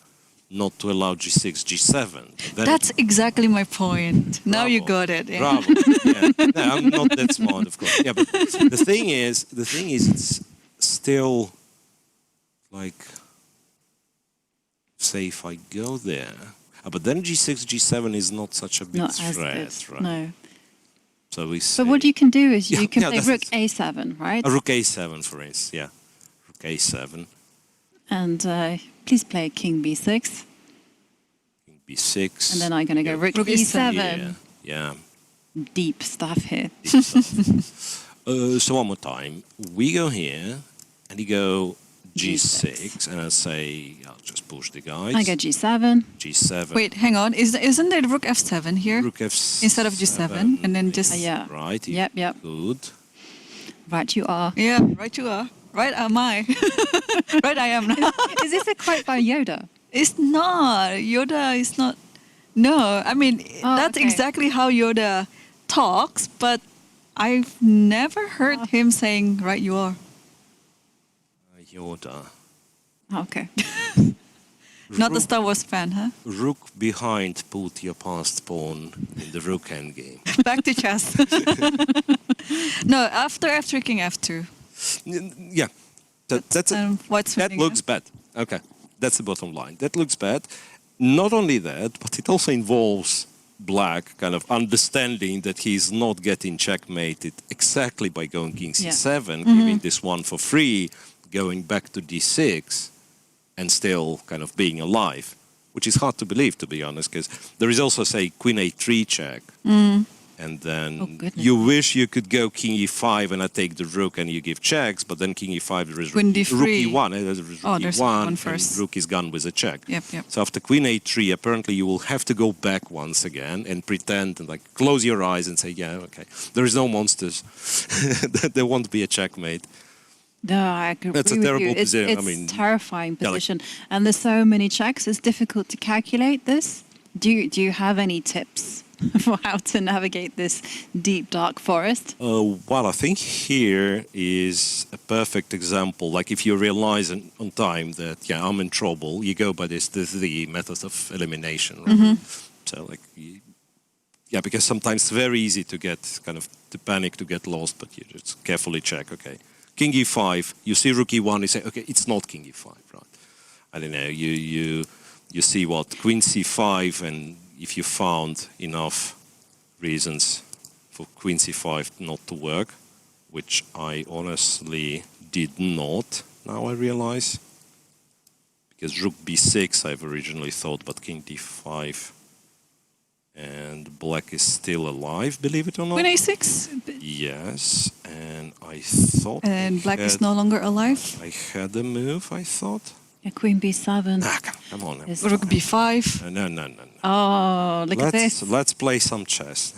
[SPEAKER 3] not to allow G6, G7. Then
[SPEAKER 4] That's exactly my point. Now you
[SPEAKER 3] Bravo.
[SPEAKER 4] got it. Yeah.
[SPEAKER 3] Bravo. Yeah. No, I'm not that smart, of course. Yeah, but the thing is, it's still like, say, if I go there, but then G6, G7 is not such a big
[SPEAKER 2] Not as
[SPEAKER 3] threat,
[SPEAKER 2] good,
[SPEAKER 3] right?
[SPEAKER 2] no.
[SPEAKER 3] So we say,
[SPEAKER 2] But what you can do is you
[SPEAKER 3] Yeah,
[SPEAKER 2] can
[SPEAKER 3] yeah,
[SPEAKER 2] play
[SPEAKER 3] that's-
[SPEAKER 2] Rook A7, right?
[SPEAKER 3] a Rook A7, for instance, yeah, Rook A7,
[SPEAKER 2] And please play King B6,
[SPEAKER 3] King B6,
[SPEAKER 2] and then I'm going to go
[SPEAKER 3] yeah,
[SPEAKER 2] Rook
[SPEAKER 4] Rook
[SPEAKER 2] E7.
[SPEAKER 3] yeah, yeah.
[SPEAKER 2] Deep stuff here.
[SPEAKER 3] So one more time, we go here, and you go G6, and I say, I'll just push the guys.
[SPEAKER 2] I go G7.
[SPEAKER 3] G7.
[SPEAKER 4] Wait, hang on. Isn't there Rook F7 here?
[SPEAKER 3] Rook F7.
[SPEAKER 4] Instead of G7, and then just...
[SPEAKER 2] Yeah.
[SPEAKER 3] Right.
[SPEAKER 2] Yep.
[SPEAKER 3] Good.
[SPEAKER 2] Right, you are.
[SPEAKER 4] Yeah, right you are. Right am I? Right I am now.
[SPEAKER 2] Is this a quote by Yoda?
[SPEAKER 4] It's not. Yoda is not. No, I mean,
[SPEAKER 2] Oh,
[SPEAKER 4] that's
[SPEAKER 2] okay.
[SPEAKER 4] exactly how Yoda talks, but I've never heard him saying, right you are.
[SPEAKER 3] Yoda.
[SPEAKER 2] Oh, okay.
[SPEAKER 4] Not the Star Wars fan, huh?
[SPEAKER 3] Rook behind, put your passed pawn in the rook endgame.
[SPEAKER 4] Back to chess. No, after f3, king f2.
[SPEAKER 3] Yeah, that's
[SPEAKER 4] What's
[SPEAKER 3] that
[SPEAKER 4] winning,
[SPEAKER 3] looks bad. Okay, that's the bottom line. That looks bad. Not only that, but it also involves black kind of understanding that he's not getting checkmated exactly by going king c7, giving this one for free, going back to d6, and still kind of being alive, which is hard to believe, to be honest, because there is also, say, queen a3 check, and then you wish you could go king e5 and I take the rook and you give checks, but then king e5 there is
[SPEAKER 4] Queen
[SPEAKER 3] rook
[SPEAKER 4] d3.
[SPEAKER 3] e1, there's rook
[SPEAKER 4] there's
[SPEAKER 3] e1,
[SPEAKER 4] one first.
[SPEAKER 3] and rook is gone with a check.
[SPEAKER 4] Yep.
[SPEAKER 3] So after queen a3, apparently you will have to go back once again and pretend and like close your eyes and say, yeah, okay, there is no monsters. There won't be a checkmate.
[SPEAKER 2] No, I agree
[SPEAKER 3] That's a
[SPEAKER 2] with
[SPEAKER 3] terrible
[SPEAKER 2] you. It's,
[SPEAKER 3] position. I
[SPEAKER 2] it's
[SPEAKER 3] mean,
[SPEAKER 2] terrifying
[SPEAKER 3] yeah, like-
[SPEAKER 2] position, and there's so many checks. It's difficult to calculate this. Do you have any tips for how to navigate this deep dark forest?
[SPEAKER 3] Well, I think here is a perfect example. Like if you realize on time that, yeah, I'm in trouble, you go by the methods of elimination. Right? So like, yeah, because sometimes it's very easy to get kind of to panic, to get lost, but you just carefully check, okay. King e5, you see rook e1, you say, okay, it's not king e5, right? I don't know, you see what, queen c5, and if you found enough reasons for queen c5 not to work, which I honestly did not, now I realize, because rook b6 I've originally thought, but king d5, and black is still alive, believe it or not.
[SPEAKER 4] Queen a6.
[SPEAKER 3] Yes, and I thought...
[SPEAKER 4] And black is no longer alive.
[SPEAKER 3] I had a move, I thought.
[SPEAKER 2] Yeah, queen b7.
[SPEAKER 3] Ah, come on.
[SPEAKER 2] Is-
[SPEAKER 4] Rook b5.
[SPEAKER 3] No.
[SPEAKER 2] Oh, look at this.
[SPEAKER 3] Let's play some chess.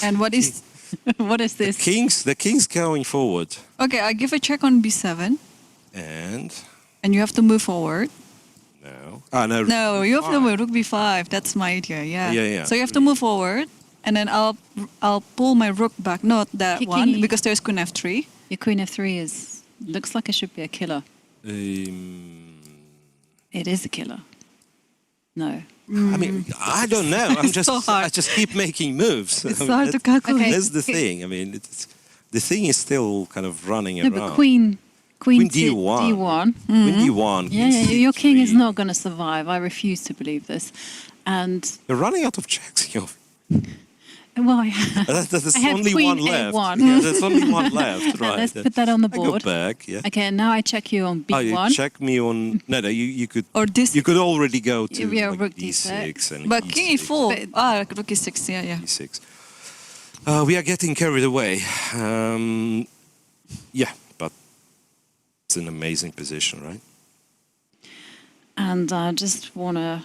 [SPEAKER 4] And what is...
[SPEAKER 2] What is this?
[SPEAKER 3] The king's going forward.
[SPEAKER 4] Okay, I give a check on b7.
[SPEAKER 3] And...
[SPEAKER 4] And you have to move forward.
[SPEAKER 3] No. Ah, no.
[SPEAKER 4] No, you have to
[SPEAKER 3] fine.
[SPEAKER 4] move rook b5. That's my idea, yeah.
[SPEAKER 3] Yeah.
[SPEAKER 4] So you have to move forward. And then I'll pull my rook back. Not that
[SPEAKER 2] King
[SPEAKER 4] one,
[SPEAKER 2] E-
[SPEAKER 4] because there's queen f3.
[SPEAKER 2] Your queen f3 is looks like it should be a killer. It is a killer. No.
[SPEAKER 3] I mean, I don't know. I just keep making moves.
[SPEAKER 4] It's
[SPEAKER 3] I mean,
[SPEAKER 4] hard to calculate.
[SPEAKER 2] Okay.
[SPEAKER 3] That's the thing. I mean, the thing is still kind of running
[SPEAKER 2] No,
[SPEAKER 3] around.
[SPEAKER 2] but queen
[SPEAKER 3] Queen
[SPEAKER 2] to
[SPEAKER 3] D1.
[SPEAKER 2] d1.
[SPEAKER 3] Queen d1.
[SPEAKER 2] Yeah,
[SPEAKER 3] king
[SPEAKER 2] your king is
[SPEAKER 3] c3.
[SPEAKER 2] not going to survive. I refuse to believe this. And
[SPEAKER 3] You're running out of checks.
[SPEAKER 2] well,
[SPEAKER 3] There's
[SPEAKER 2] I had
[SPEAKER 3] only
[SPEAKER 2] queen
[SPEAKER 3] one left.
[SPEAKER 2] A1.
[SPEAKER 3] Yeah, there's only one left, right?
[SPEAKER 2] let's put that on the
[SPEAKER 3] I go
[SPEAKER 2] board.
[SPEAKER 3] back, yeah.
[SPEAKER 2] Okay, now I check you on
[SPEAKER 3] Oh, you
[SPEAKER 2] b1.
[SPEAKER 3] check me on... No, you could...
[SPEAKER 4] Or this.
[SPEAKER 3] You could already go to
[SPEAKER 2] Yeah,
[SPEAKER 3] like
[SPEAKER 2] rook
[SPEAKER 3] d6
[SPEAKER 2] d6.
[SPEAKER 3] and
[SPEAKER 4] But
[SPEAKER 3] e6.
[SPEAKER 4] king e4. Rook e6, yeah.
[SPEAKER 3] d6. We are getting carried away. Yeah, but it's an amazing position, right?
[SPEAKER 2] And I just want to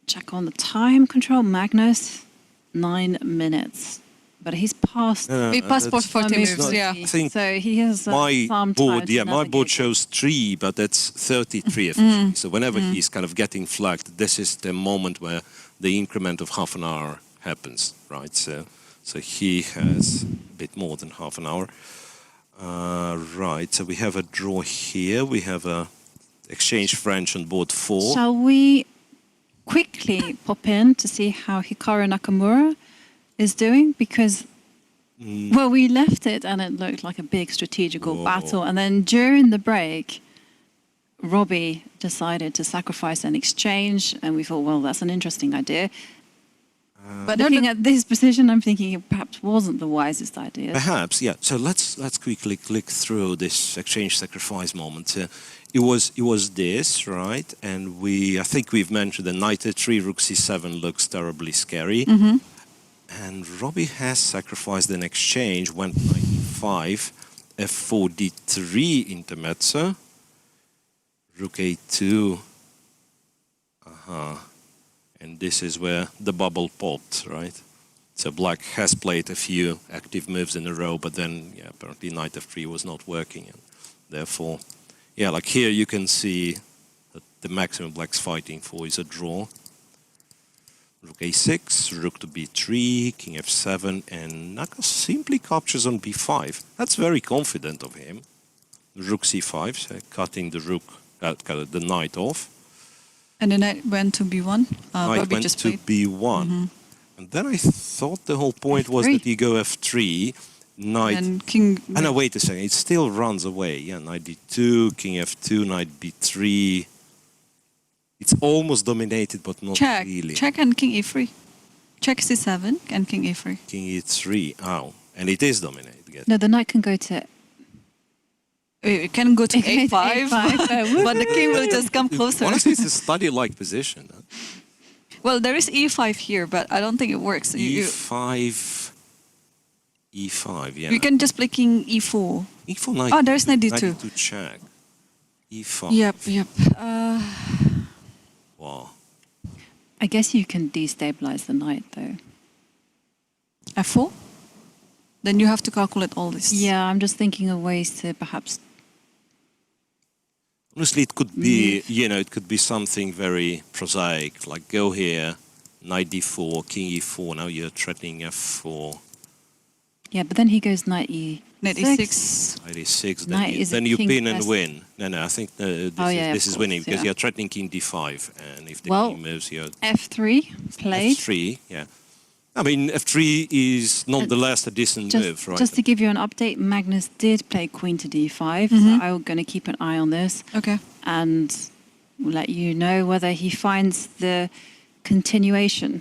[SPEAKER 2] check on the time control. Magnus, 9 minutes. But he's passed.
[SPEAKER 4] We passed for
[SPEAKER 3] that's-
[SPEAKER 4] 40 moves,
[SPEAKER 3] not-
[SPEAKER 4] yeah.
[SPEAKER 3] I think
[SPEAKER 2] So he has
[SPEAKER 3] my
[SPEAKER 2] some time
[SPEAKER 3] board,
[SPEAKER 2] to
[SPEAKER 3] yeah, my board
[SPEAKER 2] navigate.
[SPEAKER 3] shows 3, but that's 33 efficiency. So whenever he's kind of getting flagged, this is the moment where the increment of half an hour happens, right? So he has a bit more than half an hour. Right, so we have a draw here. We have a exchange French on board 4.
[SPEAKER 2] Shall we quickly pop in to see how Hikaru Nakamura is doing? Because, well, we left it and it looked like a big strategical battle. And then during the break, Robbie decided to sacrifice an exchange. And we thought, well, that's an interesting idea. But looking at this position, I'm thinking it perhaps wasn't the wisest idea.
[SPEAKER 3] Perhaps, yeah. So let's quickly click through this exchange sacrifice moment. It was this, right? And I think we've mentioned the knight a3, rook c7 looks terribly scary. And Robbie has sacrificed an exchange, went knight e5, f4 d3 intermezzo, rook a2. And this is where the bubble popped, right? So black has played a few active moves in a row, but then, yeah, apparently knight f3 was not working. And Therefore, yeah, like here you can see that the maximum black's fighting for is a draw. Rook a6, rook to b3, king f7, and Naka simply captures on b5. That's very confident of him. Rook c5, so cutting the rook, the knight off.
[SPEAKER 4] And the knight went to b1.
[SPEAKER 3] Knight
[SPEAKER 4] Bobby
[SPEAKER 3] went
[SPEAKER 4] just
[SPEAKER 3] to
[SPEAKER 4] played.
[SPEAKER 3] b1. And then I thought the whole point was
[SPEAKER 2] F3.
[SPEAKER 3] that you go f3, knight...
[SPEAKER 4] And king.
[SPEAKER 3] Oh, no, wait a second. It still runs away. Yeah, knight d2, king f2, knight b3. It's almost dominated, but not
[SPEAKER 4] Check.
[SPEAKER 3] really.
[SPEAKER 4] Check and king e3. Check c7 and king e3.
[SPEAKER 3] King e3. Oh, and it is dominated. Yes.
[SPEAKER 2] No, the knight can go to
[SPEAKER 4] It can go to
[SPEAKER 2] It can go to
[SPEAKER 4] a5,
[SPEAKER 2] A5,
[SPEAKER 4] but the king will just come closer.
[SPEAKER 3] Honestly, it's a study-like position. Huh?
[SPEAKER 4] Well, there is e5 here, but I don't think it works.
[SPEAKER 3] E5, yeah.
[SPEAKER 4] You can just play king e4.
[SPEAKER 3] E4 knight.
[SPEAKER 4] Oh, there's knight d2.
[SPEAKER 3] Knight d2 check. E5.
[SPEAKER 4] Yep.
[SPEAKER 3] Wow.
[SPEAKER 2] I guess you can destabilize the knight, though.
[SPEAKER 4] f4? Then you have to calculate all this.
[SPEAKER 2] Yeah, I'm just thinking of ways to perhaps...
[SPEAKER 3] Honestly, it could be, it could be something very prosaic, like go here, knight d4, king e4, now you're threatening f4.
[SPEAKER 2] Yeah, but then he goes knight e6.
[SPEAKER 4] Knight e6.
[SPEAKER 3] Knight e6,
[SPEAKER 2] Knight is a
[SPEAKER 3] then you
[SPEAKER 2] king
[SPEAKER 3] pin and
[SPEAKER 2] press.
[SPEAKER 3] win. No, I think this
[SPEAKER 2] of
[SPEAKER 3] is winning
[SPEAKER 2] course,
[SPEAKER 3] because
[SPEAKER 2] yeah.
[SPEAKER 3] you're threatening king d5, and if the
[SPEAKER 2] Well,
[SPEAKER 3] king moves, you're
[SPEAKER 2] F3 played.
[SPEAKER 3] f3, yeah. I mean, f3 is nonetheless a decent move, right?
[SPEAKER 2] Just to give you an update, Magnus did play queen to d5, so I'm going to keep an eye on this
[SPEAKER 4] Okay.
[SPEAKER 2] and we'll let you know whether he finds the continuation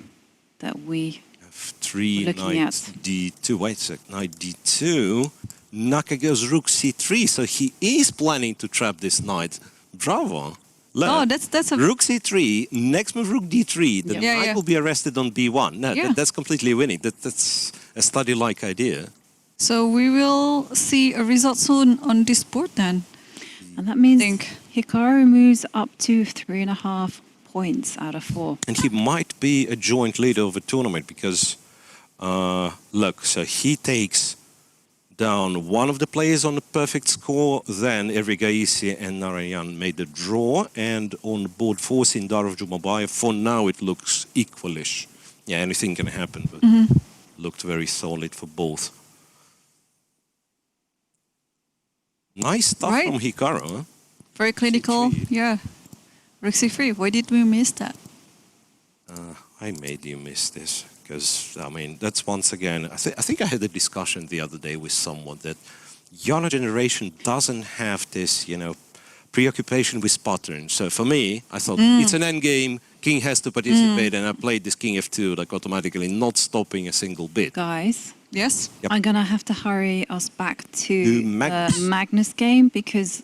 [SPEAKER 2] that we...
[SPEAKER 3] f3,
[SPEAKER 2] looking
[SPEAKER 3] knight
[SPEAKER 2] at.
[SPEAKER 3] d2. Wait a sec, knight d2. Naka goes rook c3, so he is planning to trap this knight. Bravo. Look,
[SPEAKER 4] Oh, that's a...
[SPEAKER 3] rook c3, next move rook d3. The
[SPEAKER 2] Yeah.
[SPEAKER 4] Yeah,
[SPEAKER 3] knight
[SPEAKER 4] yeah.
[SPEAKER 3] will be arrested on b1. No,
[SPEAKER 4] Yeah.
[SPEAKER 3] that's completely winning. That's a study-like idea.
[SPEAKER 4] So we will see a result soon on this board then.
[SPEAKER 2] And that means
[SPEAKER 4] Think.
[SPEAKER 2] Hikaru moves up to 3.5 points out of 4.
[SPEAKER 3] And he might be a joint leader of a tournament because, look, so he takes down one of the players on the perfect score, then Evgenij and Narayan made a draw, and on board 4, Sindarov Jumabayev, for now it looks equalish. Yeah, anything can happen, but looked very solid for both. Nice stuff
[SPEAKER 4] Right.
[SPEAKER 3] from Hikaru, huh?
[SPEAKER 4] Very clinical.
[SPEAKER 3] C3.
[SPEAKER 4] Yeah. Rook c3. Why did we miss that?
[SPEAKER 3] I made you miss this because, I mean, that's once again, I think I had a discussion the other day with someone that younger generation doesn't have this, preoccupation with patterns. So for me, I thought it's an end game, king has to participate, and I played this king f2 like automatically, not stopping a single bit.
[SPEAKER 2] Guys,
[SPEAKER 4] Yes?
[SPEAKER 3] Yep.
[SPEAKER 2] I'm going to have to hurry us back to
[SPEAKER 3] To
[SPEAKER 2] the
[SPEAKER 3] Magnus.
[SPEAKER 2] Magnus game because,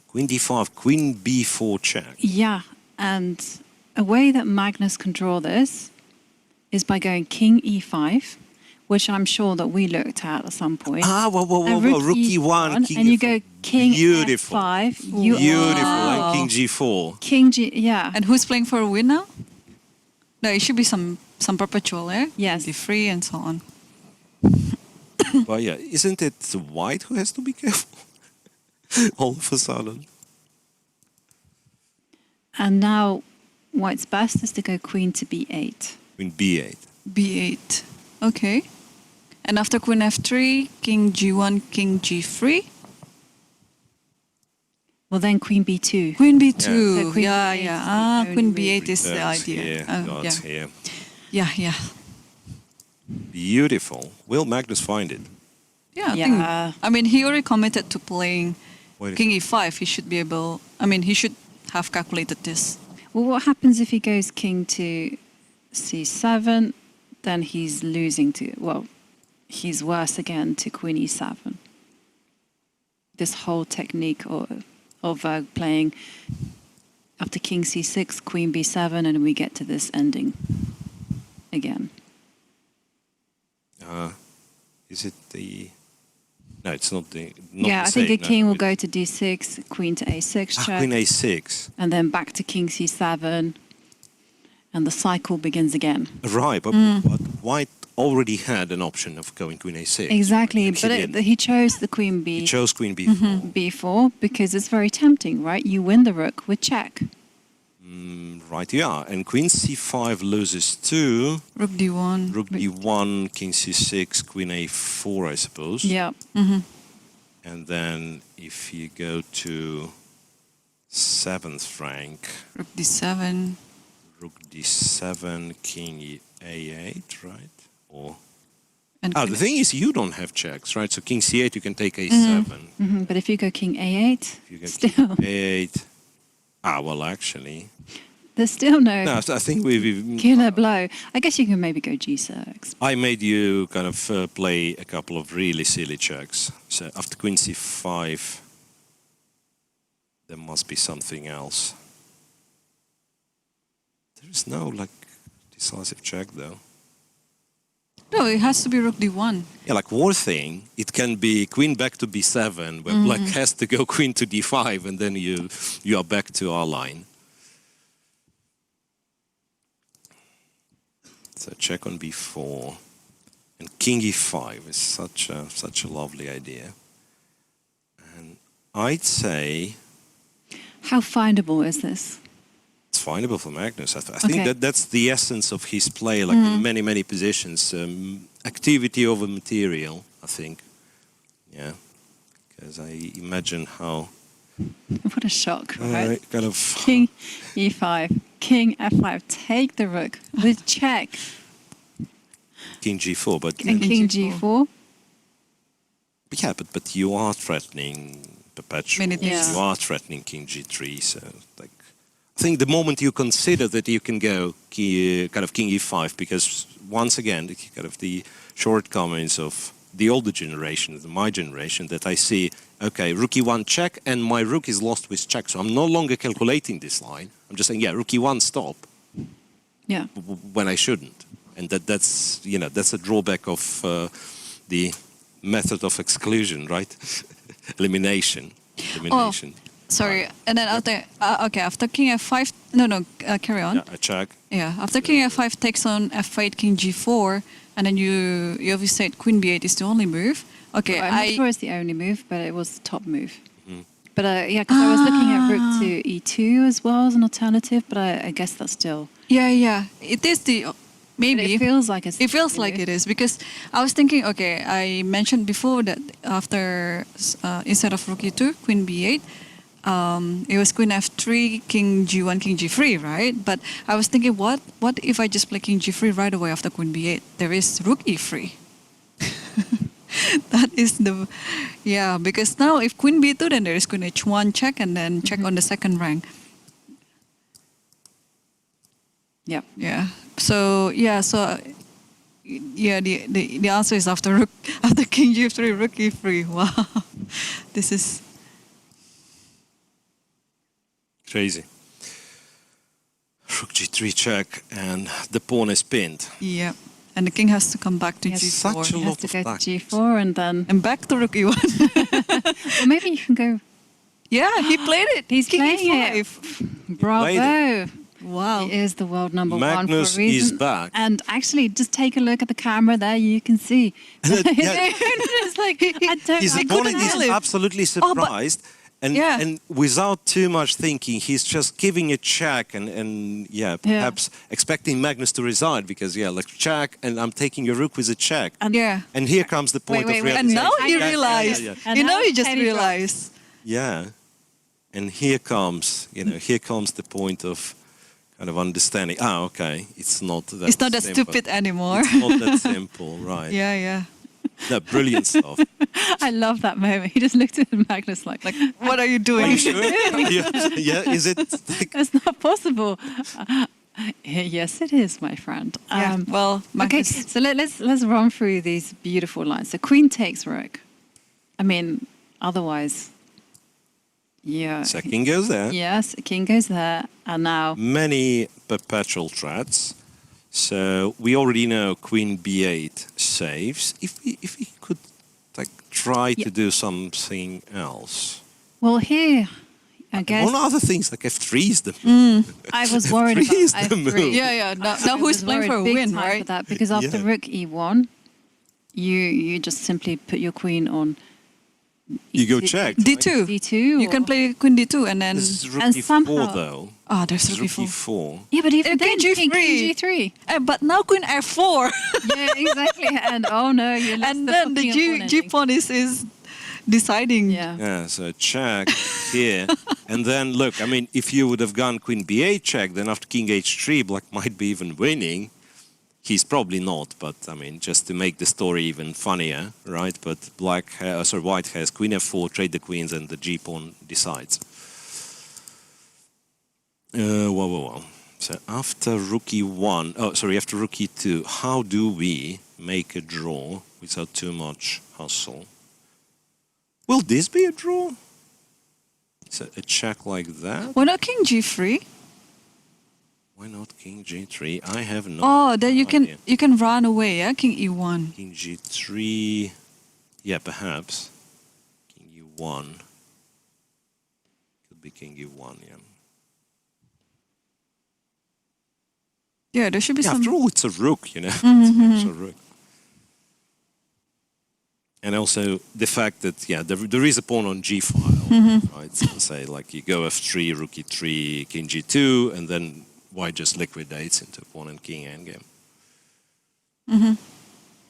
[SPEAKER 3] Queen d5, queen b4 check.
[SPEAKER 2] yeah, and a way that Magnus can draw this is by going king e5, which I'm sure that we looked at some point.
[SPEAKER 3] Whoa,
[SPEAKER 2] And
[SPEAKER 3] rook e1, king
[SPEAKER 2] and you
[SPEAKER 3] f4.
[SPEAKER 2] go king
[SPEAKER 3] Beautiful.
[SPEAKER 2] f5.
[SPEAKER 3] Beautiful, and
[SPEAKER 4] Wow.
[SPEAKER 3] king g4.
[SPEAKER 2] King g, yeah.
[SPEAKER 4] And who's playing for a win now? No, it should be some perpetual, eh?
[SPEAKER 2] Yes.
[SPEAKER 4] d3 and so on.
[SPEAKER 3] Well, yeah, isn't it white who has to be careful? All of a sudden.
[SPEAKER 2] And now white's best is to go queen to b8.
[SPEAKER 3] Queen b8.
[SPEAKER 4] b8. Okay. And after queen f3, king g1, king g3.
[SPEAKER 2] Well, then queen b2.
[SPEAKER 4] Queen b2.
[SPEAKER 2] So queen
[SPEAKER 4] yeah,
[SPEAKER 2] b8
[SPEAKER 4] yeah.
[SPEAKER 2] is
[SPEAKER 4] Ah,
[SPEAKER 2] the
[SPEAKER 4] queen
[SPEAKER 2] only way
[SPEAKER 4] b8 is the
[SPEAKER 3] That's
[SPEAKER 4] idea.
[SPEAKER 3] here,
[SPEAKER 4] Yeah.
[SPEAKER 3] that's here.
[SPEAKER 4] Yeah.
[SPEAKER 3] Beautiful. Will Magnus find it?
[SPEAKER 4] Yeah,
[SPEAKER 2] Yeah.
[SPEAKER 4] I mean, he already committed to playing
[SPEAKER 3] Wait a
[SPEAKER 4] king e5. He should be able... he should have calculated this.
[SPEAKER 2] Well, what happens if he goes king to c7? Then he's losing to, well, he's worse again to queen e7. This whole technique of playing after king c6, queen b7, and we get to this ending again.
[SPEAKER 3] Is it the... No, it's not the...
[SPEAKER 2] Yeah, I think a king will go to d6, queen to a6 check,
[SPEAKER 3] Queen a6.
[SPEAKER 2] and then back to king c7, and the cycle begins again.
[SPEAKER 3] Right, but white already had an option of going queen a6.
[SPEAKER 2] Exactly,
[SPEAKER 3] And
[SPEAKER 2] but he chose the queen
[SPEAKER 3] he chose queen b4.
[SPEAKER 2] b4 because it's very tempting, right? You win the rook with check.
[SPEAKER 3] Right, yeah. And queen c5 loses to
[SPEAKER 4] Rook d1.
[SPEAKER 3] rook d1, king c6, queen a4, I suppose.
[SPEAKER 2] Yeah.
[SPEAKER 3] And then if you go to 7th rank,
[SPEAKER 4] Rook d7.
[SPEAKER 3] rook d7, king a8, right? Or
[SPEAKER 4] And
[SPEAKER 3] the thing is, you don't have checks, right? So king c8, you can take a7.
[SPEAKER 2] But if you go king a8,
[SPEAKER 3] If you go
[SPEAKER 2] still,
[SPEAKER 3] king a8, well, actually,
[SPEAKER 2] there's still no
[SPEAKER 3] no. I think we've.
[SPEAKER 2] killer blow. I guess you can maybe go g6.
[SPEAKER 3] I made you kind of play a couple of really silly checks. So after queen c5, there must be something else. There is no like decisive check though.
[SPEAKER 4] No, it has to be rook d1.
[SPEAKER 3] Yeah, like war thing, it can be queen back to b7, where black has to go queen to d5, and then you are back to our line. So check on b4, and king e5 is such a lovely idea. And I'd say
[SPEAKER 2] How findable is this?
[SPEAKER 3] it's findable for Magnus. I think that's the essence of his play, like in many positions. Activity over material, I think. Yeah, because I imagine how
[SPEAKER 2] What a shock, right?
[SPEAKER 3] kind of
[SPEAKER 2] King e5, king f5, take the rook with check,
[SPEAKER 3] king g4, but
[SPEAKER 2] and king g4.
[SPEAKER 3] yeah, but you are threatening perpetual.
[SPEAKER 4] Many things.
[SPEAKER 3] You are threatening king g3. So like, I think the moment you consider that you can go kind of king e5, because once again, kind of the shortcomings of the older generation, my generation, that I see, okay, rook e1 check, and my rook is lost with check. So I'm no longer calculating this line. I'm just saying, yeah, rook e1 stop,
[SPEAKER 2] Yeah.
[SPEAKER 3] when I shouldn't. And that's a drawback of the method of exclusion, right? Elimination.
[SPEAKER 4] Sorry, and then after king f5, carry on.
[SPEAKER 3] Yeah, I check.
[SPEAKER 4] Yeah, after king f5 takes on f8, king g4, and then you obviously said queen b8 is the only move. Okay,
[SPEAKER 2] I'm not sure it's the only move, but it was the top move. But yeah, because I was looking at rook to e2 as well as an alternative, but I guess that's still.
[SPEAKER 4] Yeah, it is the maybe.
[SPEAKER 2] It feels like it's.
[SPEAKER 4] It feels like it is, because I was thinking, okay, I mentioned before that after instead of rook e2, queen b8, it was queen f3, king g1, king g3, right? But I was thinking, what if I just play king g3 right away after queen b8? There is rook e3. That is because now if queen b2, then there is queen h1 check, and then check on the second rank.
[SPEAKER 2] Yeah.
[SPEAKER 4] Yeah. So the answer is after king g3, rook e3. Wow, this is
[SPEAKER 3] Crazy. Rook g3 check, and the pawn is pinned.
[SPEAKER 4] yeah. And the king has to come back to
[SPEAKER 2] Yes.
[SPEAKER 4] g4.
[SPEAKER 3] Such a
[SPEAKER 2] He has
[SPEAKER 3] lot
[SPEAKER 2] to
[SPEAKER 3] of
[SPEAKER 2] go to
[SPEAKER 3] tactics.
[SPEAKER 2] g4 and then.
[SPEAKER 4] And back to rook e1.
[SPEAKER 2] Or maybe you can go.
[SPEAKER 4] Yeah, he played it.
[SPEAKER 2] He's
[SPEAKER 4] king
[SPEAKER 2] playing
[SPEAKER 4] e5.
[SPEAKER 2] it. Bravo.
[SPEAKER 3] played
[SPEAKER 4] Wow.
[SPEAKER 2] He is the world number one
[SPEAKER 3] Magnus
[SPEAKER 2] for a reason.
[SPEAKER 3] is back.
[SPEAKER 2] And actually, just take a look at the camera there. You can see.
[SPEAKER 3] Yeah.
[SPEAKER 2] It's like, I don't
[SPEAKER 3] His
[SPEAKER 2] know.
[SPEAKER 3] opponent is
[SPEAKER 4] tell him.
[SPEAKER 3] absolutely
[SPEAKER 4] Oh, but-
[SPEAKER 3] surprised, and
[SPEAKER 4] Yeah.
[SPEAKER 3] and without too much thinking, he's just giving a check, and perhaps expecting Magnus to resign, because like check, and I'm taking your rook with a check,
[SPEAKER 4] Yeah.
[SPEAKER 3] and here comes the point
[SPEAKER 2] Wait,
[SPEAKER 3] of
[SPEAKER 2] wait.
[SPEAKER 4] And
[SPEAKER 3] realization.
[SPEAKER 4] now you
[SPEAKER 3] Yeah,
[SPEAKER 4] realize.
[SPEAKER 3] yeah.
[SPEAKER 2] And
[SPEAKER 4] You
[SPEAKER 2] now
[SPEAKER 4] know, you just
[SPEAKER 2] Teddy drops.
[SPEAKER 4] realize.
[SPEAKER 3] Yeah, and here comes the point of kind of understanding. Okay, it's not that.
[SPEAKER 4] It's not that
[SPEAKER 3] simple.
[SPEAKER 4] stupid anymore.
[SPEAKER 3] It's not that simple, right?
[SPEAKER 4] Yeah.
[SPEAKER 3] No, brilliant stuff.
[SPEAKER 2] I love that moment. He just looked at Magnus like,
[SPEAKER 4] What are you doing?
[SPEAKER 3] Are you sure? Yeah, is it?
[SPEAKER 2] that's not possible. Yes, it is, my friend.
[SPEAKER 4] Yeah, well,
[SPEAKER 2] okay,
[SPEAKER 4] Magnus-
[SPEAKER 2] so let's run through these beautiful lines. So queen takes rook. I mean, otherwise, yeah.
[SPEAKER 3] So king goes there.
[SPEAKER 2] Yes, king goes there, and now
[SPEAKER 3] Many perpetual threats. So we already know queen b8 saves. If we could try to do something else.
[SPEAKER 2] well here, I guess
[SPEAKER 3] One other thing's like F3 is the
[SPEAKER 2] I was worried
[SPEAKER 3] F3 is
[SPEAKER 2] about
[SPEAKER 3] the
[SPEAKER 2] F3.
[SPEAKER 3] move.
[SPEAKER 4] Yeah. Now
[SPEAKER 2] I
[SPEAKER 4] who's
[SPEAKER 2] was
[SPEAKER 4] playing for a
[SPEAKER 2] worried big
[SPEAKER 4] win,
[SPEAKER 2] time
[SPEAKER 4] right?
[SPEAKER 2] For that, because after
[SPEAKER 3] Yeah.
[SPEAKER 2] rook e1, you just simply put your queen on
[SPEAKER 3] You go
[SPEAKER 2] E2,
[SPEAKER 3] check.
[SPEAKER 4] D2.
[SPEAKER 2] D2.
[SPEAKER 4] You can play queen D2 and then.
[SPEAKER 3] This is rook
[SPEAKER 2] And
[SPEAKER 3] E4
[SPEAKER 2] somehow-
[SPEAKER 3] though.
[SPEAKER 4] Ah, there's
[SPEAKER 3] This is
[SPEAKER 4] rook
[SPEAKER 3] rook
[SPEAKER 4] E4.
[SPEAKER 3] E4.
[SPEAKER 2] Yeah, but even then,
[SPEAKER 4] King
[SPEAKER 2] king
[SPEAKER 4] G3.
[SPEAKER 2] G3.
[SPEAKER 4] But now queen F4.
[SPEAKER 2] Yeah, exactly. And oh no, you lost
[SPEAKER 4] And
[SPEAKER 2] the
[SPEAKER 4] then the
[SPEAKER 2] fucking opponent.
[SPEAKER 4] G pawn is deciding.
[SPEAKER 2] Yeah.
[SPEAKER 3] Yeah, so check here. And then look, I mean, if you would have gone queen B8 check, then after king H3, black might be even winning. He's probably not, but I mean, just to make the story even funnier, right? But white has queen F4, trade the queens, and the G pawn decides. Well. So after rook E1, after rook E2, how do we make a draw without too much hustle? Will this be a draw? So a check like that?
[SPEAKER 4] Why not king G3?
[SPEAKER 3] Why not king G3? I have no
[SPEAKER 4] Oh, then
[SPEAKER 3] idea.
[SPEAKER 4] you can run away, yeah? King E1.
[SPEAKER 3] King G3, yeah, perhaps. King U1. Could be king U1, yeah.
[SPEAKER 4] Yeah, there should be
[SPEAKER 3] Yeah,
[SPEAKER 4] some.
[SPEAKER 3] after all, it's a rook, you know. It's a rook. And also the fact that, yeah, there is a pawn on G file, right? So say, like, you go F3, rook E3, king G2, and then white just liquidates into pawn and king endgame.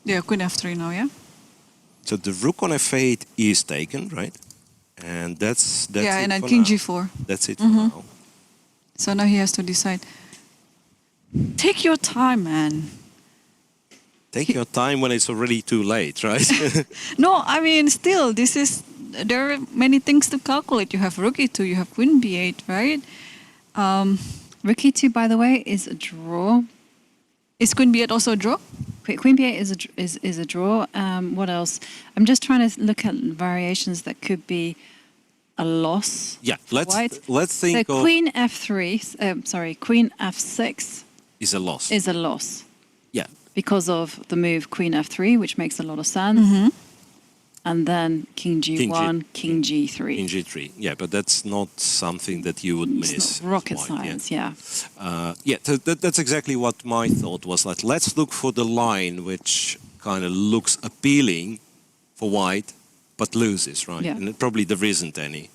[SPEAKER 4] Yeah, queen F3 now, yeah?
[SPEAKER 3] So the rook on F8 is taken, right? And that's
[SPEAKER 4] Yeah,
[SPEAKER 3] it
[SPEAKER 4] and then
[SPEAKER 3] for
[SPEAKER 4] king
[SPEAKER 3] now.
[SPEAKER 4] G4.
[SPEAKER 3] That's it for now.
[SPEAKER 4] So now he has to decide. Take your time, man.
[SPEAKER 3] Take your time when it's already too late, right?
[SPEAKER 4] No, I mean, still, there are many things to calculate. You have rook E2, you have queen B8, right?
[SPEAKER 2] Rook e2, by the way, is a draw.
[SPEAKER 4] Is queen B8 also a draw?
[SPEAKER 2] Queen b8 is a draw. What else? I'm just trying to look at variations that could be a loss.
[SPEAKER 3] Yeah,
[SPEAKER 2] White.
[SPEAKER 3] let's think
[SPEAKER 2] So
[SPEAKER 3] of
[SPEAKER 2] queen f3, queen f6
[SPEAKER 3] is a loss.
[SPEAKER 2] is a loss
[SPEAKER 3] Yeah,
[SPEAKER 2] because of the move queen f3, which makes a lot of sense. And then king g1, king g3.
[SPEAKER 3] king G3. Yeah, but that's not something that you would miss.
[SPEAKER 2] It's not rocket
[SPEAKER 3] white,
[SPEAKER 2] science, yeah.
[SPEAKER 3] Yeah, so that's exactly what my thought was. Like, let's look for the line which kind of looks appealing for white, but loses, right?
[SPEAKER 2] Yeah.
[SPEAKER 3] And probably there isn't any,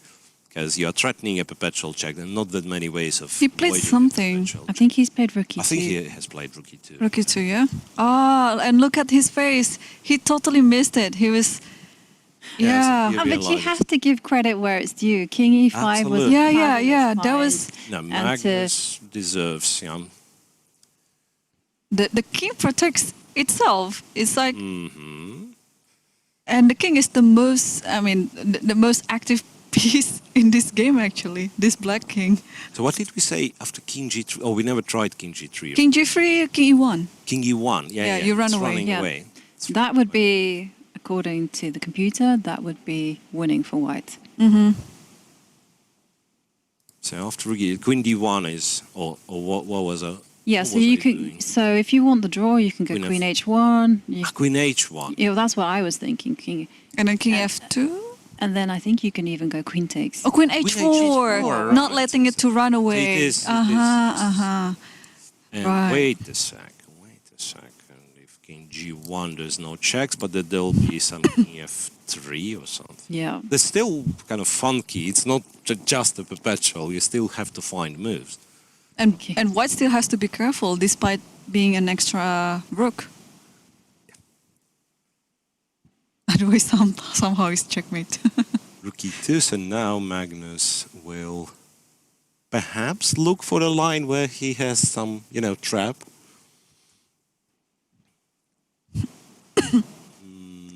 [SPEAKER 3] because you are threatening a perpetual check. There are not that many ways of.
[SPEAKER 4] He played
[SPEAKER 3] avoiding a
[SPEAKER 4] something.
[SPEAKER 3] perpetual
[SPEAKER 2] I
[SPEAKER 3] check.
[SPEAKER 2] think he's played rook e2.
[SPEAKER 3] I think he has played rook E2.
[SPEAKER 4] Rook E2, yeah? Ah, and look at his face. He totally missed it. He was.
[SPEAKER 3] Yeah,
[SPEAKER 4] Yeah.
[SPEAKER 3] so
[SPEAKER 2] Oh, but you
[SPEAKER 3] realize
[SPEAKER 2] have to give credit where it's due. King e5 was
[SPEAKER 3] Absolutely.
[SPEAKER 4] Yeah. That
[SPEAKER 2] fine.
[SPEAKER 4] was.
[SPEAKER 3] No,
[SPEAKER 2] And
[SPEAKER 3] Magnus deserves, yeah.
[SPEAKER 4] The king protects itself. It's like.
[SPEAKER 3] Mm-hmm.
[SPEAKER 4] And the king is the most, the most active piece in this game, actually. This black king.
[SPEAKER 3] So what did we say after king G3? Oh, we never tried king G3.
[SPEAKER 4] King G3, king E1.
[SPEAKER 3] King E1.
[SPEAKER 4] Yeah, you run
[SPEAKER 3] it's
[SPEAKER 4] away,
[SPEAKER 3] running
[SPEAKER 2] yeah.
[SPEAKER 3] away.
[SPEAKER 2] That would be, according to the computer, that would be winning for white.
[SPEAKER 3] So after queen D1 is, or what was a?
[SPEAKER 2] Yeah,
[SPEAKER 3] what
[SPEAKER 2] so
[SPEAKER 3] was
[SPEAKER 2] you
[SPEAKER 3] he
[SPEAKER 2] could.
[SPEAKER 3] doing?
[SPEAKER 2] So if you want the draw, you can go
[SPEAKER 3] Queen
[SPEAKER 2] queen
[SPEAKER 3] F-
[SPEAKER 2] h1. You,
[SPEAKER 3] Queen H1.
[SPEAKER 2] yeah, that's what I was thinking. King,
[SPEAKER 4] And then king F2.
[SPEAKER 2] and then I think you can even go queen takes.
[SPEAKER 4] Oh, queen H4.
[SPEAKER 3] H4,
[SPEAKER 4] Not
[SPEAKER 3] right.
[SPEAKER 4] letting it to run away.
[SPEAKER 3] It is, it
[SPEAKER 4] Uh-huh.
[SPEAKER 3] And
[SPEAKER 4] Right.
[SPEAKER 3] wait a second. If king G1, there's no checks, but then there'll be some king F3 or something.
[SPEAKER 2] Yeah.
[SPEAKER 3] They're still kind of funky. It's not just a perpetual. You still have to find moves.
[SPEAKER 4] And white still has to be careful despite being an extra rook. Otherwise, somehow it's checkmate.
[SPEAKER 3] Rook E2, so now Magnus will perhaps look for a line where he has some, trap.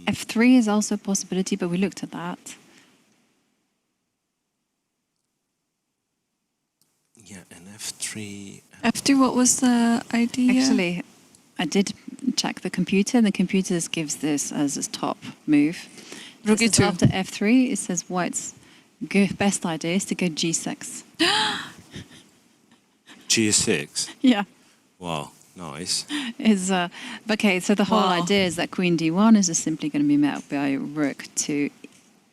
[SPEAKER 2] f3 is also a possibility, but we looked at that.
[SPEAKER 3] Yeah, and F3.
[SPEAKER 4] F2, what was the idea?
[SPEAKER 2] Actually, I did check the computer, and the computer gives this as its top move.
[SPEAKER 4] Rook
[SPEAKER 2] It says
[SPEAKER 4] E2.
[SPEAKER 2] after f3, it says white's best idea is to go g6.
[SPEAKER 3] G6.
[SPEAKER 2] Yeah.
[SPEAKER 3] Wow, nice.
[SPEAKER 2] Is okay, so the whole
[SPEAKER 4] Wow.
[SPEAKER 2] idea is that queen d1 is just simply going to be met by rook to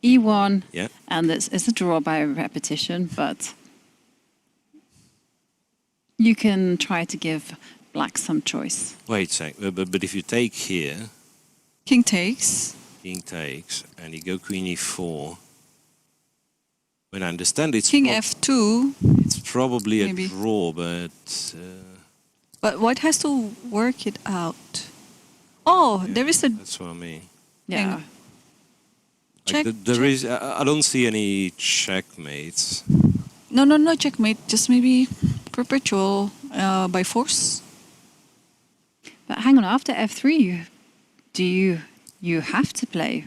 [SPEAKER 2] e1,
[SPEAKER 3] Yeah.
[SPEAKER 2] And it's a draw by repetition, but you can try to give black some choice.
[SPEAKER 3] Wait a sec, but if you take here,
[SPEAKER 4] King takes.
[SPEAKER 3] king takes, and you go queen e4, when I understand it's
[SPEAKER 4] King f2.
[SPEAKER 3] it's probably
[SPEAKER 4] maybe.
[SPEAKER 3] a draw, but
[SPEAKER 4] But white has to work it out. Oh, there is a
[SPEAKER 3] that's what I mean.
[SPEAKER 2] Yeah.
[SPEAKER 3] Like
[SPEAKER 4] check.
[SPEAKER 3] there is, I don't see any checkmates.
[SPEAKER 4] No, checkmate. Just maybe perpetual by force.
[SPEAKER 2] But hang on, after f3, you have to play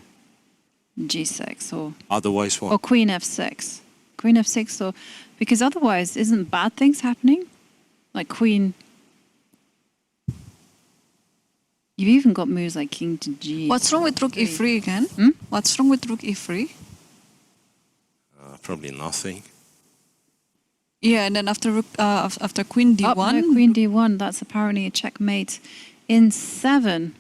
[SPEAKER 2] g6 or
[SPEAKER 3] Otherwise, what?
[SPEAKER 2] queen f6. Queen f6 or because otherwise isn't bad things happening? Like queen. You've even got moves like king to g.
[SPEAKER 4] What's wrong with rook e3 again?
[SPEAKER 2] Hmm?
[SPEAKER 4] What's wrong with rook e3?
[SPEAKER 3] Probably nothing.
[SPEAKER 4] Yeah, and then after rook, after queen d1.
[SPEAKER 2] Oh, no, queen d1. That's apparently a checkmate in 7.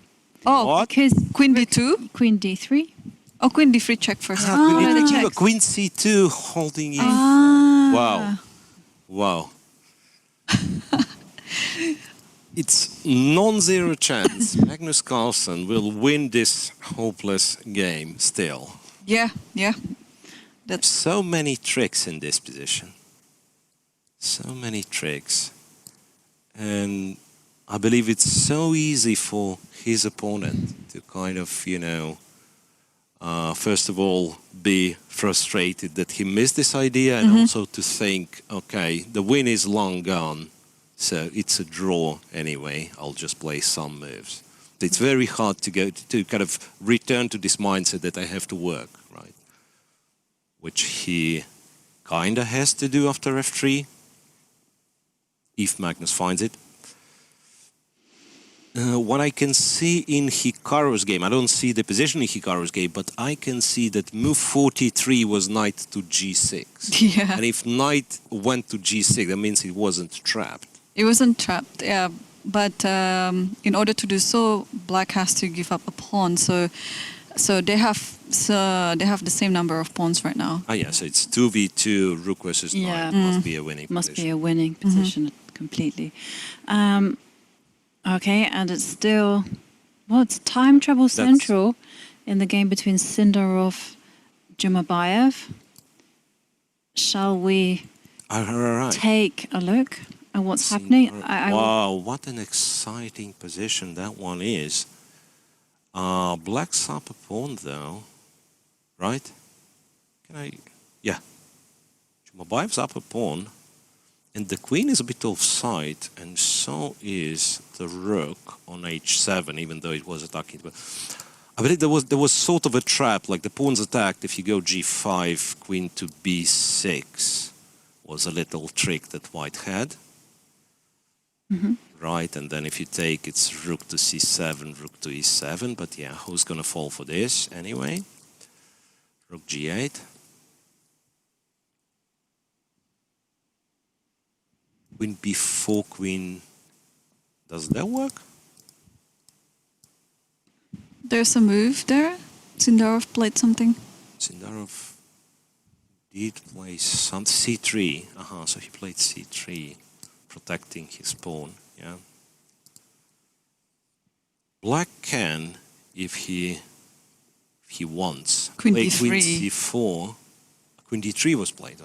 [SPEAKER 4] Oh,
[SPEAKER 3] What?
[SPEAKER 2] Because
[SPEAKER 4] queen d2.
[SPEAKER 2] queen d3.
[SPEAKER 4] Oh, queen d3 check first.
[SPEAKER 3] Queen,
[SPEAKER 4] the checks.
[SPEAKER 3] queen c2 holding in.
[SPEAKER 4] Ah.
[SPEAKER 3] Wow. Wow. It's non-zero chance Magnus Carlsen will win this hopeless game still.
[SPEAKER 4] Yeah.
[SPEAKER 3] There's so many tricks in this position. So many tricks. And I believe it's so easy for his opponent to kind of, first of all, be frustrated that he missed this idea and also to think, okay, the win is long gone. So it's a draw anyway. I'll just play some moves. It's very hard to go to kind of return to this mindset that I have to work, right? Which he kind of has to do after f3, if Magnus finds it. What I can see in Hikaru's game, I don't see the position in Hikaru's game, but I can see that move 43 was knight to g6.
[SPEAKER 4] Yeah.
[SPEAKER 3] And if knight went to g6, that means it wasn't trapped.
[SPEAKER 4] It wasn't trapped, yeah. But in order to do so, black has to give up a pawn. So they have the same number of pawns right now.
[SPEAKER 3] Ah, yeah, so it's 2v2, rook versus
[SPEAKER 2] Yeah.
[SPEAKER 3] knight. Must be a winning
[SPEAKER 2] Must
[SPEAKER 3] position.
[SPEAKER 2] be a winning position completely. Okay, and it's still, it's time trouble central in the game between Sindarov, Jumabayev. Shall we
[SPEAKER 3] All right.
[SPEAKER 2] take a look at what's happening?
[SPEAKER 3] Wow, what an exciting position that one is. Black's up a pawn though, right? Yeah. Jumabayev's up a pawn. And the queen is a bit offside, and so is the rook on h7, even though it was attacking. But I believe there was sort of a trap, like the pawn's attacked. If you go g5, queen to b6 was a little trick that white had. Right, and then if you take, it's rook to c7, rook to e7. But yeah, who's going to fall for this anyway? Rook g8. Queen b4, queen. Does that work?
[SPEAKER 4] There's a move there. Sindarov played something.
[SPEAKER 3] Sindarov did play some c3. So he played c3, protecting his pawn. Yeah. Black can, if he wants,
[SPEAKER 4] Queen
[SPEAKER 3] play
[SPEAKER 4] d3.
[SPEAKER 3] queen c4. Queen d3 was played.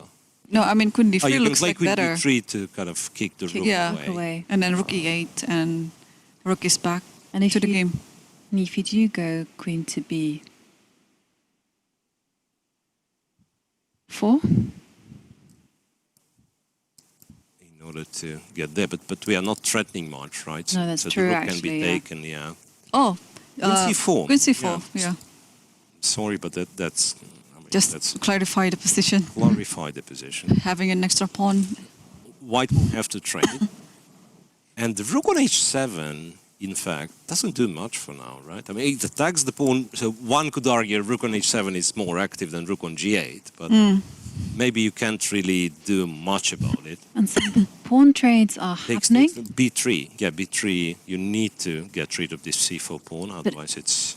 [SPEAKER 4] No, I mean queen d3
[SPEAKER 3] You can
[SPEAKER 4] looks
[SPEAKER 3] play
[SPEAKER 4] like
[SPEAKER 3] queen
[SPEAKER 4] better.
[SPEAKER 3] d3 to kind of kick the rook away.
[SPEAKER 4] And then rook e8 and rook is back
[SPEAKER 2] And if
[SPEAKER 4] to the
[SPEAKER 2] you-
[SPEAKER 4] game.
[SPEAKER 2] And if you do go queen to b4,
[SPEAKER 3] In order to get there, but we are not threatening much, right?
[SPEAKER 2] No, that's
[SPEAKER 3] so
[SPEAKER 2] true,
[SPEAKER 3] the rook can
[SPEAKER 2] actually,
[SPEAKER 3] be
[SPEAKER 2] yeah.
[SPEAKER 3] taken, yeah.
[SPEAKER 4] Oh,
[SPEAKER 3] Queen c4.
[SPEAKER 4] Queen c4, yeah.
[SPEAKER 3] Sorry, but that's
[SPEAKER 4] Just
[SPEAKER 3] that's
[SPEAKER 4] to clarify the position.
[SPEAKER 3] clarify the position.
[SPEAKER 4] Having an extra pawn.
[SPEAKER 3] White will have to trade. And the rook on h7, in fact, doesn't do much for now, right? I mean, it attacks the pawn, so one could argue rook on h7 is more active than rook on g8, but maybe you can't really do much about it.
[SPEAKER 2] and some pawn trades are happening.
[SPEAKER 3] b3, yeah, b3, you need to get rid of this c4 pawn, otherwise it's...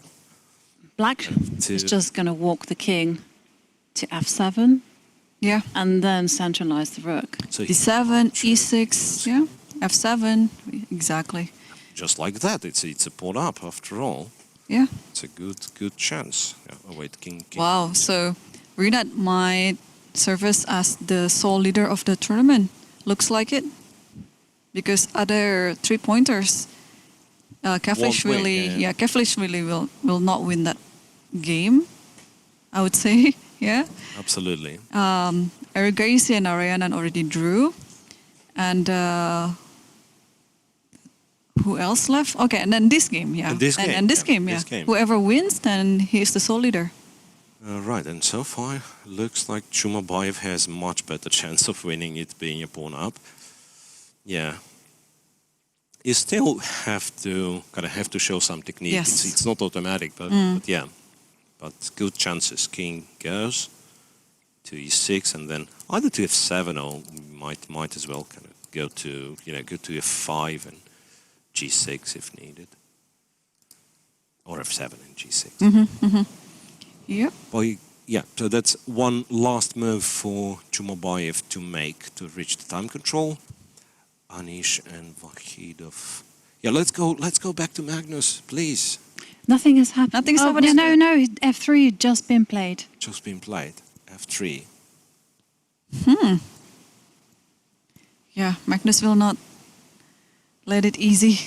[SPEAKER 2] Black is just going to walk the king to f7
[SPEAKER 4] Yeah.
[SPEAKER 2] and then centralize the rook.
[SPEAKER 3] So
[SPEAKER 4] D7, E6, yeah. F7, exactly.
[SPEAKER 3] just like that, it's a pawn up after all.
[SPEAKER 4] Yeah.
[SPEAKER 3] It's a good chance. Yeah, oh wait, king.
[SPEAKER 4] Wow. So Rinat might serve as the sole leader of the tournament. Looks like it. Because other 3-pointers, Keflishvili, Keflishvili will not win that game, I would say. Yeah.
[SPEAKER 3] Absolutely.
[SPEAKER 4] Erigaisi and Arianan already drew. And who else left? Okay, and then this game, yeah.
[SPEAKER 3] And this game,
[SPEAKER 4] yeah.
[SPEAKER 3] this game.
[SPEAKER 4] Whoever wins, then he is the sole leader.
[SPEAKER 3] Right, and so far looks like Chumabayev has much better chance of winning it being a pawn up. Yeah. You still have to show some technique.
[SPEAKER 4] Yes.
[SPEAKER 3] It's not automatic, but yeah. But good chances. King goes to e6 and then either to f7 or might as well kind of go to f5 and g6 if needed. Or f7 and g6.
[SPEAKER 4] Yep.
[SPEAKER 3] Well, yeah, so that's one last move for Chumabayev to make to reach the time control. Anish and Vahidov. Yeah, let's go back to Magnus, please.
[SPEAKER 2] Nothing has happened.
[SPEAKER 4] Nothing's
[SPEAKER 2] oh,
[SPEAKER 4] happened.
[SPEAKER 2] No, f3 had just been played.
[SPEAKER 3] Just been played. f3.
[SPEAKER 4] Yeah, Magnus will not let it easy.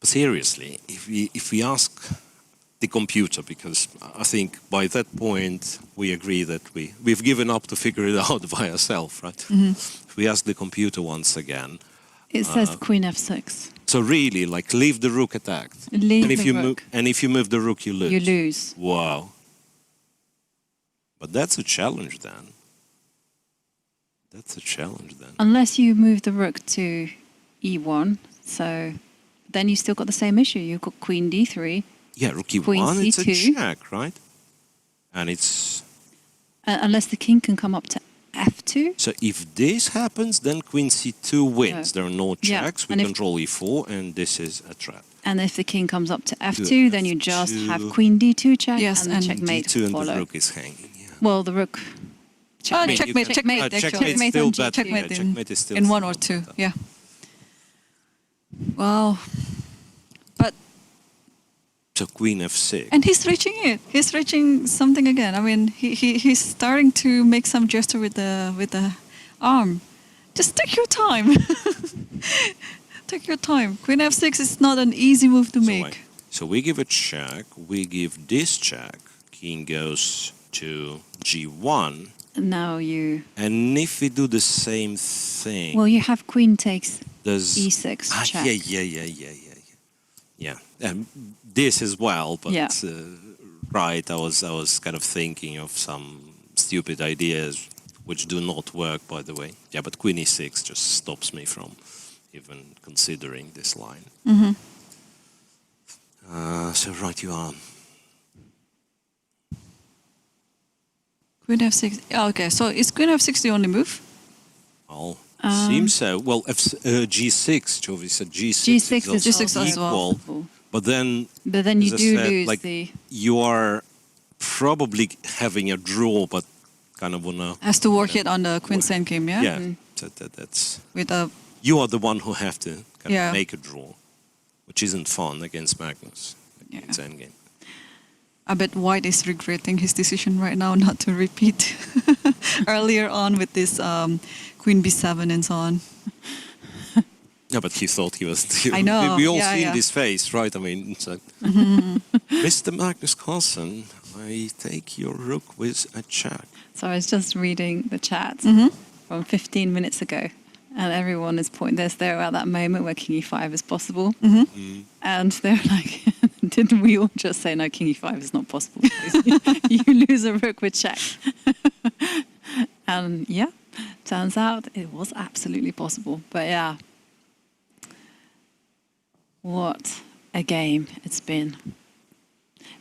[SPEAKER 3] But seriously, if we ask the computer, because I think by that point we agree that we've given up to figure it out by ourselves, right? If we ask the computer once again,
[SPEAKER 2] It says queen f6.
[SPEAKER 3] so really, like, leave the rook attacked.
[SPEAKER 2] Leave
[SPEAKER 3] and if
[SPEAKER 2] the
[SPEAKER 3] you
[SPEAKER 2] rook.
[SPEAKER 3] if you move the rook, you lose.
[SPEAKER 2] You lose.
[SPEAKER 3] Wow. But that's a challenge then. That's a challenge then.
[SPEAKER 2] Unless you move the rook to e1, so then you still got the same issue. You've got queen d3.
[SPEAKER 3] Yeah, rook
[SPEAKER 2] Queen
[SPEAKER 3] e1, it's a
[SPEAKER 2] c2.
[SPEAKER 3] check, right? And it's...
[SPEAKER 2] Unless the king can come up to f2.
[SPEAKER 3] So if this happens, then queen c2 wins. There are no
[SPEAKER 2] Yeah,
[SPEAKER 3] checks. We
[SPEAKER 2] and if-
[SPEAKER 3] control e4, and this is a trap.
[SPEAKER 2] And if the king comes up to f2, then you just
[SPEAKER 3] F2.
[SPEAKER 2] have queen d2 check
[SPEAKER 4] Yes,
[SPEAKER 2] and
[SPEAKER 4] and
[SPEAKER 2] checkmate
[SPEAKER 3] d2 and
[SPEAKER 2] follow.
[SPEAKER 3] the rook is hanging. Yeah.
[SPEAKER 2] Well, the rook...
[SPEAKER 4] Oh,
[SPEAKER 3] mean, you
[SPEAKER 4] checkmate,
[SPEAKER 3] can-
[SPEAKER 4] checkmate,
[SPEAKER 3] checkmate
[SPEAKER 4] actually.
[SPEAKER 3] still
[SPEAKER 2] on
[SPEAKER 3] better.
[SPEAKER 4] Checkmate
[SPEAKER 3] Yeah,
[SPEAKER 4] in,
[SPEAKER 3] checkmate is still
[SPEAKER 4] in 1 or
[SPEAKER 3] still
[SPEAKER 4] 2,
[SPEAKER 3] better.
[SPEAKER 4] yeah. Wow. But,
[SPEAKER 3] So queen f6.
[SPEAKER 4] and he's reaching it. He's reaching something again. I mean, he's starting to make some gesture with the arm. Just take your time. Take your time. Queen f6 is not an easy move to make.
[SPEAKER 3] So we give a check. We give this check. King goes to g1.
[SPEAKER 2] Now you...
[SPEAKER 3] And if we do the same thing,
[SPEAKER 2] Well, you have queen takes
[SPEAKER 3] does
[SPEAKER 2] e6 check.
[SPEAKER 3] Yeah. And this as well, but
[SPEAKER 2] Yeah.
[SPEAKER 3] right. I was kind of thinking of some stupid ideas which do not work, by the way. Yeah, but queen e6 just stops me from even considering this line. So right you are.
[SPEAKER 4] Queen f6. Okay, so is queen f6 the only move?
[SPEAKER 3] Well, seems so. Well, g6, Jovi said g6.
[SPEAKER 2] G6 is
[SPEAKER 4] G6
[SPEAKER 2] also
[SPEAKER 4] as well.
[SPEAKER 2] possible.
[SPEAKER 3] But then,
[SPEAKER 2] But then you
[SPEAKER 3] as I
[SPEAKER 2] do
[SPEAKER 3] said,
[SPEAKER 2] lose
[SPEAKER 3] like,
[SPEAKER 2] the...
[SPEAKER 3] you are probably having a draw, but kind of wanna.
[SPEAKER 4] Has to work it on the queen's endgame, yeah?
[SPEAKER 3] Yeah, that's.
[SPEAKER 4] With a
[SPEAKER 3] You are the one who have to kind
[SPEAKER 4] Yeah.
[SPEAKER 3] of make a draw, which isn't fun against Magnus.
[SPEAKER 4] Yeah.
[SPEAKER 3] It's endgame.
[SPEAKER 4] I bet White is regretting his decision right now not to repeat earlier on with this queen b7 and so on.
[SPEAKER 3] Yeah, but he thought he was.
[SPEAKER 4] I know,
[SPEAKER 3] We all
[SPEAKER 4] yeah,
[SPEAKER 3] seen
[SPEAKER 4] yeah.
[SPEAKER 3] this face, right? I mean, so, Mr. Magnus Carlsen, I take your rook with a check.
[SPEAKER 2] So I was just reading the chat from 15 minutes ago, and everyone is pointing. There's there at that moment where king e5 is possible, and they're like, "Didn't we all just say no? King e5 is not possible. You lose a rook with check." And yeah, turns out it was absolutely possible. But yeah, what a game it's been.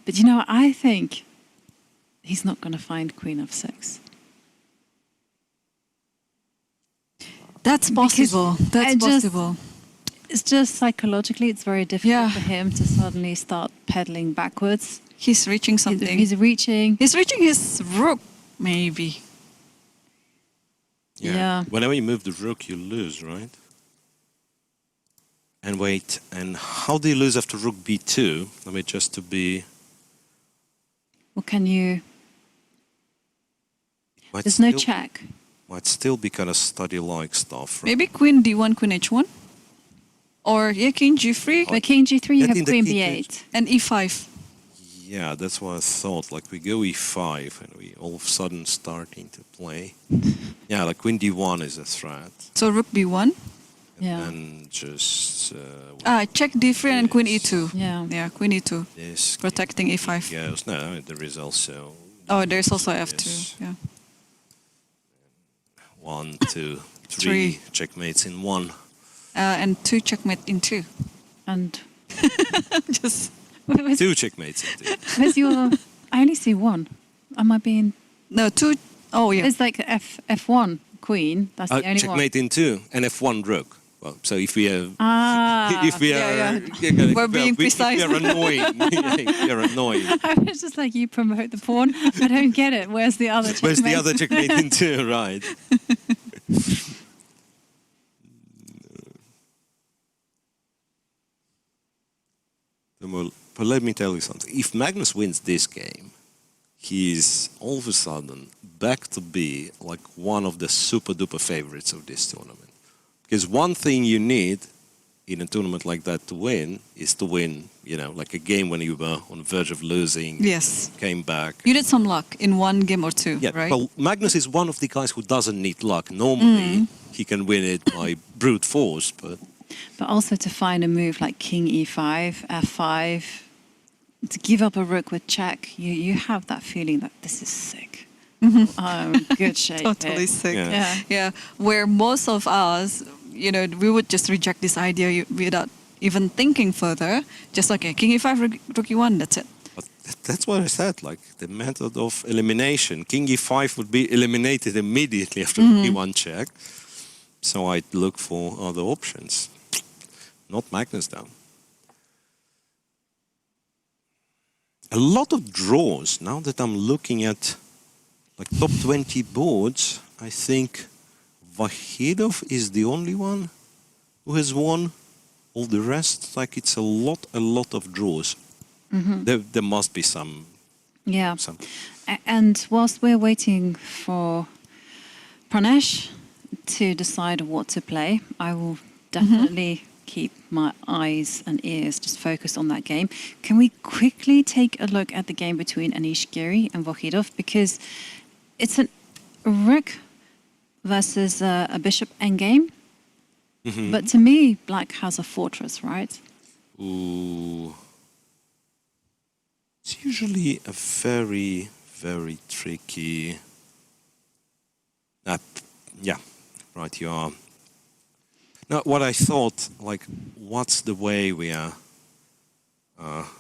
[SPEAKER 2] But you know, I think he's not going to find queen f6.
[SPEAKER 4] That's possible. That's
[SPEAKER 2] I just-
[SPEAKER 4] possible.
[SPEAKER 2] It's just psychologically, it's very difficult
[SPEAKER 4] Yeah.
[SPEAKER 2] for him to suddenly start pedaling backwards.
[SPEAKER 4] He's reaching something.
[SPEAKER 2] He's reaching.
[SPEAKER 4] He's reaching his rook, maybe.
[SPEAKER 2] Yeah.
[SPEAKER 3] Whenever you move the rook, you lose, right? And wait, and how do you lose after rook b2? I mean, just to be...
[SPEAKER 2] Well, can you...
[SPEAKER 3] Might
[SPEAKER 2] There's no
[SPEAKER 3] still-
[SPEAKER 2] check.
[SPEAKER 3] Might still be kind of study-like stuff, right?
[SPEAKER 4] Maybe queen d1, queen h1. Or king g3
[SPEAKER 2] But king g3, you
[SPEAKER 3] Get
[SPEAKER 2] have
[SPEAKER 3] in the
[SPEAKER 2] queen
[SPEAKER 3] king
[SPEAKER 2] b8.
[SPEAKER 4] and e5.
[SPEAKER 3] Yeah, that's what I thought. Like, we go e5, and we all of a sudden starting to play. Yeah, like queen d1 is a threat.
[SPEAKER 4] So rook b1.
[SPEAKER 2] Yeah.
[SPEAKER 3] And just...
[SPEAKER 4] Check d3 and queen e2.
[SPEAKER 2] Yeah.
[SPEAKER 4] Yeah, queen e2.
[SPEAKER 3] this
[SPEAKER 4] Protecting e5.
[SPEAKER 3] goes. No, there is also...
[SPEAKER 4] Oh, there's also f2.
[SPEAKER 3] Yes.
[SPEAKER 4] Yeah.
[SPEAKER 3] 1, 2, 3
[SPEAKER 4] Three.
[SPEAKER 3] checkmates in 1.
[SPEAKER 4] And 2 checkmate in 2.
[SPEAKER 2] And
[SPEAKER 4] Just
[SPEAKER 3] 2 checkmates in 2.
[SPEAKER 2] where's your... I only see one. Am I being...
[SPEAKER 4] no 2. Oh yeah.
[SPEAKER 2] It's like F1 queen. That's the only one.
[SPEAKER 3] Checkmate in 2 and f1 rook. Well, so if we have...
[SPEAKER 2] Ah.
[SPEAKER 3] if we
[SPEAKER 4] yeah,
[SPEAKER 3] are...
[SPEAKER 4] yeah. We're being
[SPEAKER 3] if
[SPEAKER 4] precise.
[SPEAKER 3] we are annoying. You're annoying.
[SPEAKER 2] I was just like, you promote the pawn. I don't get it. Where's the other checkmate?
[SPEAKER 3] Where's the other checkmate in 2, right? Well, but let me tell you something. If Magnus wins this game, he's all of a sudden back to be like one of the super duper favorites of this tournament. Because one thing you need in a tournament like that to win is to win, you know, like a game when you were on the verge of losing,
[SPEAKER 4] Yes.
[SPEAKER 3] came back.
[SPEAKER 4] You did some luck in one game or two,
[SPEAKER 3] Yeah,
[SPEAKER 4] right?
[SPEAKER 3] well, Magnus is one of the guys who doesn't need luck. Normally, he can win it by brute force, but
[SPEAKER 2] But also to find a move like king e5, f5, to give up a rook with check, you have that feeling that this is sick. Good shape.
[SPEAKER 4] Totally
[SPEAKER 2] here.
[SPEAKER 4] sick.
[SPEAKER 3] Yeah.
[SPEAKER 2] Yeah.
[SPEAKER 4] Yeah, where most of us, you know, we would just reject this idea without even thinking further. Just okay, king e5, rook e1, that's it.
[SPEAKER 3] But that's what I said, like the method of elimination. King e5 would be eliminated immediately after e1 check. So I'd look for other options. Not Magnus though. A lot of draws. Now that I'm looking at like top 20 boards, I think Vahidov is the only one who has won. All the rest, like it's a lot of draws. There must be some.
[SPEAKER 2] Yeah.
[SPEAKER 3] some.
[SPEAKER 2] And whilst we're waiting for Pranesh to decide what to play, I will definitely keep my eyes and ears just focused on that game. Can we quickly take a look at the game between Anish Giri and Vahidov? Because it's a rook versus a bishop endgame. But to me, black has a fortress, right?
[SPEAKER 3] Ooh. It's usually a very, very tricky... yeah, right, you are. Now, what I thought, like, what's the way we are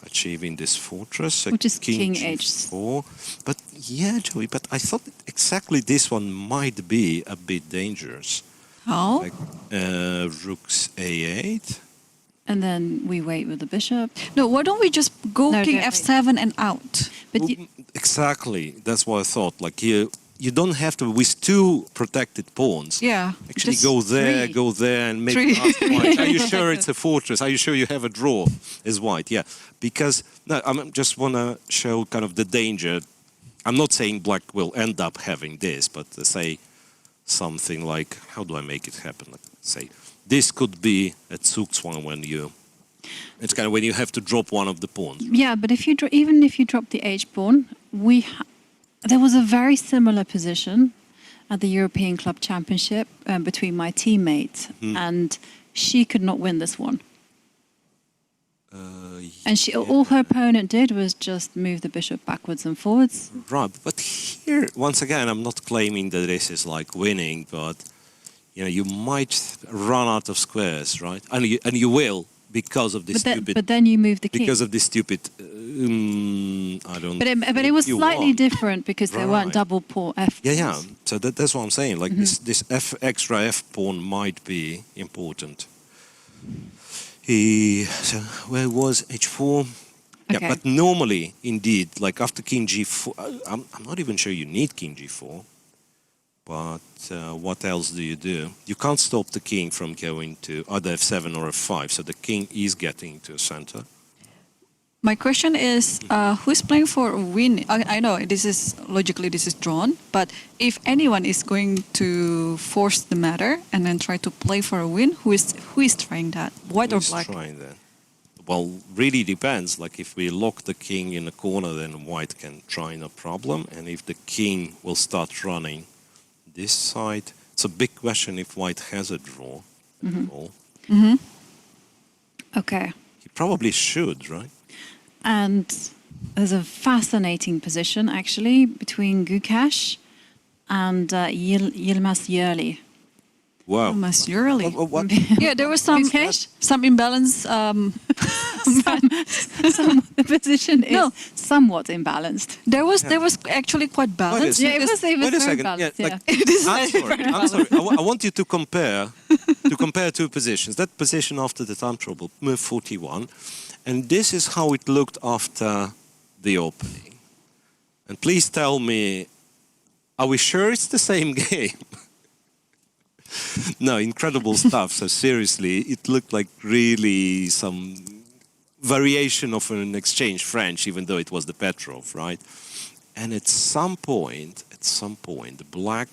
[SPEAKER 3] achieving this fortress?
[SPEAKER 2] Which is king
[SPEAKER 3] G4. But, yeah, Joey, but I thought exactly this one might be a bit dangerous.
[SPEAKER 4] How?
[SPEAKER 3] Like, rook's a8.
[SPEAKER 2] And then we wait with the bishop.
[SPEAKER 4] No, why don't we just go
[SPEAKER 2] No,
[SPEAKER 4] king
[SPEAKER 2] don't
[SPEAKER 4] f7 and out?
[SPEAKER 2] But
[SPEAKER 3] Well, exactly, that's what I thought. Like, you don't have to, with two protected pawns,
[SPEAKER 4] Yeah.
[SPEAKER 3] actually
[SPEAKER 4] just
[SPEAKER 2] three.
[SPEAKER 3] go there and make
[SPEAKER 4] Three.
[SPEAKER 3] ask white. Are you sure it's a fortress? Are you sure you have a draw as white? Yeah, because no, I just want to show kind of the danger. I'm not saying black will end up having this, but say something like, how do I make it happen? Like, say, this could be a Zugzwang when you, it's kind of when you have to drop one of the pawns.
[SPEAKER 2] yeah, but if you even if you drop the h pawn, there was a very similar position at the European Club Championship between my teammate, and she could not win this one. And all her opponent did was just move the bishop backwards and forwards.
[SPEAKER 3] Right, but here, once again, I'm not claiming that this is like winning, but you know, you might run out of squares, right? And you will because of this stupid.
[SPEAKER 2] But then you move the king.
[SPEAKER 3] Because of this stupid, I don't.
[SPEAKER 2] But it was
[SPEAKER 3] you
[SPEAKER 2] slightly
[SPEAKER 3] want.
[SPEAKER 2] different because there weren't
[SPEAKER 3] Right.
[SPEAKER 2] double pawn f.
[SPEAKER 3] Yeah. So that's what I'm saying. Like this extra f pawn might be important. So where was h4?
[SPEAKER 2] Okay.
[SPEAKER 3] Yeah, but normally, indeed, like after king g4, I'm not even sure you need king g4. But what else do? You can't stop the king from going to either f7 or f5, so the king is getting to a center.
[SPEAKER 4] My question is, who's playing for a win? I know this is logically this is drawn, but if anyone is going to force the matter and then try to play for a win, who is trying that? White or
[SPEAKER 3] Who's
[SPEAKER 4] black?
[SPEAKER 3] trying that? Well, really depends. Like if we lock the king in a corner, then white can try no problem. And if the king will start running this side, it's a big question if white has a draw at all.
[SPEAKER 2] Okay.
[SPEAKER 3] He probably should, right?
[SPEAKER 2] And there's a fascinating position actually between Gukash and Yilmaz Yerli.
[SPEAKER 3] Wow.
[SPEAKER 4] Almost early.
[SPEAKER 3] What?
[SPEAKER 4] Yeah, there was some imbalance.
[SPEAKER 2] The position is somewhat imbalanced.
[SPEAKER 4] There was actually quite balanced.
[SPEAKER 2] Yeah, it was
[SPEAKER 3] Wait a
[SPEAKER 2] very
[SPEAKER 3] second.
[SPEAKER 2] balanced.
[SPEAKER 3] Yeah,
[SPEAKER 2] Yeah.
[SPEAKER 3] I'm sorry. I want you to compare two positions. That position after the time trouble, move 41, and this is how it looked after the opening. And please tell me, are we sure it's the same game? No, incredible stuff. So seriously, it looked like really some variation of an exchange French, even though it was the Petrov, right? And at some point, the black,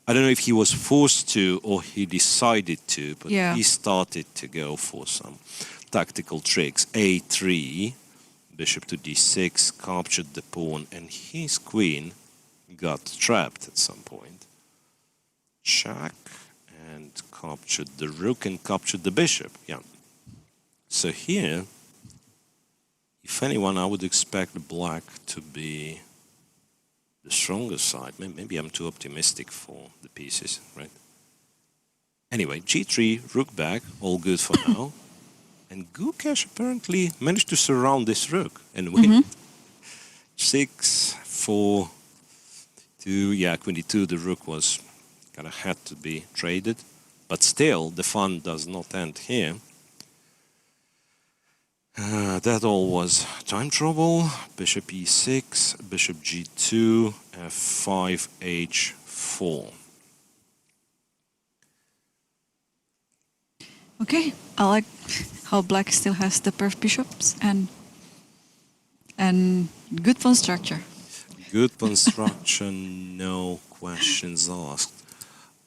[SPEAKER 3] I don't know if he was forced to or he decided to, but he started to go for some tactical tricks. A3, bishop to d6, captured the pawn, and his queen got trapped at some point. Check, and captured the rook and captured the bishop. Yeah. So here, if anyone, I would expect the black to be the stronger side. Maybe I'm too optimistic for the pieces, right? Anyway, g3, rook back, all good for now. And Gukash apparently managed to surround this rook and win. 6, 4, 2, yeah, queen d2, the rook was kind of had to be traded. But still, the fun does not end here. That all was time trouble. Bishop e6, bishop g2, f5, h4.
[SPEAKER 4] Okay, I like how black still has the perf bishops and good pawn structure.
[SPEAKER 3] Good construction, no questions asked.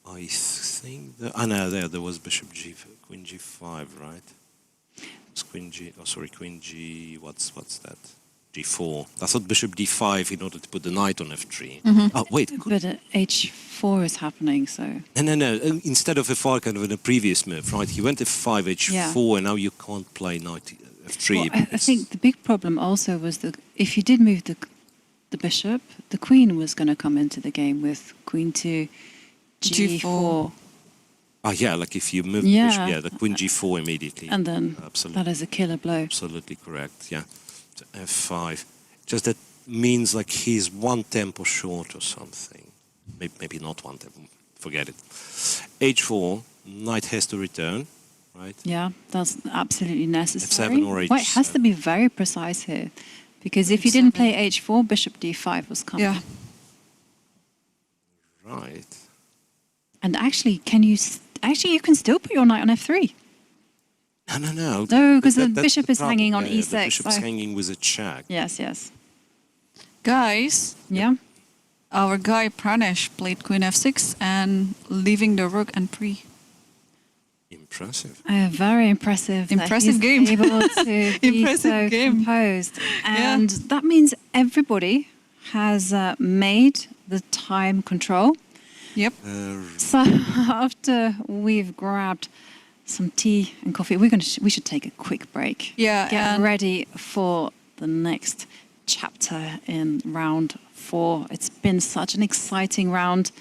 [SPEAKER 3] I think that... Oh, no, there was bishop g, queen g5, right? It's queen g... Oh, sorry, queen g... What's that? g4. I thought bishop d5 in order to put the knight on f3. Oh, wait.
[SPEAKER 2] But h4 is happening, so...
[SPEAKER 3] No. Instead of f5, kind of in a previous move, right? He went f5, h4, and now you can't play knight f3.
[SPEAKER 2] Well, I think the big problem also was that if you did move the bishop, the queen was going to come into the game with queen to g4.
[SPEAKER 3] Oh, yeah, like if you move
[SPEAKER 2] Yeah.
[SPEAKER 3] the bishop, the queen g4 immediately.
[SPEAKER 2] And then
[SPEAKER 3] Absolutely.
[SPEAKER 2] that is a killer blow.
[SPEAKER 3] Absolutely correct, yeah. So f5. Just that means like he's one tempo short or something. Maybe not one tempo, forget it. h4, knight has to return, right?
[SPEAKER 2] Yeah, that's absolutely necessary.
[SPEAKER 3] f7 or h7.
[SPEAKER 2] White has to be very precise here. Because if you didn't play h4, bishop d5 was coming.
[SPEAKER 4] Yeah.
[SPEAKER 3] Right.
[SPEAKER 2] And actually, you can still put your knight on f3.
[SPEAKER 3] No.
[SPEAKER 2] No, because the
[SPEAKER 3] That's
[SPEAKER 2] bishop is
[SPEAKER 3] problem.
[SPEAKER 2] hanging on
[SPEAKER 3] Yeah,
[SPEAKER 2] e6.
[SPEAKER 3] The bishop is
[SPEAKER 2] so-
[SPEAKER 3] hanging with a check.
[SPEAKER 2] Yes.
[SPEAKER 4] Guys,
[SPEAKER 2] Yeah.
[SPEAKER 4] our guy Pranesh played queen f6 and leaving the rook and pre.
[SPEAKER 3] Impressive.
[SPEAKER 2] Very impressive. that
[SPEAKER 4] Impressive
[SPEAKER 2] he's
[SPEAKER 4] game.
[SPEAKER 2] Able to be
[SPEAKER 4] Impressive
[SPEAKER 2] so
[SPEAKER 4] game.
[SPEAKER 2] composed, and that means everybody has made the time control.
[SPEAKER 4] Yep.
[SPEAKER 2] So after we've grabbed some tea and coffee, we should take a quick break.
[SPEAKER 4] Yeah,
[SPEAKER 2] Get
[SPEAKER 4] and-
[SPEAKER 2] ready for the next chapter in round 4. It's been such an exciting round.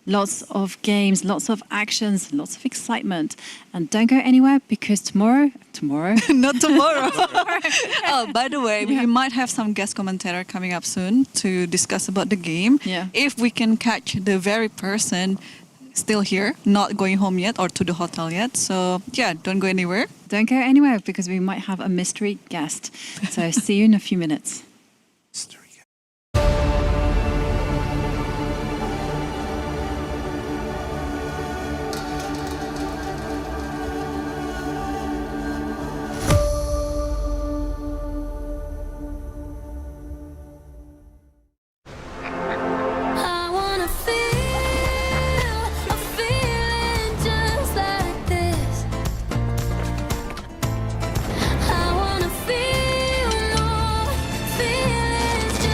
[SPEAKER 2] Lots of games, lots of actions, lots of excitement. And don't go anywhere because tomorrow,
[SPEAKER 4] Not tomorrow. Oh, by the way, we might have some guest commentator coming up soon to discuss about the game.
[SPEAKER 2] Yeah.
[SPEAKER 4] If we can catch the very person still here, not going home yet or to the hotel yet. So yeah, don't go anywhere.
[SPEAKER 2] Don't go anywhere because we might have a mystery guest. So see you in a few minutes.
[SPEAKER 8] I wanna feel a feeling just like this. I wanna feel more feelings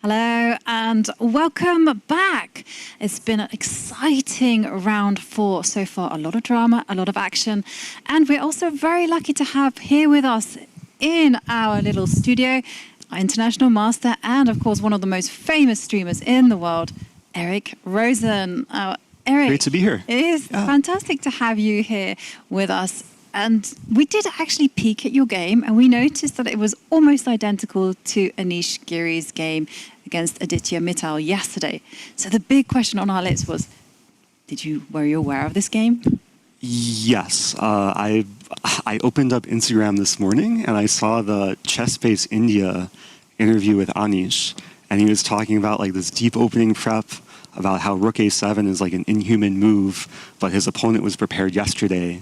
[SPEAKER 2] Hello and welcome back. It's been an exciting round 4 so far. A lot of drama, a lot of action. And we're also very lucky to have here with us in our little studio, our international master and of course one of the most famous streamers in the world, Eric Rosen. Eric,
[SPEAKER 6] Great to be here.
[SPEAKER 2] It is fantastic to have you here with us. And we did actually peek at your game and we noticed that it was almost identical to Anish Giri's game against Aditya Mittal yesterday. So the big question on our lips was, were you aware of this game?
[SPEAKER 6] Yes. I opened up Instagram this morning and I saw the Chess Space India interview with Anish, and he was talking about like this deep opening prep about how Rook A7 is like an inhuman move, but his opponent was prepared yesterday.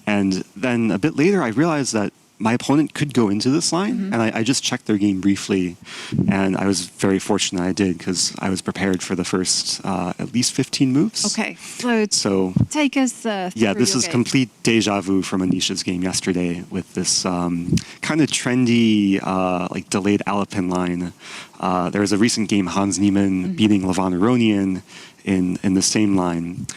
[SPEAKER 6] And then a bit later, I realized that my opponent could go into this line, and I just checked their game briefly, and I was very fortunate I did because I was prepared for the first at least 15 moves.
[SPEAKER 2] Okay, so take us through
[SPEAKER 6] this
[SPEAKER 2] your
[SPEAKER 6] is
[SPEAKER 2] game.
[SPEAKER 6] complete deja vu from Anish's game yesterday with this kind of trendy like delayed Alapin line. There was a recent game, Hans Niemann beating Levon Aronian in the same line.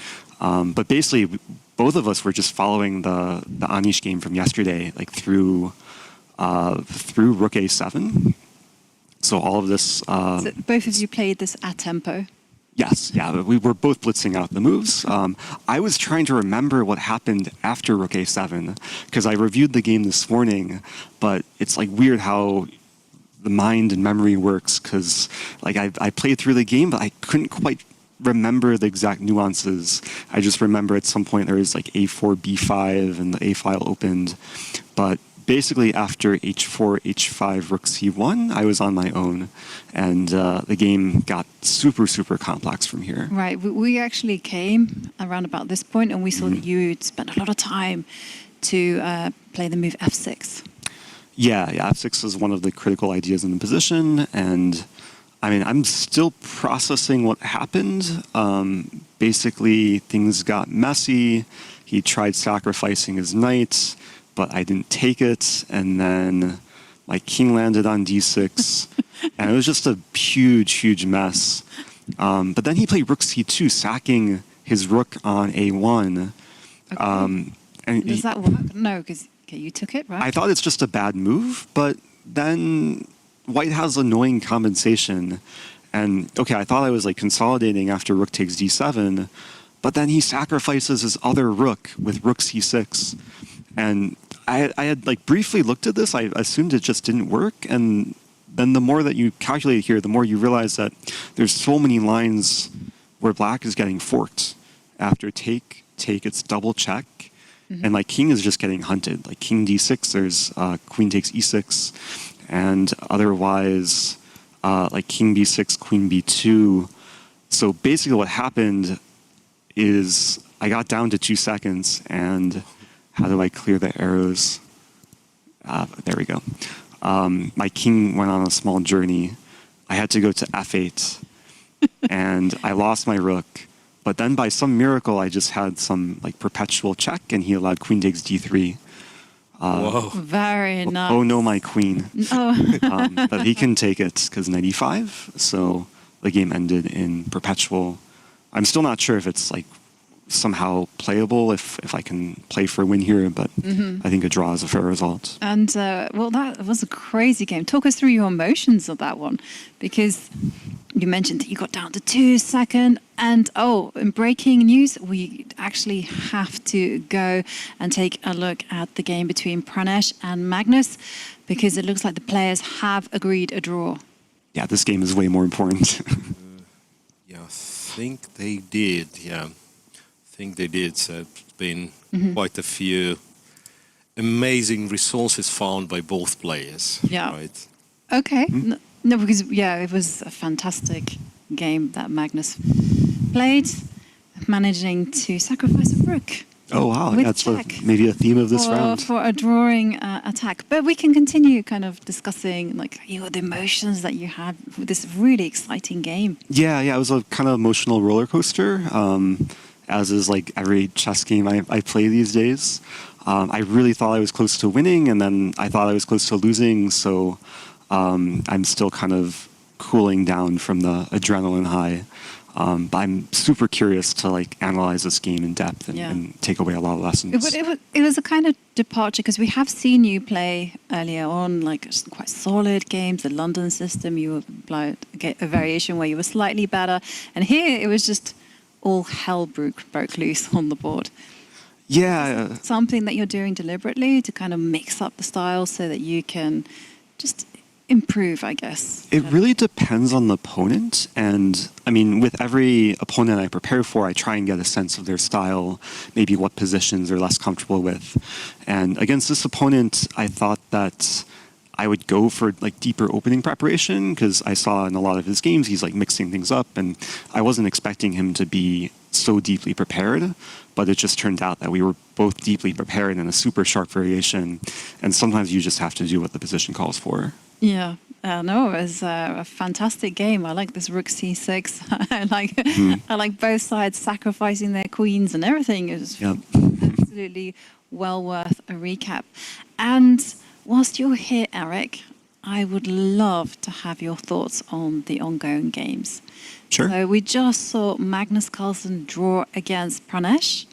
[SPEAKER 6] But basically, both of us were just following the Anish game from yesterday, like through Rook A7. So all of this.
[SPEAKER 2] So both of you played this at tempo.
[SPEAKER 6] Yes, yeah, we were both blitzing out the moves. I was trying to remember what happened after Rook A7 because I reviewed the game this morning, but it's like weird how the mind and memory works because like I played through the game, but I couldn't quite remember the exact nuances. I just remember at some point there was like A4, B5 and the A file opened. But basically after H4, H5, Rook C1, I was on my own. And the game got super, super complex from here.
[SPEAKER 2] Right, we actually came around about this point and we saw that you'd spent a lot of time to play the move F6.
[SPEAKER 6] Yeah, F6 is one of the critical ideas in the position, and I mean, I'm still processing what happened. Basically, things got messy. He tried sacrificing his knight, but I didn't take it. And then my king landed on D6. And it was just a huge, huge mess. But then he played Rook C2, sacking his rook on A1.
[SPEAKER 2] Okay.
[SPEAKER 6] And
[SPEAKER 2] Does that work? No, because you took it, right?
[SPEAKER 6] I thought it's just a bad move, but then White has annoying compensation, and okay, I thought I was like consolidating after Rook takes D7, but then he sacrifices his other rook with Rook C6, and I had like briefly looked at this. I assumed it just didn't work, and then the more that you calculate here, the more you realize that there's so many lines where Black is getting forked after take, it's double check, and like King is just getting hunted. Like King D6, there's Queen takes E6. And otherwise, like King B6, Queen B2. So basically what happened is I got down to 2 seconds, and how do I clear the arrows? There we go. My king went on a small journey. I had to go to F8, and I lost my rook. But then by some miracle, I just had some like perpetual check, and he allowed Queen takes D3.
[SPEAKER 3] Whoa.
[SPEAKER 2] Very nice.
[SPEAKER 6] Oh no, my queen.
[SPEAKER 2] Oh.
[SPEAKER 6] But he can take it because knight e5. So the game ended in perpetual. I'm still not sure if it's like somehow playable, if I can play for a win here, but I think a draw is a fair result.
[SPEAKER 2] And well, that was a crazy game. Talk us through your emotions of that one, because you mentioned that you got down to 2 seconds. And in breaking news, we actually have to go and take a look at the game between Pranesh and Magnus, because it looks like the players have agreed a draw.
[SPEAKER 6] Yeah, this game is way more important.
[SPEAKER 3] Yeah, I think they did. Yeah, I think they did. So it's been quite a few amazing resources found by both players.
[SPEAKER 2] Yeah.
[SPEAKER 3] Right.
[SPEAKER 2] Okay. No, because it was a fantastic game that Magnus played, managing to sacrifice a rook.
[SPEAKER 6] Oh wow,
[SPEAKER 2] With
[SPEAKER 6] that's
[SPEAKER 2] check.
[SPEAKER 6] maybe a theme of this round.
[SPEAKER 2] For a drawing attack. But we can continue kind of discussing like the emotions that you had with this really exciting game.
[SPEAKER 6] Yeah, it was a kind of emotional roller coaster, as is like every chess game I play these days. I really thought I was close to winning, and then I thought I was close to losing, so I'm still kind of cooling down from the adrenaline high. But I'm super curious to like analyze this game in depth and take away a lot of lessons.
[SPEAKER 2] It was a kind of departure because we have seen you play earlier on like quite solid games, the London system. You applied a variation where you were slightly better, and here it was just all hell broke loose on the board.
[SPEAKER 6] Yeah,
[SPEAKER 2] Something that you're doing deliberately to kind of mix up the styles so that you can just improve, I guess.
[SPEAKER 6] it really depends on the opponent. And I mean, with every opponent I prepare for, I try and get a sense of their style, maybe what positions they're less comfortable with. And against this opponent, I thought that I would go for like deeper opening preparation because I saw in a lot of his games he's like mixing things up, and I wasn't expecting him to be so deeply prepared. But it just turned out that we were both deeply prepared in a super sharp variation, and sometimes you just have to do what the position calls for.
[SPEAKER 2] Yeah. No, it was a fantastic game. I like this rook c6. I like both sides sacrificing their queens and everything. It was absolutely well worth a recap. And whilst you're here, Eric, I would love to have your thoughts on the ongoing games.
[SPEAKER 6] Sure.
[SPEAKER 2] So we just saw Magnus Carlsen draw against Pranesh.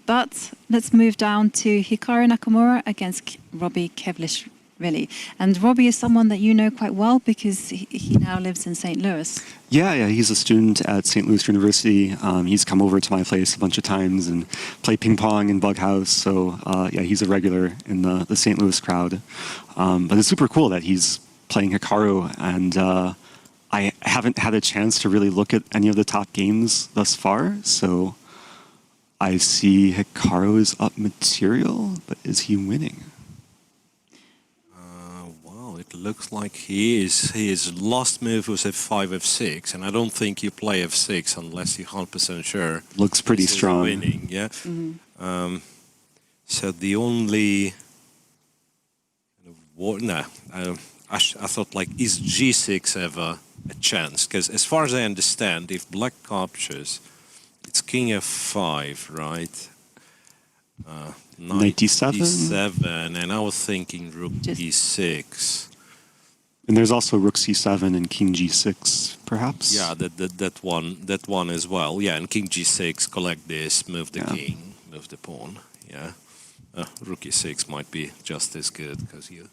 [SPEAKER 2] But let's move down to Hikaru Nakamura against Robbie Kevlish. Really. And Robbie is someone that you know quite well because he now lives in St. Louis.
[SPEAKER 6] Yeah, he's a student at St. Louis University. He's come over to my place a bunch of times and played ping pong in Bug House. So he's a regular in the St. Louis crowd. But it's super cool that he's playing Hikaru, and I haven't had a chance to really look at any of the top games thus far. So I see Hikaru is up material, but is he winning?
[SPEAKER 3] It looks like his last move was f5, f6, and I don't think you play f6 unless you're 100% sure.
[SPEAKER 6] Looks pretty strong.
[SPEAKER 3] Winning, yeah. So the only I thought like, is g6 ever a chance? Because as far as I understand, if black captures, it's king f5, right? Knight d7, and I was thinking rook d6.
[SPEAKER 6] And there's also rook c7 and king g6, perhaps.
[SPEAKER 3] Yeah, that one as well. Yeah, and king g6, collect this, move the king, move the pawn. Yeah, rook e6 might be just as good because you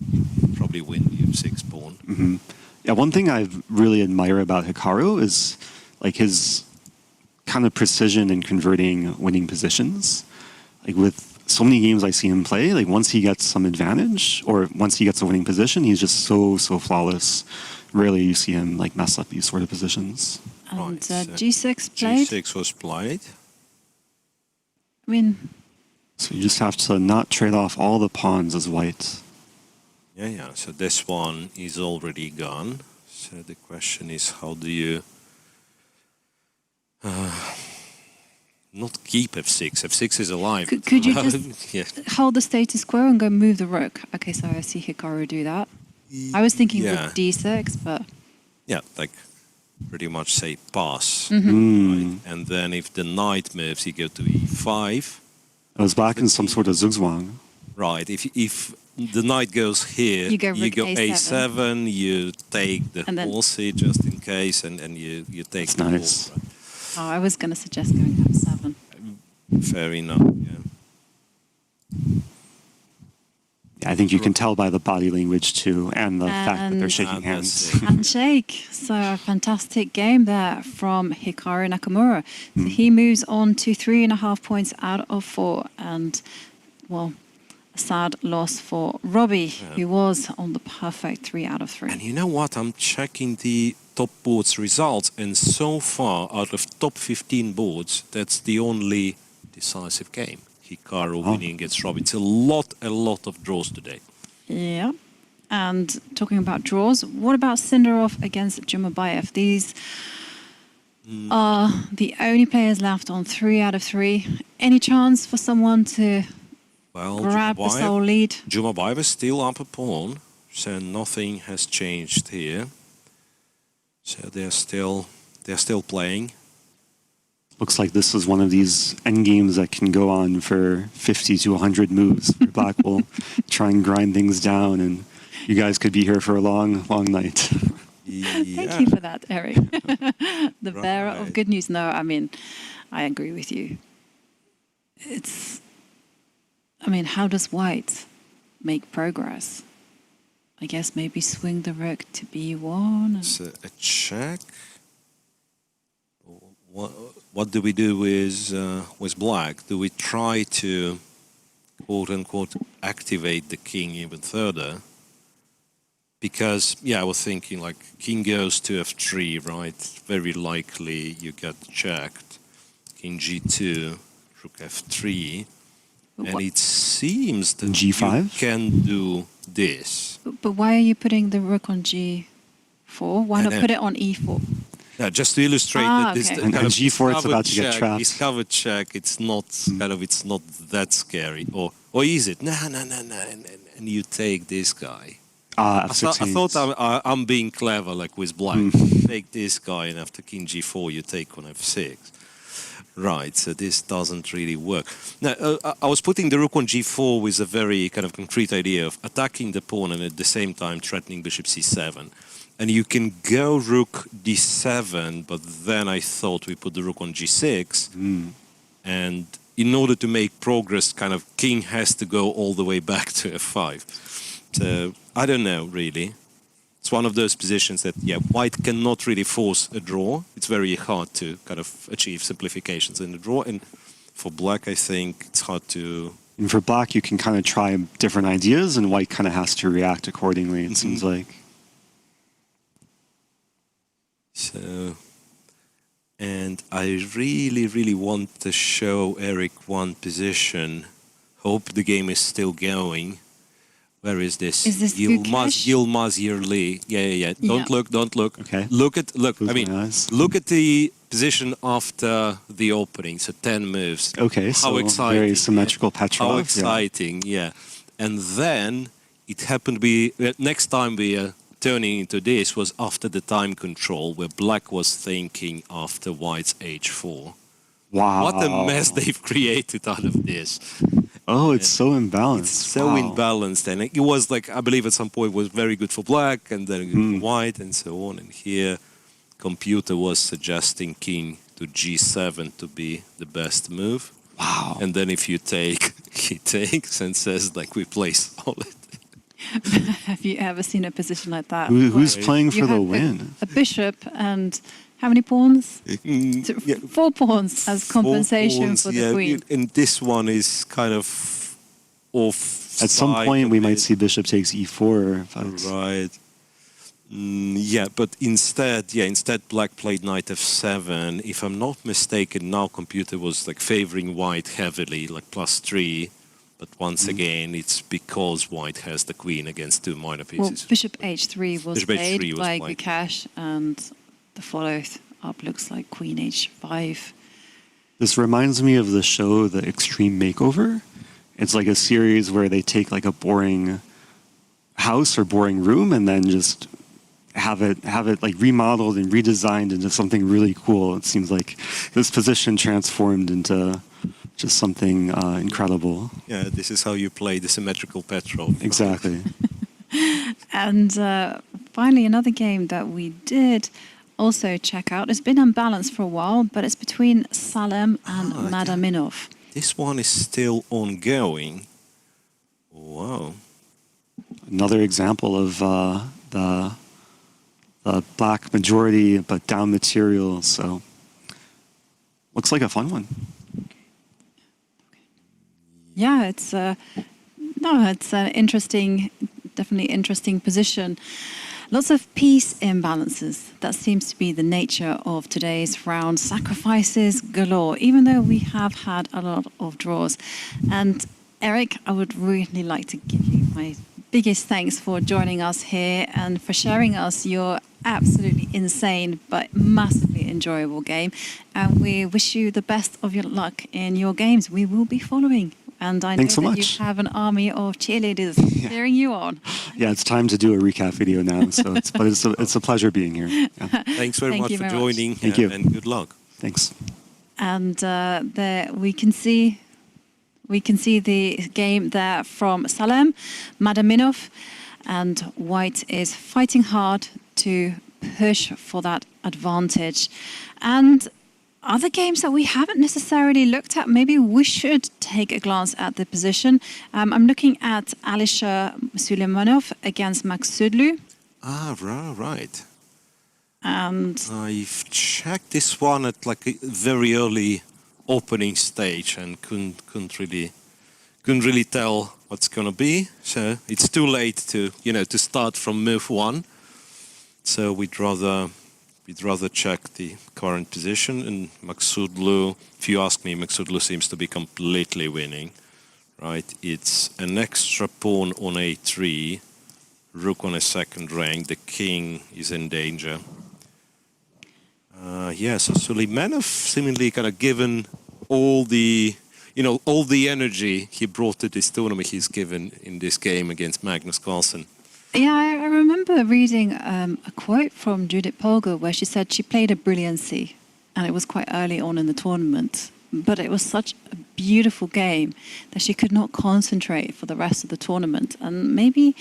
[SPEAKER 3] probably win the f6 pawn.
[SPEAKER 6] Mm-hmm. Yeah, one thing I really admire about Hikaru is like his kind of precision in converting winning positions. Like with so many games I see him play, like once he gets some advantage or once he gets a winning position, he's just so flawless. Rarely you see him like mess up these sort of positions.
[SPEAKER 2] And g6 played.
[SPEAKER 3] G6 was played.
[SPEAKER 2] I mean,
[SPEAKER 6] so you just have to not trade off all the pawns as white.
[SPEAKER 3] Yeah. So this one is already gone. So the question is, how do you not keep f6? f6 is alive.
[SPEAKER 2] Could you just hold the status quo and go move the rook? Okay, so I see Hikaru do that. I was thinking rook d6, but...
[SPEAKER 3] Yeah, like pretty much say pass.
[SPEAKER 2] Mm-hmm.
[SPEAKER 3] Right? And then if the knight moves, you go to e5.
[SPEAKER 6] I was back in some sort of zugzwang.
[SPEAKER 3] Right, if the knight goes here,
[SPEAKER 2] you go
[SPEAKER 3] a7, you take the horsey just in case, and you take
[SPEAKER 6] That's
[SPEAKER 3] the
[SPEAKER 6] nice.
[SPEAKER 3] ball, right?
[SPEAKER 2] Oh, I was going to suggest going f7.
[SPEAKER 3] Fair enough, yeah.
[SPEAKER 6] I think you can tell by the body language too, and the fact that they're shaking hands.
[SPEAKER 2] Handshake. So a fantastic game there from Hikaru Nakamura. So he moves on to 3.5 points out of 4, and well, a sad loss for Robbie, who was on the perfect 3 out of 3.
[SPEAKER 3] And you know what? I'm checking the top boards results, and so far, out of top 15 boards, that's the only decisive game. Hikaru winning against Robbie. It's a lot of draws today.
[SPEAKER 2] Yeah. And talking about draws, what about Sindarov against Jumabayev? These are the only players left on 3 out of 3. Any chance for someone to grab the sole lead?
[SPEAKER 3] Jumabayev is still up a pawn, so nothing has changed here. So they're still playing.
[SPEAKER 6] Looks like this is one of these endgames that can go on for 50 to 100 moves. Black will try and grind things down, and you guys could be here for a long night.
[SPEAKER 2] Thank you for that, Eric. The bearer of good news. No, I mean, I agree with you. How does white make progress? I guess maybe swing the rook to b1.
[SPEAKER 3] It's a check. What do we do with black? Do we try to, quote unquote, activate the king even further? Because, yeah, I was thinking like king goes to f3, right? Very likely you get checked. King g2, rook f3. And it seems that
[SPEAKER 6] G5?
[SPEAKER 3] you can do this.
[SPEAKER 2] But why are you putting the rook on g4? Why not put it on e4?
[SPEAKER 3] Yeah, just to illustrate that this
[SPEAKER 2] okay.
[SPEAKER 6] And
[SPEAKER 3] kind of
[SPEAKER 6] G4 it's about to get
[SPEAKER 3] check,
[SPEAKER 6] trapped.
[SPEAKER 3] discovered check, it's not it's not that scary. Or is it? No. And you take this guy. I thought I'm being clever, like with black. Take this guy, and after king g4, you take on f6. Right, so this doesn't really work. Now, I was putting the rook on g4 with a very kind of concrete idea of attacking the pawn and at the same time threatening bishop c7. And you can go rook d7, but then I thought we put the rook on g6. And in order to make progress, kind of king has to go all the way back to f5. So I don't know, really. It's one of those positions that, yeah, white cannot really force a draw. It's very hard to kind of achieve simplifications in the draw. And for black, I think it's hard to...
[SPEAKER 6] And for black, you can kind of try different ideas, and white kind of has to react accordingly, it seems like.
[SPEAKER 3] So, and I really, really want to show Eric one position. Hope the game is still going. Where is this?
[SPEAKER 2] Is this
[SPEAKER 3] Yilmaz Yerli. Yeah. Don't look.
[SPEAKER 6] Okay.
[SPEAKER 3] Look at the position after the opening. So 10 moves.
[SPEAKER 6] Okay,
[SPEAKER 3] How
[SPEAKER 6] so
[SPEAKER 3] exciting.
[SPEAKER 6] very symmetrical Petrov.
[SPEAKER 3] How exciting, yeah. And then it happened to be, next time we are turning into this was after the time control, where black was thinking after white's h4.
[SPEAKER 6] Wow.
[SPEAKER 3] What a mess they've created out of this.
[SPEAKER 6] Oh, it's so imbalanced.
[SPEAKER 3] It's so imbalanced. And it was like, I believe at some point was very good for black and then good for white and so on. And here, computer was suggesting king to g7 to be the best move.
[SPEAKER 6] Wow.
[SPEAKER 3] And then if you take, he takes and says like we play solid.
[SPEAKER 2] Have you ever seen a position like that?
[SPEAKER 6] Who's playing for
[SPEAKER 2] You
[SPEAKER 6] the
[SPEAKER 2] have
[SPEAKER 6] win?
[SPEAKER 2] A bishop and how many pawns?
[SPEAKER 3] Yeah.
[SPEAKER 2] 4 pawns as compensation for the queen.
[SPEAKER 3] And this one is kind of off.
[SPEAKER 6] At some point, we might see bishop takes e4.
[SPEAKER 3] Right. Yeah, but instead black played knight f7. If I'm not mistaken, now computer was like favoring white heavily, like +3. But once again, it's because white has the queen against 2 minor pieces.
[SPEAKER 2] Well, bishop h3 was
[SPEAKER 3] Bishop
[SPEAKER 2] played
[SPEAKER 3] h3 was
[SPEAKER 2] by
[SPEAKER 3] played.
[SPEAKER 2] Gukash, and the follow-up looks like queen h5.
[SPEAKER 6] This reminds me of the show The Extreme Makeover. It's like a series where they take like a boring house or boring room and then just have it like remodeled and redesigned into something really cool. It seems like this position transformed into just something incredible.
[SPEAKER 3] Yeah, this is how you play the symmetrical Petrov.
[SPEAKER 6] Exactly.
[SPEAKER 2] And finally, another game that we did also check out. It's been unbalanced for a while, but it's between Salem and Madaminov.
[SPEAKER 3] This one is still ongoing. Wow.
[SPEAKER 6] Another example of the black majority, but down material. So looks like a fun one.
[SPEAKER 2] Yeah, it's an interesting, definitely interesting position. Lots of piece imbalances. That seems to be the nature of today's round. Sacrifices galore, even though we have had a lot of draws. And Eric, I would really like to give you my biggest thanks for joining us here and for sharing us your absolutely insane but massively enjoyable game. And we wish you the best of your luck in your games. We will be following. And I know that you have an army of cheerleaders cheering you on.
[SPEAKER 6] Yeah, it's time to do a recap video now. So it's a pleasure being here. Yeah.
[SPEAKER 3] Thanks very much for joining.
[SPEAKER 6] Thank you.
[SPEAKER 3] And good luck.
[SPEAKER 6] Thanks.
[SPEAKER 2] And there we can see the game there from Salem, Madaminov, and white is fighting hard to push for that advantage. And other games that we haven't necessarily looked at, maybe we should take a glance at the position. I'm looking at Alisher Suleymanov against Maksudlu.
[SPEAKER 3] Ah, right.
[SPEAKER 2] And
[SPEAKER 3] I've checked this one at like a very early opening stage and couldn't really tell what's gonna be. So it's too late to start from move one. So we'd rather check the current position. And Maksudlu, if you ask me, Maksudlu seems to be completely winning. Right? It's an extra pawn on a3, rook on a second rank. The king is in danger. So Suleymanov seemingly kind of given all the energy he brought to this tournament he's given in this game against Magnus Carlsen.
[SPEAKER 2] yeah, I remember reading a quote from Judith Polgar where she said she played a brilliancy, and it was quite early on in the tournament. But it was such a beautiful game that she could not concentrate for the rest of the tournament. And maybe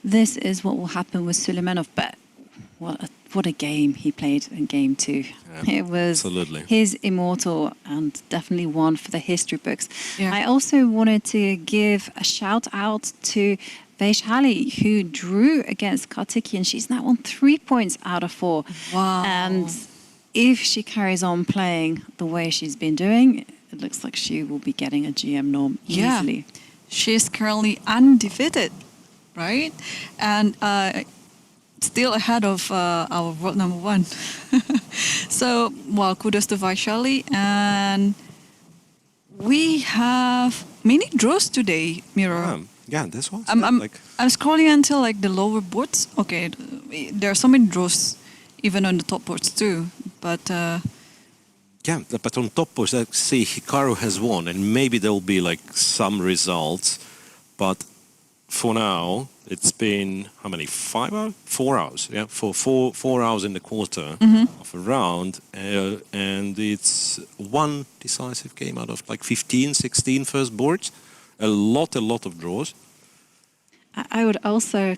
[SPEAKER 2] this is what will happen with Suleymanov. But what a game he played in game two.
[SPEAKER 3] Yeah,
[SPEAKER 2] it was
[SPEAKER 3] absolutely
[SPEAKER 2] his immortal and definitely one for the history books.
[SPEAKER 4] Yeah.
[SPEAKER 2] I also wanted to give a shout out to Vaishali, who drew against Kartiki, and she's now on 3 points out of 4.
[SPEAKER 4] Wow.
[SPEAKER 2] And if she carries on playing the way she's been doing, it looks like she will be getting a GM norm easily.
[SPEAKER 4] Yeah. She's currently undefeated, right? And still ahead of our world number 1. So, well, kudos to Vaishali. And we have many draws today, Miro.
[SPEAKER 3] Yeah, this one.
[SPEAKER 4] I'm scrolling until like the lower boards. Okay, there are so many draws even on the top boards too. But
[SPEAKER 3] but on top boards, I see Hikaru has won, and maybe there will be like some results. But for now, it's been how many? 5 hours? 4 hours. Yeah, for 4 hours in the quarter of a round, and it's one decisive game out of like 15, 16 first boards. A lot of draws.
[SPEAKER 2] I would also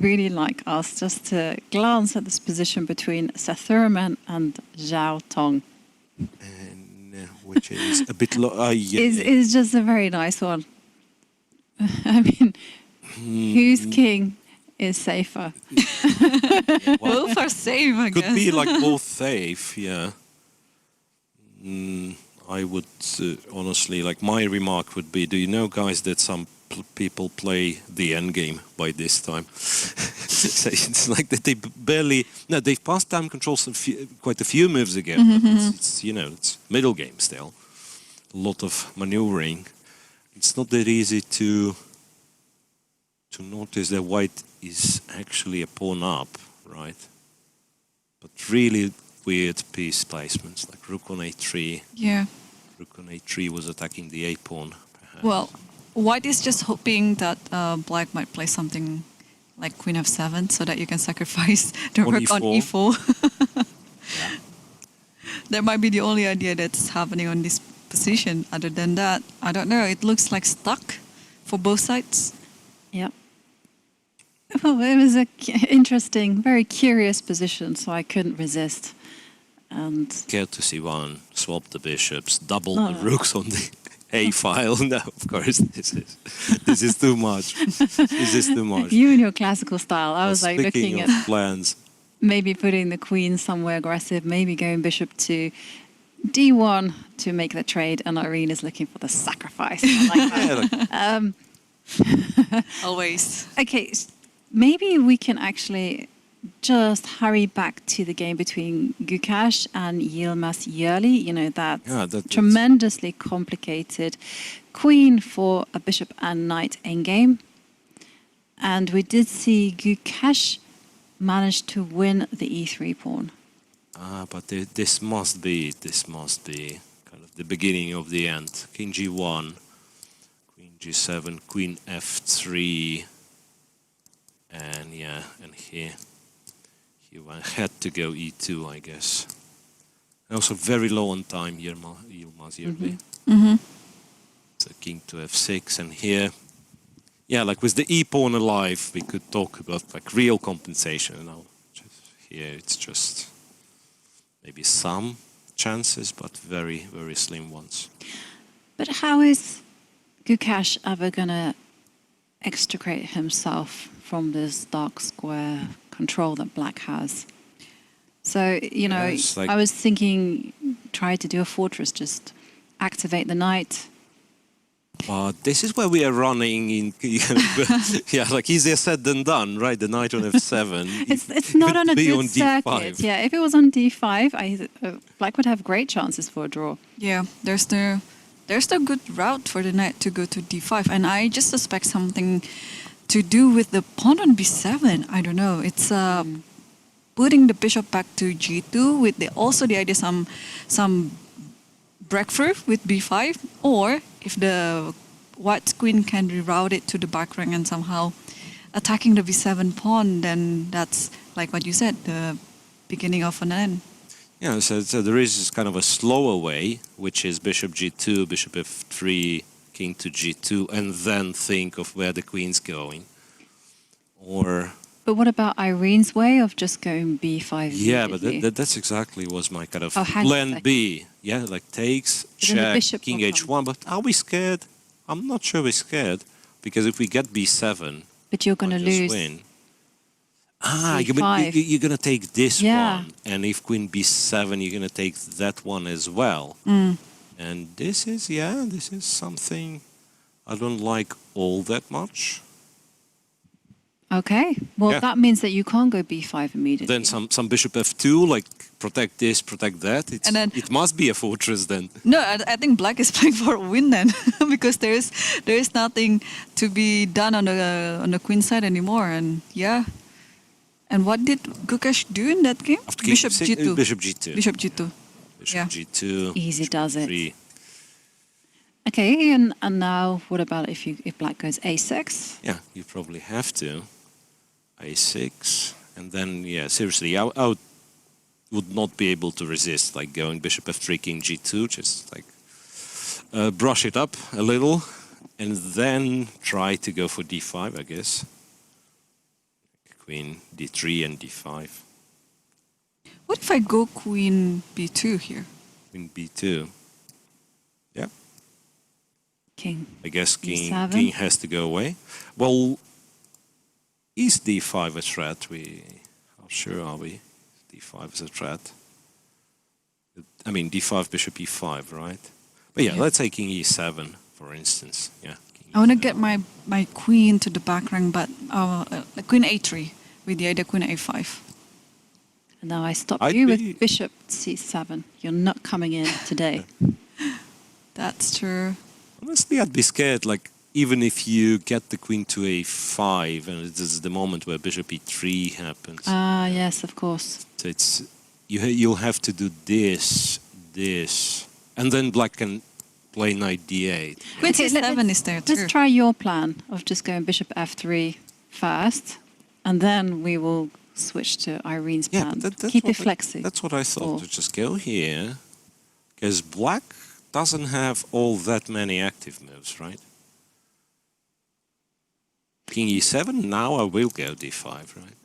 [SPEAKER 2] really like us just to glance at this position between Seth Thurman and Zhao Tong.
[SPEAKER 3] And, which is a bit low.
[SPEAKER 2] Is just a very nice one. I mean, whose king is safer?
[SPEAKER 4] both are safe, I guess.
[SPEAKER 3] Could be like both safe, yeah. I would honestly, like my remark would be, do you know, guys, that some people play the endgame by this time? So it's like that they they've passed time control quite a few moves again, but it's middle game still. A lot of maneuvering. It's not that easy to notice that white is actually a pawn up, right? But really weird piece placements, like rook on a3.
[SPEAKER 4] Yeah.
[SPEAKER 3] Rook on a3 was attacking the a pawn, perhaps.
[SPEAKER 4] Well, white is just hoping that black might play something like queen f7 so that you can sacrifice the
[SPEAKER 3] On
[SPEAKER 4] rook on
[SPEAKER 3] e4.
[SPEAKER 4] e4. That might be the only idea that's happening on this position. Other than that, I don't know. It looks like stuck for both sides.
[SPEAKER 2] Yeah. Well, it was a interesting, very curious position, so I couldn't resist. And
[SPEAKER 3] Care to see one, swap the bishops, double the rooks on the a file. No, of course, this is too much. This is too much.
[SPEAKER 2] you and your classical style, I was like
[SPEAKER 3] Speaking
[SPEAKER 2] looking
[SPEAKER 3] of
[SPEAKER 2] at
[SPEAKER 3] plans,
[SPEAKER 2] maybe putting the queen somewhere aggressive, maybe going bishop to d1 to make the trade, and Irene is looking for the sacrifice. I like that.
[SPEAKER 4] Always.
[SPEAKER 2] Okay, maybe we can actually just hurry back to the game between Gukash and Yilmaz Yerli. You know, that's tremendously complicated queen for a bishop and knight endgame. And we did see Gukash manage to win the e3 pawn.
[SPEAKER 3] but this must be kind of the beginning of the end. King g1, queen g7, queen f3, and here had to go e2, I guess. And also very low on time, Yilmaz Yerli. So king to f6, and here, like with the e pawn alive, we could talk about like real compensation. And I'll just here it's just maybe some chances, but very, very slim ones.
[SPEAKER 2] But how is Gukash ever going to extricate himself from this dark square control that black has? So, you know,
[SPEAKER 3] it's like-
[SPEAKER 2] I was thinking, try to do a fortress, just activate the knight.
[SPEAKER 3] But this is where we are running in, yeah, like easier said than done, right? The knight on f7.
[SPEAKER 2] It's not on a
[SPEAKER 3] be
[SPEAKER 2] good
[SPEAKER 3] on
[SPEAKER 2] circuit.
[SPEAKER 3] d5.
[SPEAKER 2] Yeah, if it was on d5, black would have great chances for a draw.
[SPEAKER 4] Yeah, there's no good route for the knight to go to d5, and I just suspect something to do with the pawn on b7. I don't know. It's putting the bishop back to g2 with also the idea some breakthrough with b5, or if the white queen can reroute it to the back rank and somehow attacking the b7 pawn, then that's like what you said, the beginning of an end.
[SPEAKER 3] Yeah, so there is kind of a slower way, which is bishop g2, bishop f3, king to g2, and then think of where the queen's going. Or...
[SPEAKER 2] But what about Irene's way of just going b5?
[SPEAKER 3] Yeah, but
[SPEAKER 2] immediately?
[SPEAKER 3] that's exactly was my kind of
[SPEAKER 2] hang on a
[SPEAKER 3] plan
[SPEAKER 2] second.
[SPEAKER 3] B. Yeah, like takes,
[SPEAKER 2] then the
[SPEAKER 3] check,
[SPEAKER 2] bishop
[SPEAKER 3] king
[SPEAKER 2] will
[SPEAKER 3] h1. But are we scared? I'm not sure we're scared, because if we get b7,
[SPEAKER 2] But you're going to
[SPEAKER 3] we'll just
[SPEAKER 2] lose.
[SPEAKER 3] win.
[SPEAKER 2] c5.
[SPEAKER 3] You're going to take this
[SPEAKER 2] Yeah.
[SPEAKER 3] one, and if queen b7, you're going to take that one as well. And this is something I don't like all that much.
[SPEAKER 2] Okay, well,
[SPEAKER 3] Yeah.
[SPEAKER 2] that means that you can't go b5 immediately.
[SPEAKER 3] Then some bishop f2, like protect this, protect that.
[SPEAKER 4] And then-
[SPEAKER 3] It must be a fortress then.
[SPEAKER 4] No, I think black is playing for a win then, because there is nothing to be done on the queen side anymore. And yeah, and what did Gukash do in that game?
[SPEAKER 3] After king
[SPEAKER 4] Bishop
[SPEAKER 3] f6,
[SPEAKER 4] g2.
[SPEAKER 3] Bishop g2.
[SPEAKER 4] Bishop g2.
[SPEAKER 3] Bishop
[SPEAKER 4] Yeah.
[SPEAKER 3] g2.
[SPEAKER 2] Easy
[SPEAKER 3] bishop
[SPEAKER 2] does it.
[SPEAKER 3] f3.
[SPEAKER 2] Okay, and now what about if black goes a6?
[SPEAKER 3] Yeah, you probably have to. a6. And then, yeah, seriously, I would not be able to resist, like going bishop f3, king g2, just like brush it up a little, and then try to go for d5, I guess. Queen d3 and d5.
[SPEAKER 4] What if I go queen b2 here?
[SPEAKER 3] Queen b2. Yeah,
[SPEAKER 2] King.
[SPEAKER 3] I guess king
[SPEAKER 2] D7.
[SPEAKER 3] has to go away. Well, is d5 a threat? How sure are we? D5 is a threat. I mean, d5, bishop e5, right? But yeah, let's say king e7, for instance. Yeah. King
[SPEAKER 4] I want to
[SPEAKER 3] E7.
[SPEAKER 4] get my queen to the back rank, but queen a3 with the idea queen a5.
[SPEAKER 2] And now I stop
[SPEAKER 3] I'd
[SPEAKER 2] you
[SPEAKER 3] be-
[SPEAKER 2] with bishop c7. You're not coming in today.
[SPEAKER 4] That's true.
[SPEAKER 3] Honestly, I'd be scared, like, even if you get the queen to a5, and this is the moment where bishop e3 happens.
[SPEAKER 2] Ah, yes, of course.
[SPEAKER 3] So you'll have to do this, and then black can play knight d8.
[SPEAKER 4] Queen
[SPEAKER 2] Okay,
[SPEAKER 4] c7 is there too.
[SPEAKER 2] Let's try your plan of just going bishop f3 first, and then we will switch to Irene's
[SPEAKER 3] Yeah,
[SPEAKER 2] plan.
[SPEAKER 3] but that's
[SPEAKER 2] Keep
[SPEAKER 3] what
[SPEAKER 2] it flexi.
[SPEAKER 3] That's what I thought,
[SPEAKER 2] Or-
[SPEAKER 3] to just go here, because black doesn't have all that many active moves, right? King e7, now I will go d5, right?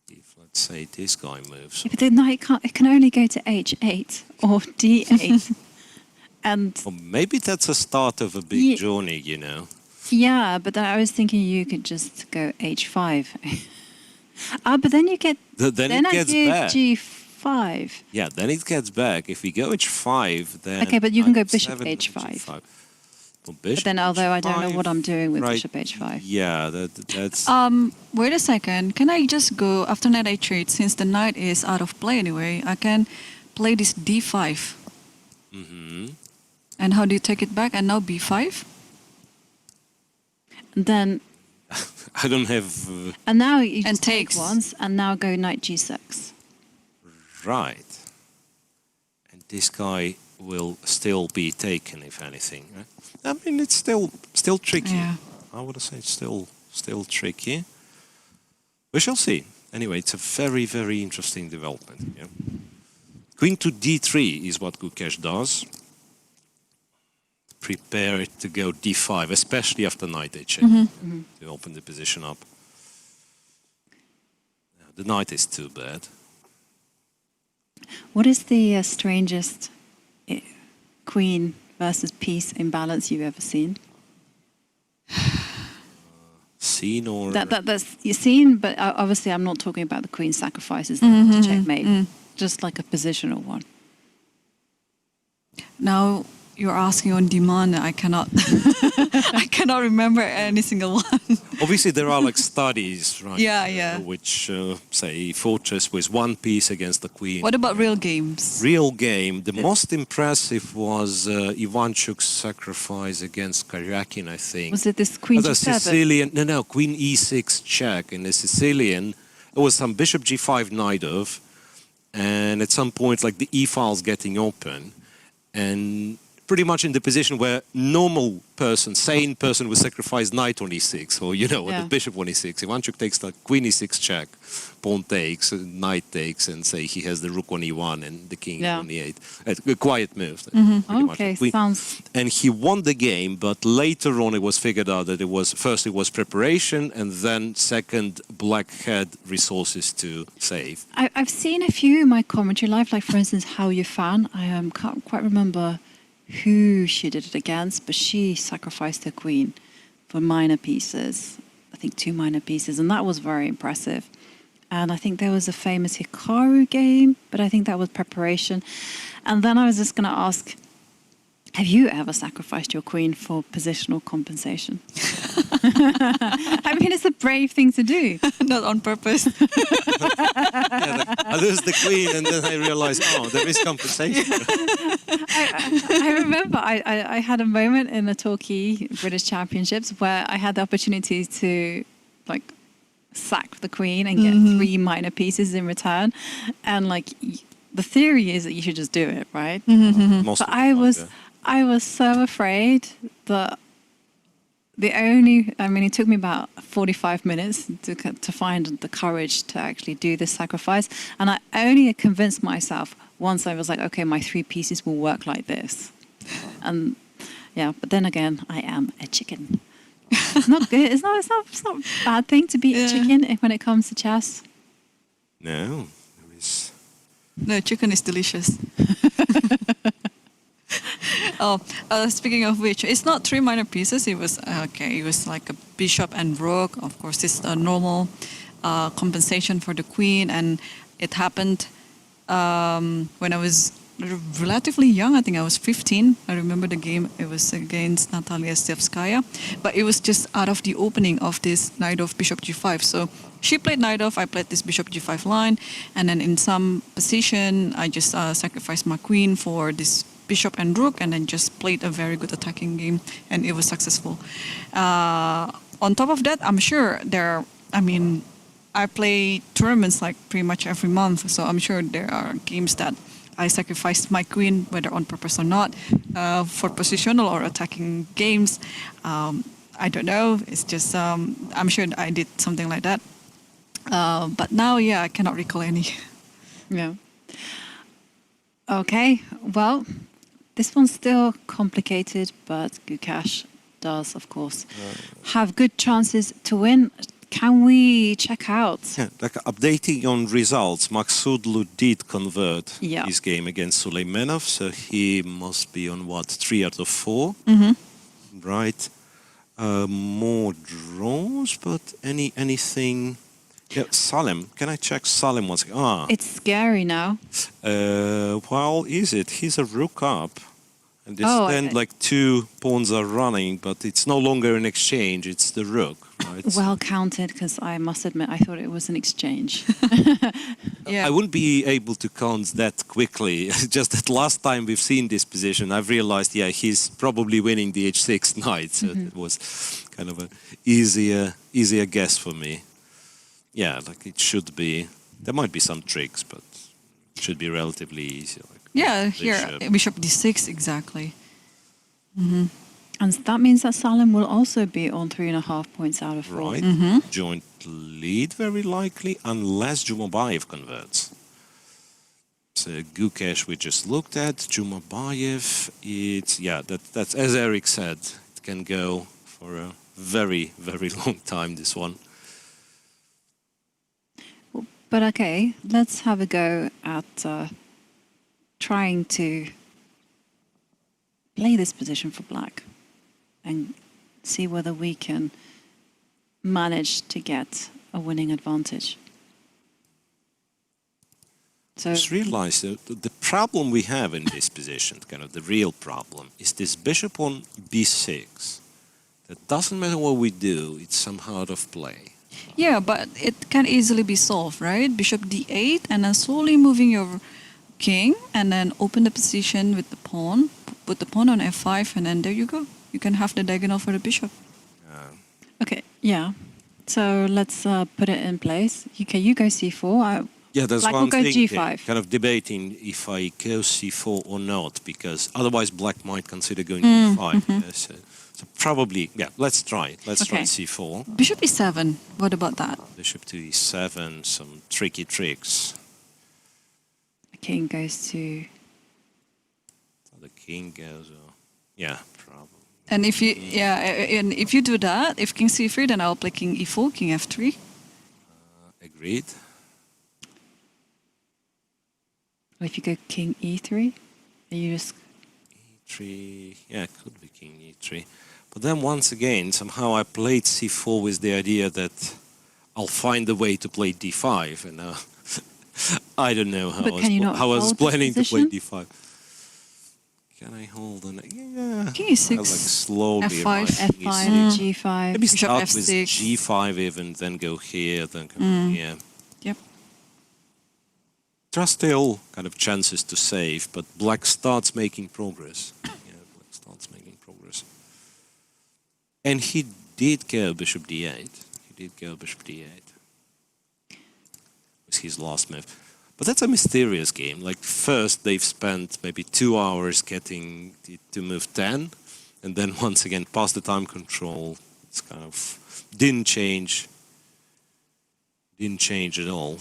[SPEAKER 3] If, let's say, this guy moves.
[SPEAKER 2] Yeah, but the knight it can only go to h8 or d8. And
[SPEAKER 3] Or maybe that's a start of a big
[SPEAKER 2] Ye-
[SPEAKER 3] journey, you know.
[SPEAKER 2] yeah, but then I was thinking you could just go h5. But then you get
[SPEAKER 3] Then it
[SPEAKER 2] I
[SPEAKER 3] gets
[SPEAKER 2] do
[SPEAKER 3] back.
[SPEAKER 2] g5.
[SPEAKER 3] Yeah, then it gets back. If we go h5, then...
[SPEAKER 2] Okay, but you can go
[SPEAKER 3] knight
[SPEAKER 2] bishop
[SPEAKER 3] 7 and
[SPEAKER 2] h5.
[SPEAKER 3] g5. Well,
[SPEAKER 2] But
[SPEAKER 3] bishop
[SPEAKER 2] then, although I don't know
[SPEAKER 3] h5,
[SPEAKER 2] what I'm doing with
[SPEAKER 3] right,
[SPEAKER 2] bishop h5.
[SPEAKER 3] Yeah, that's...
[SPEAKER 4] Wait a second. Can I just go after knight a3? Since the knight is out of play anyway, I can play this d5.
[SPEAKER 3] Mhm.
[SPEAKER 4] And how do you take it back? And now b5?
[SPEAKER 2] And then
[SPEAKER 3] I don't have...
[SPEAKER 2] and now you
[SPEAKER 4] And
[SPEAKER 2] just take
[SPEAKER 4] takes.
[SPEAKER 2] once, and now go knight g6.
[SPEAKER 3] right. And this guy will still be taken, if anything. Right? I mean, it's still tricky.
[SPEAKER 4] Yeah.
[SPEAKER 3] I would say it's still tricky. We shall see. Anyway, it's a very, very interesting development. Yeah. Queen to d3 is what Gukash does. Prepare it to go d5, especially after knight h8, to open the position up. Now The knight is too bad.
[SPEAKER 2] What is the strangest queen versus piece imbalance you've ever seen?
[SPEAKER 3] Seen or
[SPEAKER 2] That's you've seen, but obviously I'm not talking about the queen sacrifices to checkmate. Just like a positional one.
[SPEAKER 4] Now you're asking on demand. I cannot. I cannot remember any single one.
[SPEAKER 3] obviously there are like studies, right?
[SPEAKER 4] Yeah.
[SPEAKER 3] Which say fortress with one piece against the queen.
[SPEAKER 4] What about real games?
[SPEAKER 3] Real game. The most impressive was Ivanchuk's sacrifice against Karyakin, I think.
[SPEAKER 2] Was it this queen
[SPEAKER 3] The
[SPEAKER 2] G7?
[SPEAKER 3] Sicilian, no, Queen E6 check in the Sicilian. It was some Bishop G5 knight of, and at some point, like the E file's getting open, and pretty much in the position where normal person, sane person would sacrifice knight on E6, or or the bishop on E6. Ivanchuk takes the Queen E6 check, pawn takes, knight takes, and say he has the rook on E1 and the king on E8. A quiet move. pretty much.
[SPEAKER 2] Okay, sounds.
[SPEAKER 3] And he won the game, but later on it was figured out that it was preparation, and then second, black had resources to save.
[SPEAKER 2] I've seen a few in my commentary live, like for instance, How You Fan. I can't quite remember who she did it against, but she sacrificed her queen for minor pieces. I think 2 minor pieces, and that was very impressive. And I think there was a famous Hikaru game, but I think that was preparation. And then I was just going to ask, have you ever sacrificed your queen for positional compensation? I mean, it's a brave thing to do.
[SPEAKER 4] Not on purpose.
[SPEAKER 3] I lose the queen, and then I realize, there is compensation.
[SPEAKER 2] I remember I had a moment in the Torquay British Championships where I had the opportunity to sack the queen and get 3 minor pieces in return, and the theory is that you should just do it, right?
[SPEAKER 3] But
[SPEAKER 2] I was so afraid that it took me about 45 minutes to find the courage to actually do this sacrifice. And I only convinced myself once I was like, okay, my 3 pieces will work like this. And but then again, I am a chicken. It's not good. It's not a bad thing to be a chicken when it comes to chess.
[SPEAKER 3] No, there is.
[SPEAKER 4] No, chicken is delicious. Speaking of which, it's not 3 minor pieces. It was It was like a bishop and rook. Of course, it's a normal compensation for the queen, and it happened when I was relatively young. I think I was 15. I remember the game. It was against Natalia Stevskaya, but it was just out of the opening of this knight of bishop g5. So she played knight off, I played this bishop g5 line, and then in some position, I just sacrificed my queen for this bishop and rook, and then just played a very good attacking game, and it was successful. On top of that, I'm sure I play tournaments like pretty much every month, so I'm sure there are games that I sacrificed my queen, whether on purpose or not, for positional or attacking games. I don't know. It's just, I'm sure I did something like that. But now, I cannot recall any.
[SPEAKER 2] Yeah. Okay, well, this one's still complicated, but Gukash does, of course, have good chances to win. Can we check out?
[SPEAKER 3] Yeah, updating on results, Maksudlu did convert his game against Suleimanov, so he must be on 3 out of 4. Right. More draws, but anything? Yeah, Salem. Can I check Salem once again?
[SPEAKER 2] It's scary now.
[SPEAKER 3] Well, is it? He's a rook up. And then 2 pawns are running, but it's no longer an exchange, it's the rook, right?
[SPEAKER 2] Well counted, because I must admit, I thought it was an exchange.
[SPEAKER 3] I wouldn't be able to count that quickly. Just that last time we've seen this position, I've realized, he's probably winning the h6 knight, so it was kind of an easier guess for me. Yeah, it should be. There might be some tricks, but it should be relatively easy.
[SPEAKER 4] Here, bishop d6, exactly.
[SPEAKER 2] And that means that Salem will also be on 3.5 points out of 4.
[SPEAKER 3] Right. Joint lead, very likely, unless Jumabayev converts. So Gukash we just looked at, Jumabayev, that's as Eric said, it can go for a very, very long time, this one.
[SPEAKER 2] But okay, let's have a go at trying to play this position for black and see whether we can manage to get a winning advantage. So
[SPEAKER 3] Just realize that the problem we have in this position, kind of the real problem, is this bishop on b6. That doesn't matter what we do, it's somehow out of play.
[SPEAKER 4] Yeah, but it can easily be solved, right? Bishop d8, and then slowly moving your king, and then open the position with the pawn, put the pawn on f5, and then there you go. You can have the diagonal for the bishop.
[SPEAKER 2] okay, yeah. So let's put it in place. Okay, you go c4.
[SPEAKER 3] Yeah, that's
[SPEAKER 2] Black
[SPEAKER 3] one
[SPEAKER 2] will go
[SPEAKER 3] thing.
[SPEAKER 2] g5.
[SPEAKER 3] Kind of debating if I go c4 or not, because otherwise black might consider going e5. Yeah, so probably, yeah, let's try it. Let's try
[SPEAKER 2] Okay.
[SPEAKER 3] c4.
[SPEAKER 4] Bishop e7, what about that?
[SPEAKER 3] Bishop to e7, some tricky tricks.
[SPEAKER 2] The king goes to...
[SPEAKER 3] So the king goes, yeah, probably.
[SPEAKER 4] And if you, and if you do that, if king c3, then I'll play king e4, king f3.
[SPEAKER 3] Agreed.
[SPEAKER 2] If you go king e3, then you just...
[SPEAKER 3] e3, yeah, it could be king e3. But then once again, somehow I played c4 with the idea that I'll find a way to play d5, and I don't know how,
[SPEAKER 2] But can you not
[SPEAKER 3] how I was
[SPEAKER 2] hold this
[SPEAKER 3] planning to play
[SPEAKER 2] position?
[SPEAKER 3] d5. Can I hold on? Yeah.
[SPEAKER 4] King e6,
[SPEAKER 3] I like slowly
[SPEAKER 4] f5,
[SPEAKER 3] right, king
[SPEAKER 2] f5,
[SPEAKER 3] e6.
[SPEAKER 2] g5.
[SPEAKER 3] Maybe
[SPEAKER 4] Bishop
[SPEAKER 3] start with
[SPEAKER 4] f6.
[SPEAKER 3] g5 even, then go here, then go here.
[SPEAKER 4] Yep.
[SPEAKER 3] There are still kind of chances to save, but black starts making progress. Yeah, black starts making progress. And he did go bishop d8. He did go bishop d8. Was his last move. But that's a mysterious game. Like first they've spent maybe 2 hours getting it to move 10, and then once again past the time control, it's kind of didn't change at all.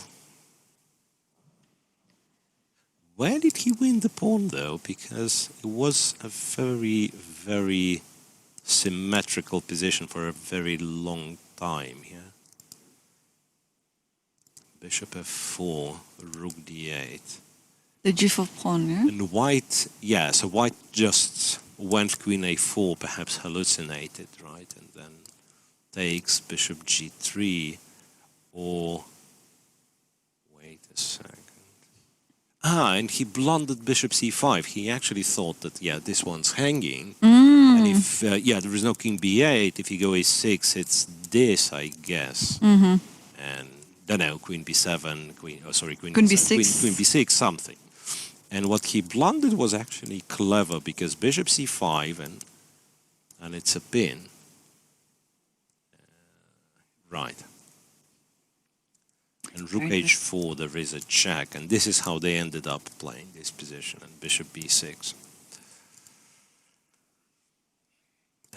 [SPEAKER 3] Where did he win the pawn though? Because it was a very, very symmetrical position for a very long time here. Bishop f4, rook d8.
[SPEAKER 4] The g4 pawn, yeah?
[SPEAKER 3] And white, yeah, so white just went queen a4, perhaps hallucinated, right? And then takes bishop g3, or... Wait a second. And he blundered bishop c5. He actually thought that, yeah, this one's hanging. And if, yeah, there is no king b8, if you go a6, it's this, I guess. And, don't know, queen b7, queen
[SPEAKER 4] b6.
[SPEAKER 3] Queen b6, something. And what he blundered was actually clever, because bishop c5, and it's a pin. Right. And rook h4, there is a check, and this is how they ended up playing this position, and bishop b6.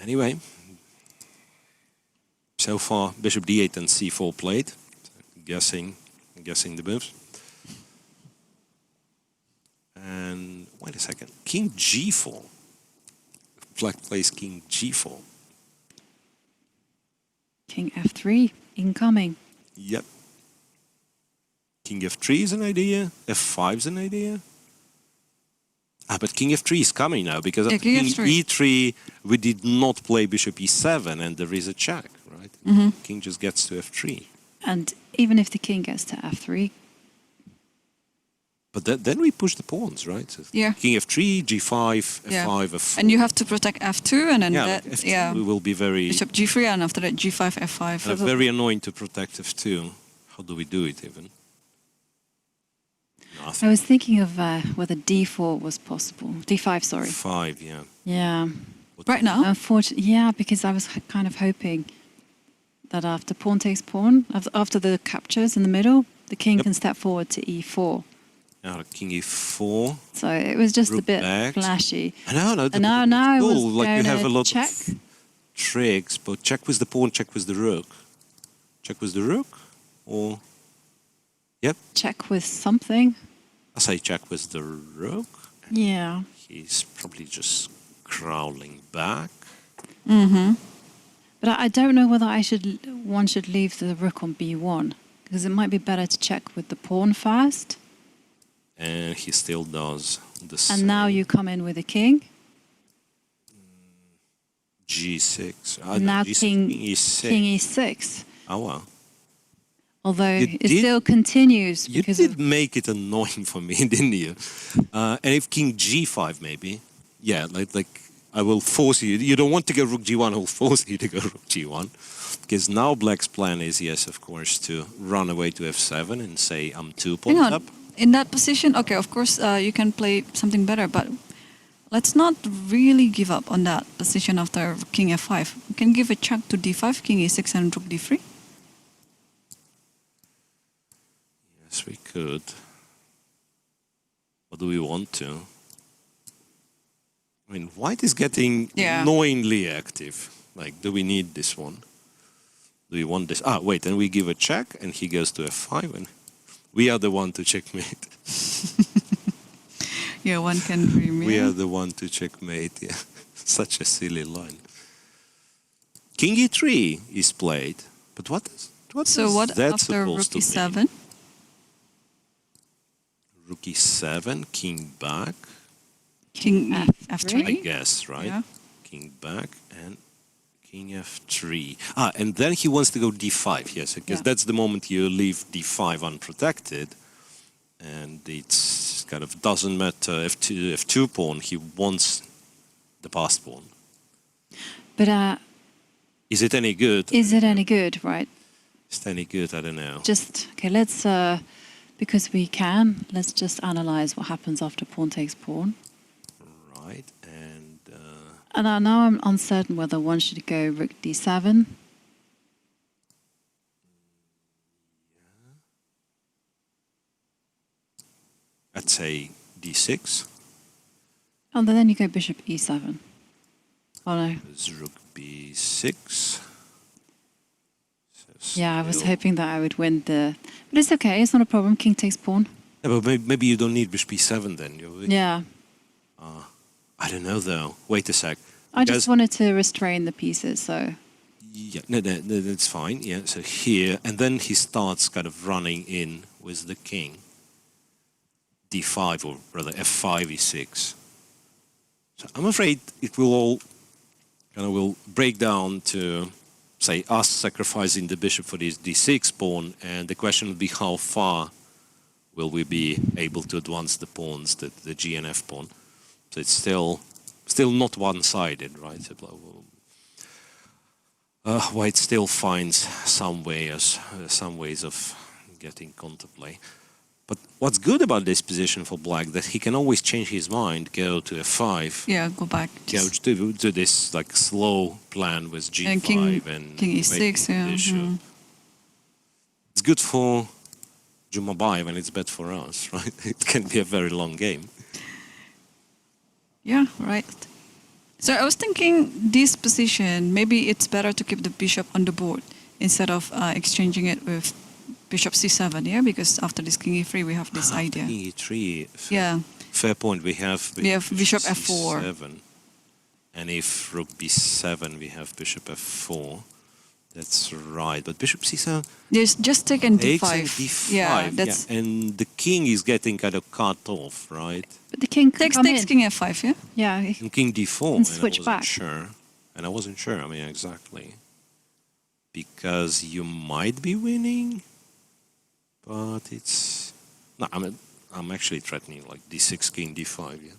[SPEAKER 3] Anyway, so far bishop d8 and c4 played. Guessing the moves. And wait a second, king g4. Black plays king g4.
[SPEAKER 2] King f3, incoming.
[SPEAKER 3] Yep. King f3 is an idea. f5 is an idea. But king f3 is coming now, because after king e3 we did not play bishop e7, and there is a check, right? King just gets to f3.
[SPEAKER 2] And even if the king gets to f3...
[SPEAKER 3] But then we push the pawns, right? So
[SPEAKER 4] Yeah.
[SPEAKER 3] King f3, g5, f5, f4.
[SPEAKER 4] And you have to protect f2, and then
[SPEAKER 3] yeah,
[SPEAKER 4] that,
[SPEAKER 3] f2 will be very...
[SPEAKER 4] Bishop g3, and after that g5, f5.
[SPEAKER 3] very annoying to protect f2. How do we do it even?
[SPEAKER 2] I was thinking of whether d4 was possible. d5, sorry.
[SPEAKER 3] 5, yeah.
[SPEAKER 2] Yeah.
[SPEAKER 4] Right now?
[SPEAKER 2] Unfortunately, yeah, because I was kind of hoping that after pawn takes pawn, after the captures in the middle, the king can step forward to e4.
[SPEAKER 3] Now king e4.
[SPEAKER 2] So it was just a
[SPEAKER 3] Rook
[SPEAKER 2] bit
[SPEAKER 3] back.
[SPEAKER 2] flashy.
[SPEAKER 3] No,
[SPEAKER 2] Now it was
[SPEAKER 3] cool. Like you have a lot
[SPEAKER 2] check.
[SPEAKER 3] of tricks, but check with the pawn, check with the rook. Check with the rook, or... Yep.
[SPEAKER 2] Check with something.
[SPEAKER 3] I say check with the rook.
[SPEAKER 2] Yeah.
[SPEAKER 3] He's probably just crawling back.
[SPEAKER 2] But I don't know whether one should leave the rook on b1, Because it might be better to check with the pawn first.
[SPEAKER 3] And he still does the same.
[SPEAKER 2] And now you come in with a king.
[SPEAKER 3] G6.
[SPEAKER 2] And now
[SPEAKER 3] G6,
[SPEAKER 2] king
[SPEAKER 3] E6.
[SPEAKER 2] king e6.
[SPEAKER 3] Oh, well.
[SPEAKER 2] Although
[SPEAKER 3] You
[SPEAKER 2] it
[SPEAKER 3] did-
[SPEAKER 2] still continues
[SPEAKER 3] You
[SPEAKER 2] because
[SPEAKER 3] did
[SPEAKER 2] of
[SPEAKER 3] make it annoying for me, didn't you? And if king G5 maybe, yeah, like I will force you. You don't want to go rook G1. I will force you to go rook G1, because now Black's plan is, yes, of course, to run away to F7 and say I'm 2
[SPEAKER 4] Hang
[SPEAKER 3] pawns
[SPEAKER 4] on.
[SPEAKER 3] up.
[SPEAKER 4] In that position, okay, of course, you can play something better, but let's not really give up on that position after king f5. You can give a check to d5, king e6, and rook d3.
[SPEAKER 3] Yes, we could. Or do we want to? I mean, white is getting
[SPEAKER 4] Yeah.
[SPEAKER 3] annoyingly active. Like, do we need this one? Do we want this? Ah, wait, and we give a check, and he goes to f5, and we are the one to checkmate.
[SPEAKER 4] Yeah, one can remain.
[SPEAKER 3] We are the one to checkmate, yeah. Such a silly line. King e3 is played, but what is
[SPEAKER 4] So what
[SPEAKER 3] that
[SPEAKER 4] after rook
[SPEAKER 3] supposed to mean?
[SPEAKER 4] e7?
[SPEAKER 3] Rook e7, king back,
[SPEAKER 4] King
[SPEAKER 2] F3.
[SPEAKER 4] f3.
[SPEAKER 3] I guess, right?
[SPEAKER 4] Yeah.
[SPEAKER 3] King back and king f3. Ah, and then he wants to go d5, yes, because
[SPEAKER 4] Yeah.
[SPEAKER 3] that's the moment you leave d5 unprotected. And it's kind of doesn't matter f2 pawn, he wants the passed pawn.
[SPEAKER 2] But
[SPEAKER 3] Is it any good?
[SPEAKER 2] is it any good, right?
[SPEAKER 3] Is it any good? I don't know.
[SPEAKER 2] Just okay. Let's because we can. Let's just analyze what happens after pawn takes pawn.
[SPEAKER 3] Right, and
[SPEAKER 2] And now I'm uncertain whether one should go rook d7.
[SPEAKER 3] I'd say d6.
[SPEAKER 2] Oh, then you go bishop e7. Oh no.
[SPEAKER 3] There's rook b6. So
[SPEAKER 2] Yeah, I was
[SPEAKER 3] still-
[SPEAKER 2] hoping that I would win the. But it's okay. It's not a problem. King takes pawn.
[SPEAKER 3] Yeah, but maybe you don't need bishop b7 then.
[SPEAKER 2] Yeah.
[SPEAKER 3] I don't know though. Wait a sec.
[SPEAKER 2] I
[SPEAKER 3] Because-
[SPEAKER 2] just wanted to restrain the pieces, so.
[SPEAKER 3] Yeah, no, that's fine. Yeah, so here, and then he starts kind of running in with the king. D5, or rather F5, E6. So I'm afraid it will all kind of will break down to, say, us sacrificing the bishop for this D6 pawn, and the question will be how far will we be able to advance the pawns, the G and F pawn. So it's still not one-sided, right? So, white still finds some ways of getting counterplay. But what's good about this position for black that he can always change his mind, go to f5,
[SPEAKER 4] Yeah, go back.
[SPEAKER 3] go to this like slow plan with g5
[SPEAKER 4] And king e6,
[SPEAKER 3] making the
[SPEAKER 4] yeah,
[SPEAKER 3] bishop.
[SPEAKER 4] mhm.
[SPEAKER 3] It's good for Jumabayev and it's bad for us, right? It can be a very long game.
[SPEAKER 4] Yeah, right. So I was thinking this position, maybe it's better to keep the bishop on the board instead of exchanging it with bishop c7, yeah? Because after this king e3, we have this idea.
[SPEAKER 3] King e3,
[SPEAKER 4] Yeah,
[SPEAKER 3] fair point. We have
[SPEAKER 4] bishop f4.
[SPEAKER 3] C7. And if rook b7, we have bishop f4. That's right. But bishop c7
[SPEAKER 4] just take and
[SPEAKER 3] takes
[SPEAKER 4] d5.
[SPEAKER 3] and d5.
[SPEAKER 4] Yeah, that's
[SPEAKER 3] And the king is getting kind of cut off, right?
[SPEAKER 2] But the king can
[SPEAKER 4] takes
[SPEAKER 2] come in.
[SPEAKER 4] king f5, yeah?
[SPEAKER 2] Yeah.
[SPEAKER 3] And king d4.
[SPEAKER 2] And
[SPEAKER 3] I
[SPEAKER 2] switch
[SPEAKER 3] wasn't
[SPEAKER 2] back.
[SPEAKER 3] sure. And I wasn't sure. I mean, exactly. Because you might be winning, but it's... No, I'm actually threatening like d6, king d5, yeah.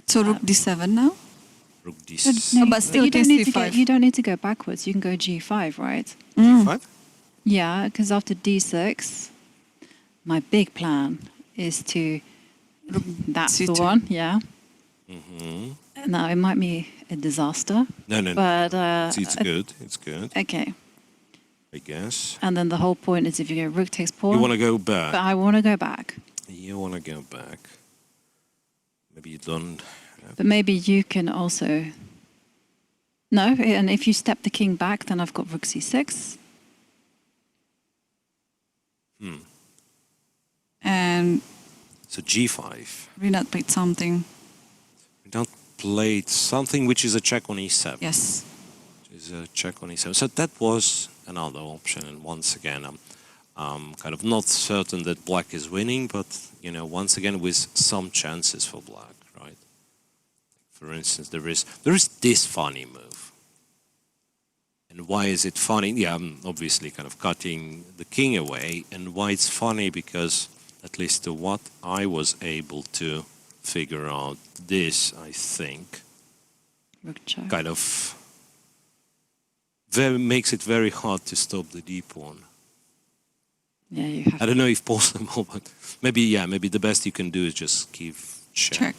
[SPEAKER 4] So rook d7 now?
[SPEAKER 3] Rook
[SPEAKER 2] But,
[SPEAKER 3] d6.
[SPEAKER 2] no,
[SPEAKER 4] but still
[SPEAKER 2] you don't
[SPEAKER 4] takes
[SPEAKER 2] need to go.
[SPEAKER 4] d5.
[SPEAKER 2] You don't need to go backwards. You can go g5, right?
[SPEAKER 3] d5?
[SPEAKER 2] Yeah, because after d6, my big plan is to. That's the
[SPEAKER 4] C2.
[SPEAKER 2] one. Yeah.
[SPEAKER 3] Mm-hmm.
[SPEAKER 2] Now it might be a disaster,
[SPEAKER 3] No.
[SPEAKER 2] but
[SPEAKER 3] It's good. It's good,
[SPEAKER 2] okay.
[SPEAKER 3] I guess.
[SPEAKER 2] And then the whole point is if you go rook takes pawn.
[SPEAKER 3] You want to go
[SPEAKER 2] But
[SPEAKER 3] back.
[SPEAKER 2] I want to go back.
[SPEAKER 3] You want to go back. Maybe you don't.
[SPEAKER 2] But maybe you can also. No, and if you step the king back, then I've got rook c6.
[SPEAKER 4] And
[SPEAKER 3] So g5.
[SPEAKER 4] Rinat played something.
[SPEAKER 3] We don't play something which is a check on e7.
[SPEAKER 4] Yes.
[SPEAKER 3] Which is a check on e7. So that was another option. And once again, Kind of not certain that black is winning, but once again with some chances for black, right? For instance, there is this funny move. And why is it funny? Yeah, I'm obviously kind of cutting the king away. And why it's funny, because at least to what I was able to figure out, this, I think,
[SPEAKER 2] Rook check.
[SPEAKER 3] kind of makes it very hard to stop the d pawn.
[SPEAKER 2] Yeah, you have.
[SPEAKER 3] I don't know if possible, but maybe the best you can do is just give check.
[SPEAKER 4] Check.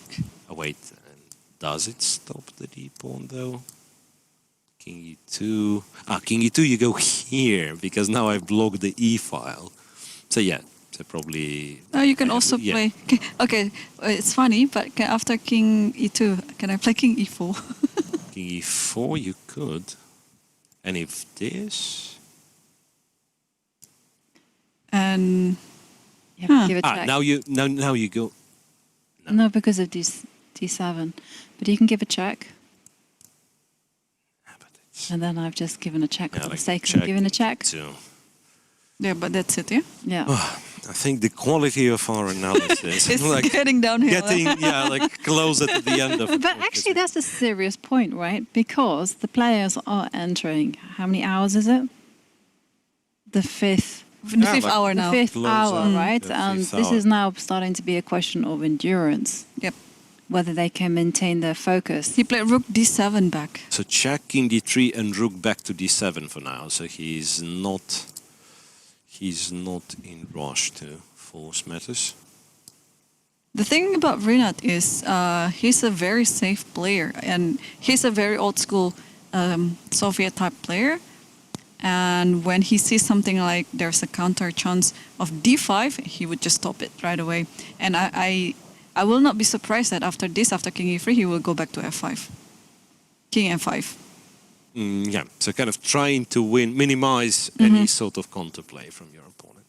[SPEAKER 3] Oh, wait, and does it stop the d pawn though? King e2. King e2, you go here, because now I've blocked the e file. So yeah, so probably...
[SPEAKER 4] You can also
[SPEAKER 3] yeah.
[SPEAKER 4] play... Okay, it's funny, but after king e2, can I play king e4?
[SPEAKER 3] King e4, you could. And if this...
[SPEAKER 4] And...
[SPEAKER 2] You have to give a check.
[SPEAKER 3] now you go...
[SPEAKER 2] No, because of d7. But you can give a check.
[SPEAKER 3] But it's,
[SPEAKER 2] And then I've just given a check for the
[SPEAKER 3] like
[SPEAKER 2] sake
[SPEAKER 3] check
[SPEAKER 2] of giving a check.
[SPEAKER 3] too.
[SPEAKER 4] Yeah, but that's it, yeah?
[SPEAKER 2] Yeah.
[SPEAKER 3] I think the quality of our analysis...
[SPEAKER 4] It's
[SPEAKER 3] like
[SPEAKER 4] getting downhill.
[SPEAKER 3] like closer to the end of it.
[SPEAKER 2] But actually, that's a serious point, right? Because the players are entering, how many hours is it? The fifth.
[SPEAKER 4] The fifth
[SPEAKER 3] like-
[SPEAKER 4] hour
[SPEAKER 2] The
[SPEAKER 4] now.
[SPEAKER 2] fifth
[SPEAKER 3] Closer.
[SPEAKER 2] hour, right?
[SPEAKER 3] The
[SPEAKER 2] And
[SPEAKER 3] fifth
[SPEAKER 2] this
[SPEAKER 3] hour.
[SPEAKER 2] is now starting to be a question of endurance,
[SPEAKER 4] Yep.
[SPEAKER 2] whether they can maintain their focus.
[SPEAKER 4] He played rook d7 back.
[SPEAKER 3] So check king d3 and rook back to d7 for now. So he's not in rush to force matters.
[SPEAKER 4] The thing about Rinat is he's a very safe player, and he's a very old school Soviet type player. And when he sees something like there's a counter chance of d5, he would just stop it right away. And I will not be surprised that after this, after king e3, he will go back to f5. King f5.
[SPEAKER 3] Yeah, so kind of trying to minimize any sort of counterplay from your opponent.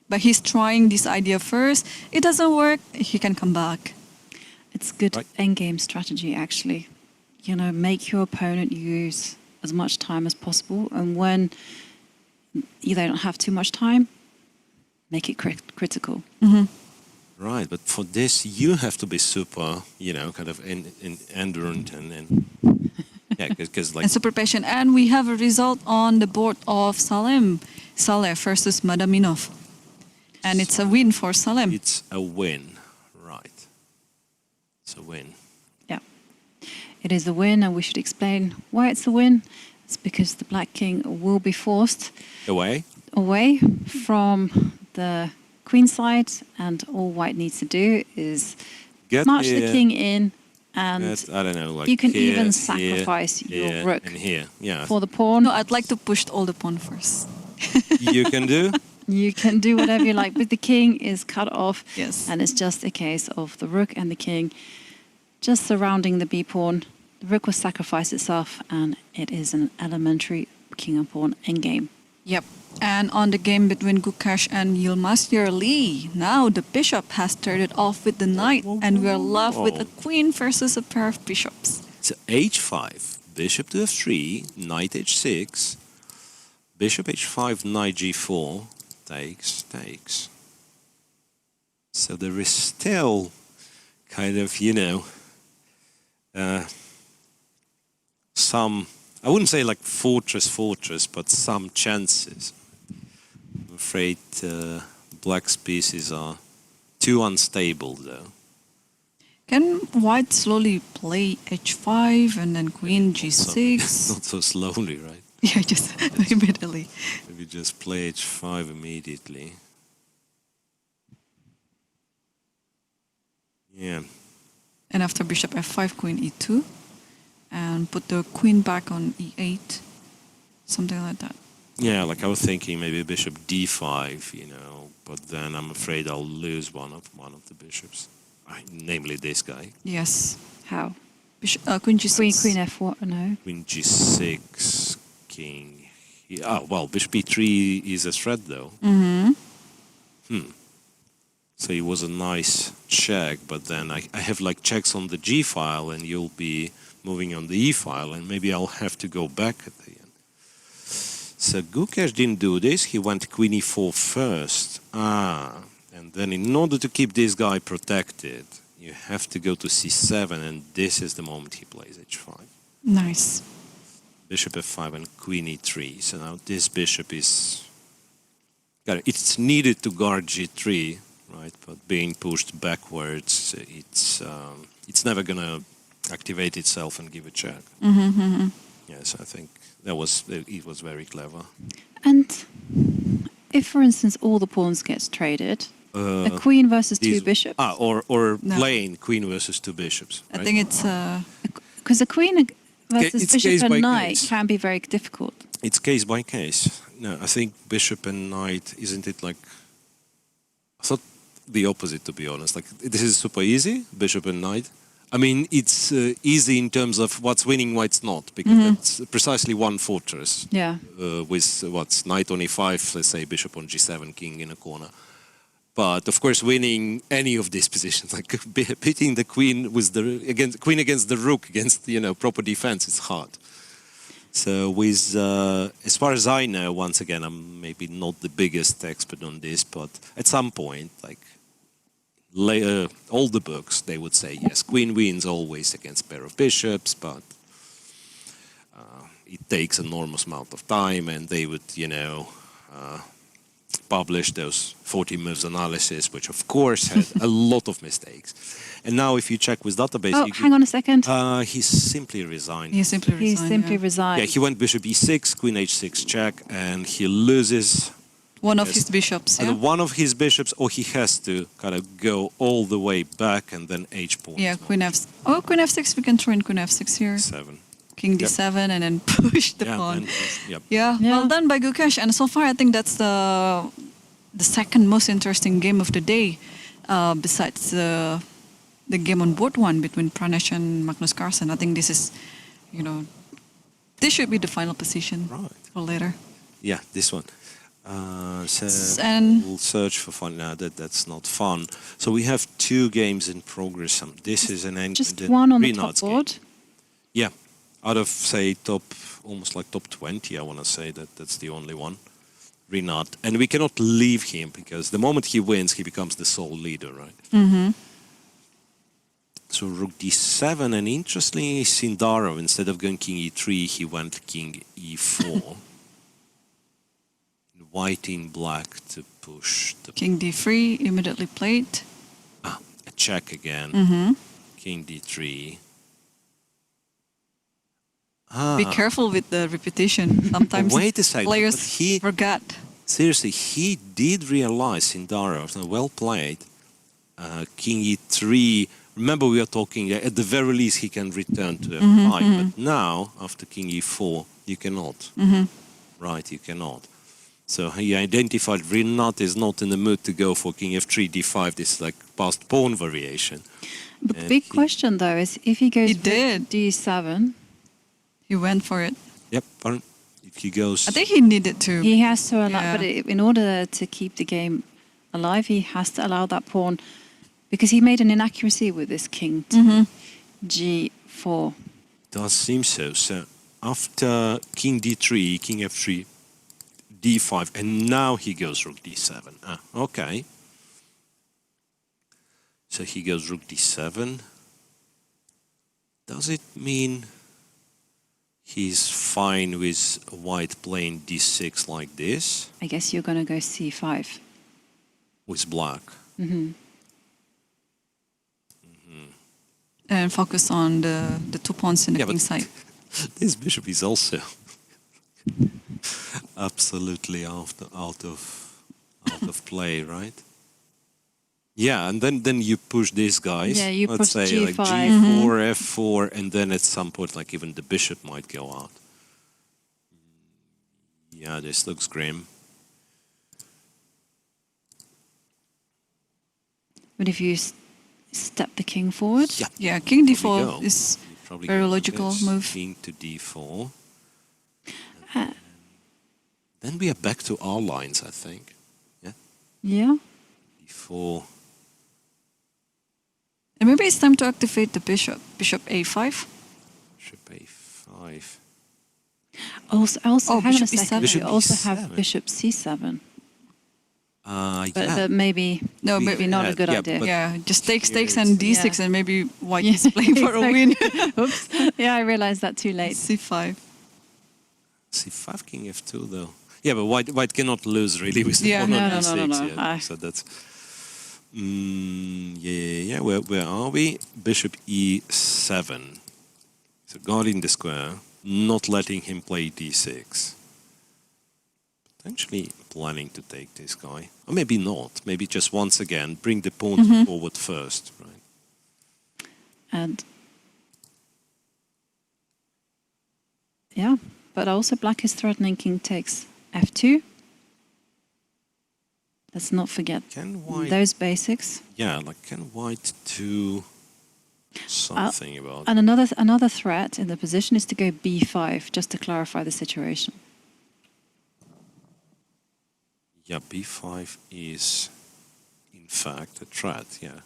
[SPEAKER 4] But he's trying this idea first. It doesn't work, he can come back.
[SPEAKER 2] It's good
[SPEAKER 3] Right.
[SPEAKER 2] endgame strategy, actually. Make your opponent use as much time as possible. And when they don't have too much time, make it critical.
[SPEAKER 3] Right, but for this you have to be super, kind of endurant and yeah, because like
[SPEAKER 4] And super patient. And we have a result on the board of Salem. Saleh versus Madaminov. And it's a win for Salem.
[SPEAKER 3] it's a win, right? It's a win.
[SPEAKER 2] Yeah. It is a win, and we should explain why it's a win. It's because the black king will be forced
[SPEAKER 3] Away.
[SPEAKER 2] away from the queen side, and all white needs to do is
[SPEAKER 3] Get
[SPEAKER 2] march the
[SPEAKER 3] here,
[SPEAKER 2] king in, and
[SPEAKER 3] I don't know, like
[SPEAKER 2] you can
[SPEAKER 3] here,
[SPEAKER 2] even
[SPEAKER 3] here,
[SPEAKER 2] sacrifice your
[SPEAKER 3] here,
[SPEAKER 2] rook
[SPEAKER 3] and here. Yeah,
[SPEAKER 2] for the pawn.
[SPEAKER 4] No, I'd like to push all the pawn first.
[SPEAKER 3] you can do.
[SPEAKER 2] You can do whatever you like, but the king is cut off.
[SPEAKER 4] Yes.
[SPEAKER 2] And it's just a case of the rook and the king just surrounding the b pawn. The rook will sacrifice itself, and it is an elementary king and pawn endgame.
[SPEAKER 4] Yep. And on the game between Gukash and Yilmaz Yerli, now the bishop has started off with the knight, and we're left with a queen versus a pair of bishops.
[SPEAKER 3] So h5, bishop to f3, knight h6, bishop h5, knight g4, takes. So there is still kind of, some, I wouldn't say like fortress, but some chances. I'm afraid black's pieces are too unstable though.
[SPEAKER 4] Can white slowly play h5 and then queen g6?
[SPEAKER 3] Not so slowly, right?
[SPEAKER 4] Yeah, just immediately.
[SPEAKER 3] Maybe just play h5 immediately. Yeah.
[SPEAKER 4] And after bishop f5, queen e2. And put the queen back on e8. Something like that.
[SPEAKER 3] Yeah, like I was thinking maybe bishop d5, but then I'm afraid I'll lose one of the bishops. Namely this guy.
[SPEAKER 4] Yes.
[SPEAKER 2] How?
[SPEAKER 4] Bishop, queen g6.
[SPEAKER 2] Queen f4, no.
[SPEAKER 3] Queen g6, king. Well, bishop e3 is a threat though. So it was a nice check, but then I have like checks on the g file, and you'll be moving on the e file, and maybe I'll have to go back at the end. So Gukesh didn't do this. He went queen e4 first. And then in order to keep this guy protected, you have to go to c7, and this is the moment he plays h5.
[SPEAKER 4] Nice.
[SPEAKER 3] Bishop f5 and queen e3. So now this bishop is... It's needed to guard g3, right? But being pushed backwards, it's never going to activate itself and give a check. Yes, I think it was very clever.
[SPEAKER 2] And if, for instance, all the pawns gets traded, a queen versus two bishops.
[SPEAKER 3] Or plain queen versus two bishops. Right?
[SPEAKER 4] I think it's...
[SPEAKER 2] Because a queen versus
[SPEAKER 3] It's
[SPEAKER 2] bishop
[SPEAKER 3] case by
[SPEAKER 2] and knight
[SPEAKER 3] case.
[SPEAKER 2] can be very difficult.
[SPEAKER 3] It's case by case. No, I think bishop and knight, isn't it like... I thought the opposite, to be honest. Like, this is super easy, bishop and knight. I mean, it's easy in terms of what's winning, what's not, because that's precisely one fortress.
[SPEAKER 2] Yeah.
[SPEAKER 3] With what's knight on e5, let's say bishop on g7, king in a corner. But of course, winning any of these positions, like pitting the queen with queen against the rook, against proper defense, is hard. So with, as far as I know, once again, I'm maybe not the biggest expert on this, but at some point, like all the books, they would say, yes, queen wins always against pair of bishops, but it takes an enormous amount of time, and they would, publish those 40 moves analysis, which of course had a lot of mistakes. And now if you check with database...
[SPEAKER 2] Oh, hang on a second.
[SPEAKER 3] He simply resigned.
[SPEAKER 4] He simply resigned.
[SPEAKER 3] Yeah, he went bishop e6, queen h6 check, and he loses...
[SPEAKER 4] One of his bishops, yeah?
[SPEAKER 3] One of his bishops, or he has to kind of go all the way back and then h-pawn.
[SPEAKER 4] Yeah, queen f6, we can throw in queen f6 here.
[SPEAKER 3] 7.
[SPEAKER 4] King d7 and then push the pawn. Yeah, well done by Gukesh. And so far, I think that's the second most interesting game of the day, besides the game on board one between Pranesh and Magnus Carlsen. I think this is, this should be the final position for later.
[SPEAKER 3] Yeah, this one.
[SPEAKER 4] And
[SPEAKER 3] we'll search for fun. No, that's not fun. So we have 2 games in progress. This is
[SPEAKER 2] just one on the top board.
[SPEAKER 3] Yeah. Out of, say, almost like top 20, I want to say that's the only one. Rinat. And we cannot leave him, because the moment he wins, he becomes the sole leader, right? So rook d7, and interestingly, Sindarov, instead of going king e3, he went king e4. White in black to push the...
[SPEAKER 4] King d3, immediately played.
[SPEAKER 3] A check again. King d3.
[SPEAKER 4] Be careful with the repetition. Sometimes
[SPEAKER 3] wait a second,
[SPEAKER 4] players forget.
[SPEAKER 3] Seriously, he did realize, Sindarov, well played, king e3. Remember, we are talking, at the very least, he can return to f5. But now, after king e4, you cannot. Right, you cannot. So he identified Rinat is not in the mood to go for king f3, d5. This is like past pawn variation.
[SPEAKER 2] But the big question, though, is if he goes d7...
[SPEAKER 4] He went for it.
[SPEAKER 3] Yep. If he goes...
[SPEAKER 4] I think he needed to.
[SPEAKER 2] He has to allow... But in order to keep the game alive, he has to allow that pawn... Because he made an inaccuracy with this king to g4.
[SPEAKER 3] Does seem so. So after king d3, king f3, d5, and now he goes rook d7. Okay. So he goes rook d7. Does it mean he's fine with white playing d6 like this?
[SPEAKER 2] I guess you're going to go c5.
[SPEAKER 3] With black.
[SPEAKER 4] And focus on the 2 pawns in the king side.
[SPEAKER 3] This bishop is also absolutely out of play, right? Yeah, and then you push these guys.
[SPEAKER 2] Yeah, you
[SPEAKER 3] let's
[SPEAKER 2] push
[SPEAKER 3] say
[SPEAKER 2] g5.
[SPEAKER 3] like g4, f4, and then at some point, like even the bishop might go out. Yeah, this looks grim.
[SPEAKER 2] But if you step the king forward?
[SPEAKER 4] Yeah, king d4 is a very logical move.
[SPEAKER 3] King to d4. Then we are back to our lines, I think. Yeah?
[SPEAKER 2] Yeah.
[SPEAKER 3] d4.
[SPEAKER 4] And maybe it's time to activate the bishop. Bishop a5.
[SPEAKER 3] Bishop a5.
[SPEAKER 2] Also,
[SPEAKER 4] Oh,
[SPEAKER 2] hang on a
[SPEAKER 4] bishop
[SPEAKER 2] second.
[SPEAKER 4] E7.
[SPEAKER 3] Bishop
[SPEAKER 2] You also
[SPEAKER 3] E7.
[SPEAKER 2] have bishop c7. But,
[SPEAKER 3] Yeah.
[SPEAKER 2] but maybe
[SPEAKER 4] No,
[SPEAKER 3] We
[SPEAKER 2] maybe not a
[SPEAKER 3] had-
[SPEAKER 2] good
[SPEAKER 3] yeah,
[SPEAKER 2] idea.
[SPEAKER 3] but-
[SPEAKER 4] Yeah, just takes
[SPEAKER 3] Here's-
[SPEAKER 4] and d6,
[SPEAKER 2] Yeah.
[SPEAKER 4] and maybe white is playing for a win.
[SPEAKER 2] Oops. Yeah, I realized that too late.
[SPEAKER 4] c5.
[SPEAKER 3] C5, King F2 though. Yeah, but white cannot lose really with the
[SPEAKER 4] Yeah.
[SPEAKER 3] pawn on
[SPEAKER 2] No,
[SPEAKER 3] D6.
[SPEAKER 2] no, no.
[SPEAKER 3] Yeah. So that's yeah. Where are we? Bishop E7. So guarding the square, not letting him play D6. Potentially planning to take this guy, or maybe not. Maybe just once again bring the pawn forward first, right?
[SPEAKER 2] And yeah, but also black is threatening king takes f2. Let's not forget
[SPEAKER 3] Can white?
[SPEAKER 2] those basics.
[SPEAKER 3] Yeah, like can white do something about?
[SPEAKER 2] And another threat in the position is to go b5, just to clarify the situation.
[SPEAKER 3] Yeah, b5 is in fact a threat. Yeah,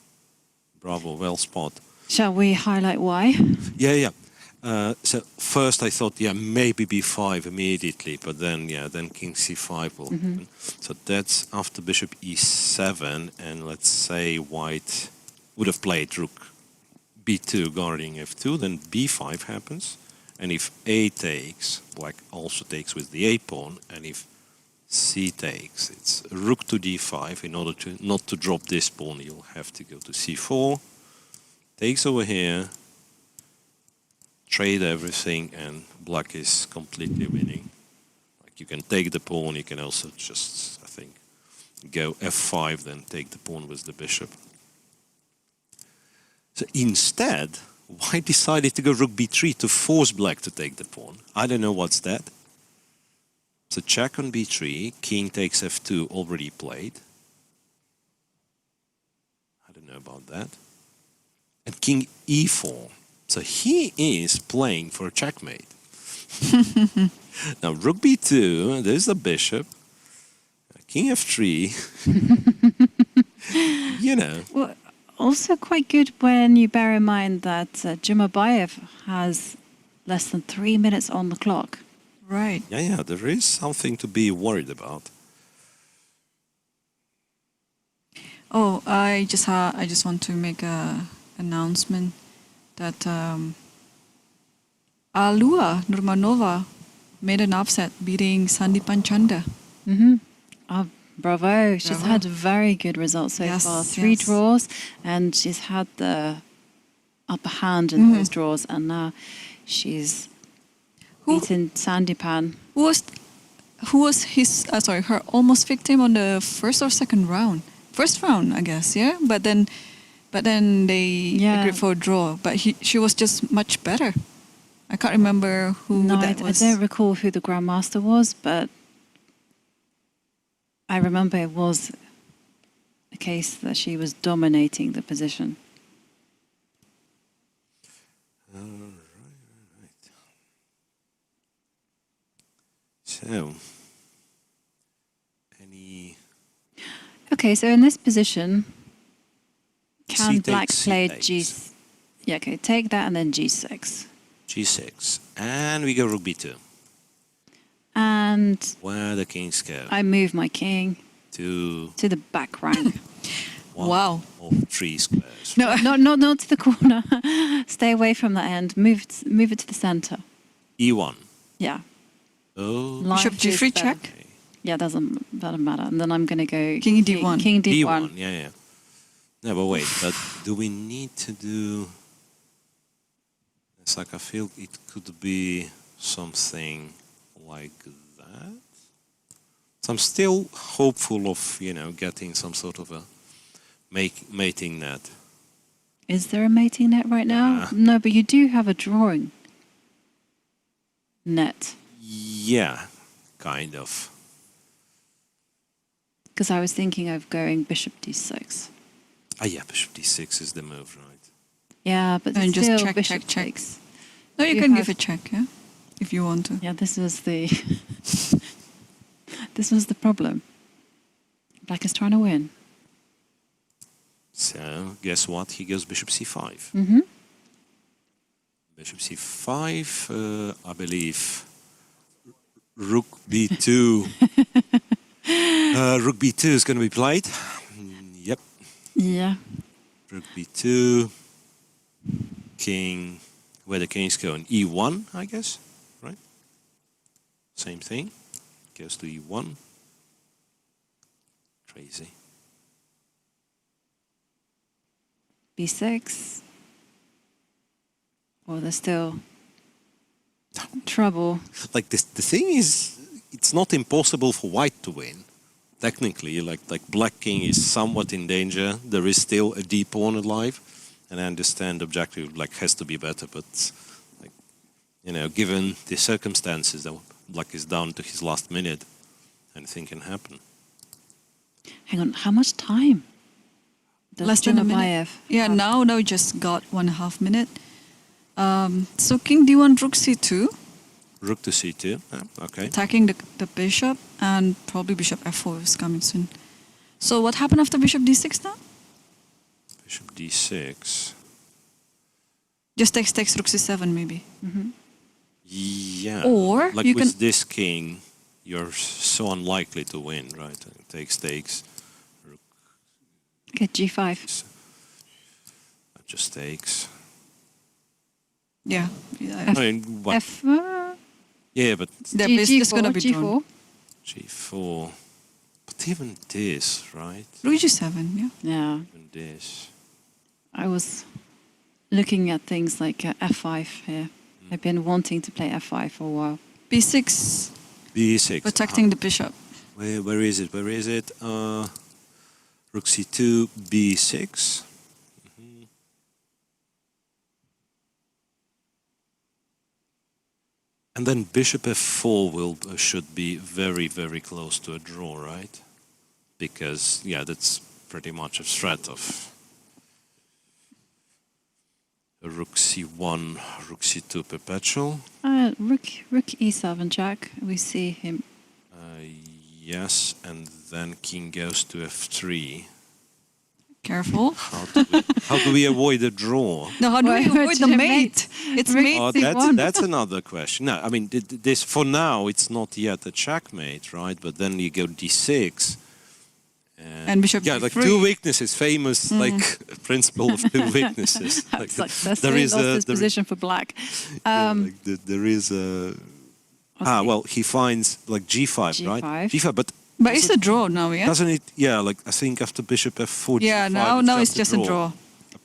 [SPEAKER 3] bravo, well spot.
[SPEAKER 2] Shall we highlight why?
[SPEAKER 3] Yeah. So first I thought, yeah, maybe b5 immediately, but then king c5 will happen. So that's after bishop e7, and let's say white would have played rook b2 guarding f2, then b5 happens, and if a takes, black also takes with the a pawn, and if c takes, it's rook to d5. In order to not to drop this pawn, you'll have to go to c4, takes over here, trade everything, and black is completely winning. Like you can take the pawn, you can also just, I think, go f5, then take the pawn with the bishop. So instead, white decided to go rook b3 to force black to take the pawn. I don't know what's that. So check on b3, king takes f2 already played. I don't know about that. And king e4. So he is playing for a checkmate. Now rook b2, there's the bishop. King f3. You know.
[SPEAKER 2] Well, also quite good when you bear in mind that Jumabayev has less than 3 minutes on the clock.
[SPEAKER 4] Right.
[SPEAKER 3] Yeah, there is something to be worried about.
[SPEAKER 4] Oh, I just want to make a announcement that Alua Nurmanova made an upset, beating Sandipan Chanda.
[SPEAKER 2] Oh, bravo. She's
[SPEAKER 4] Bravo.
[SPEAKER 2] had very good results so
[SPEAKER 4] Yes,
[SPEAKER 2] far. 3
[SPEAKER 4] yes.
[SPEAKER 2] draws, and she's had the upper hand in those draws, and now she's beaten Sandipan.
[SPEAKER 4] Who was her almost victim on the first or second round? First round, I guess, yeah. But then they
[SPEAKER 2] Yeah.
[SPEAKER 4] agreed for a draw. But she was just much better. I can't remember who
[SPEAKER 2] No,
[SPEAKER 4] that
[SPEAKER 2] I
[SPEAKER 4] was.
[SPEAKER 2] don't recall who the Grandmaster was, but I remember it was a case that she was dominating the position.
[SPEAKER 3] Right. So, any
[SPEAKER 2] Okay, so in this position, can
[SPEAKER 3] C
[SPEAKER 2] black
[SPEAKER 3] takes,
[SPEAKER 2] play
[SPEAKER 3] C
[SPEAKER 2] G?
[SPEAKER 3] takes.
[SPEAKER 2] Yeah, okay, take that and then G6.
[SPEAKER 3] g6, and we go rook b2.
[SPEAKER 2] And
[SPEAKER 3] Where the kings go
[SPEAKER 2] I move my king
[SPEAKER 3] to
[SPEAKER 2] to the back rank.
[SPEAKER 3] one
[SPEAKER 4] Wow.
[SPEAKER 3] of 3 squares.
[SPEAKER 2] No, not to the corner. Stay away from that end. Move it to the center.
[SPEAKER 3] e1.
[SPEAKER 2] Yeah.
[SPEAKER 3] Oh,
[SPEAKER 2] Life
[SPEAKER 4] Bishop
[SPEAKER 2] is
[SPEAKER 4] G3
[SPEAKER 2] better.
[SPEAKER 4] check.
[SPEAKER 3] okay.
[SPEAKER 2] Yeah, doesn't matter. And then I'm going to go
[SPEAKER 4] King D1.
[SPEAKER 2] King D1.
[SPEAKER 3] d1. Yeah. No, but wait. But do we need to do? It's like I feel it could be something like that. So I'm still hopeful of getting some sort of a mating net.
[SPEAKER 2] Is there a mating net right now?
[SPEAKER 3] Nah.
[SPEAKER 2] No, but you do have a drawing net.
[SPEAKER 3] Yeah, kind of.
[SPEAKER 2] Because I was thinking of going Bishop D6.
[SPEAKER 3] Ah, yeah, Bishop d6 is the move, right?
[SPEAKER 2] Yeah, but
[SPEAKER 4] And just
[SPEAKER 2] still
[SPEAKER 4] check,
[SPEAKER 2] Bishop
[SPEAKER 4] check.
[SPEAKER 2] takes.
[SPEAKER 4] No, you
[SPEAKER 2] You
[SPEAKER 4] can
[SPEAKER 2] have-
[SPEAKER 4] give a check, yeah, if you want to.
[SPEAKER 2] Yeah, this was the this was the problem. Black is trying to win.
[SPEAKER 3] So guess what? He goes Bishop c5.
[SPEAKER 2] Mm-hmm.
[SPEAKER 3] Bishop c5. I believe Rook b2. Rook b2 is going to be played. Yep.
[SPEAKER 2] Yeah.
[SPEAKER 3] Rook b2. King. Where the king's going? e1, I guess. Right? Same thing. Goes to e1. Crazy.
[SPEAKER 2] B6. Well, there's still trouble.
[SPEAKER 3] Like the thing is, it's not impossible for white to win. Technically, like black king is somewhat in danger. There is still a d pawn alive, and I understand objective black has to be better, but like, you know, given the circumstances that black is down to his last minute, anything can happen.
[SPEAKER 2] Hang on, how much time? does
[SPEAKER 4] Less than a minute.
[SPEAKER 2] Jumabiev
[SPEAKER 4] Yeah,
[SPEAKER 2] have?
[SPEAKER 4] now we just got 1.5 minute. So king d1, rook c2,
[SPEAKER 3] Rook to c2. Okay.
[SPEAKER 4] attacking the bishop, and probably bishop f4 is coming soon. So what happened after bishop d6 now?
[SPEAKER 3] Bishop d6.
[SPEAKER 4] Just takes rook c7 maybe.
[SPEAKER 3] Yeah.
[SPEAKER 4] Or
[SPEAKER 3] like
[SPEAKER 4] you
[SPEAKER 3] with
[SPEAKER 4] can-
[SPEAKER 3] this king, you're so unlikely to win, right? Takes.
[SPEAKER 2] Okay, g5.
[SPEAKER 3] That just takes.
[SPEAKER 4] Yeah.
[SPEAKER 3] I mean, what?
[SPEAKER 2] F.
[SPEAKER 3] Yeah, but
[SPEAKER 4] It's just gonna be drawn.
[SPEAKER 2] G4.
[SPEAKER 3] g4. But even this, right?
[SPEAKER 4] Rook g7, yeah.
[SPEAKER 2] Yeah,
[SPEAKER 3] Even this.
[SPEAKER 2] I was looking at things like f5 here. I've been wanting to play f5 for a while.
[SPEAKER 4] b6,
[SPEAKER 3] b6.
[SPEAKER 4] protecting the bishop.
[SPEAKER 3] Where is it? Where is it? Rook c2, b6. And then bishop f4 should be very, very close to a draw, right? Because, yeah, that's pretty much a threat of a rook c1, rook c2 perpetual.
[SPEAKER 2] Rook e7 jack. We see him.
[SPEAKER 3] Yes, and then king goes to f3.
[SPEAKER 4] Careful.
[SPEAKER 3] How do we avoid a draw?
[SPEAKER 4] No, how do we
[SPEAKER 2] Why
[SPEAKER 4] avoid the
[SPEAKER 2] did it
[SPEAKER 4] mate? It's
[SPEAKER 2] Rook
[SPEAKER 4] mate.
[SPEAKER 3] Oh,
[SPEAKER 2] c1.
[SPEAKER 3] that's another question. No, I mean, this for now, it's not yet a checkmate, right? But then you go d6.
[SPEAKER 4] And bishop
[SPEAKER 3] Yeah, like
[SPEAKER 4] d3.
[SPEAKER 3] two weaknesses, famous like principle of two weaknesses. Like,
[SPEAKER 2] Successfully lost his position for black.
[SPEAKER 3] there is a... well, he finds like g5, right?
[SPEAKER 2] G5.
[SPEAKER 3] G5, but
[SPEAKER 4] But it's a draw now, yeah?
[SPEAKER 3] doesn't it? Yeah, like I think after bishop f4,
[SPEAKER 4] Yeah,
[SPEAKER 3] g5,
[SPEAKER 4] now it's just a draw.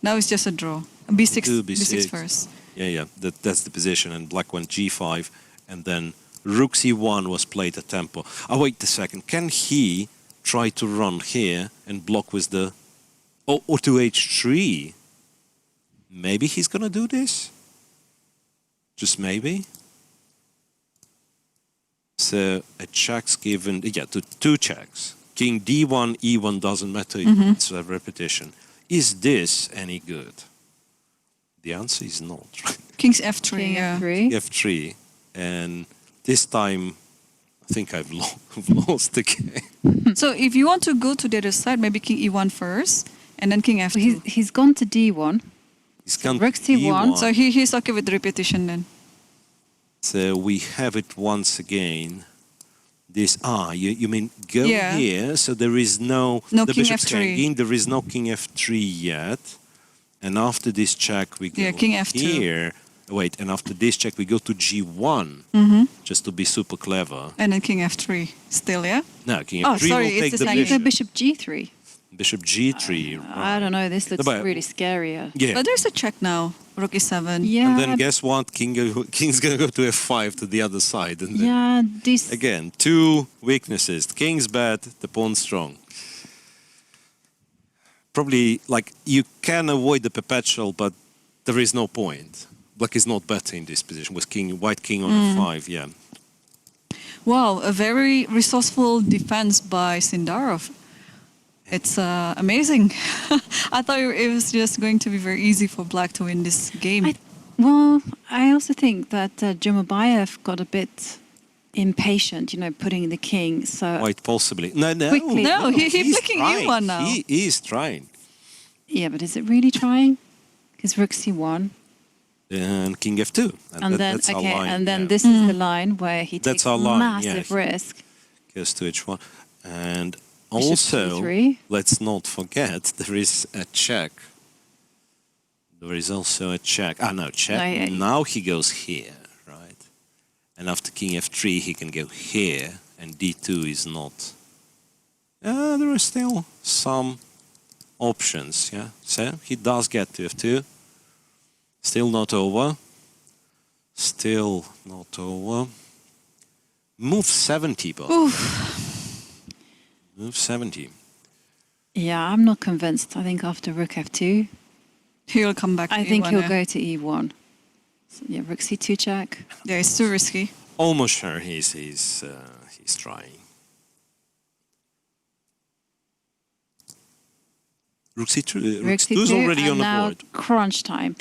[SPEAKER 4] Now it's just a draw. B6,
[SPEAKER 3] Do
[SPEAKER 4] B6 first.
[SPEAKER 3] Yeah, that's the position, and black went g5, and then rook c1 was played at tempo. Oh, wait a second. Can he try to run here and block with the... or to h3? Maybe he's gonna do this? Just maybe? So a check's given... Yeah, two checks. King d1, e1 doesn't matter, it's a repetition. Is this any good? The answer is not, right?
[SPEAKER 4] King's f3,
[SPEAKER 2] King
[SPEAKER 4] yeah.
[SPEAKER 2] f3.
[SPEAKER 3] f3, and this time I think I've lost the game.
[SPEAKER 4] So if you want to go to the other side, maybe king e1 first, and then king f2.
[SPEAKER 2] He's gone to d1.
[SPEAKER 3] He's gone
[SPEAKER 2] rook c1.
[SPEAKER 4] So he's okay with the repetition then.
[SPEAKER 3] So we have it once again. This you mean go
[SPEAKER 4] Yeah.
[SPEAKER 3] here? So there is no
[SPEAKER 4] No
[SPEAKER 3] the
[SPEAKER 4] king
[SPEAKER 3] bishop's
[SPEAKER 4] f3.
[SPEAKER 3] hanging. There is no king f3 yet. And after this check we go
[SPEAKER 4] Yeah, king f2.
[SPEAKER 3] here. Wait, and after this check we go to g1, just to be super clever.
[SPEAKER 4] And then king f3 still, yeah?
[SPEAKER 3] No, king
[SPEAKER 4] Oh,
[SPEAKER 3] f3
[SPEAKER 4] sorry,
[SPEAKER 3] will
[SPEAKER 4] it's
[SPEAKER 3] take
[SPEAKER 4] the
[SPEAKER 3] the
[SPEAKER 4] same.
[SPEAKER 2] You go
[SPEAKER 3] bishop.
[SPEAKER 2] bishop g3.
[SPEAKER 3] Bishop g3.
[SPEAKER 2] I don't know. This looks
[SPEAKER 3] But-
[SPEAKER 2] really scarier.
[SPEAKER 3] Yeah.
[SPEAKER 4] But there's a check now. Rook e7.
[SPEAKER 2] Yeah.
[SPEAKER 3] And then guess what? King's gonna go to f5 to the other side. And then
[SPEAKER 2] Yeah. This.
[SPEAKER 3] again, two weaknesses. The king's bad, the pawn's strong. Probably, like, you can avoid the perpetual, but there is no point. Black is not better in this position with white king on f5, yeah.
[SPEAKER 4] Wow, a very resourceful defense by Sindarov. It's amazing. I thought it was just going to be very easy for black to win this game.
[SPEAKER 2] I also think that Jumabiev got a bit impatient, putting the king. So
[SPEAKER 3] Quite possibly. No,
[SPEAKER 2] Quickly.
[SPEAKER 4] No, he's flicking
[SPEAKER 3] trying.
[SPEAKER 4] e1 now.
[SPEAKER 3] He is trying.
[SPEAKER 2] yeah, but is it really trying? Because rook c1.
[SPEAKER 3] and king f2.
[SPEAKER 2] And then,
[SPEAKER 3] that's our
[SPEAKER 2] okay,
[SPEAKER 3] line,
[SPEAKER 2] and then
[SPEAKER 3] yeah.
[SPEAKER 2] this is the line where he
[SPEAKER 3] That's
[SPEAKER 2] takes
[SPEAKER 3] our line,
[SPEAKER 2] massive
[SPEAKER 3] yeah.
[SPEAKER 2] risk.
[SPEAKER 3] Goes to h1. And
[SPEAKER 2] Bishop
[SPEAKER 3] also,
[SPEAKER 2] c3.
[SPEAKER 3] let's not forget, there is a check. There is also a check. Ah, no, check.
[SPEAKER 2] No, yeah.
[SPEAKER 3] Now he goes here, right? And after king f3, he can go here, and d2 is not. There are still some options, yeah? So he does get to f2. Still not over. Still not over. Move 70, Bob. Move 70.
[SPEAKER 2] Yeah, I'm not convinced. I think after rook f2,
[SPEAKER 4] He'll come back.
[SPEAKER 2] I
[SPEAKER 4] to
[SPEAKER 2] think
[SPEAKER 4] E1,
[SPEAKER 2] he'll
[SPEAKER 4] yeah.
[SPEAKER 2] go to e1. So, yeah, rook c2 check.
[SPEAKER 4] Yeah, it's too risky.
[SPEAKER 3] Almost sure he's trying. Rook c2. Rook c2 is already
[SPEAKER 2] and
[SPEAKER 3] on the
[SPEAKER 2] now
[SPEAKER 3] board.
[SPEAKER 2] crunch time.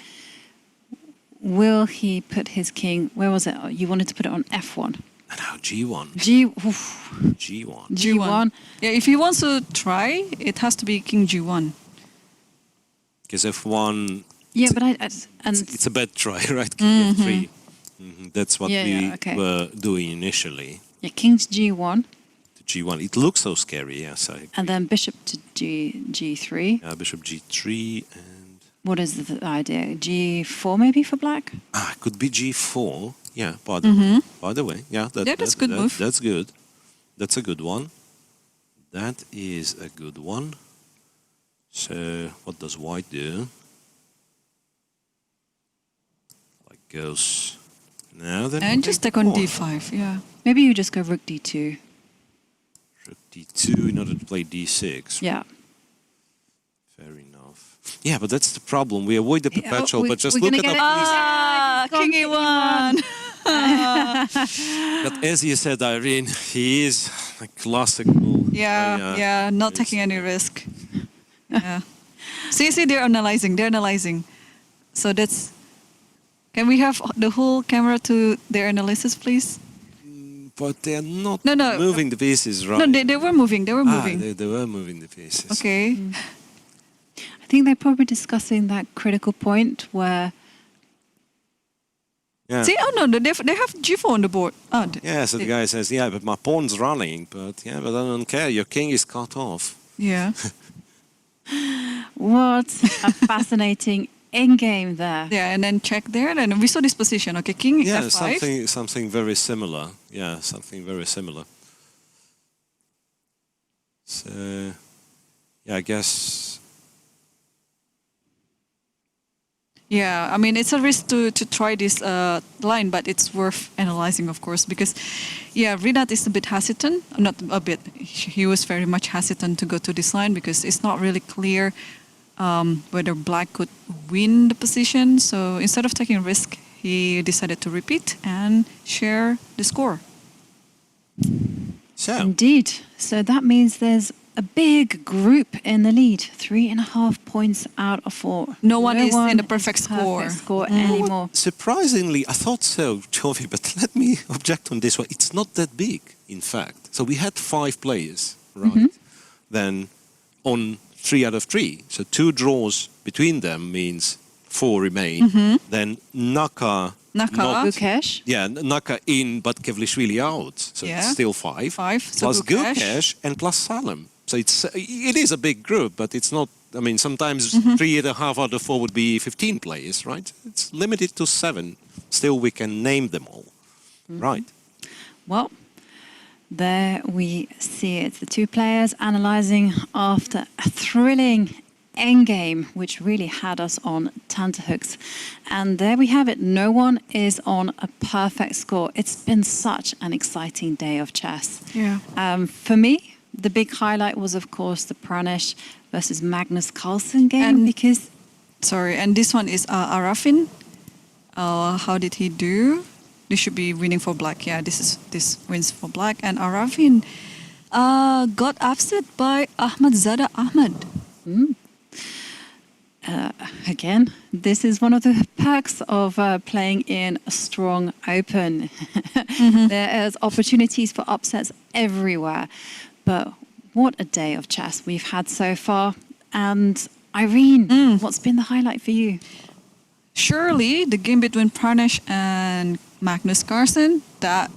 [SPEAKER 2] Will he put his king? Where was it? You wanted to put it on f1.
[SPEAKER 3] And now g1.
[SPEAKER 2] G1.
[SPEAKER 3] g1.
[SPEAKER 4] Yeah, if he wants to try, it has to be king g1.
[SPEAKER 3] Because f1.
[SPEAKER 2] Yeah, but and
[SPEAKER 3] It's a bad try, right? King f3. That's what
[SPEAKER 2] Yeah,
[SPEAKER 3] we
[SPEAKER 2] yeah, okay.
[SPEAKER 3] were doing initially.
[SPEAKER 2] yeah, king's g1,
[SPEAKER 3] To g1. It looks so scary, yes. I agree.
[SPEAKER 2] and then bishop to g3.
[SPEAKER 3] Bishop g3 and
[SPEAKER 2] What is the idea? G4 maybe for black?
[SPEAKER 3] could be g4. Yeah, by the way, yeah,
[SPEAKER 4] That's a good move.
[SPEAKER 3] That's good. That's a good one. That is a good one. So what does white do? Like goes now then.
[SPEAKER 4] And just take on
[SPEAKER 3] pawn.
[SPEAKER 4] d5, yeah.
[SPEAKER 2] Maybe you just go rook d2.
[SPEAKER 3] Rook d2 in order to play d6.
[SPEAKER 2] Yeah.
[SPEAKER 3] Fair enough. Yeah, but that's the problem. We avoid the perpetual,
[SPEAKER 2] we-
[SPEAKER 3] but just
[SPEAKER 2] we're
[SPEAKER 3] look
[SPEAKER 2] gonna
[SPEAKER 3] at
[SPEAKER 2] get
[SPEAKER 3] that.
[SPEAKER 4] King e1.
[SPEAKER 3] But as you said, Irene, he is a classical.
[SPEAKER 4] Yeah, not taking any risk. Yeah. See, they're analyzing. So that's. Can we have the whole camera to their analysis, please?
[SPEAKER 3] But they're not
[SPEAKER 4] No.
[SPEAKER 3] moving the pieces, right?
[SPEAKER 4] No, they were moving. They were moving.
[SPEAKER 3] They were moving the pieces.
[SPEAKER 4] Okay.
[SPEAKER 2] I think they're probably discussing that critical point where
[SPEAKER 3] Yeah.
[SPEAKER 4] See, no, they have g4 on the board.
[SPEAKER 3] Yeah, so the guy says, yeah, but my pawn's running, but I don't care. Your king is cut off.
[SPEAKER 4] Yeah.
[SPEAKER 2] what a fascinating in-game there.
[SPEAKER 4] Yeah, and then check there. And we saw this position. Okay, king
[SPEAKER 3] Yeah,
[SPEAKER 4] f5.
[SPEAKER 3] something very similar. Yeah, something very similar. So, yeah, I guess.
[SPEAKER 4] Yeah, I mean, it's a risk to try this line, but it's worth analyzing, of course, because, yeah, Rinat is a bit hesitant. Not a bit. He was very much hesitant to go to this line because it's not really clear whether black could win the position. So instead of taking risk, he decided to repeat and share the score.
[SPEAKER 3] So,
[SPEAKER 2] Indeed. So that means there's a big group in the lead, 3.5 points out of 4.
[SPEAKER 4] No one is in the perfect
[SPEAKER 2] score
[SPEAKER 4] score.
[SPEAKER 2] anymore.
[SPEAKER 3] surprisingly, I thought so, Jovi, but let me object on this one. It's not that big, in fact. So we had 5 players, right? Then on 3 out of 3. So 2 draws between them means 4 remain. Then Naka.
[SPEAKER 2] Gukesh.
[SPEAKER 3] Yeah, Naka in, but Kevlishvili out. So
[SPEAKER 4] Yeah.
[SPEAKER 3] it's still 5.
[SPEAKER 4] 5. So
[SPEAKER 3] Plus
[SPEAKER 4] Gukesh.
[SPEAKER 3] Gukesh and plus Salem. So it is a big group, but it's not. I mean, sometimes 3.5 out of 4 would be 15 players, right? It's limited to 7. Still, we can name them all, right?
[SPEAKER 2] Well, there we see it. The 2 players analysing after a thrilling endgame, which really had us on tenterhooks. And there we have it. No one is on a perfect score. It's been such an exciting day of chess.
[SPEAKER 4] Yeah.
[SPEAKER 2] For me, the big highlight was, of course, the Pranish versus Magnus Carlsen game
[SPEAKER 4] And-
[SPEAKER 2] because
[SPEAKER 4] Sorry, and this one is Arafin. How did he do? This should be winning for black. Yeah, this wins for black. And Arafin got upset by Ahmadzada Ahmad.
[SPEAKER 2] again, this is one of the perks of playing in a strong open. There is opportunities for upsets everywhere. But what a day of chess we've had so far. And Irene, what's been the highlight for you?
[SPEAKER 4] surely the game between Pranesh and Magnus Carlsen, that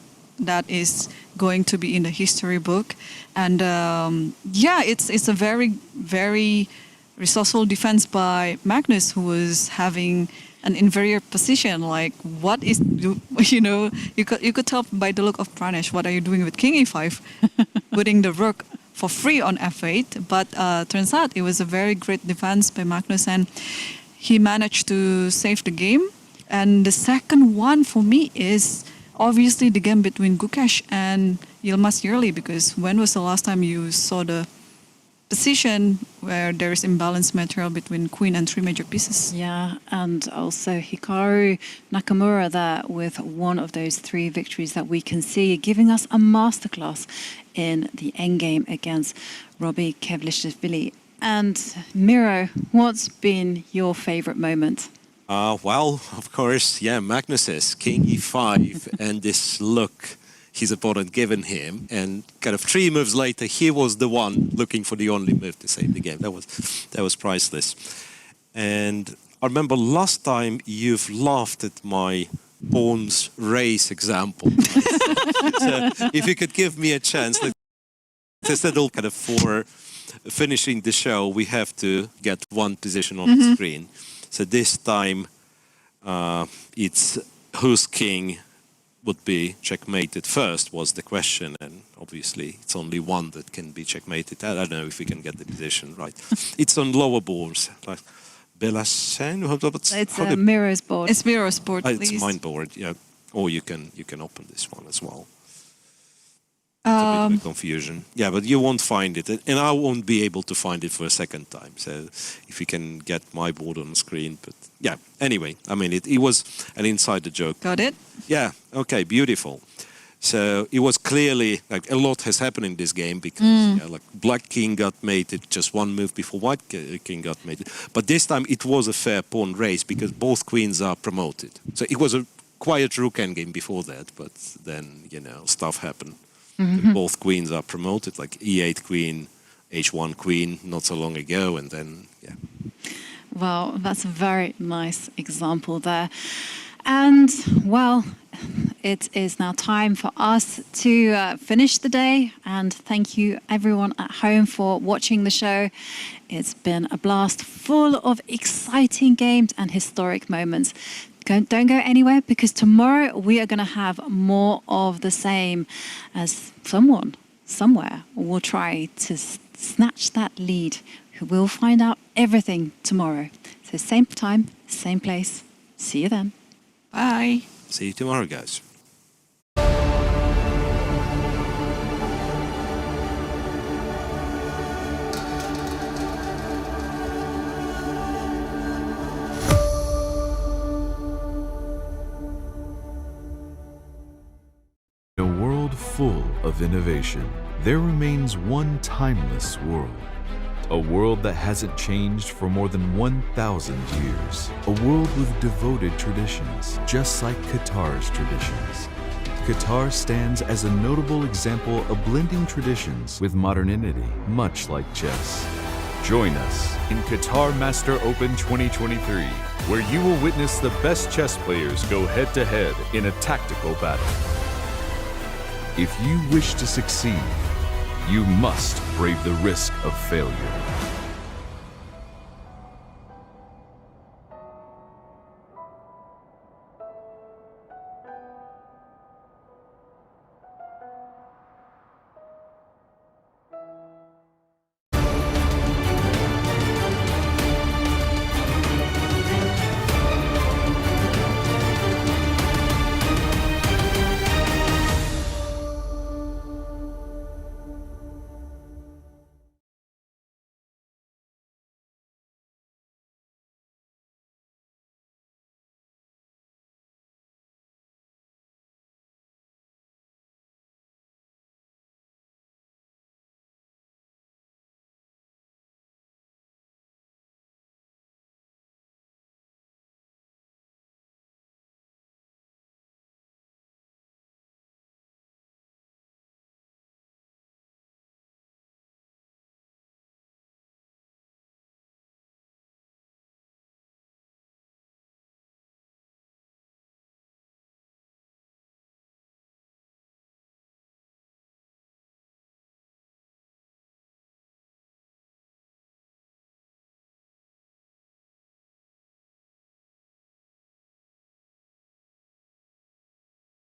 [SPEAKER 4] is going to be in the history book. And it's a very, very resourceful defense by Magnus, who was having an inferior position. Like, what is, you could tell by the look of Pranesh, what are you doing with King E5, putting the rook for free on F8. But turns out it was a very great defense by Magnus, and he managed to save the game. And the second one for me is obviously the game between Gukesh and Yilmaz Yerli, because when was the last time you saw the position where there is imbalanced material between queen and three major pieces?
[SPEAKER 2] Yeah, and also Hikaru Nakamura there with one of those three victories that we can see, giving us a masterclass in the endgame against Robbie Kevlishvili. And Miro, what's been your favorite moment?
[SPEAKER 3] Well, of course, Magnus's King E5 and this look his opponent given him, and kind of 3 moves later, he was the one looking for the only move to save the game. That was priceless. And I remember last time you've laughed at my pawns race example. So if you could give me a chance, instead of kind of for finishing the show, we have to get one position on the screen. So this time, it's whose king would be checkmated first was the question, and obviously it's only one that can be checkmated. I don't know if we can get the position right. It's on lower boards, like Belasen.
[SPEAKER 2] It's Miro's board.
[SPEAKER 4] It's Miro's board, please.
[SPEAKER 3] It's mine board, yeah. Or you can open this one as well. It's a bit of a confusion. Yeah, but you won't find it, and I won't be able to find it for a second time. So if you can get my board on the screen, but yeah. Anyway, I mean, it was an insider joke.
[SPEAKER 4] Got it?
[SPEAKER 3] Yeah. Okay. Beautiful. So it was clearly like a lot has happened in this game because like Black King got mated just one move before White King got mated. But this time it was a fair pawn race because both queens are promoted. So it was a quiet rook endgame before that, but then stuff happened. Both queens are promoted, like E8 queen, H1 queen, not so long ago, and then,
[SPEAKER 2] Well, that's a very nice example there. And, well, it is now time for us to finish the day. And thank you, everyone at home, for watching the show. It's been a blast full of exciting games and historic moments. Don't go anywhere, because tomorrow we are going to have more of the same as someone somewhere will try to snatch that lead. We'll find out everything tomorrow. So same time, same place. See you then.
[SPEAKER 4] Bye.
[SPEAKER 3] See you tomorrow, guys.
[SPEAKER 7] In a world full of innovation, there remains one timeless world. A world that hasn't changed for more than 1,000 years. A world with devoted traditions, just like Qatar's traditions. Qatar stands as a notable example of blending traditions with modernity, much like chess. Join us in Qatar Master Open 2023, where you will witness the best chess players go head-to-head in a tactical battle. If you wish to succeed, you must brave the risk of failure.